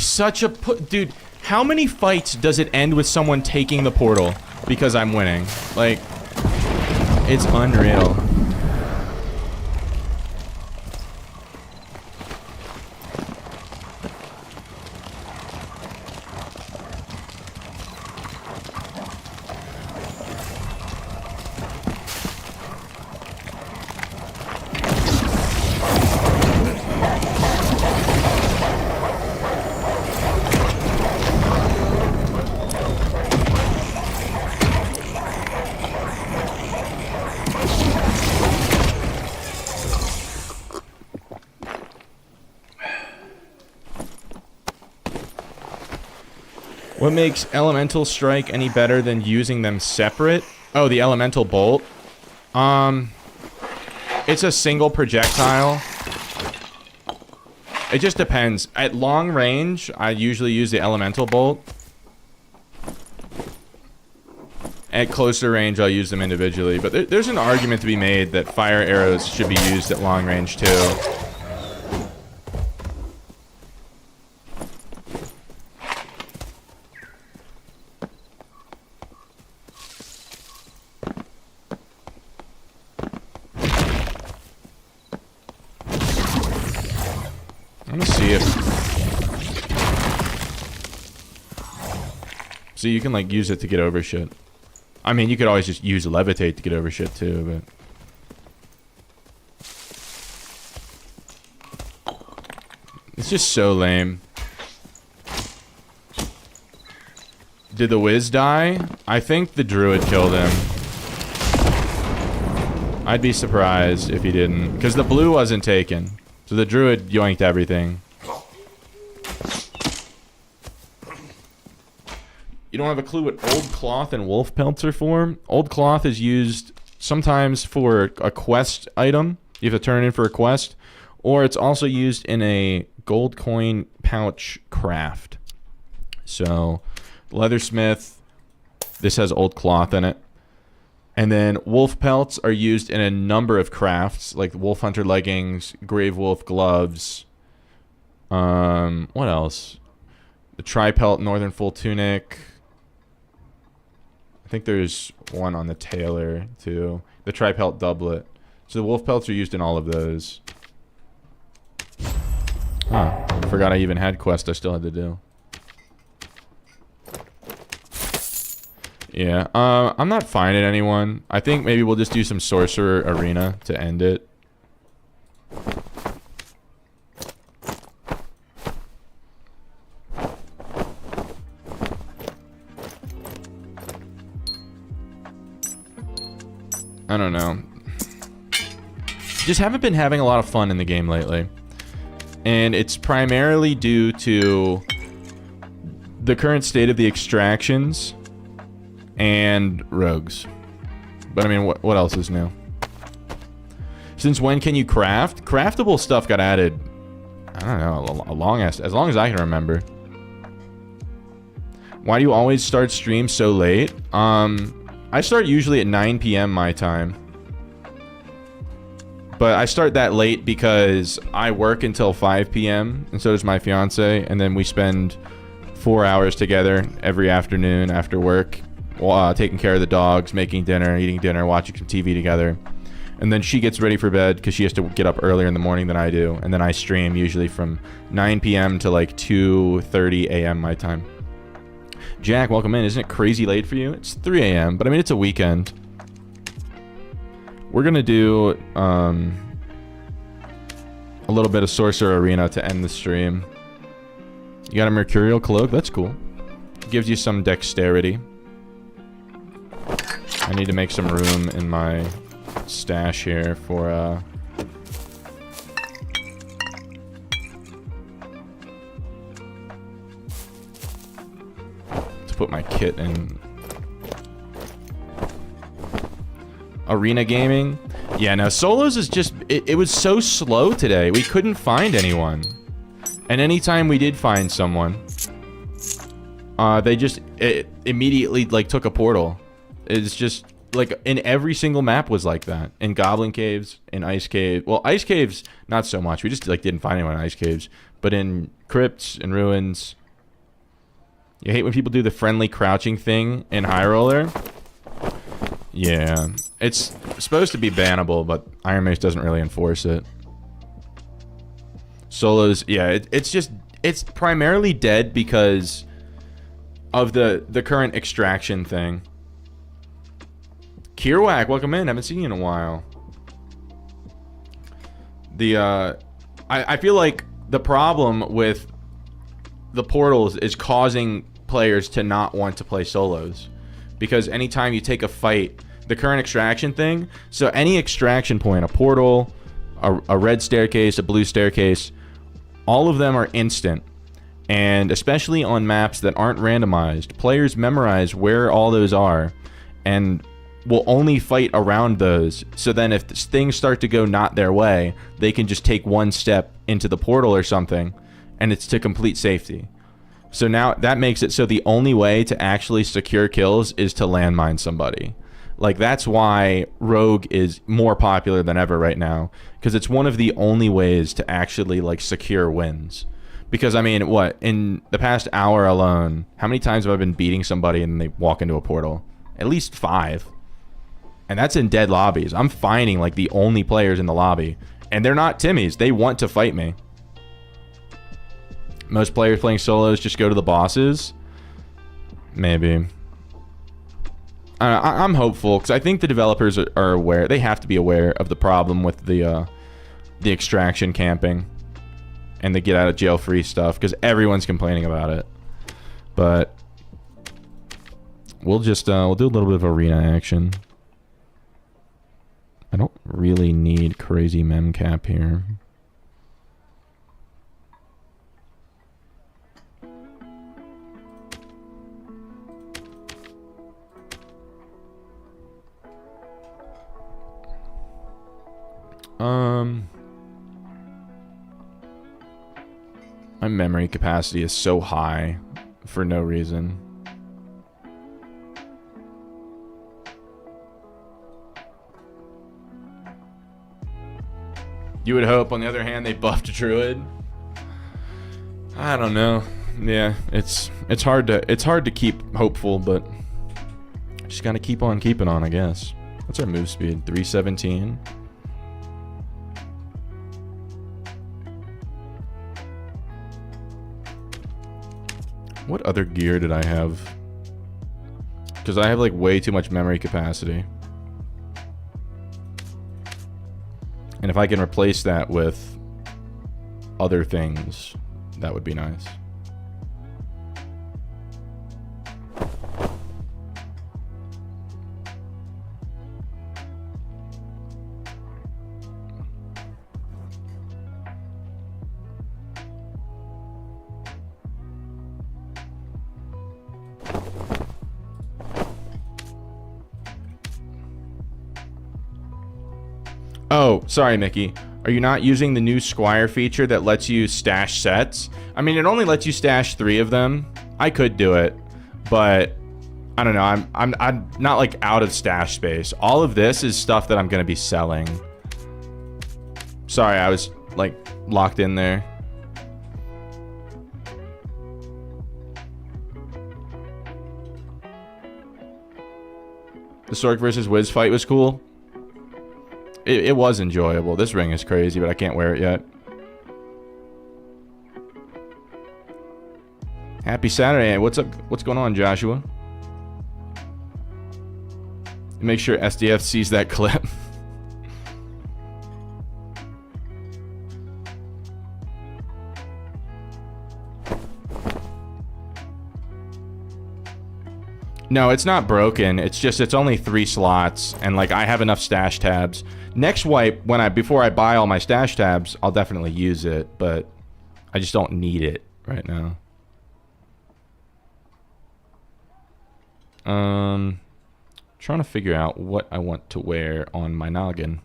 Such a dude, how many fights does it end with someone taking the portal because I'm winning? Like, It's unreal. What makes Elemental Strike any better than using them separate? Oh, the Elemental Bolt. It's a single projectile. It just depends. At long range, I usually use the Elemental Bolt. At closer range, I'll use them individually. But there's an argument to be made that fire arrows should be used at long range too. So you can, like, use it to get over shit. I mean, you could always just use Levitate to get over shit, too, but... It's just so lame. Did the Wiz die? I think the Druid killed him. I'd be surprised if he didn't. Because the blue wasn't taken. So the Druid yoinked everything. You don't have a clue what old cloth and wolf pelts are for? Old cloth is used sometimes for a quest item. You have to turn it in for a quest. Or it's also used in a gold coin pouch craft. So, leathersmith, this has old cloth in it. And then wolf pelts are used in a number of crafts, like wolf hunter leggings, grave wolf gloves. What else? The tri-pelt northern full tunic. I think there's one on the tailor, too. The tri-pelt doublet. So the wolf pelts are used in all of those. Huh. Forgot I even had quest I still had to do. Yeah. I'm not finding anyone. I think maybe we'll just do some sorcerer arena to end it. I don't know. Just haven't been having a lot of fun in the game lately. And it's primarily due to the current state of the extractions and rogues. But I mean, what else is new? Since when can you craft? Craftable stuff got added, I don't know, as long as I can remember. Why do you always start streams so late? I start usually at 9 p.m. my time. But I start that late because I work until 5 p.m. and so does my fiance, and then we spend 4 hours together every afternoon after work, taking care of the dogs, making dinner, eating dinner, watching some TV together. And then she gets ready for bed because she has to get up earlier in the morning than I do, and then I stream usually from 9 p.m. to like 2:30 a.m. my time. Jack, welcome in. Isn't it crazy late for you? It's 3 a.m., but I mean, it's a weekend. We're gonna do a little bit of Sorcerer Arena to end the stream. You got a Mercurial Cloak? That's cool. Gives you some dexterity. I need to make some room in my stash here for put my kit in. Arena gaming? Yeah, no, solos is just, it was so slow today. We couldn't find anyone. And anytime we did find someone, they just immediately, like, took a portal. It's just, like, in every single map was like that. In Goblin Caves, in Ice Cave. Well, Ice Caves, not so much. We just, like, didn't find anyone in Ice Caves. But in Crypts and Ruins... You hate when people do the friendly crouching thing in High Roller? Yeah. It's supposed to be bannable, but Iron Mace doesn't really enforce it. Solos, yeah, it's primarily dead because of the current extraction thing. Kierwhack, welcome in. Haven't seen you in a while. I feel like the problem with the portals is causing players to not want to play solos, because anytime you take a fight, the current extraction thing, so any extraction point, a portal, a red staircase, a blue staircase, all of them are instant. And especially on maps that aren't randomized, players memorize where all those are and will only fight around those. So then if things start to go not their way, they can just take one step into the portal or something, and it's to complete safety. So now that makes it so the only way to actually secure kills is to landmine somebody. Like, that's why Rogue is more popular than ever right now, because it's one of the only ways to actually, like, secure wins. Because, I mean, what, in the past hour alone, how many times have I been beating somebody and they walk into a portal? At least 5. And that's in dead lobbies. I'm finding, like, the only players in the lobby. And they're not Timmies. They want to fight me. Most players playing solos just go to the bosses. Maybe. I'm hopeful, because I think the developers are aware. They have to be aware of the problem with the extraction camping and the get out of jail free stuff, because everyone's complaining about it. But we'll just we'll do a little bit of arena action. I don't really need crazy mem cap here. My memory capacity is so high for no reason. You would hope, on the other hand, they buffed Druid. I don't know. Yeah, it's hard to keep hopeful, but just gotta keep on keeping on, I guess. What's our move speed? 317. What other gear did I have? Because I have, like, way too much memory capacity. And if I can replace that with other things, that would be nice. Oh, sorry, Mickey. Are you not using the new Squire feature that lets you stash sets? I mean, it only lets you stash 3 of them. I could do it, but I don't know. I'm not, like, out of stash space. All of this is stuff that I'm gonna be selling. Sorry, I was, like, locked in there. The Sork versus Wiz fight was cool. It was enjoyable. This ring is crazy, but I can't wear it yet. Happy Saturday. What's up? What's going on, Joshua? Make sure SDF sees that clip. No, it's not broken. It's just, it's only 3 slots, and, like, I have enough stash tabs. Next wipe, before I buy all my stash tabs, I'll definitely use it, but I just don't need it right now. Trying to figure out what I want to wear on my noggin.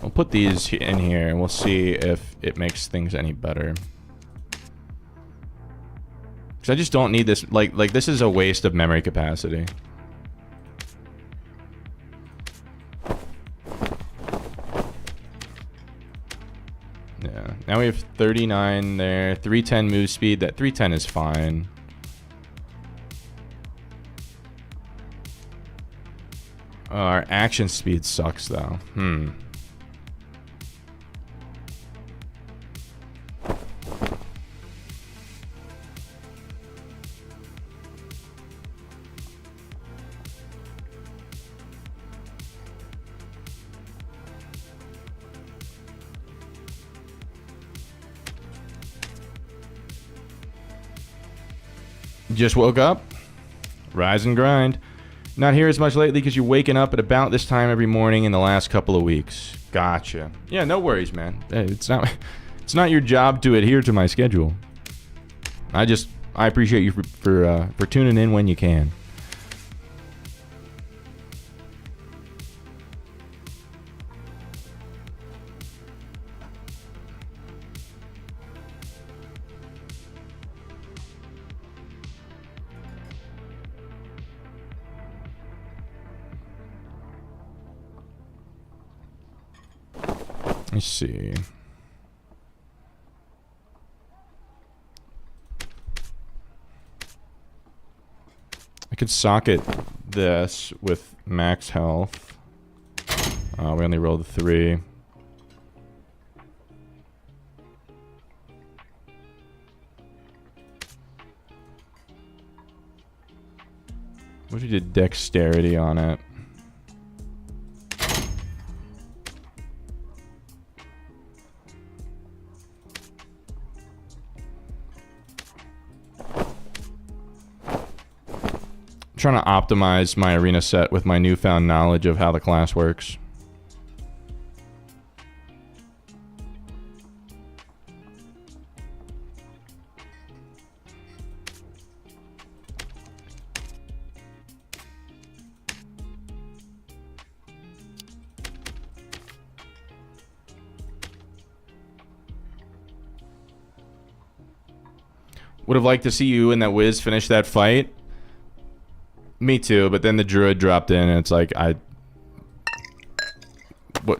We'll put these in here and we'll see if it makes things any better. Because I just don't need this. Like this is a waste of memory capacity. Yeah. Now we have 39 there. 310 move speed. That 310 is fine. Our action speed sucks though. Just woke up. Rise and grind. Not here as much lately because you're waking up at about this time every morning in the last couple of weeks. Gotcha. Yeah, no worries, man. It's not your job to adhere to my schedule. I appreciate you for tuning in when you can. Let's see. I could socket this with max health. We only rolled a 3. What if you did dexterity on it? Trying to optimize my arena set with my newfound knowledge of how the class works. Would have liked to see you and that Wiz finish that fight. Me too, but then the druid dropped in and it's like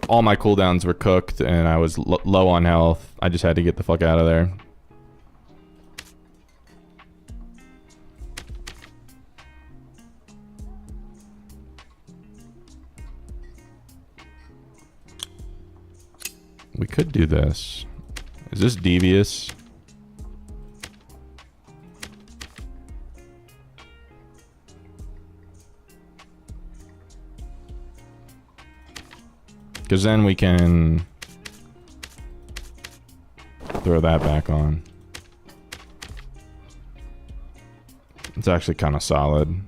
all my cooldowns were cooked and I was low on health. I just had to get the fuck out of there. We could do this. Is this devious? Because then we can throw that back on. It's actually kind of solid.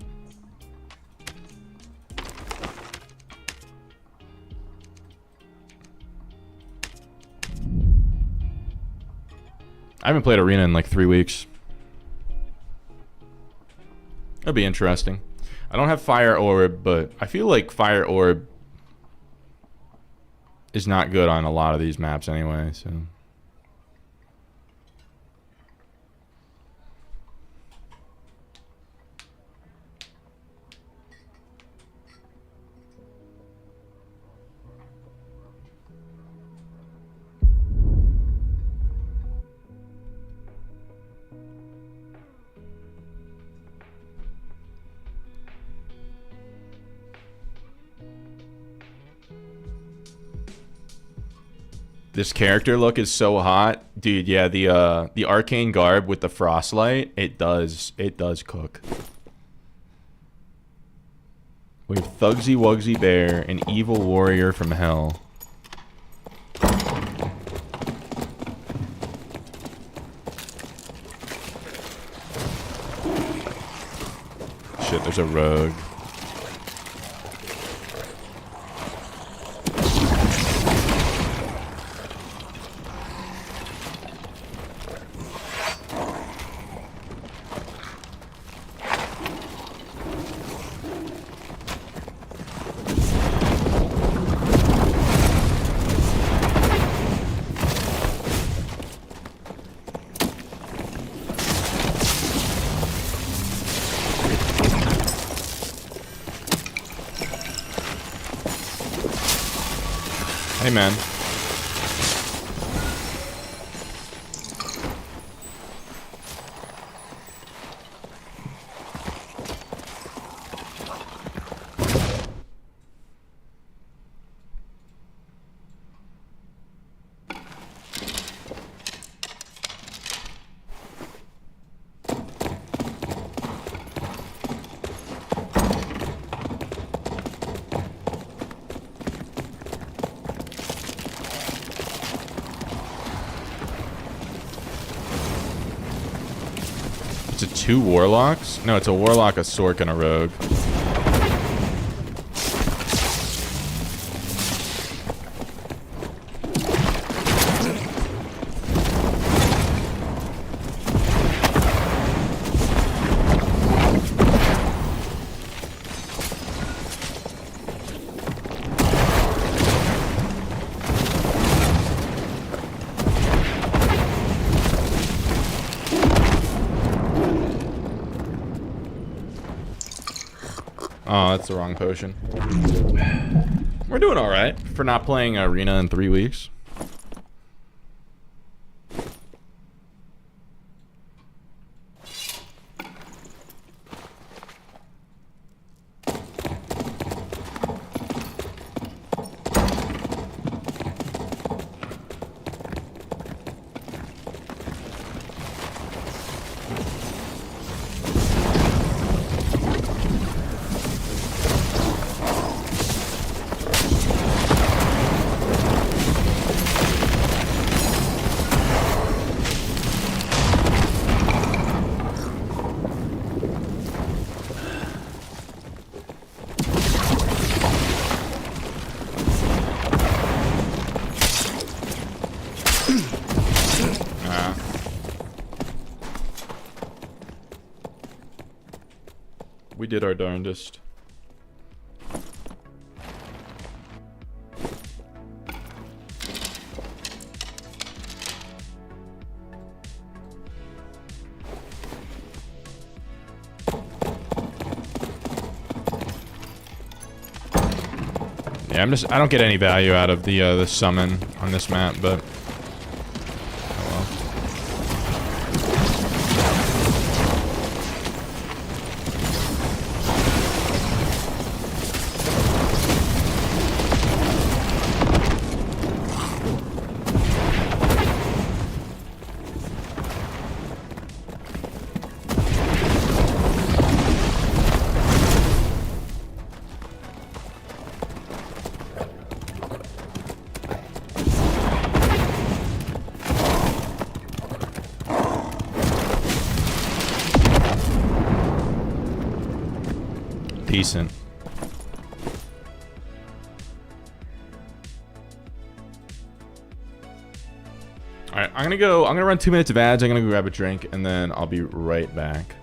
I haven't played Arena in like 3 weeks. That'd be interesting. I don't have Fire Orb, but I feel like Fire Orb is not good on a lot of these maps anyway, so. This character look is so hot. Dude, yeah, the arcane garb with the frostlight, it does cook. We have Thugsy Wugsy Bear, an evil warrior from hell. Shit, there's a rogue. Hey, man. 2 warlocks? No, it's a warlock, a sork, and a rogue. Oh, that's the wrong potion. We're doing alright for not playing Arena in 3 weeks. We did our darndest. Yeah, I don't get any value out of the summon on this map, but oh well. Decent. Alright, I'm gonna run 2 minutes of ads, I'm gonna go grab a drink, and then I'll be right back.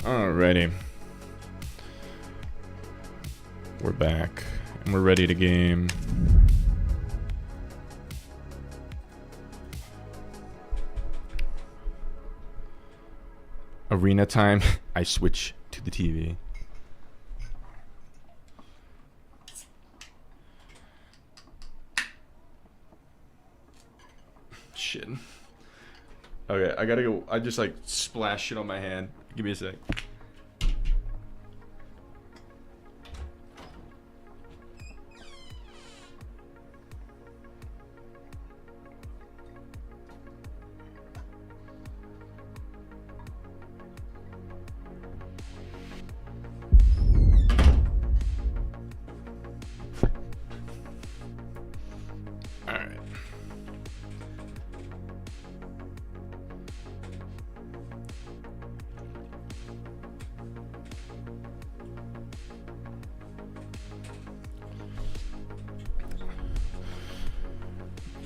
Alrighty. We're back. And we're ready to game. Arena time. I switch to the TV. Okay, I gotta go. I just like splashed shit on my hand. Give me a sec. Alright.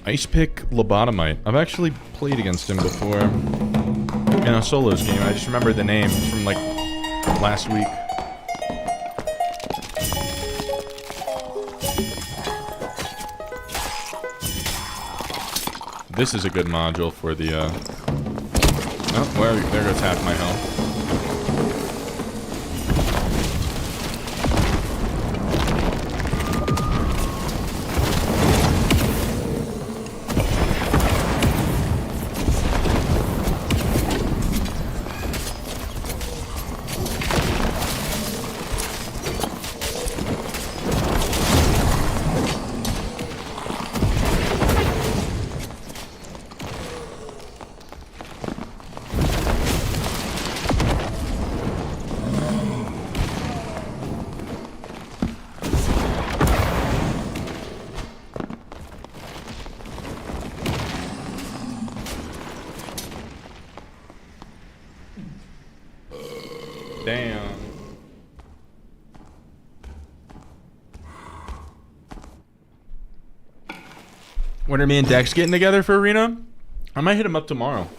Ice Pick Lobotomite. I've actually played against him before in a solos game. I just remembered the name from like last week. This is a good module for the oh, well, there goes half my health. Damn. When are me and Dex getting together for Arena? I might hit him up tomorrow.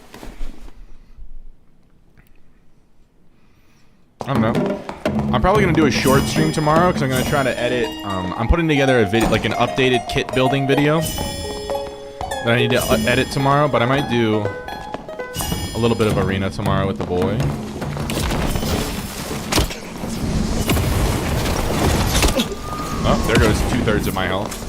I don't know. I'm probably gonna do a short stream tomorrow because I'm gonna try to edit. I'm putting together a video, like an updated kit building video that I need to edit tomorrow. But I might do a little bit of Arena tomorrow with the boy. Oh, there goes 2/3 of my health.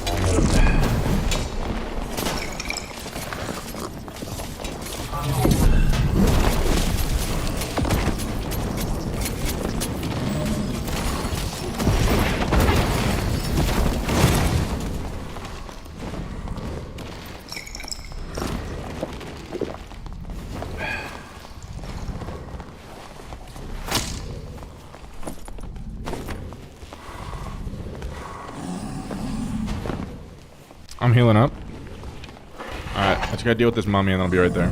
I'm healing up. Alright, I just gotta deal with this mummy and then I'll be right there.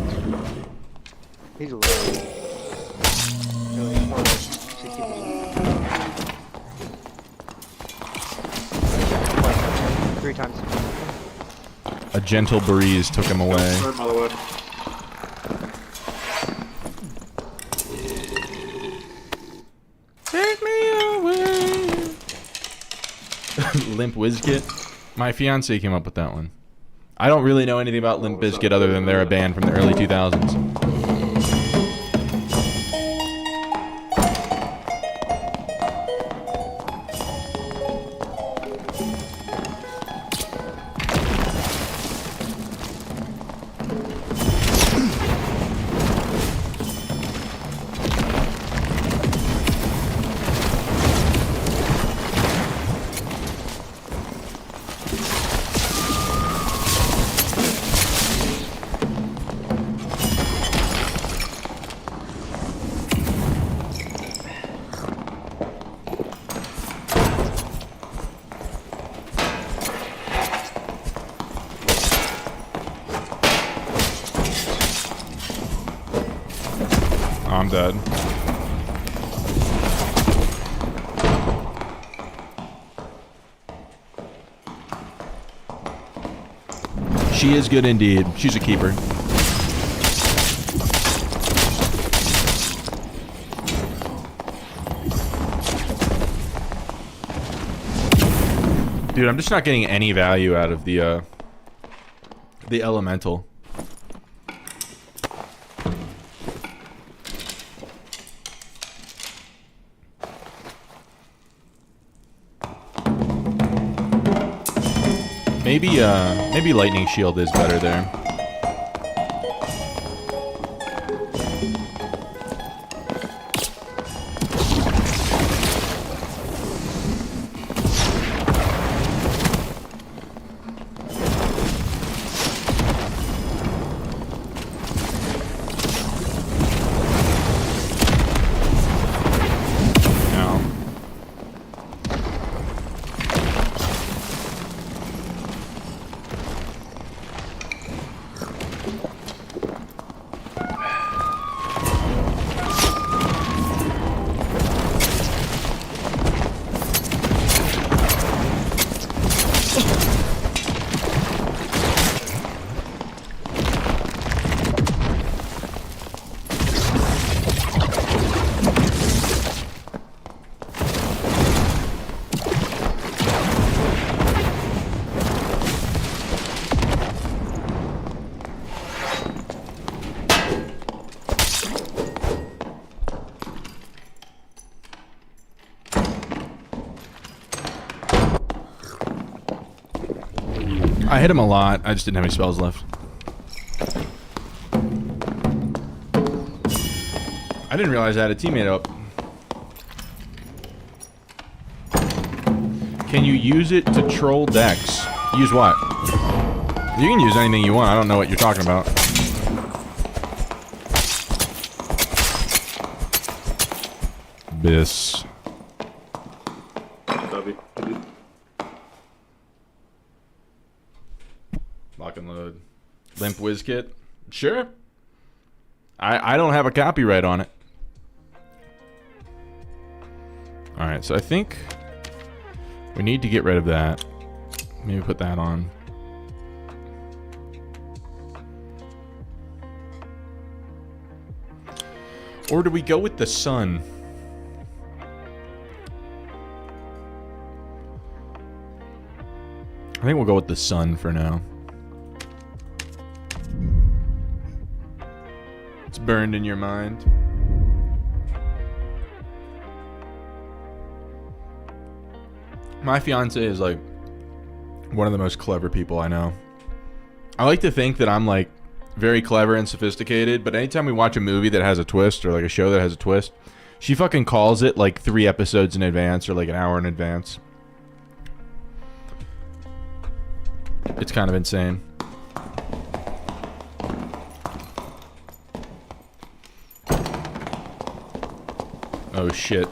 He's low. No, he's more like 60 meters. 3 times. A gentle breeze took him away. Sorry, by the way. Take me away. Limp Wizkit. My fiance came up with that one. I don't really know anything about Limp Wizkit other than they're a band from the early 2000s. I'm dead. She is good indeed. She's a keeper. Dude, I'm just not getting any value out of the elemental. Maybe lightning shield is better there. I hit him a lot. I just didn't have any spells left. I didn't realize I had a teammate up. Can you use it to troll decks? Use what? You can use anything you want. I don't know what you're talking about. This. Lock and load. Limp Wizkit? Sure. I don't have a copyright on it. Alright, so I think we need to get rid of that. Maybe put that on. Or do we go with the sun? I think we'll go with the sun for now. It's burned in your mind. My fiance is like one of the most clever people I know. I like to think that I'm like very clever and sophisticated, but anytime we watch a movie that has a twist or like a show that has a twist, she fucking calls it like 3 episodes in advance or like an hour in advance. It's kind of insane. Oh shit.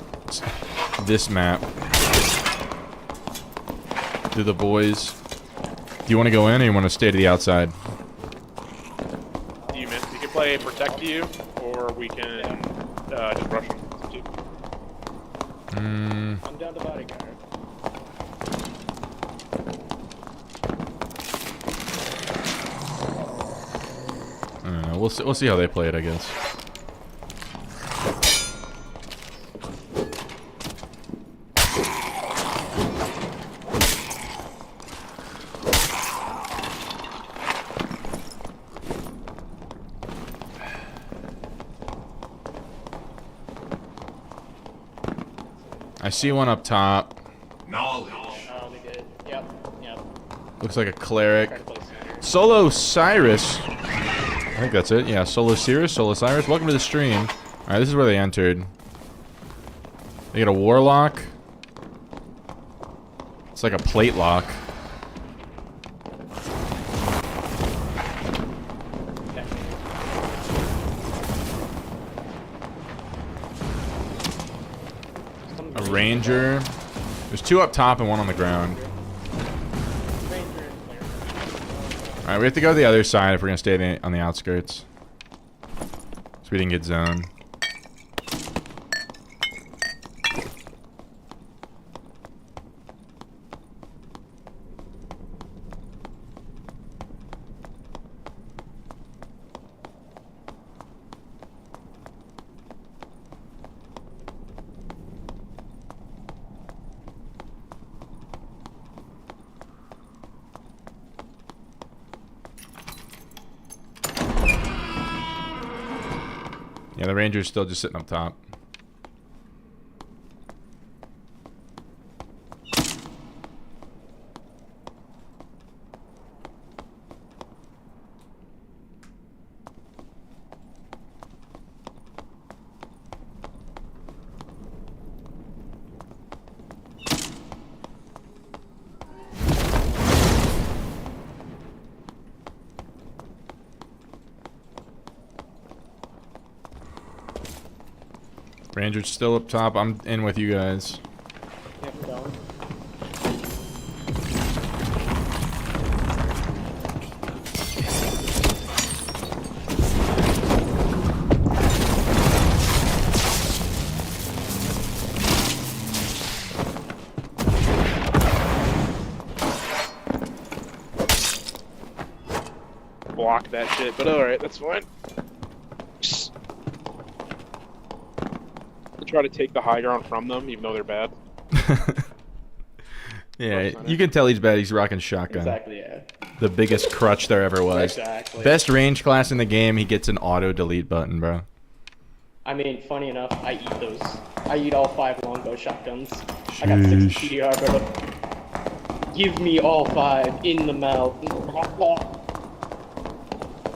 This map. Do the boys... Do you want to go in or you want to stay to the outside? You can play Protect You, or we can just rush them. I'm down to bodyguard. I don't know. We'll see how they play it, I guess. I see one up top. Oh, they did. Yep. Looks like a cleric. Trying to play center. Solo Cyrus. I think that's it. Yeah, Solo Cyrus. Welcome to the stream. Alright, this is where they entered. They get a warlock. It's like a plate lock. A ranger. There's 2 up top and 1 on the ground. Alright, we have to go to the other side if we're gonna stay on the outskirts. So we didn't get zoned. Yeah, the ranger's still just sitting up top. Ranger's still up top. I'm in with you guys. Yep, we're going. Block that shit, but alright, that's fine. Try to take the high ground from them, even though they're bad. Yeah, you can tell he's bad. He's rocking shotgun. Exactly, yeah. The biggest crutch there ever was. Exactly. Best range class in the game. He gets an auto delete button, bro. I mean, funny enough, I eat those. I eat all 5 longbow shotguns. I got 6 Sheesh. PDR, bro. Give me all 5 in the mouth.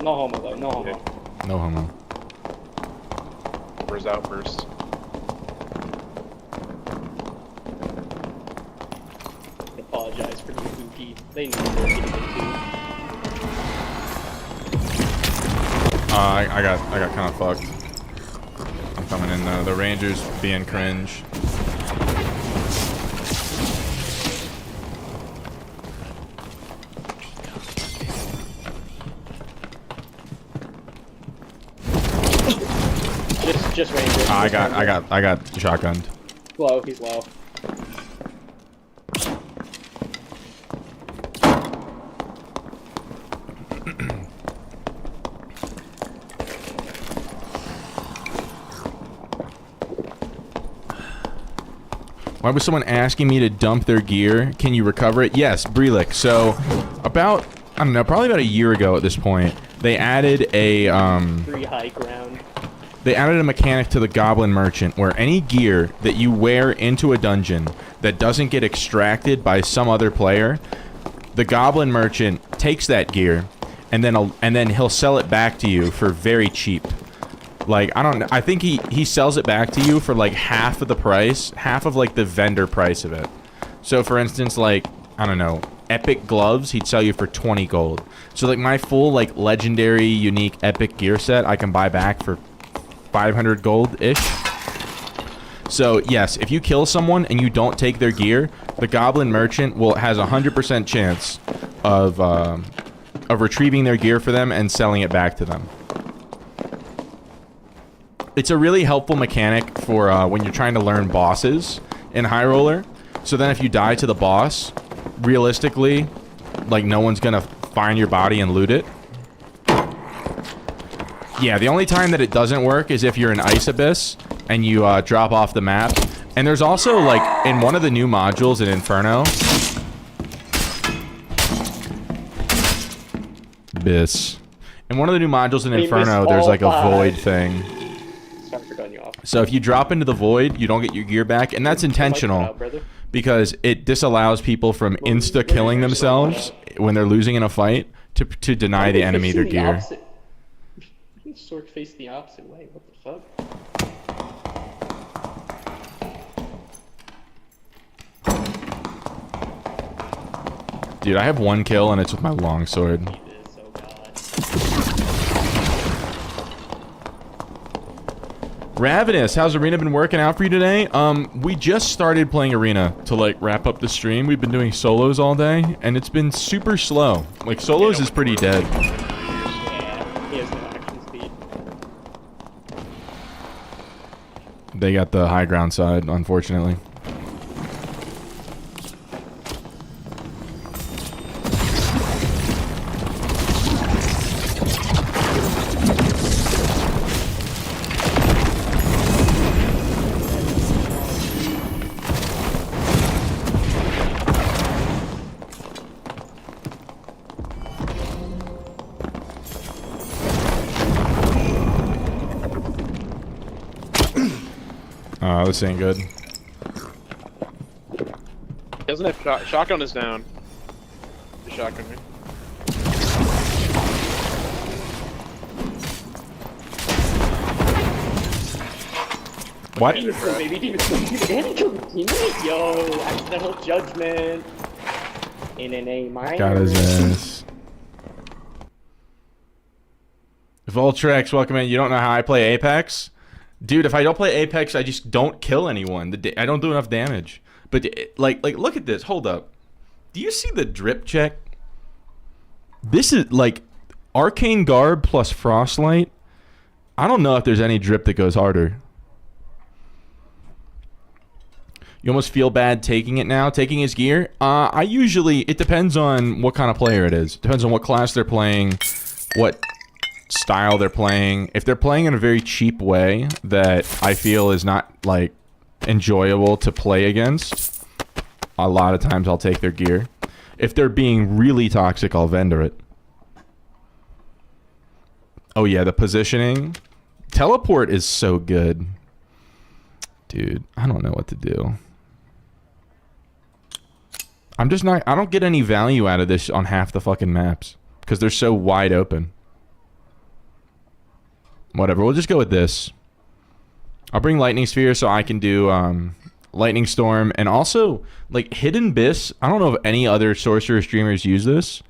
No homo though, no homo. No homo. Where's out first? I apologize for the goofy. They knew they were getting into. I got kind of fucked. I'm coming in though. The Rangers being cringe. Just Rangers. I got shotgunned. Low, he's low. Why was someone asking me to dump their gear? Can you recover it? Yes, Brelick. So, about, I don't know, probably about a year ago at this point, they added a, 3 high ground. They added a mechanic to the Goblin Merchant where any gear that you wear into a dungeon that doesn't get extracted by some other player, the Goblin Merchant takes that gear and then he'll sell it back to you for very cheap. Like, I don't know, I think he sells it back to you for like half of the price, half of like the vendor price of it. So for instance, like, I don't know, epic gloves, he'd sell you for 20 gold. So like my full like legendary unique epic gear set I can buy back for 500 gold-ish. So, yes, if you kill someone and you don't take their gear, the Goblin Merchant has a 100% chance of retrieving their gear for them and selling it back to them. It's a really helpful mechanic for when you're trying to learn bosses in High Roller. So then if you die to the boss, realistically, like, no one's gonna find your body and loot it. Yeah, the only time that it doesn't work is if you're in Ice Abyss and you drop off the map. And there's also, like, in one of the new modules in Inferno... Abyss. In one of the new modules in Inferno, there's, like, a void thing. Sorry for cutting you off. So if you drop into the void, you don't get your gear back. And that's intentional, because it disallows people from insta-killing themselves when they're losing in a fight to deny the enemy their gear. Sword faced the opposite way. What the fuck? Dude, I have 1 kill and it's with my longsword. Jesus, oh god. Ravenous, how's Arena been working out for you today? We just started playing Arena to like wrap up the stream. We've been doing solos all day and it's been super slow. Like solos is pretty dead. Yeah, he has no action speed. They got the high ground side, unfortunately. This ain't good. Doesn't have shotgun is down. The shotgun. What? Demon Slayer, baby, Demon Slayer. And he killed the teammate? Yo, accidental judgment. In an A minor. Got his ass. Voltrex, welcome in. You don't know how I play Apex? Dude, if I don't play Apex, I just don't kill anyone. I don't do enough damage. But, like, look at this. Hold up. Do you see the drip check? This is, like, Arcane Garb plus Frostlight. I don't know if there's any drip that goes harder. You almost feel bad taking it now, taking his gear? I usually, it depends on what kind of player it is. Depends on what class they're playing, what style they're playing. If they're playing in a very cheap way that I feel is not, like, enjoyable to play against, a lot of times I'll take their gear. If they're being really toxic, I'll vendor it. Oh yeah, the positioning. Teleport is so good. Dude, I don't know what to do. I'm just not... I don't get any value out of this on half the fucking maps. Because they're so wide open. Whatever, we'll just go with this. I'll bring Lightning Sphere so I can do Lightning Storm. And also, like, Hidden Abyss. I don't know if any other Sorcerer streamers use this.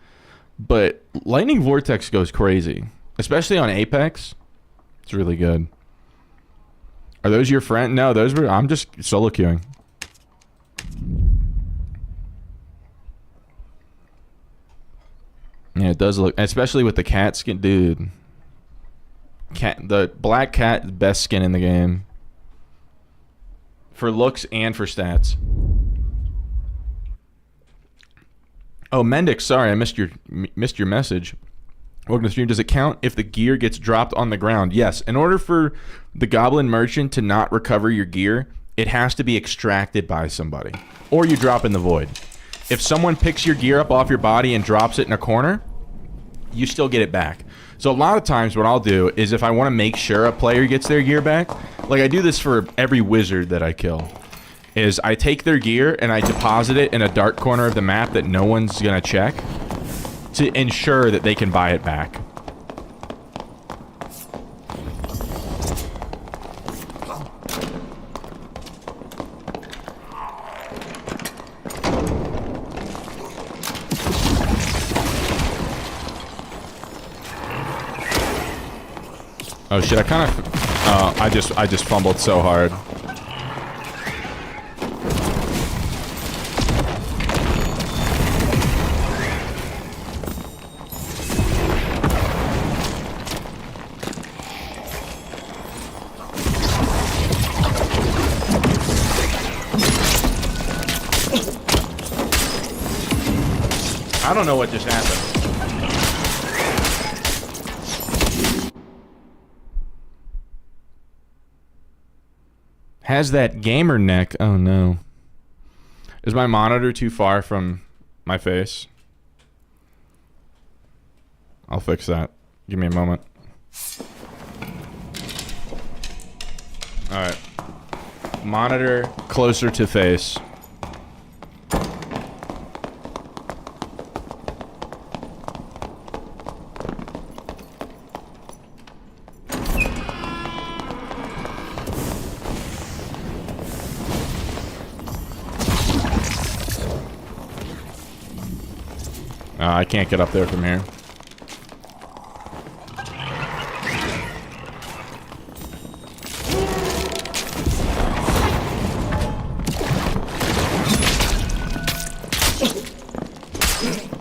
But Lightning Vortex goes crazy. Especially on Apex. It's really good. Are those your friend? No, those were... I'm just solo queuing. Yeah, it does look... Especially with the cat skin. Dude. The black cat, best skin in the game. For looks and for stats. Oh, Mendix, sorry, I missed your message. Welcome to the stream. Does it count if the gear gets dropped on the ground? Yes. In order for the Goblin Merchant to not recover your gear, it has to be extracted by somebody. Or you drop in the void. If someone picks your gear up off your body and drops it in a corner, you still get it back. So a lot of times what I'll do is if I want to make sure a player gets their gear back, like I do this for every wizard that I kill, is I take their gear and I deposit it in a dark corner of the map that no one's going to check to ensure that they can buy it back. Oh shit, I kind of... I just fumbled so hard. I don't know what just happened. Has that gamer neck. Oh no. Is my monitor too far from my face? I'll fix that. Give me a moment. Alright. Monitor closer to face. I can't get up there from here.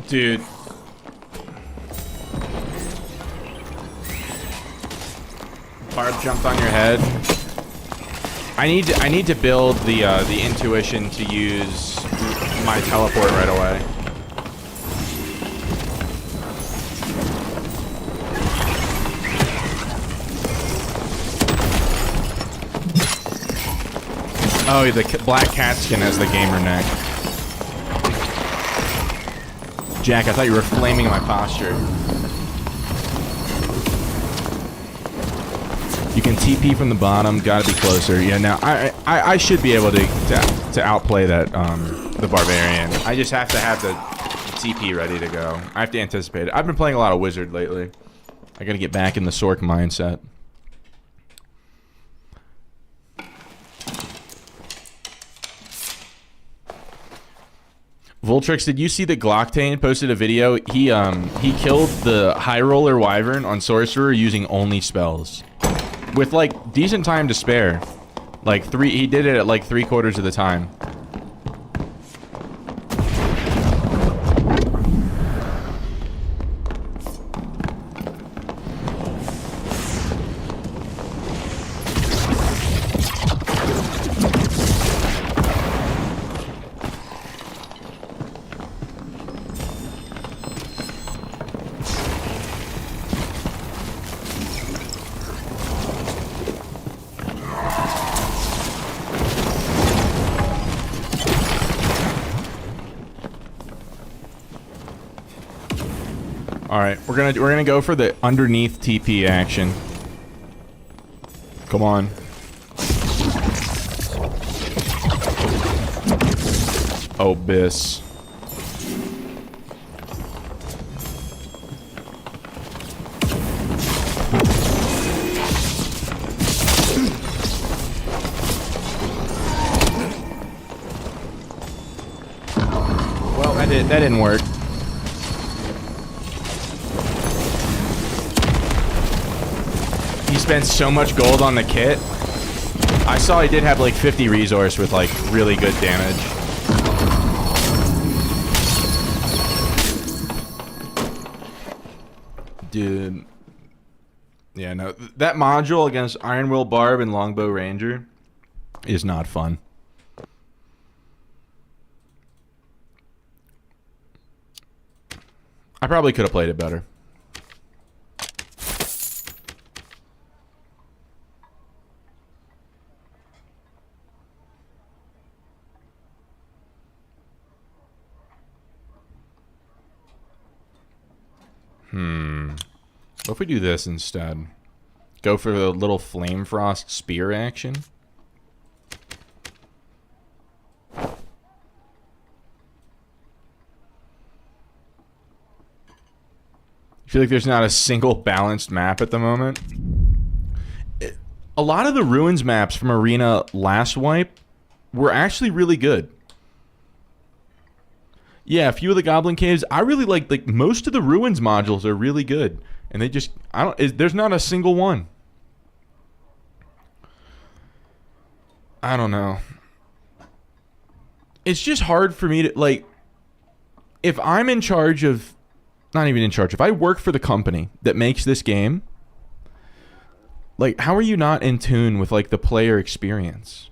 Dude. Barb jumped on your head. I need to build the intuition to use my teleport right away. Oh, the black cat skin has the gamer neck. Jack, I thought you were flaming my posture. You can TP from the bottom. Gotta be closer. Yeah, now I should be able to outplay that the barbarian. I just have to have the TP ready to go. I have to anticipate it. I've been playing a lot of wizard lately. I gotta get back in the Sork mindset. Voltrix, did you see that Glocktain posted a video? He killed the High Roller Wyvern on Sorcerer using only spells. With, like, decent time to spare. Like, he did it at, like, 3/4 of the time. Alright, we're gonna go for the underneath TP action. Come on. Oh, Biss. That didn't work. He spent so much gold on the kit. I saw he did have like 50 resource with like really good damage. Dude. Yeah, no. That module against Iron Will Barb and Longbow Ranger is not fun. I probably could have played it better. What if we do this instead? Go for the little Flame Frost spear action. I feel like there's not a single balanced map at the moment. A lot of the Ruins maps from Arena last wipe were actually really good. Yeah, a few of the Goblin Caves. I really like most of the Ruins modules are really good. And they just, there's not a single one. I don't know. It's just hard for me to, like, if I'm in charge of, not even in charge, if I work for the company that makes this game, like, how are you not in tune with, like, the player experience?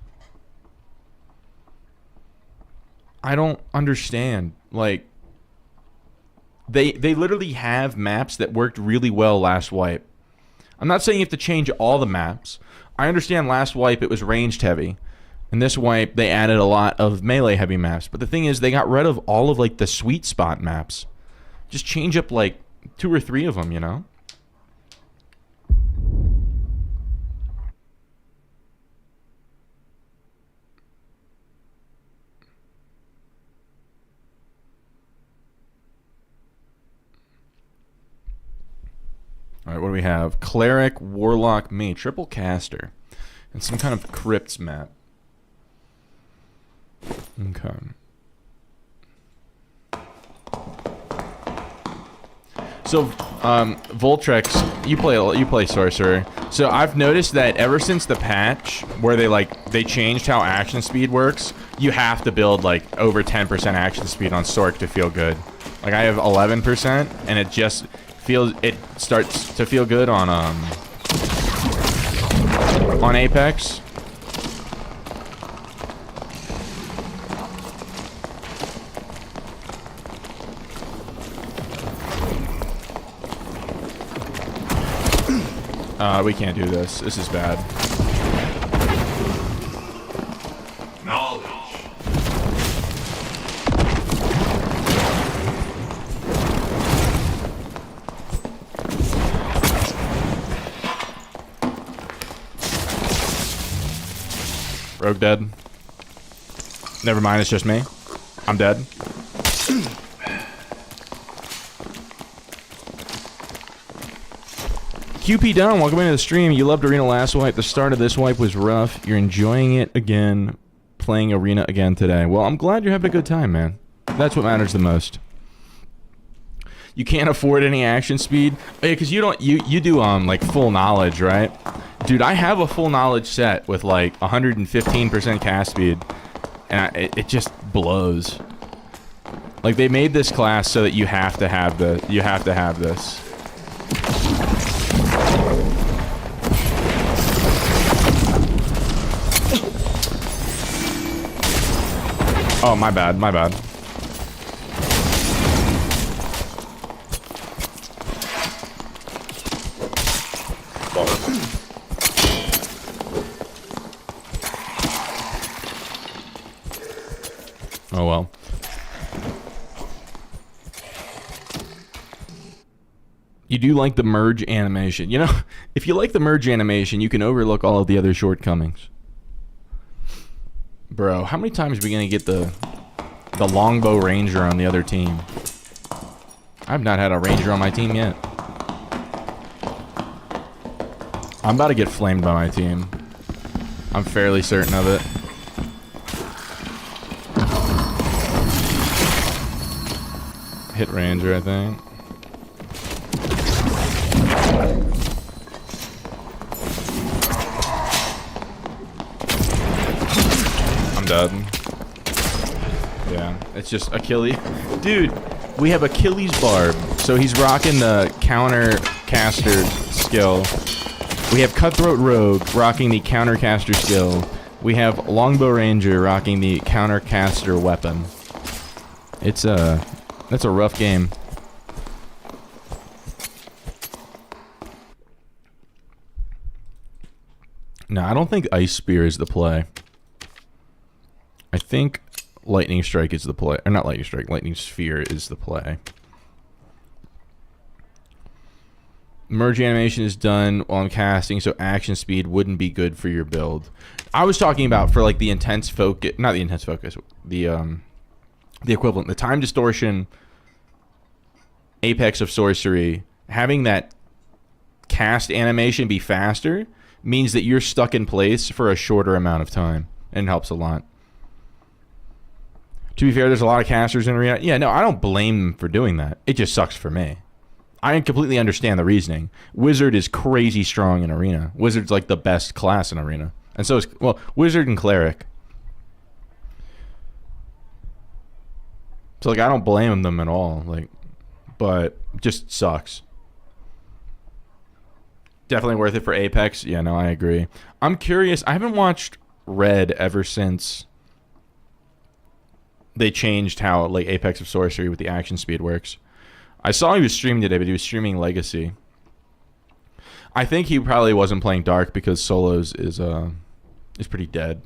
I don't understand. Like, they literally have maps that worked really well last wipe. I'm not saying you have to change all the maps. I understand last wipe it was ranged heavy. And this wipe they added a lot of melee heavy maps. But the thing is they got rid of all of like the sweet spot maps. Just change up like 2 or 3 of them, you know? Alright, what do we have? Cleric, Warlock, me. Triple caster. And some kind of crypts map. Okay. So, Voltrex, you play Sorcerer. So I've noticed that ever since the patch where they changed how action speed works, you have to build like over 10% action speed on Sorc to feel good. Like I have 11% and it just it starts to feel good on Apex. We can't do this. This is bad. Knowledge. Rogue dead. Never mind, it's just me. I'm dead. QP Down, welcome into the stream. You loved Arena last wipe. The start of this wipe was rough. You're enjoying it again, playing Arena again today. Well, I'm glad you're having a good time, man. That's what matters the most. You can't afford any action speed? Yeah, because you do like full knowledge, right? Dude, I have a full knowledge set with like 115% cast speed, and it just blows. Like they made this class so that you have to have this. Oh, my bad, my bad. Oh well. You do like the merge animation. You know, if you like the merge animation, you can overlook all of the other shortcomings. Bro, how many times are we gonna get the longbow ranger on the other team? I've not had a ranger on my team yet. I'm about to get flamed by my team. I'm fairly certain of it. hit ranger, I think. I'm dead. Yeah, it's just Achilles. Dude, we have Achilles Barb. So he's rocking the counter caster skill. We have Cutthroat Rogue rocking the counter caster skill. We have Longbow Ranger rocking the counter caster weapon. It's that's a rough game. No, I don't think Ice Spear is the play. I think Lightning Strike is the play. Or not Lightning Strike, Lightning Sphere is the play. Merge animation is done while I'm casting, so action speed wouldn't be good for your build. I was talking about for like the intense focus, not the intense focus, the equivalent, the time distortion apex of sorcery. Having that cast animation be faster means that you're stuck in place for a shorter amount of time, and helps a lot. To be fair, there's a lot of casters in Arena. Yeah, no, I don't blame them for doing that. It just sucks for me. I completely understand the reasoning. Wizard is crazy strong in Arena. Wizard's like the best class in Arena. And so is, well, Wizard and Cleric. So, like, I don't blame them at all. Like, but just sucks. Definitely worth it for Apex. Yeah, no, I agree. I'm curious. I haven't watched Red ever since they changed how, like, Apex of Sorcery with the action speed works. I saw he was streaming today, but he was streaming Legacy. I think he probably wasn't playing Dark because Solos is pretty dead.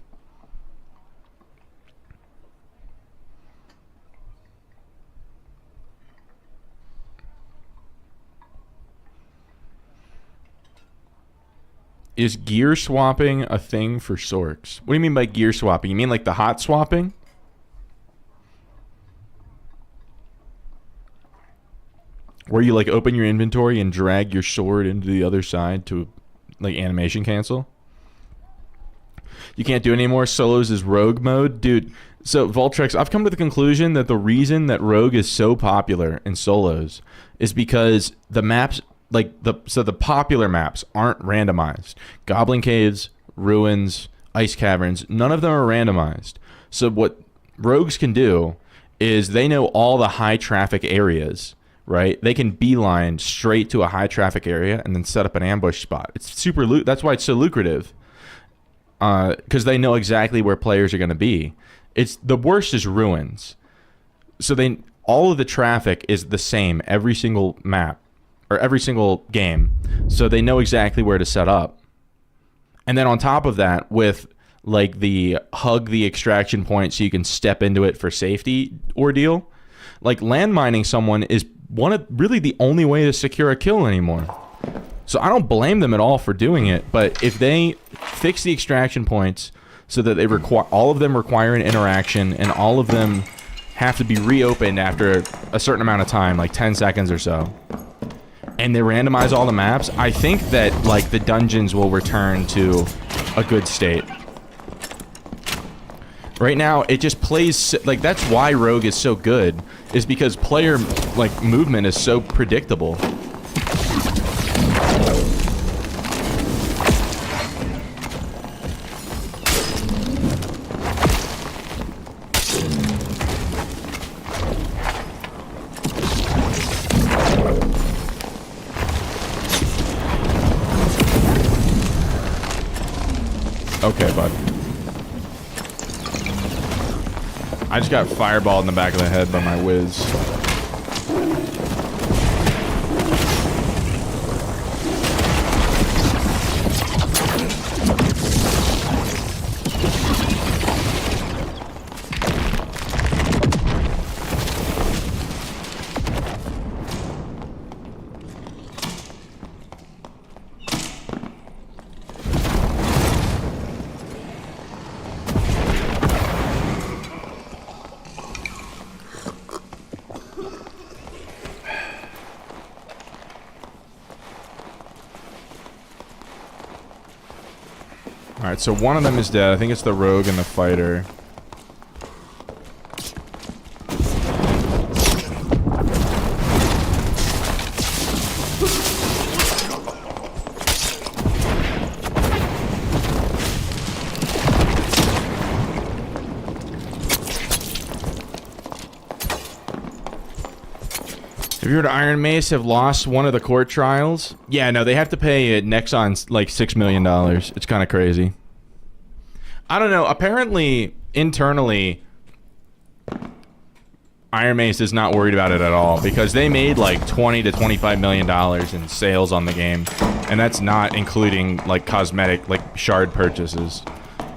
Is gear swapping a thing for Sorks? What do you mean by gear swapping? You mean like the hot swapping? Where you like open your inventory and drag your sword into the other side to like animation cancel? You can't do it anymore. Solos is rogue mode. Dude, so Voltrex, I've come to the conclusion that the reason that rogue is so popular in solos is because the maps, like the popular maps aren't randomized. Goblin Caves, Ruins, Ice Caverns, none of them are randomized. So what rogues can do is they know all the high traffic areas, right? They can beeline straight to a high traffic area and then set up an ambush spot. It's super that's why it's so lucrative. Because they know exactly where players are going to be. It's the worst is Ruins. So all of the traffic is the same every single map or every single game. So they know exactly where to set up. And then on top of that, with like the hug the extraction point so you can step into it for safety ordeal, like landmining someone is really the only way to secure a kill anymore. So I don't blame them at all for doing it, but if they fix the extraction points so that they all of them require an interaction and all of them have to be reopened after a certain amount of time, like 10 seconds or so, and they randomize all the maps, I think that like the dungeons will return to a good state. Right now, it just plays like that's why Rogue is so good, is because player like movement is so predictable. Okay, bud. I just got fireballed in the back of the head by my whiz. Alright, so one of them is dead. I think it's the rogue and the fighter. Have you heard Iron Mace have lost one of the court trials? Yeah, no, they have to pay Nexon like $6 million. It's kind of crazy. I don't know. Apparently, internally, Iron Mace is not worried about it at all because they made like $20 to $25 million in sales on the game, and that's not including like cosmetic, like shard purchases.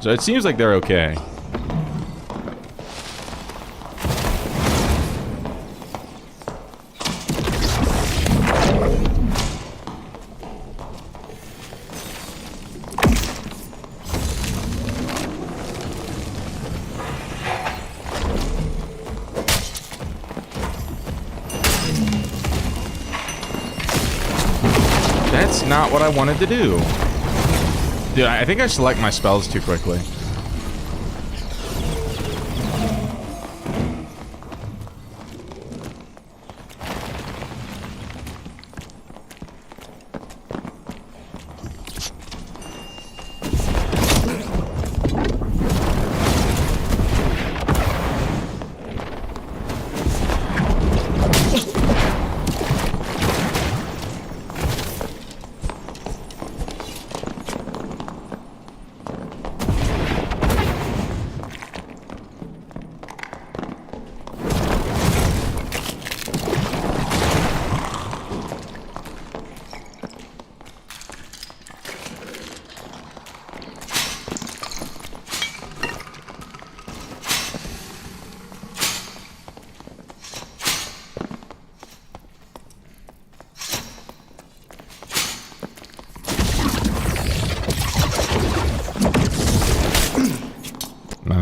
So it seems like they're okay. That's not what I wanted to do. Dude, I think I select my spells too quickly.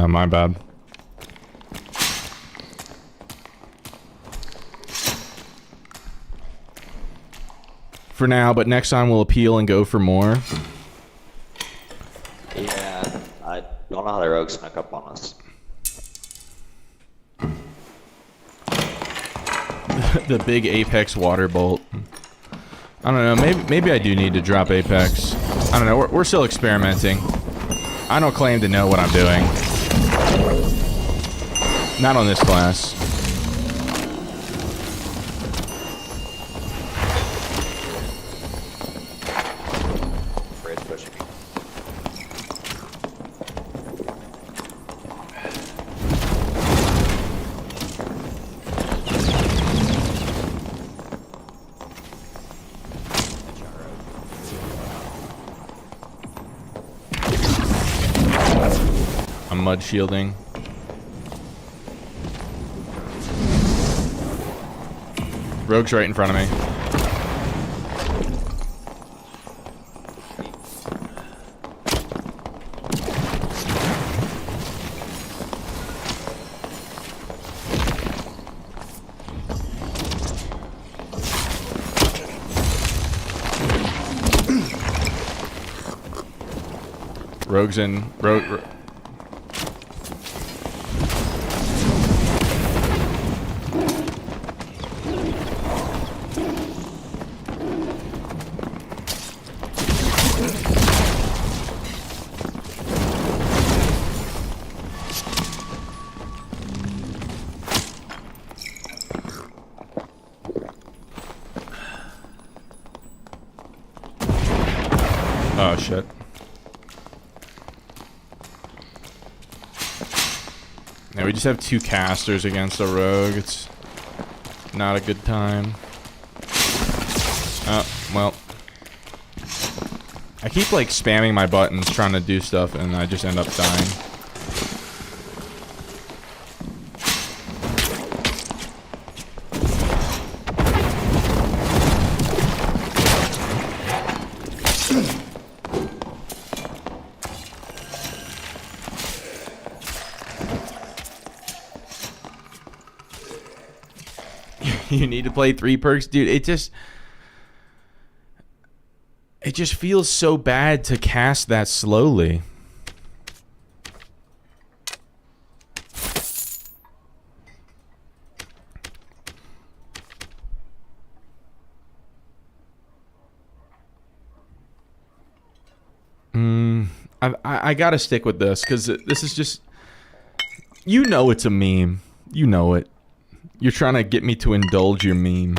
My bad. For now, but next time we'll appeal and go for more. Yeah, I don't know how the rogue snuck up on us. The big Apex water bolt. I don't know, maybe I do need to drop Apex. I don't know, we're still experimenting. I don't claim to know what I'm doing. Not on this class. Bridge pushing me. I'm mud shielding. Rogue's right in front of me. Rogue's in. Rogue. Oh shit. Yeah, we just have two casters against a rogue. It's not a good time. Oh, well. I keep like spamming my buttons trying to do stuff and I just end up dying. You need to play 3 perks, dude. It just feels so bad to cast that slowly. I gotta stick with this because this is just, you know, it's a meme. You know it. You're trying to get me to indulge your meme.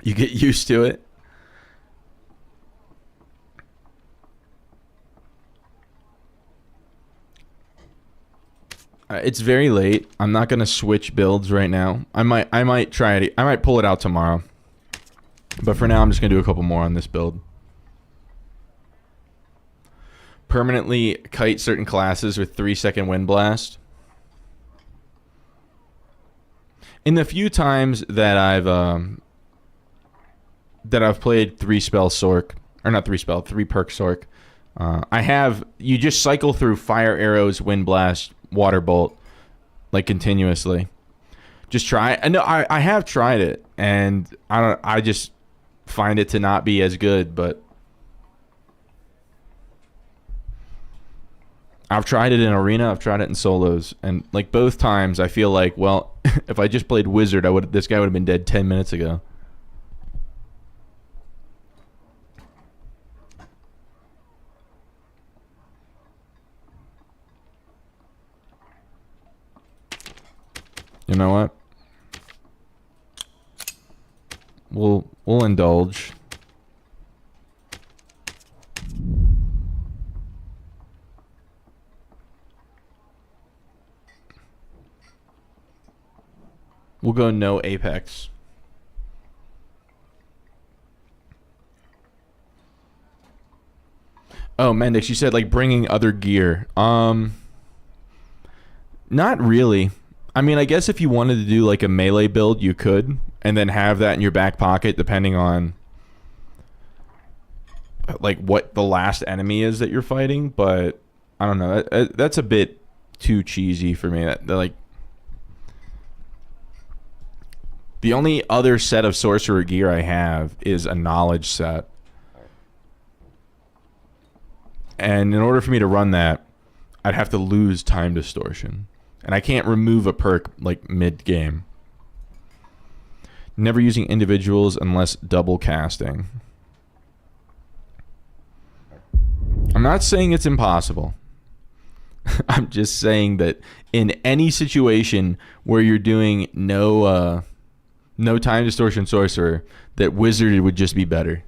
You get used to it. It's very late. I'm not gonna switch builds right now. I might try it. I might pull it out tomorrow. But for now, I'm just gonna do a couple more on this build. Permanently kite certain classes with 3-second wind blast. In the few times that I've played 3-spell Sork, or not 3-spell, 3-perk Sork, you just cycle through fire arrows, wind blast, water bolt, like continuously. Just try. I know I have tried it, and I just find it to not be as good, but I've tried it in arena, I've tried it in solos, and like both times I feel like, well, if I just played wizard, this guy would have been dead 10 minutes ago. You know what? We'll indulge. We'll go no Apex. Oh, Mendix, you said like bringing other gear. Not really. I mean, I guess if you wanted to do like a melee build, you could, and then have that in your back pocket depending on like what the last enemy is that you're fighting, but I don't know. That's a bit too cheesy for me. That like the only other set of sorcerer gear I have is a knowledge set. And in order for me to run that, I'd have to lose time distortion. And I can't remove a perk like mid-game. Never using individuals unless double casting. I'm not saying it's impossible. I'm just saying that in any situation where you're doing no time distortion sorcerer, that wizard would just be better.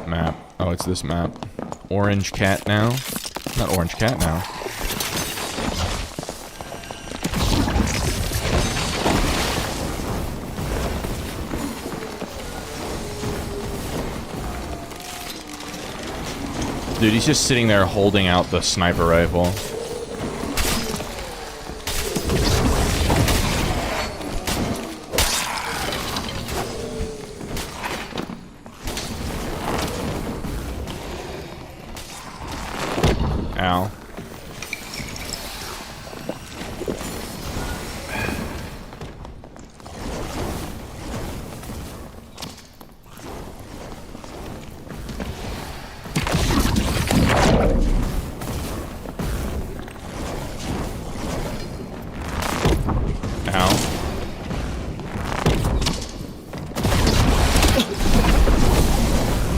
Map. Oh, it's this map. Orange cat now. Not orange cat now. Dude, he's just sitting there holding out the sniper rifle. Ow.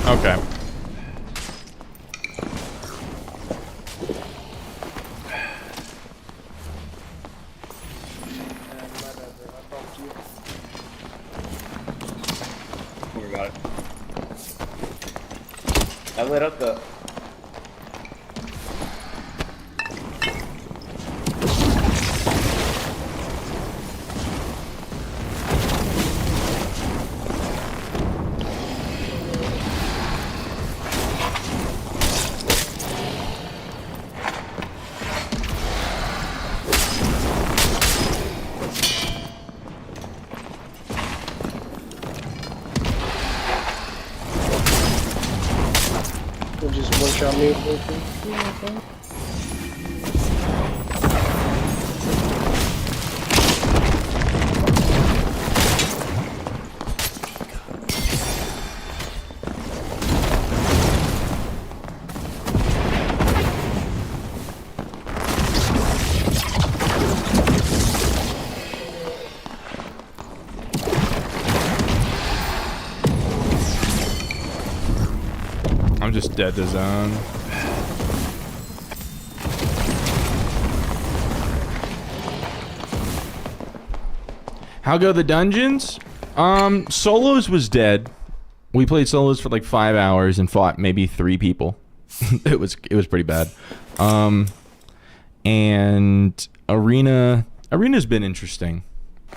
Okay. Don't worry about it. I lit up the... Just one shot me. Dead to zone. How go the dungeons? Solos was dead. We played solos for like 5 hours and fought maybe 3 people. it was pretty bad. And arena's been interesting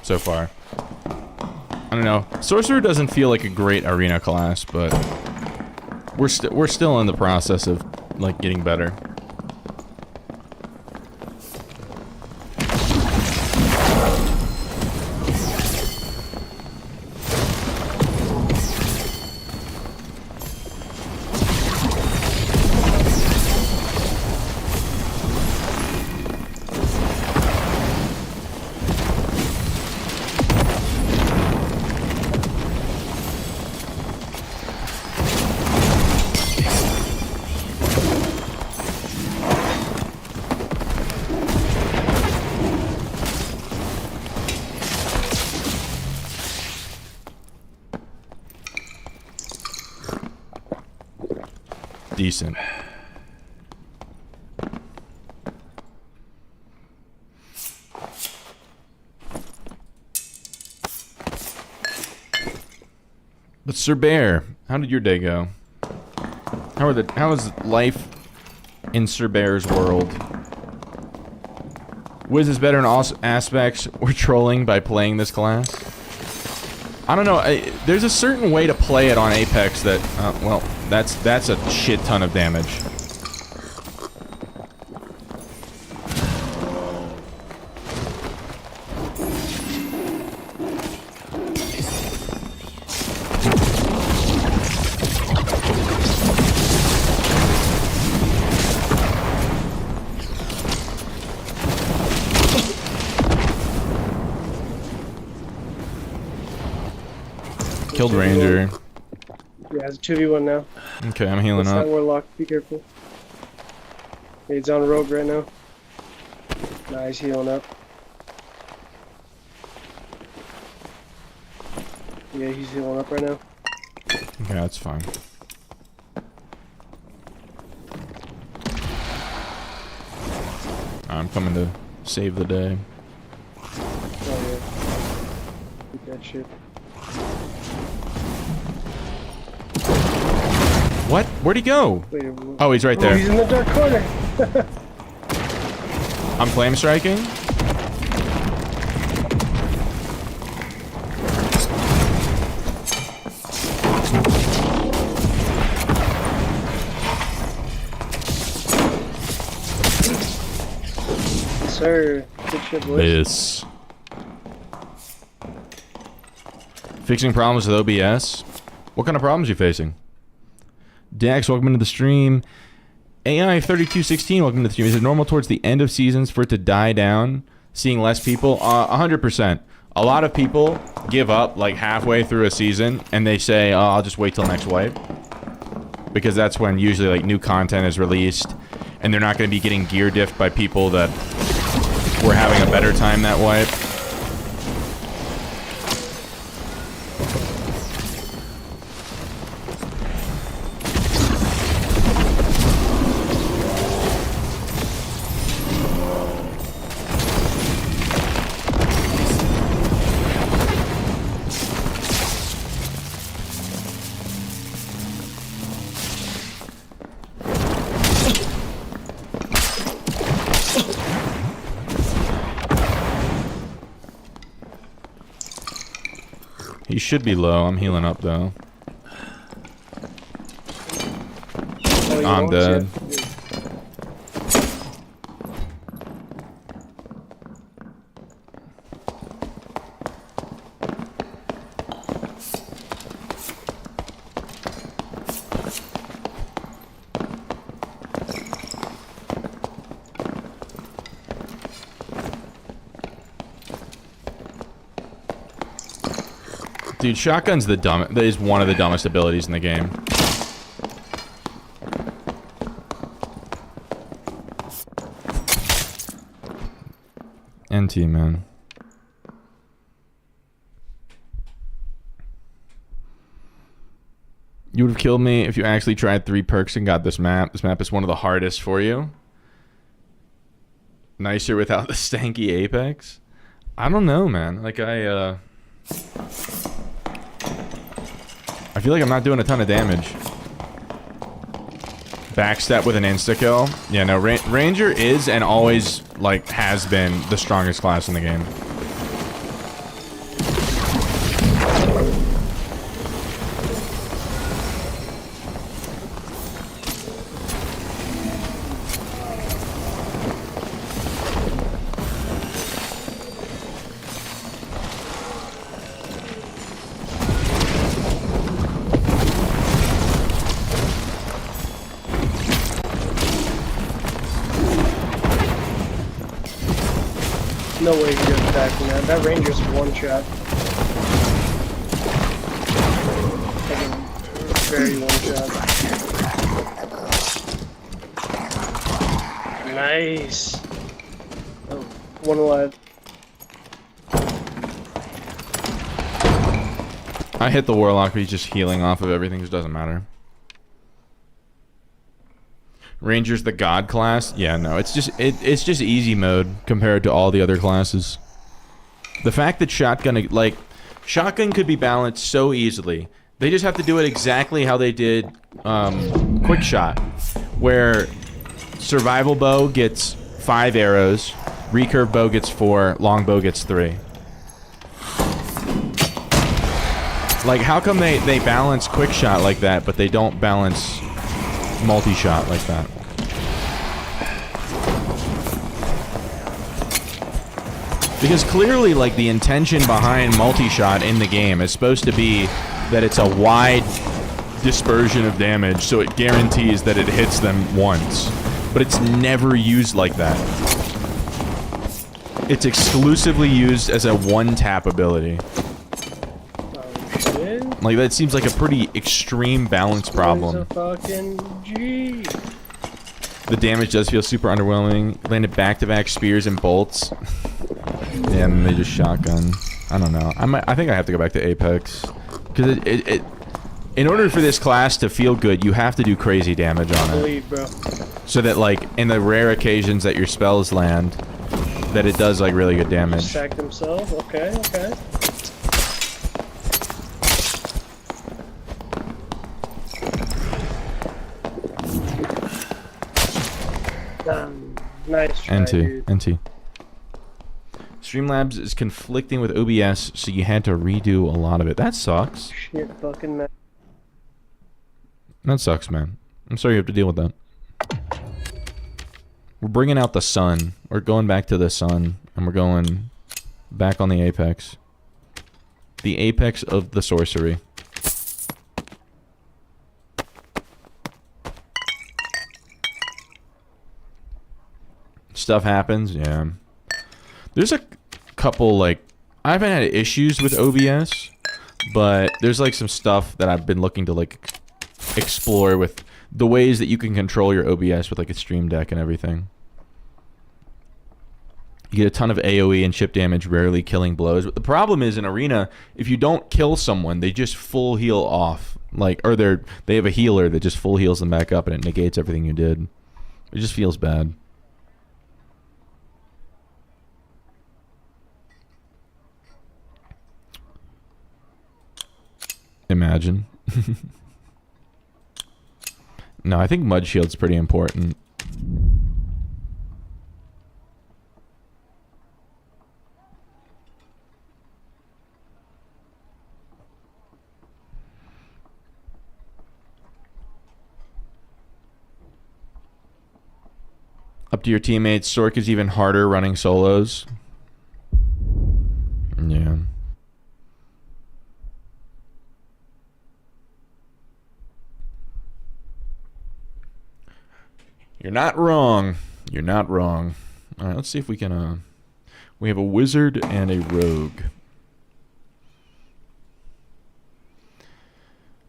so far. I don't know. Sorcerer doesn't feel like a great arena class, but we're still in the process of like getting better. Decent. But Sir Bear, how did your day go? How is life in Sir Bear's world? Wiz is better in all aspects. We're trolling by playing this class. I don't know. There's a certain way to play it on Apex that, well, that's a shit ton of damage. Killed Ranger. Yeah, it's a 2v1 now. Okay, I'm healing That's up. that warlock. Be careful. Yeah, he's on rogue right now. Nice, healing up. Yeah, he's healing up right now. Okay, that's fine. I'm coming to save the day. Oh yeah. Keep that shit. What? Where'd he go? Wait, Oh, he's right oh, there. he's in the dark corner. I'm flame striking. Sir, good shit, boys. This. Fixing problems with OBS? What kind of problems are you facing? Dax, welcome into the stream. AI3216, welcome to the stream. Is it normal towards the end of seasons for it to die down, seeing less people? 100%. A lot of people give up like halfway through a season and they say, oh, I'll just wait till next wave. Because that's when usually like new content is released and they're not going to be getting gear diffed by people that were having a better time that wipe. He should be low. I'm healing up though. Oh, I'm won't, dead. yeah. Dude, shotgun's the dumb. That is one of the dumbest abilities in the game. NT, man. You would have killed me if you actually tried 3 perks and got this map. This map is one of the hardest for you. Nicer without the stanky Apex. I don't know, man. Like, I feel like I'm not doing a ton of damage. Backstep with an insta-kill. Yeah, no, Ranger is and always, like, has been the strongest class in the game. No way he goes back from that. That Ranger's one shot. Very one shot. Nice. Oh, one alive. I hit the Warlock, but he's just healing off of everything, so it doesn't matter. Ranger's the god class? Yeah, no, it's just easy mode compared to all the other classes. The fact that shotgun could be balanced so easily. They just have to do it exactly how they did quick shot, where survival bow gets 5 arrows, recurve bow gets 4, longbow gets 3. Like, how come they balance quick shot like that, but they don't balance multi-shot like that? Because clearly, like, the intention behind multi-shot in the game is supposed to be that it's a wide dispersion of damage, so it guarantees that it hits them once. But it's never used like that. It's exclusively used as a one-tap ability. Like, that seems like a pretty extreme balance problem. The damage does feel super underwhelming. Landed back-to-back spears and bolts. Yeah, and they just shotgun. I don't know. I think I have to go back to Apex. Because in order for this class to feel good, you have to do crazy damage on it. So that, like, in the rare occasions that your spells land, that it does, like, really good damage. Sack themselves? Okay, okay. Nice try, dude. NT. Streamlabs is conflicting with OBS, so you had to redo a lot of it. That sucks. Shit fucking man. That sucks, man. I'm sorry you have to deal with that. We're bringing out the sun. We're going back to the sun, and we're going back on the Apex. The apex of the sorcery. Stuff happens, yeah. There's a couple, like, I haven't had issues with OBS, but there's, like, some stuff that I've been looking to, like, explore with the ways that you can control your OBS with, like, a stream deck and everything. You get a ton of AoE and chip damage, rarely killing blows. But the problem is, in Arena, if you don't kill someone, they just full heal off. Like, or they have a healer that just full heals them back up and it negates everything you did. It just feels bad. Imagine. No, I think Mud Shield's pretty important. Up to your teammates. Sork is even harder running solos. Yeah. You're not wrong. You're not wrong. Alright, let's see if we can, we have a wizard and a rogue.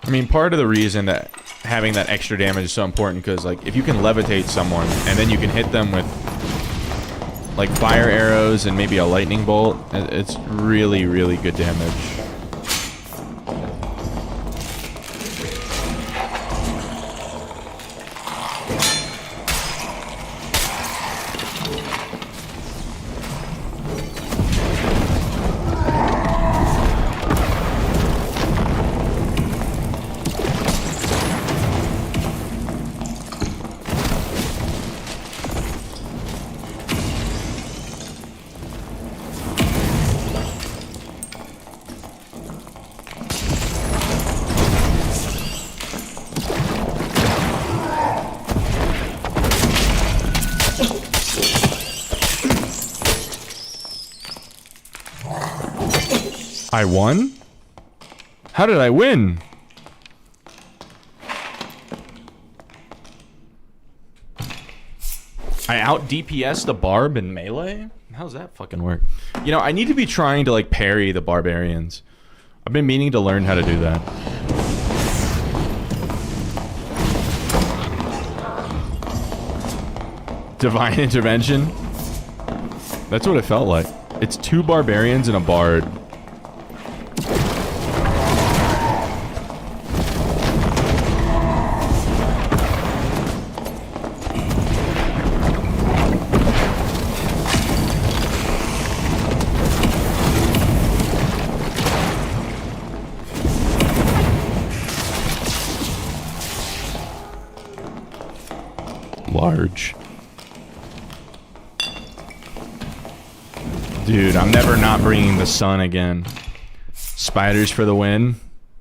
I mean, part of the reason that having that extra damage is so important, because, like, if you can levitate someone, and then you can hit them with, like, fire arrows and maybe a lightning bolt, it's really, really good damage. I won? How did I win? I out DPS the barb in melee? How's that fucking work? You know, I need to be trying to like parry the barbarians. I've been meaning to learn how to do that. Divine intervention? That's what it felt like. It's 2 barbarians and a bard. Large. Dude, I'm never not bringing the sun again. Spiders for the win.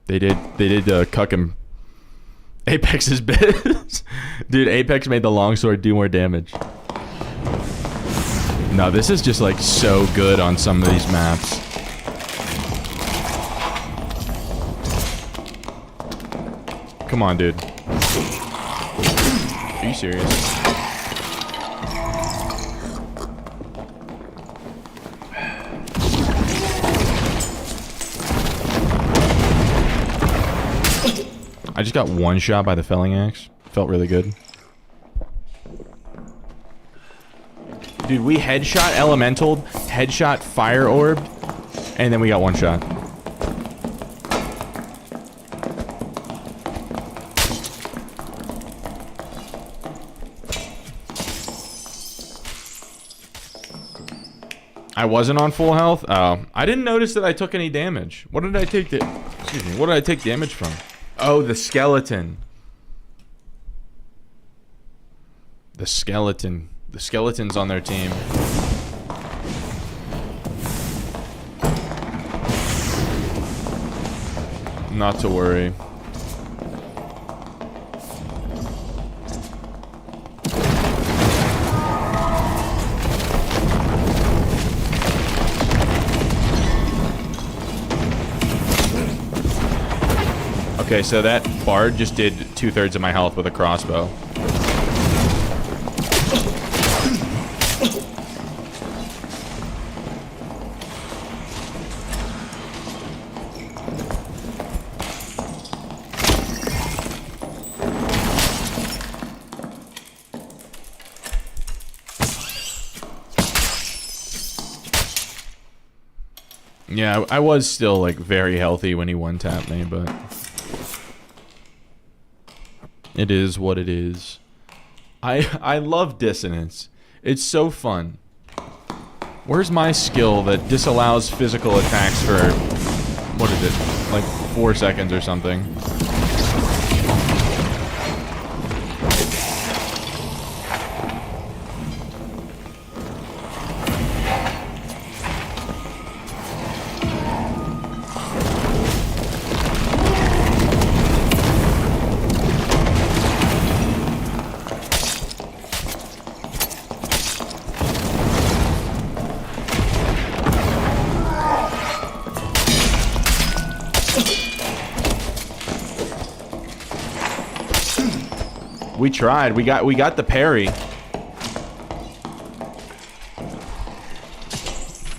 They did cuck him. Apex's biz. Dude, Apex made the longsword do more damage. No, this is just like so good on some of these maps. Come on, dude. Are you serious? I just got one shot by the felling axe. Felt really good. Dude, we headshot elemental, headshot fire orb, and then we got one shot. I wasn't on full health? Oh, I didn't notice that I took any damage. What did I take excuse me, what did I take damage from? Oh, the skeleton. The skeleton. The skeleton's on their team. Not to worry. Okay, so that bard just did 2/3 of my health with a crossbow. Yeah, I was still like very healthy when he one-tapped me, but it is what it is. I love dissonance. It's so fun. Where's my skill that disallows physical attacks for, what is it, like 4 seconds or something? We tried. We got the parry.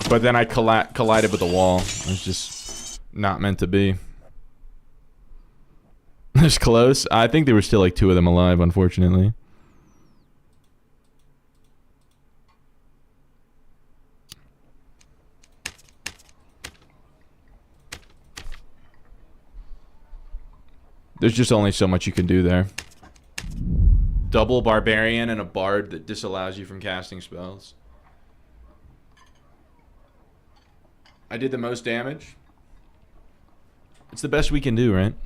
But then I collided with the wall. It was just not meant to be. It's close. I think there were still like 2 of them alive, unfortunately. There's just only so much you can do there. Double barbarian and a bard that disallows you from casting spells. I did the most damage. It's the best we can do, right?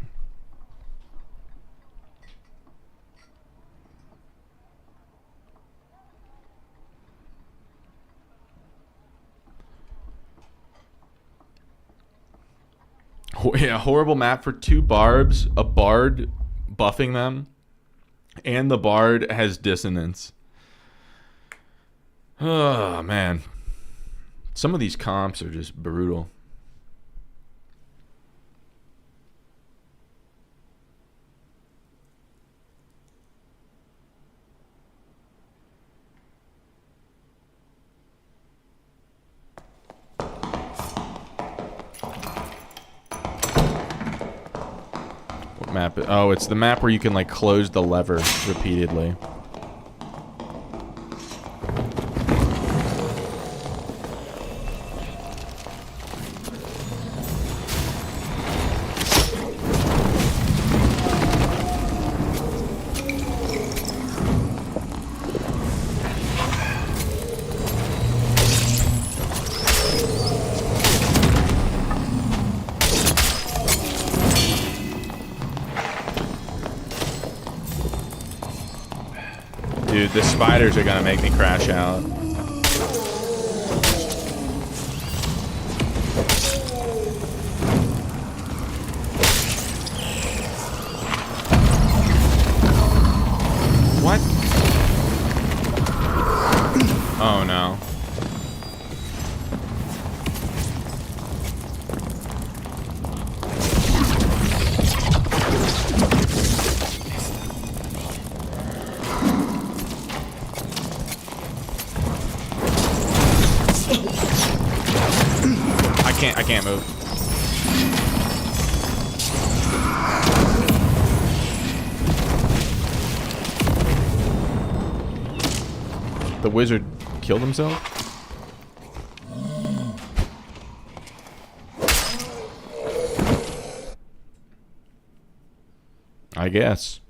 Yeah, horrible map for 2 barbs, a bard buffing them. And the bard has dissonance. Oh, man. Some of these comps are just brutal. map? Oh, it's the map where you can like close the lever repeatedly. Dude, the spiders are gonna make me crash out. What? Oh no. I can't move. The wizard killed himself? I guess.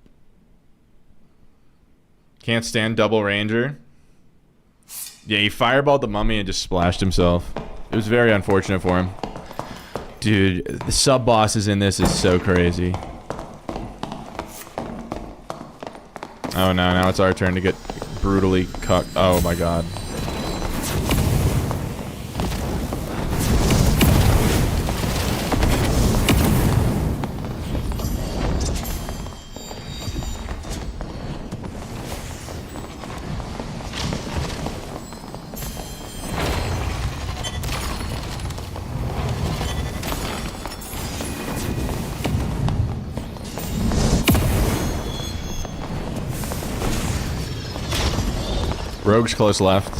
Can't stand double ranger. Yeah, he fireballed the mummy and just splashed himself. It was very unfortunate for him. Dude, the sub-bosses in this is so crazy. Oh no, now it's our turn to get brutally cucked. Oh my god. Rogue's close left.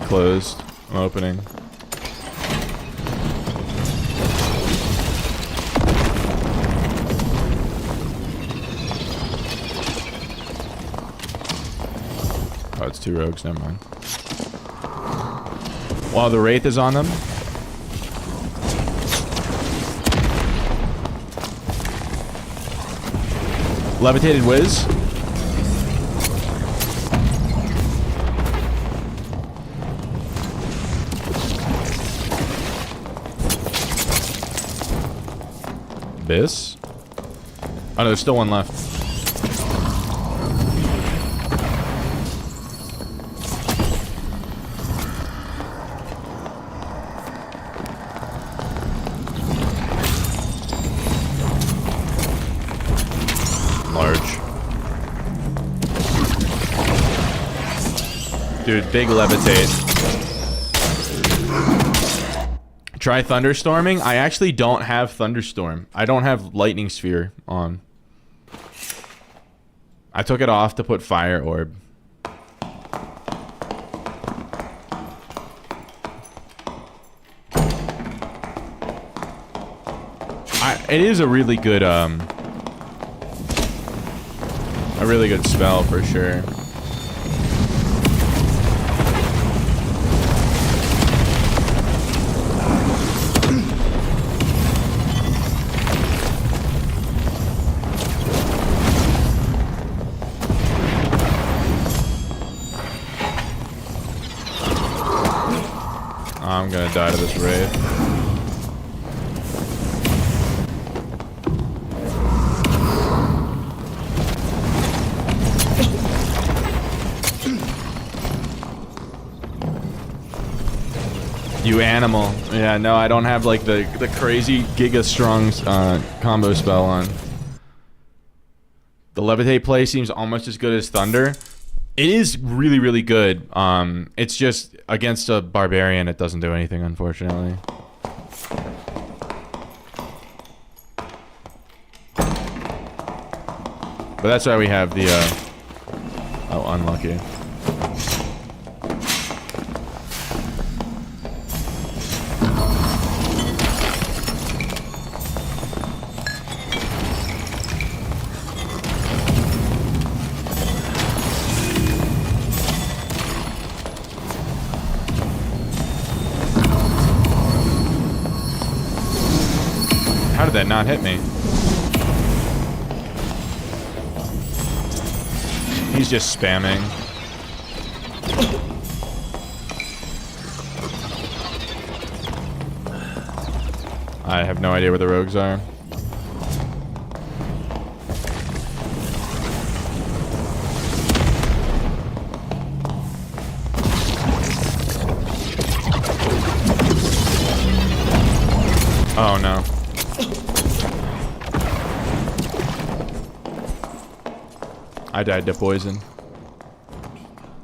Closed. I'm opening. Oh, it's 2 rogues. Never mind. While the Wraith is on them. Levitated Wiz. This? Oh no, there's still one left. Large. Dude, big levitate. Try thunderstorming? I actually don't have thunderstorm. I don't have lightning sphere on. I took it off to put fire orb. It is a really good spell for sure. I'm gonna die to this Wraith. You animal. Yeah, no, I don't have like the crazy Giga Strong combo spell on. The Levitate play seems almost as good as Thunder. It is really, really good. It's just against a barbarian, it doesn't do anything, unfortunately. But that's why we have the, oh, unlucky. that not hit me? He's just spamming. I have no idea where the rogues are. Oh no. I died to poison.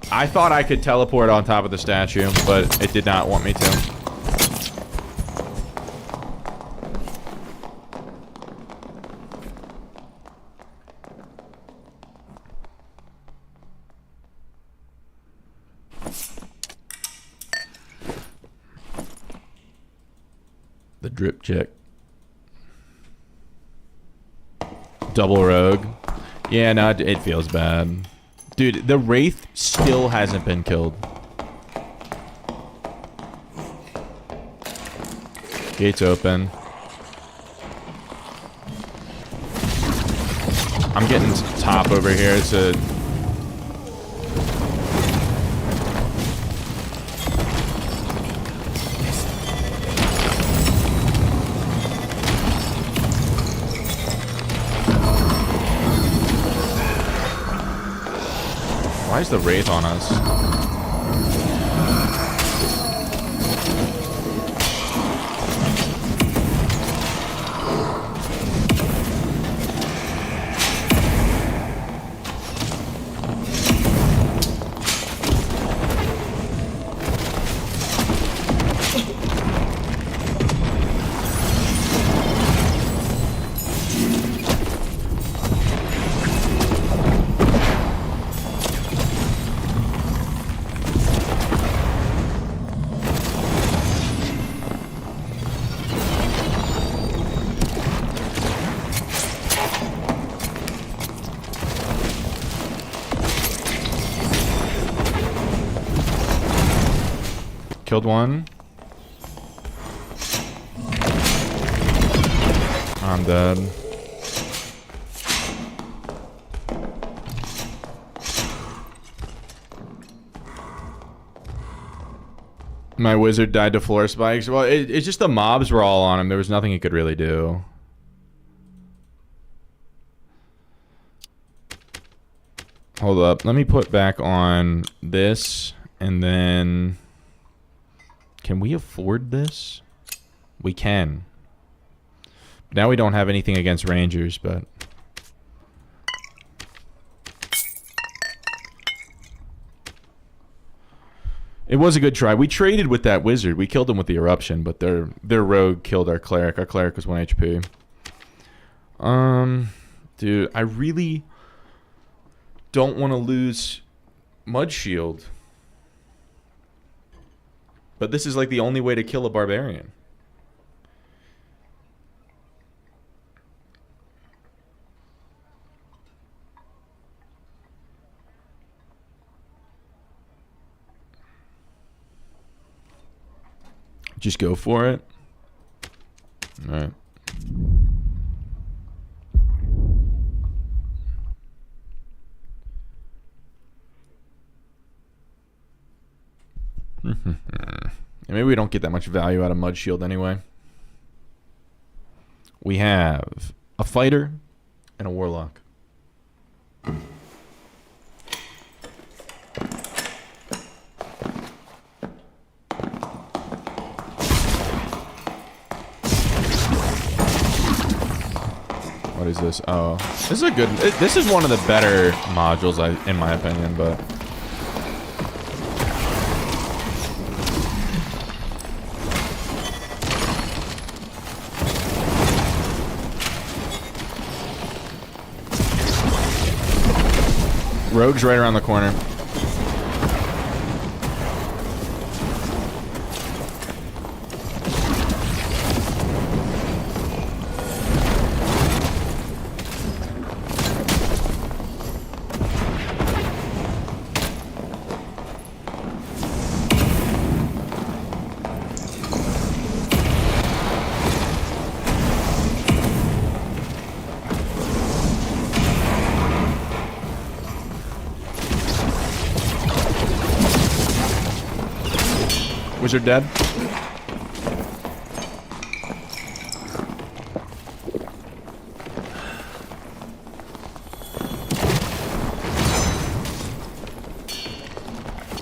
I thought I could teleport on top of the statue, but it did not want me to. The drip check. Double rogue. Yeah, no, it feels bad. Dude, the Wraith still hasn't been killed. Gates open. I'm getting top over here. It's a... Why is the Wraith on us? Killed one. I'm dead. My wizard died to floor spikes. Well, it's just the mobs were all on him. There was nothing he could really do. Hold up. Let me put back on this and then... Can we afford this? We can. Now we don't have anything against rangers, but... It was a good try. We traded with that wizard. We killed him with the eruption, but their rogue killed our cleric. Our cleric was 1 HP. Dude, I really don't want to lose Mud Shield. But this is like the only way to kill a barbarian. Just go for it. All right. Maybe we don't get that much value out of Mud Shield anyway. We have a fighter and a warlock. What is this? Oh, this is a good... This is one of the better modules, in my opinion, but... Rogue's right around the corner. Wizard dead.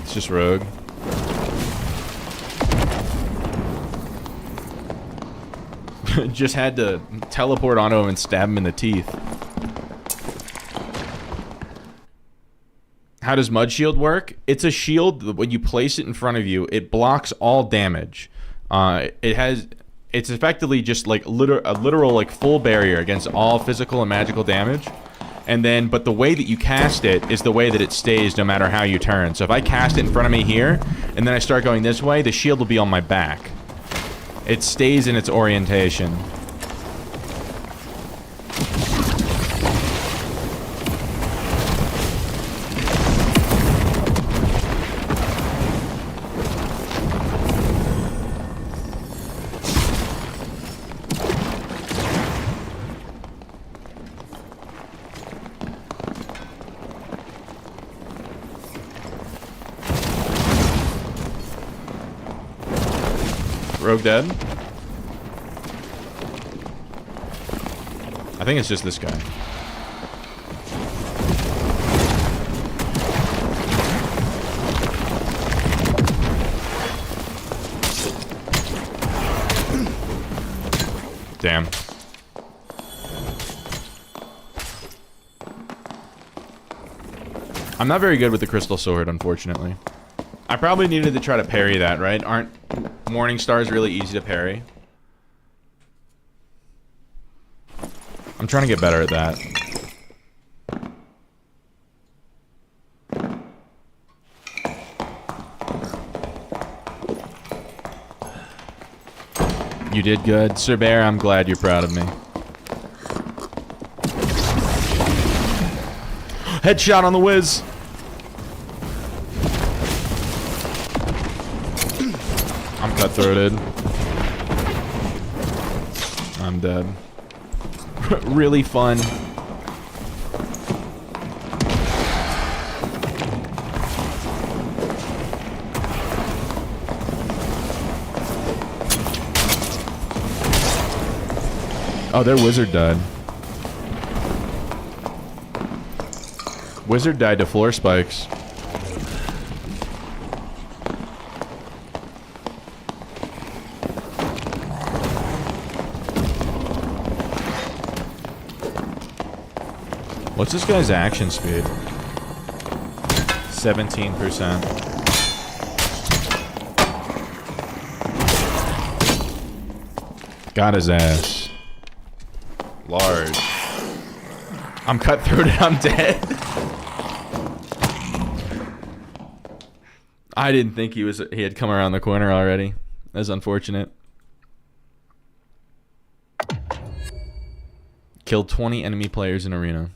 It's just rogue. Just had to teleport onto him and stab him in the teeth. How does Mud Shield work? It's a shield that when you place it in front of you, it blocks all damage. It's effectively just like a literal like full barrier against all physical and magical damage. And then, but the way that you cast it is the way that it stays no matter how you turn. So if I cast it in front of me here, and then I start going this way, the shield will be on my back. It stays in its orientation. Rogue dead? I think it's just this guy. Damn. I'm not very good with the crystal sword, unfortunately. I probably needed to try to parry that, right? Aren't Morning Stars really easy to parry? I'm trying to get better at that. You did good. Sir Bear, I'm glad you're proud of me. Headshot on the whiz. I'm cut-throated. I'm dead. Really fun. Oh, their wizard died. Wizard died to floor spikes. What's this guy's action speed? 17%. Got his ass. Large. I'm cut-throated, I'm dead. I didn't think he had come around the corner already. That's unfortunate. Killed 20 enemy players in arena.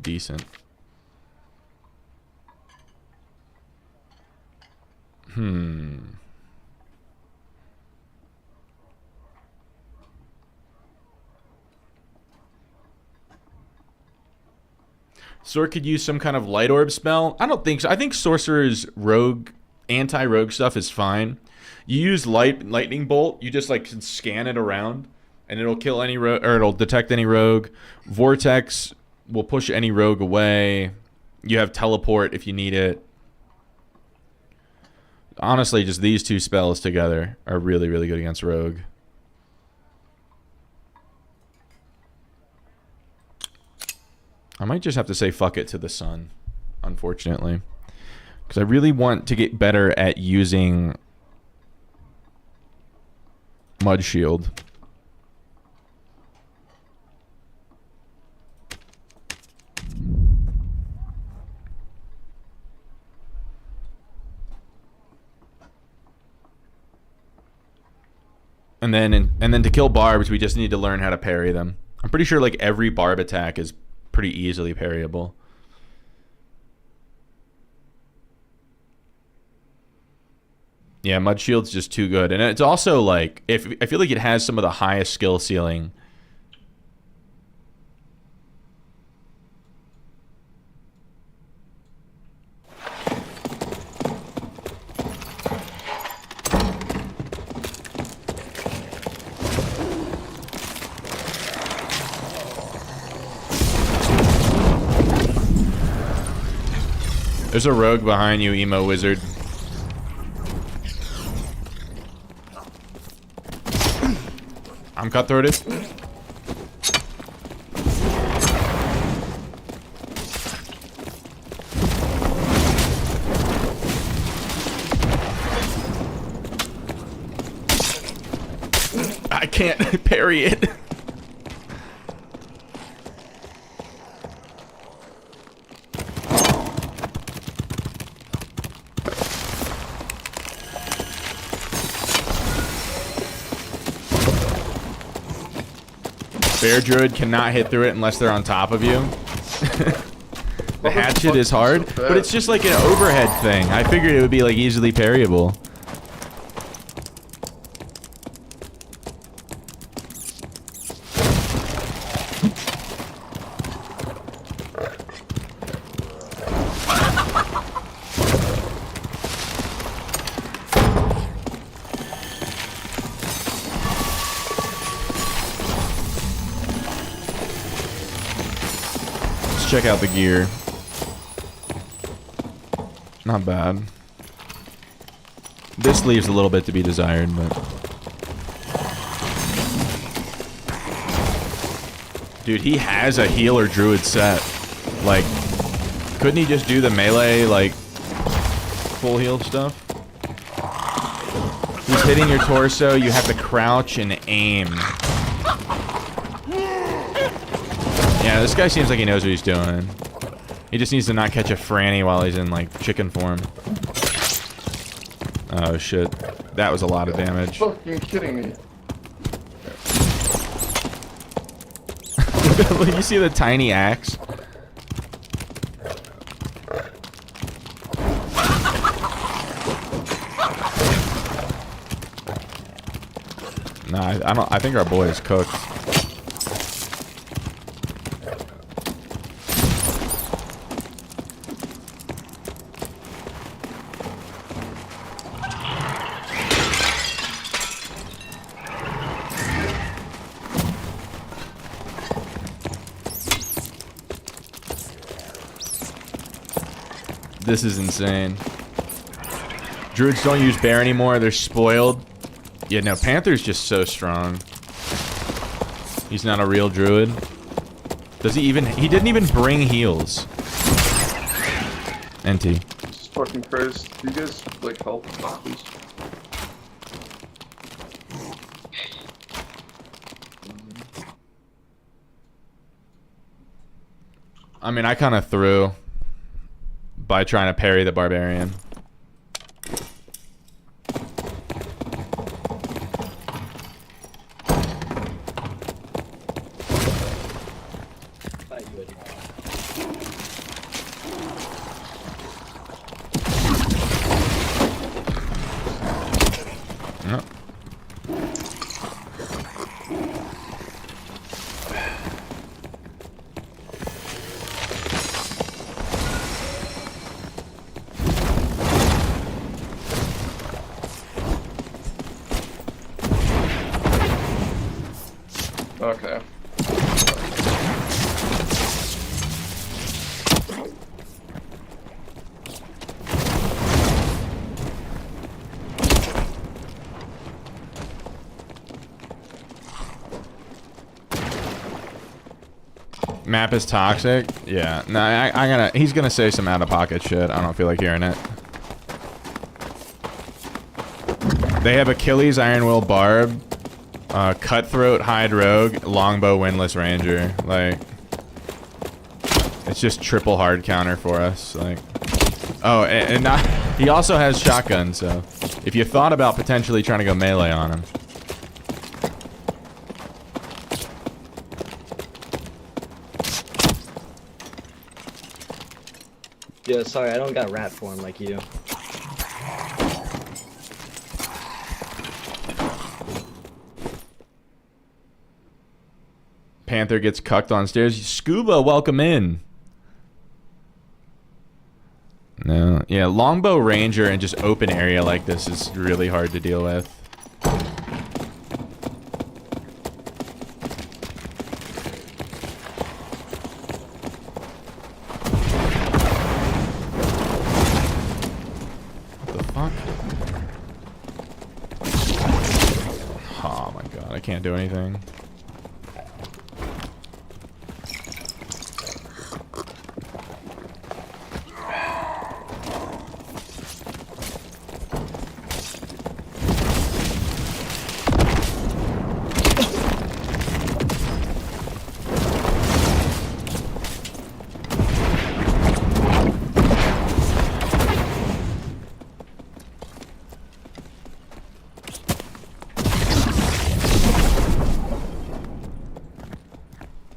Decent. Sword could use some kind of light orb spell. I don't think so. I think Sorcerer's rogue, anti-rogue stuff is fine. You use lightning bolt. You just like can scan it around, and it'll kill any rogue, or it'll detect any rogue. Vortex will push any rogue away. You have teleport if you need it. Honestly, just these two spells together are really, really good against rogue. I might just have to say fuck it to the sun, unfortunately. Because I really want to get better at using Mud Shield. And then to kill barbs, we just need to learn how to parry them. I'm pretty sure like every barb attack is pretty easily parryable. Yeah, Mud Shield's just too good. And it's also like, I feel like it has some of the highest skill ceiling. There's a rogue behind you, emo wizard. I'm cutthroated. I can't parry it. Bear Druid cannot hit through it unless they're on top of you. The hatchet is hard, but it's just like an overhead thing. I figured it would be like easily parryable. Check out the gear. Not bad. This leaves a little bit to be desired, but... Dude, he has a healer druid set. Like, couldn't he just do the melee, like, full heal stuff? He's hitting your torso, you have to crouch and aim. Yeah, this guy seems like he knows what he's doing. He just needs to not catch a franny while he's in, like, chicken form. Oh, shit. That was a lot of damage. Fucking kidding me. You see the tiny axe? Nah, I think our boy is cooked. This is insane. Druids don't use bear anymore. They're spoiled. Yeah, no, Panther's just so strong. He's not a real druid. Does he even... He didn't even bring heals. NT. Jesus fucking Christ. Do you guys, like, help, please? I mean, I kind of threw by trying to parry the barbarian. Yep. Okay. Map is toxic? Yeah. No, he's gonna say some out-of-pocket shit. I don't feel like hearing it. They have Achilles, Iron Will, Barb, Cutthroat, Hide Rogue, Longbow, Windless Ranger. Like, it's just triple hard counter for us. Like, oh, and not, he also has shotgun, so if you thought about potentially trying to go melee on him. Yeah, sorry, I don't got rat form like you. Panther gets cucked on stairs. Scuba, welcome in. No, yeah, Longbow Ranger and just open area like this is really hard to deal with. fuck? Oh my god, I can't do anything.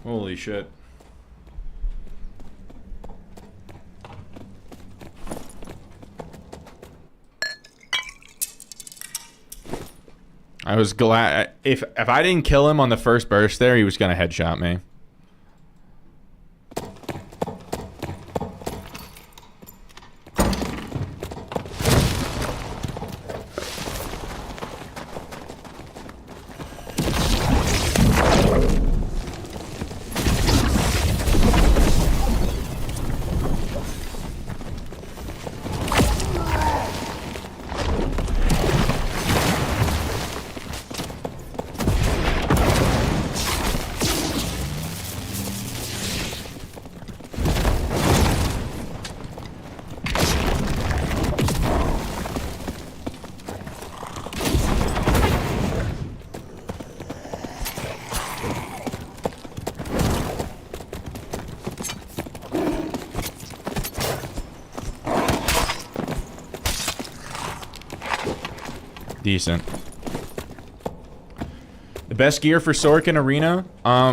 Holy shit. I was glad if I didn't kill him on the first burst there, he was gonna headshot me. Decent. The best gear for Sork in Arena,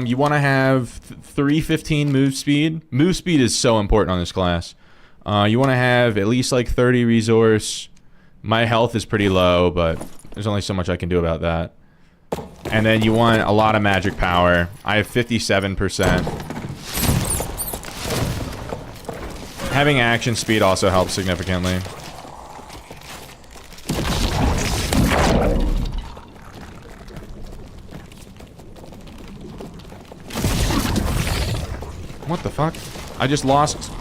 you want to have 315 move speed. Move speed is so important on this class. You want to have at least like 30 resource. My health is pretty low, but there's only so much I can do about that. And then you want a lot of magic power. I have 57%. Having action speed also helps significantly. What the fuck? I just lost.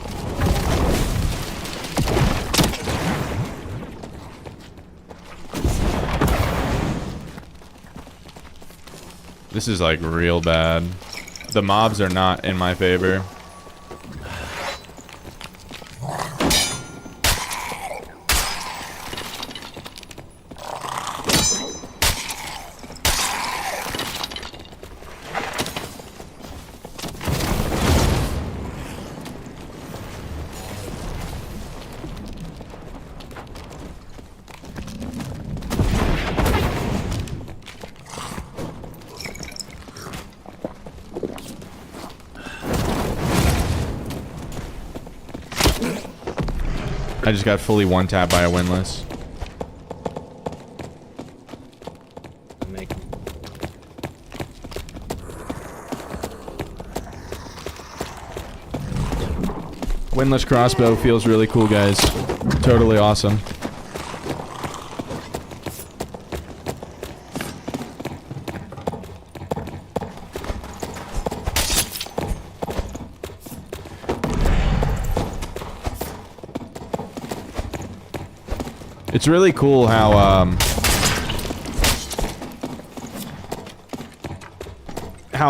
This is like real bad. The mobs are not in my favor. I just got fully one-tapped by a windlass. Windlass crossbow feels really cool, guys. Totally awesome. It's really cool how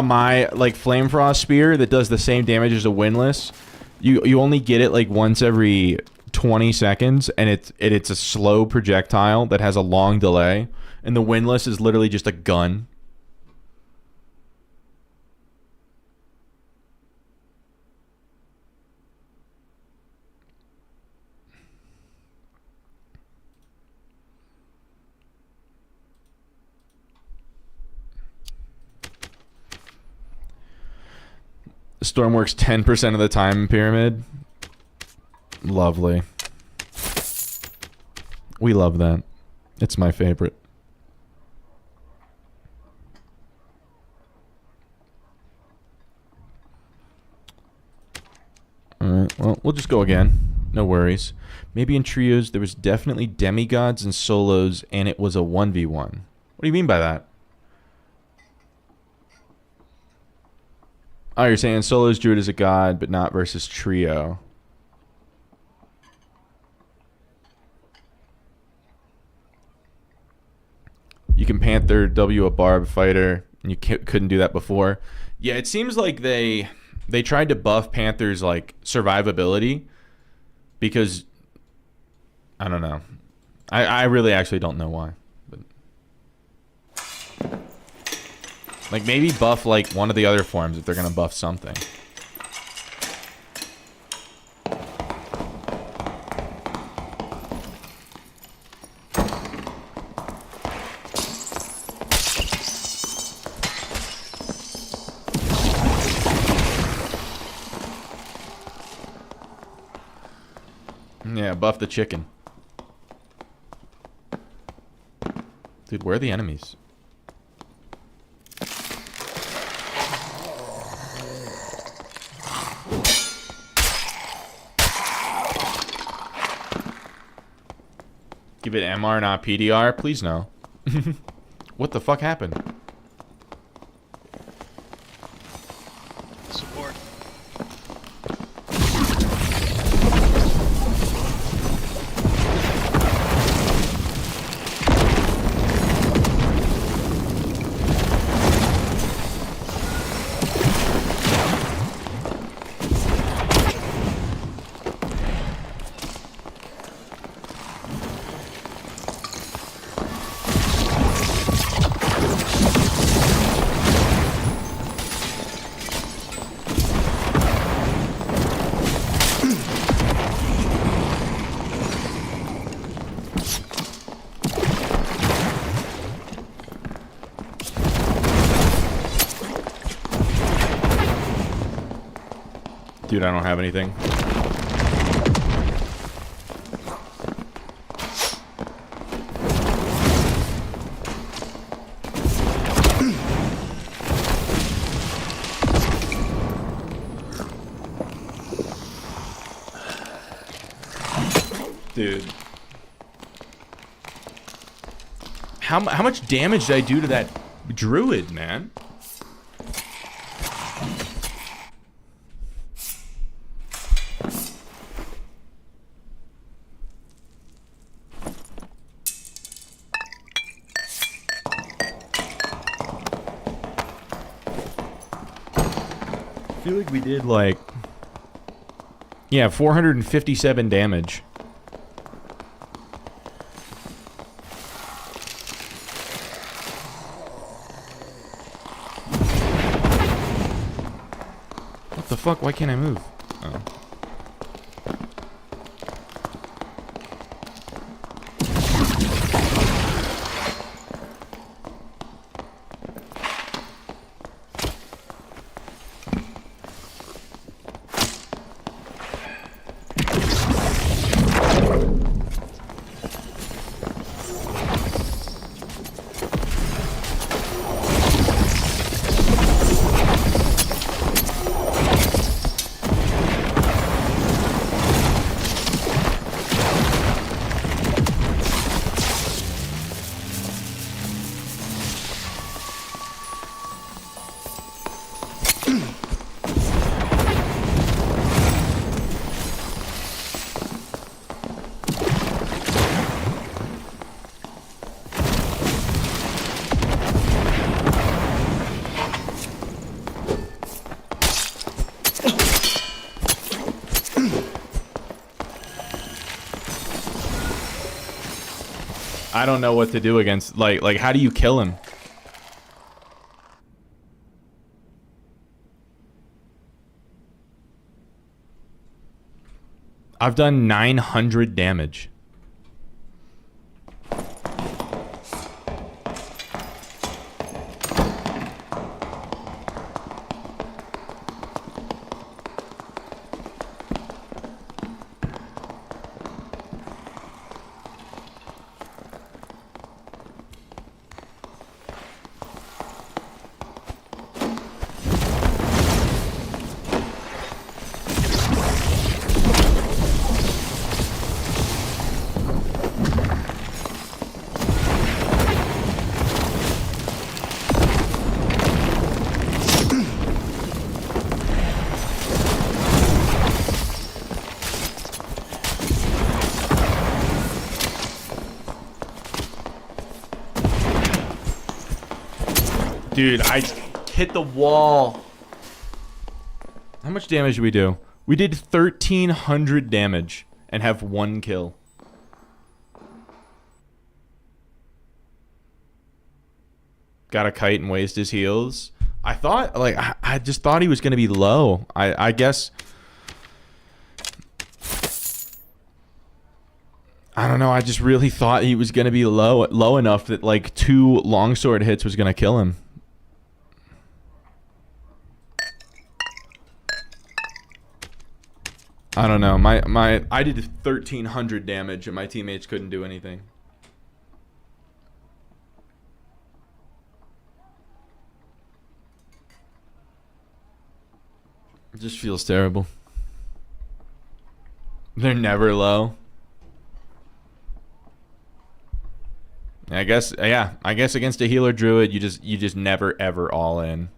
my like flame frost spear that does the same damage as a windlass, you only get it like once every 20 seconds, and it's a slow projectile that has a long delay, and the windlass is literally just a gun. Storm works 10% of the time in Pyramid. Lovely. We love that. It's my favorite. Alright, well, we'll just go again. No worries. Maybe in trios there was definitely demigods and solos, and it was a 1v1. What do you mean by that? Oh, you're saying solos Druid is a god, but not versus trio. can Panther W a Barb fighter, and you couldn't do that before. Yeah, it seems like they tried to buff Panther's like survivability because I don't know. I really actually don't know why. But like maybe buff like one of the other forms if they're gonna buff something. Yeah, buff the chicken. Dude, where are the enemies? Give it MR, not PDR? Please no. What the fuck happened? Support. Dude, I don't have anything. Dude. How much damage did I do to that druid, man? I feel like we did like, yeah, 457 damage. What the fuck? Why can't I move? Oh. I don't know what to do against, like how do you kill him? I've done 900 damage. Dude, I hit the wall. How much damage did we do? We did 1,300 damage and have 1 kill. Got a kite and waste his heals. I thought, like, I just thought he was going to be low. I guess... I don't know, I just really thought he was going to be low enough that, like, 2 longsword hits was going to kill him. I don't know, I did 1,300 damage and my teammates couldn't do anything. It just feels terrible. They're never low. I guess, yeah. I guess against a healer druid, you just never ever all in.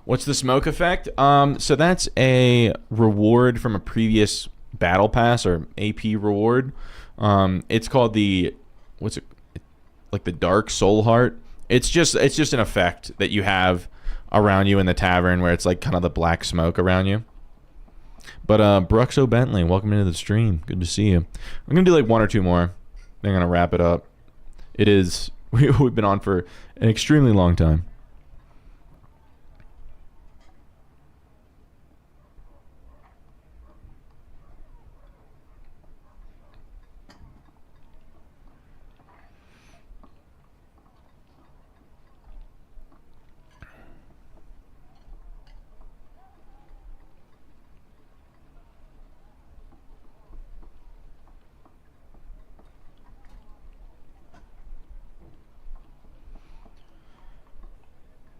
What's the smoke effect? So that's a reward from a previous battle pass or AP reward. It's called the like the Dark Soul Heart. It's just an effect that you have around you in the tavern where it's like kind of the black smoke around you. But Bruxo Bentley, welcome into the stream. Good to see you. I'm gonna do like 1 or 2 more. Then I'm gonna wrap it up. It is we've been on for an extremely long time.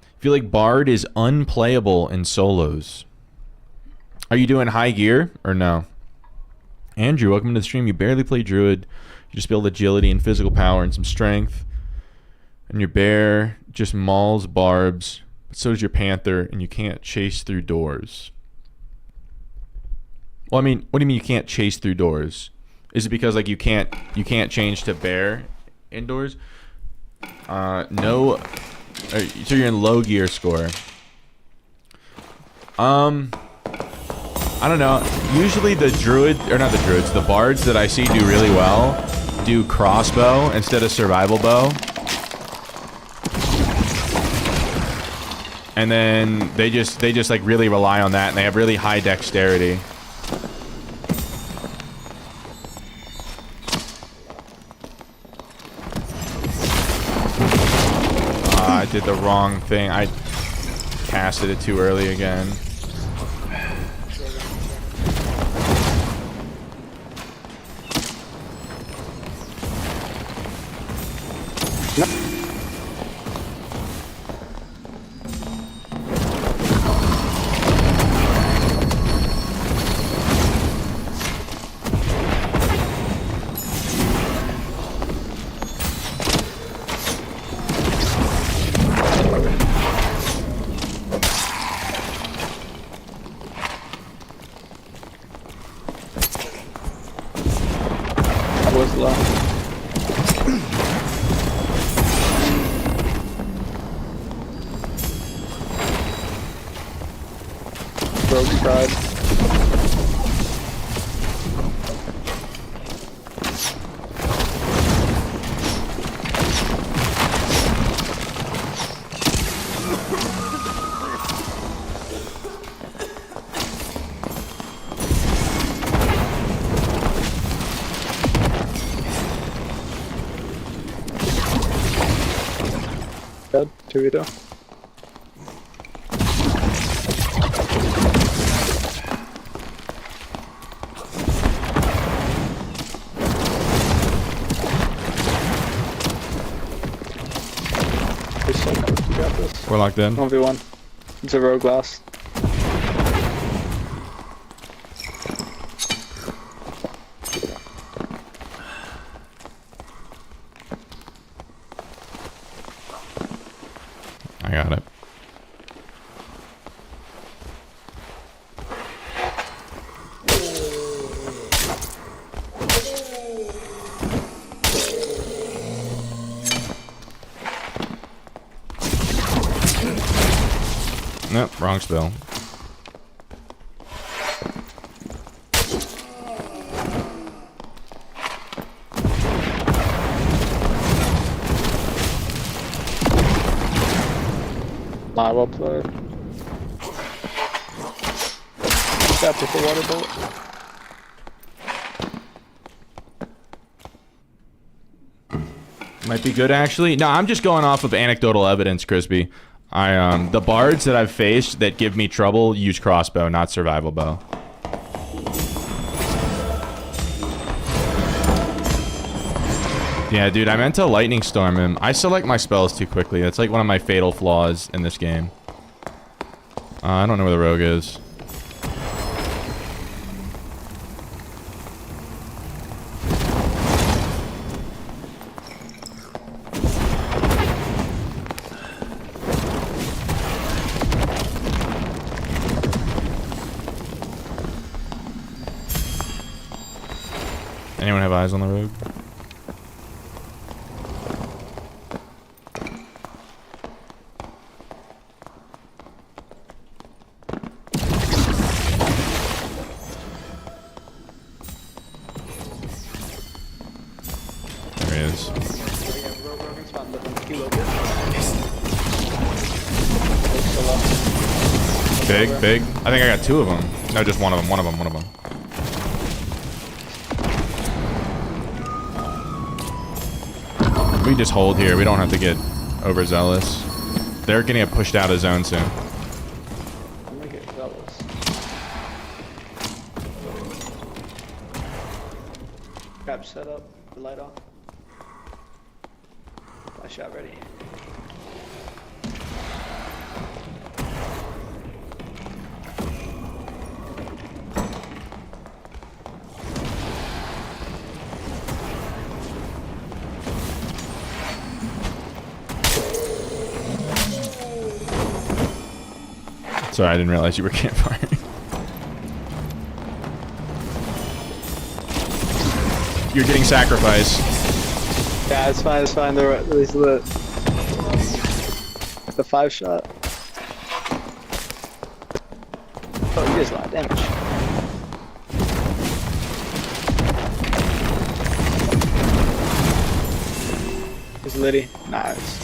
I feel like Bard is unplayable in solos. Are you doing high gear or no? Andrew, welcome to the stream. You barely play Druid. You just build agility and physical power and some strength. And your bear just mauls barbs. But so does your panther, and you can't chase through doors. Well, I mean, what do you mean you can't chase through doors? Is it because like you can't change to bear indoors? No. So you're in low gear score. I don't know. Usually the druid, or not the druids, the bards that I see do really well do crossbow instead of survival bow. And then they just like really rely on that, and they have really high dexterity. I did the wrong thing. I casted it too early again. Was low. Rogue pride. Dead. 2 either. You got this. We're locked in. 1v1. It's a rogue last. I got it. Nope, wrong spell. Well played. Step with the water bullet. Might be good, actually. No, I'm just going off of anecdotal evidence, Crispy. The bards that I've faced that give me trouble use crossbow, not survival bow. Yeah, dude, I meant to lightning storm him. I select my spells too quickly. That's like one of my fatal flaws in this game. I don't know where the rogue is. Anyone have eyes on the rogue? There he is. Big, big. I think I got two of them. No, just one of them. One of them. One of them. We just hold here. We don't have to get overzealous. They're gonna get pushed out of zone soon. I'm gonna get zealous. Grab set up, the light off. Flash shot ready. Sorry, I didn't realize you were campfiring. You're getting sacrificed. Yeah, it's fine, it's fine. They're at least lit. The 5 shot. Oh, you guys a lot of damage. It's Liddy. Nice.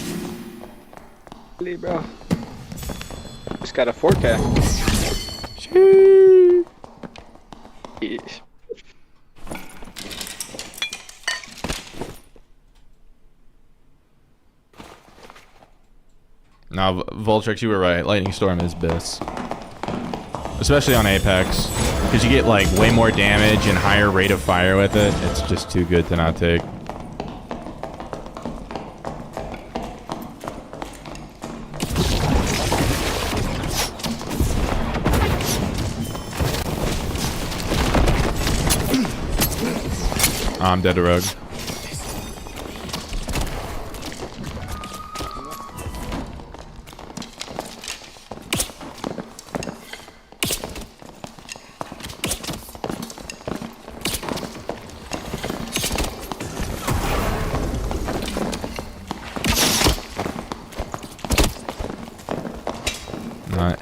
Liddy, bro. Just got a 4K. Yeesh. No, Voltrix, you were right. Lightning Storm is BIS. Especially on Apex. Because you get like way more damage and higher rate of fire with it. It's just too good to not take. I'm dead to rogue.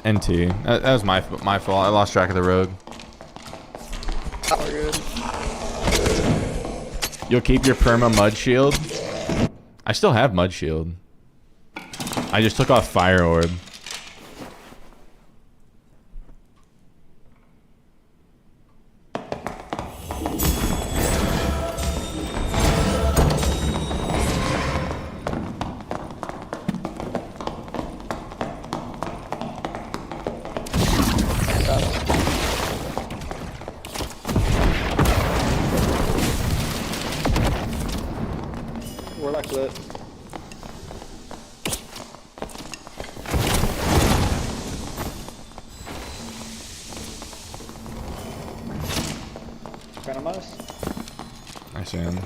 NT. That was my fault. I lost track of the rogue. We're good. You'll keep your perma mud shield. I still have mud shield. I just took off fire orb. We're like lit. Front of us. I see him.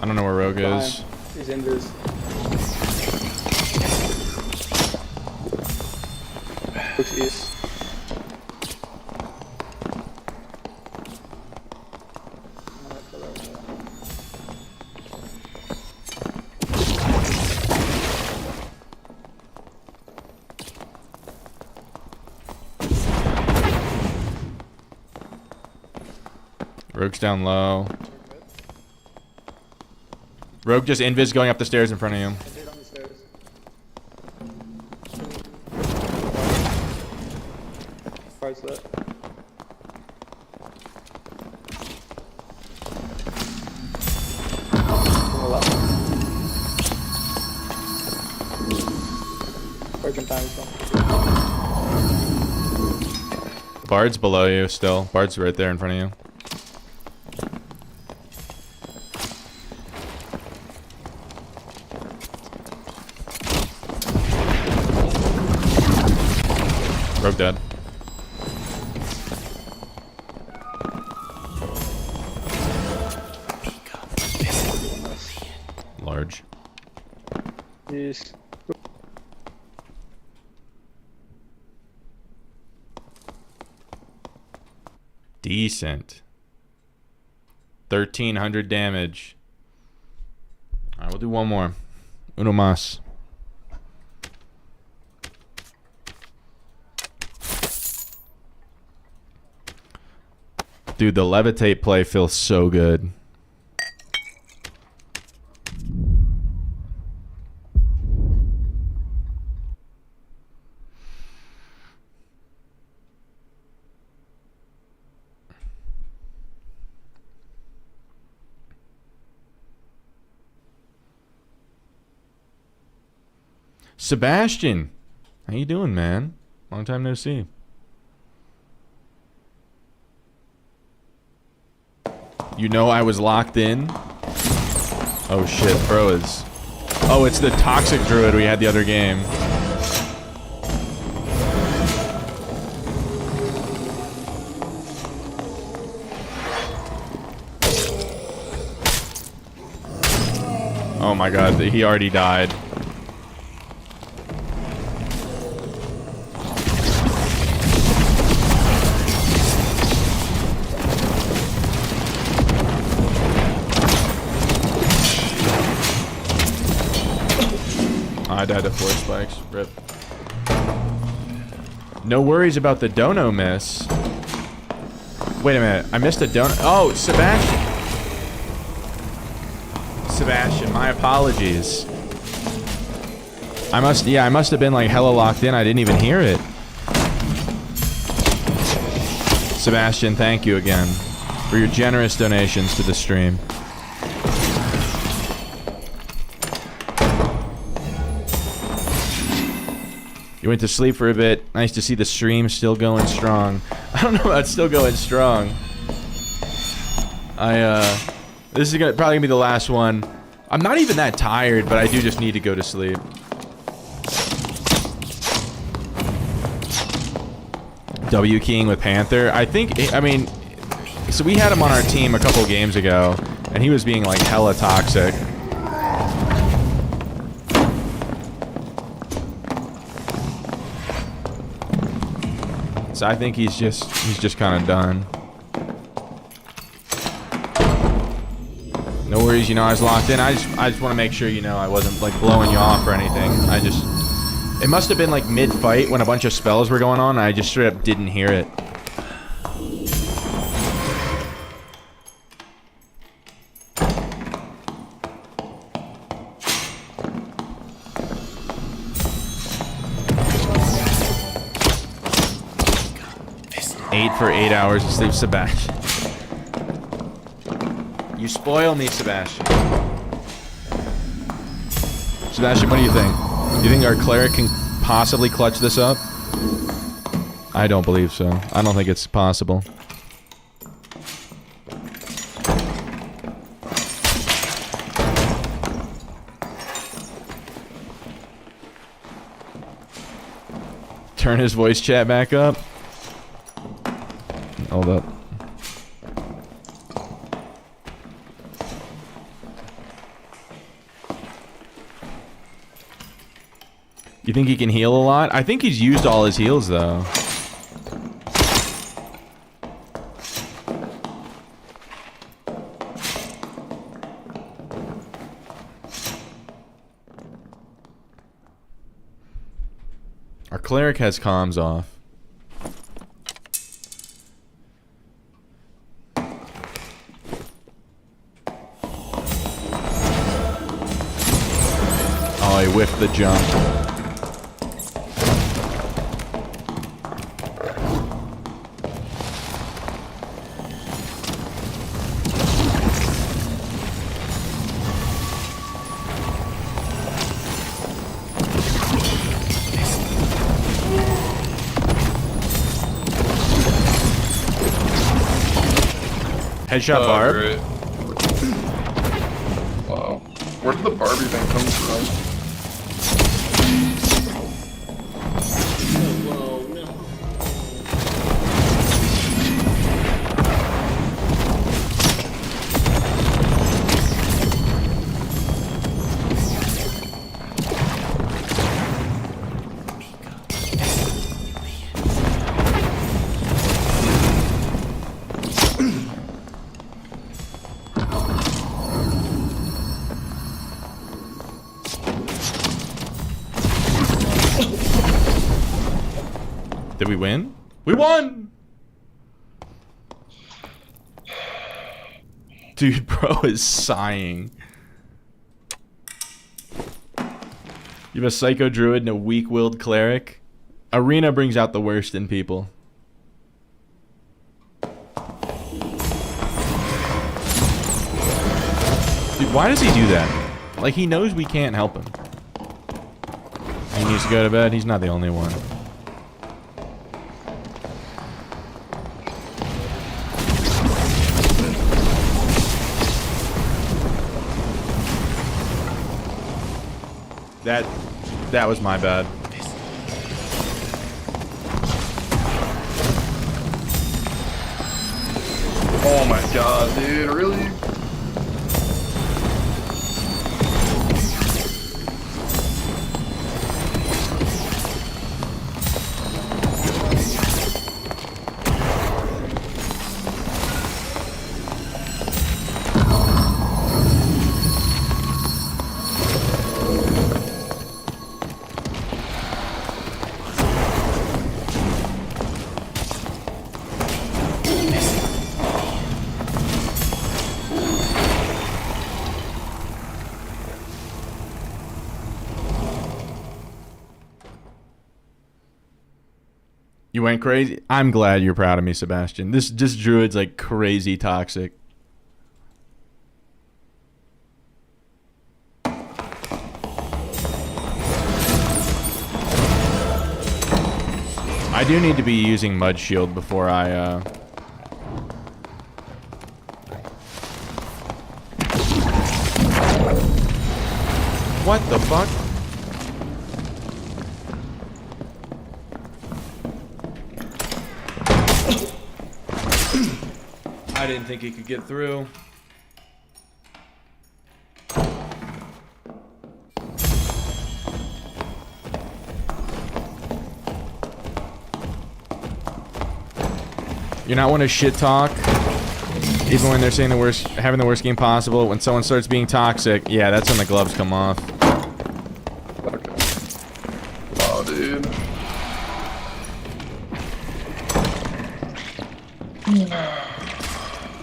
I don't know where Rogue is. He's in this. Looks east. Rogue's down low. Rogue just invis going up the stairs in front of you. Parts lit. Working time is Bard's below you still. Bard's right there in front of you. Rogue dead. Large. Yes. Decent. 1,300 damage. Alright, we'll do one more. Uno más. Dude, the levitate play feels so good. Sebastian, how you doing, man? Long time no see. You know I was locked in? Oh shit, bro is... Oh, it's the toxic druid we had the other game. Oh my god, he already died. I died to 4 spikes. Rip. No worries about the dono miss. Wait a minute. I missed a dono. Oh, Sebastian. Sebastian, my apologies. I must have been like hella locked in. I didn't even hear it. Sebastian, thank you again for your generous donations to the stream. You went to sleep for a bit. Nice to see the stream still going strong. I don't know about still going strong. This is probably gonna be the last one. I'm not even that tired, but I do just need to go to sleep. W keying with Panther. I mean, so we had him on our team a couple games ago, and he was being like hella toxic. So I think he's just kind of done. No worries, you know, I was locked in. I just want to make sure, you know, I wasn't like blowing you off or anything. It must have been like mid-fight when a bunch of spells were going on, and I just straight up didn't hear it. For 8 hours of sleep, Sebastian. You spoil me, Sebastian. Sebastian, what do you think? Do you think our cleric can possibly clutch this up? I don't believe so. I don't think it's possible. Turn his voice chat back up. Hold up. You think he can heal a lot? I think he's used all his heals, though. Our cleric has comms off. Oh, he whiffed the jump. Headshot Barb. Great. Wow. Where did the Barbie thing come from? Whoa, no. Did we win? We won! Dude, bro is sighing. You have a psycho druid and a weak-willed cleric. Arena brings out the worst in people. Dude, why does he do that? Like, he knows we can't help him. He needs to go to bed. He's not the only one. That was my bad. Oh my god, dude, really? You went crazy? I'm glad you're proud of me, Sebastian. This druid's like crazy toxic. I do need to be using Mud Shield before I What the fuck? I didn't think he could get through. You're not one to shit talk, even when they're saying the worst, having the worst game possible. When someone starts being toxic, yeah, that's when the gloves come off. Okay. Oh, dude.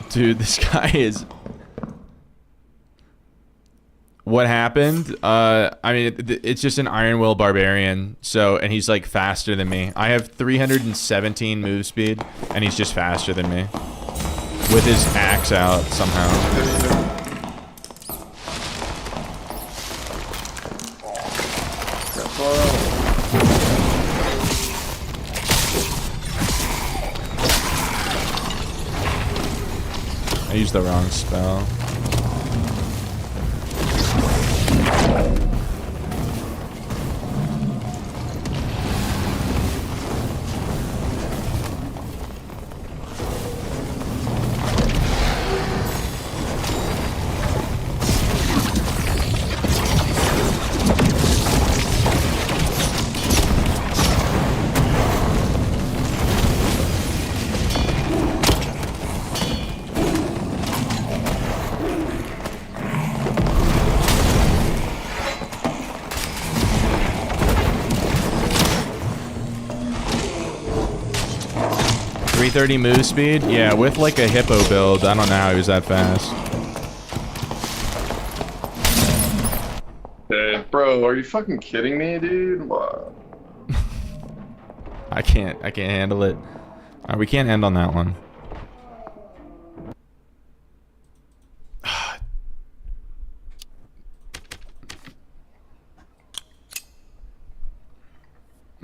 Dude, this guy is... What happened? I mean, it's just an Iron Will Barbarian, so, and he's like faster than me. I have 317 move speed, and he's just faster than me. With his axe out, somehow. I used the wrong spell. 330 move speed? Yeah, with like a hippo build, I don't know how he was that fast. Hey, bro, are you fucking kidding me, dude? What? I can't handle it. Alright, we can't end on that one.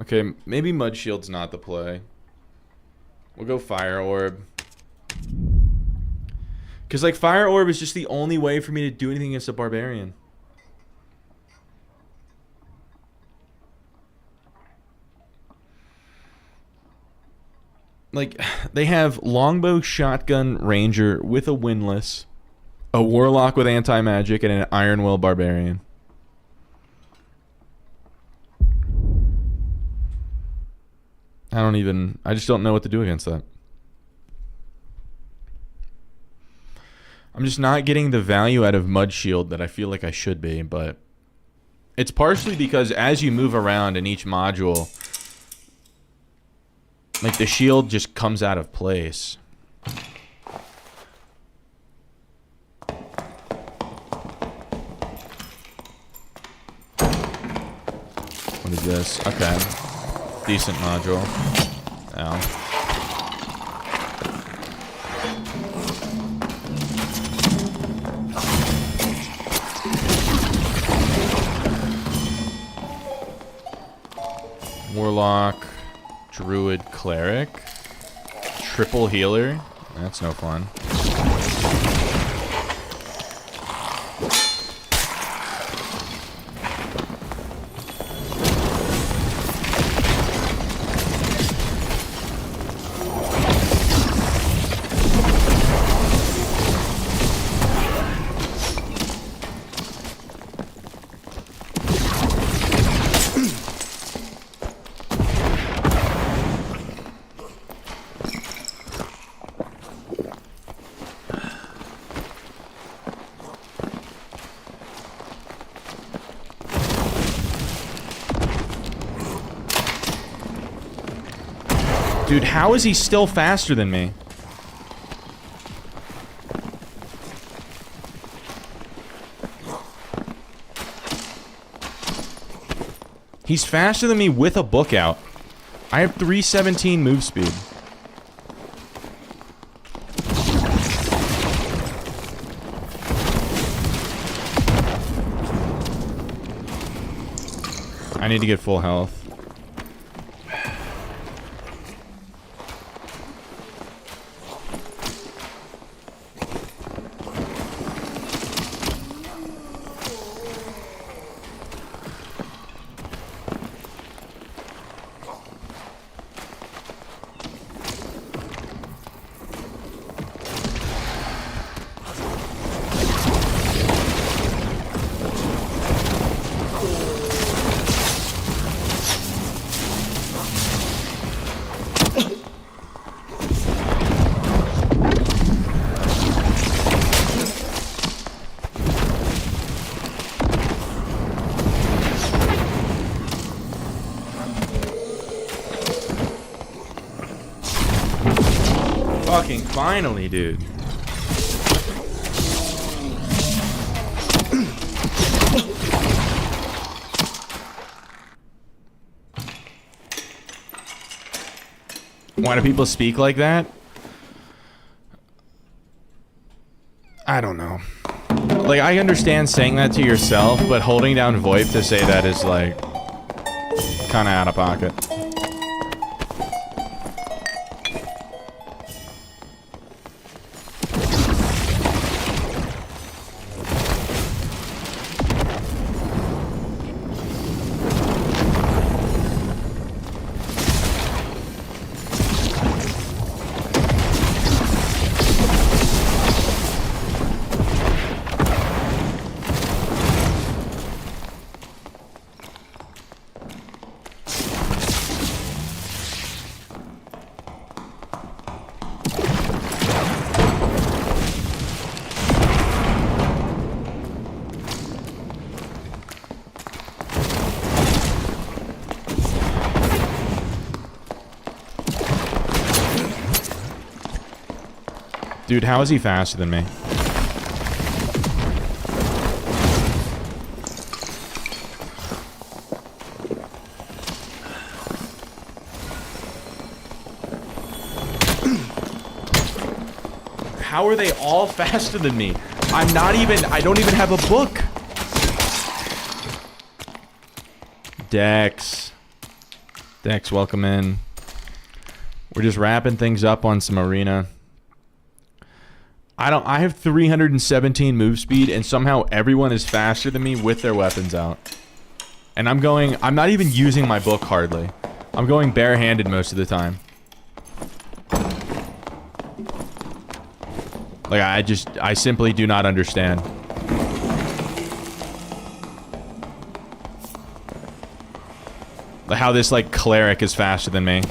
Okay, maybe Mud Shield's not the play. We'll go Fire Orb. Because, like, Fire Orb is just the only way for me to do anything against a Barbarian. Like, they have Longbow, Shotgun, Ranger with a Windlass, a Warlock with Anti-Magic, and an Iron Will Barbarian. I just don't know what to do against that. I'm just not getting the value out of Mud Shield that I feel like I should be, but it's partially because as you move around in each module, like the shield just comes out of place. What is this? Okay. Decent module. Ow. Warlock, Druid, Cleric, triple healer. That's no fun. Dude, how is he still faster than me? He's faster than me with a book out. I have 317 move speed. I need to get full health. Fucking finally, dude. Why do people speak like that? I don't know. Like, I understand saying that to yourself, but holding down VoIP to say that is, like, kind of out of pocket. Dude, how is he faster than me? How are they all faster than me? I don't even have a book. Dex, welcome in. We're just wrapping things up on some arena. I have 317 move speed, and somehow everyone is faster than me with their weapons out. And I'm not even using my book hardly. I'm going barehanded most of the time. Like, I simply do not understand. How this, like, cleric is faster than me.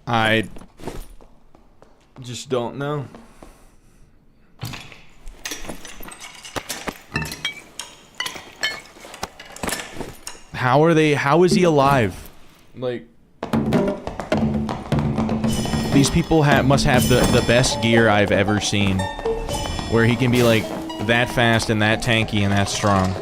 I just don't know. How is he alive? Like, these people must have the best gear I've ever seen, where he can be like that fast and that tanky and that strong.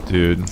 Dude.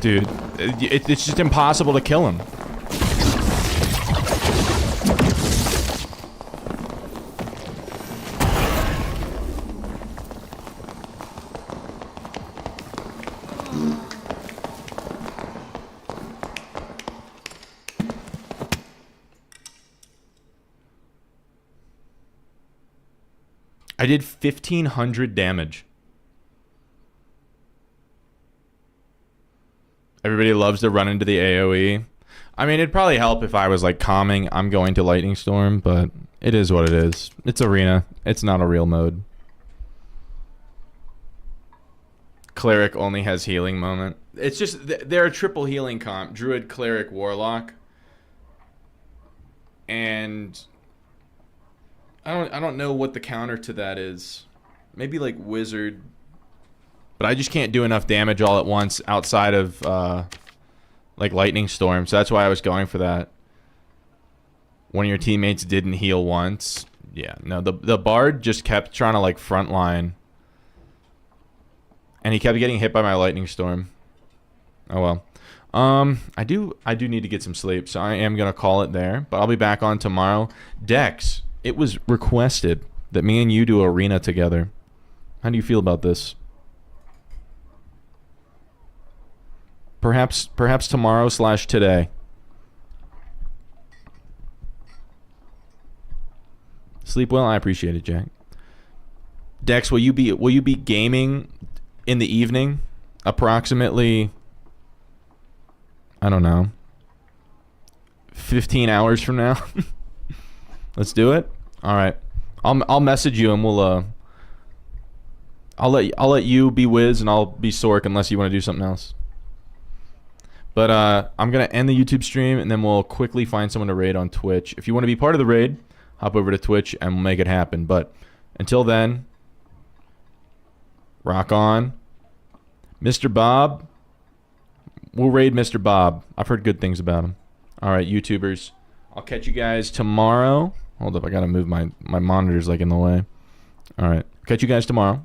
Dude, it's just impossible to kill him. I did 1,500 damage. Everybody loves to run into the AoE. I mean, it'd probably help if I was like calming, I'm going to Lightning Storm, but it is what it is. It's arena. It's not a real mode. Cleric only has healing moment. It's just, they're a triple healing comp. Druid, Cleric, Warlock. And I don't know what the counter to that is. Maybe like Wizard. But I just can't do enough damage all at once outside of like Lightning Storm. So that's why I was going for that. One of your teammates didn't heal once. Yeah, no, the Bard just kept trying to like frontline. And he kept getting hit by my Lightning Storm. Oh well. I do need to get some sleep, so I am gonna call it there. But I'll be back on tomorrow. Dex, it was requested that me and you do arena together. How do you feel about this? Perhaps tomorrow / today. Sleep well. I appreciate it, Jack. Dex, will you be gaming in the evening, approximately? I don't know. 15 hours from now. Let's do it. All right. I'll message you and we'll I'll let you be Wiz and I'll be Sork unless you want to do something else. But I'm gonna end the YouTube stream and then we'll quickly find someone to raid on Twitch. If you want to be part of the raid, hop over to Twitch and we'll make it happen. But until then, rock on. Mr. Bob. We'll raid Mr. Bob. I've heard good things about him. All right, YouTubers. I'll catch you guys tomorrow. Hold up, I gotta move my monitors like in the way. All right, catch you guys tomorrow.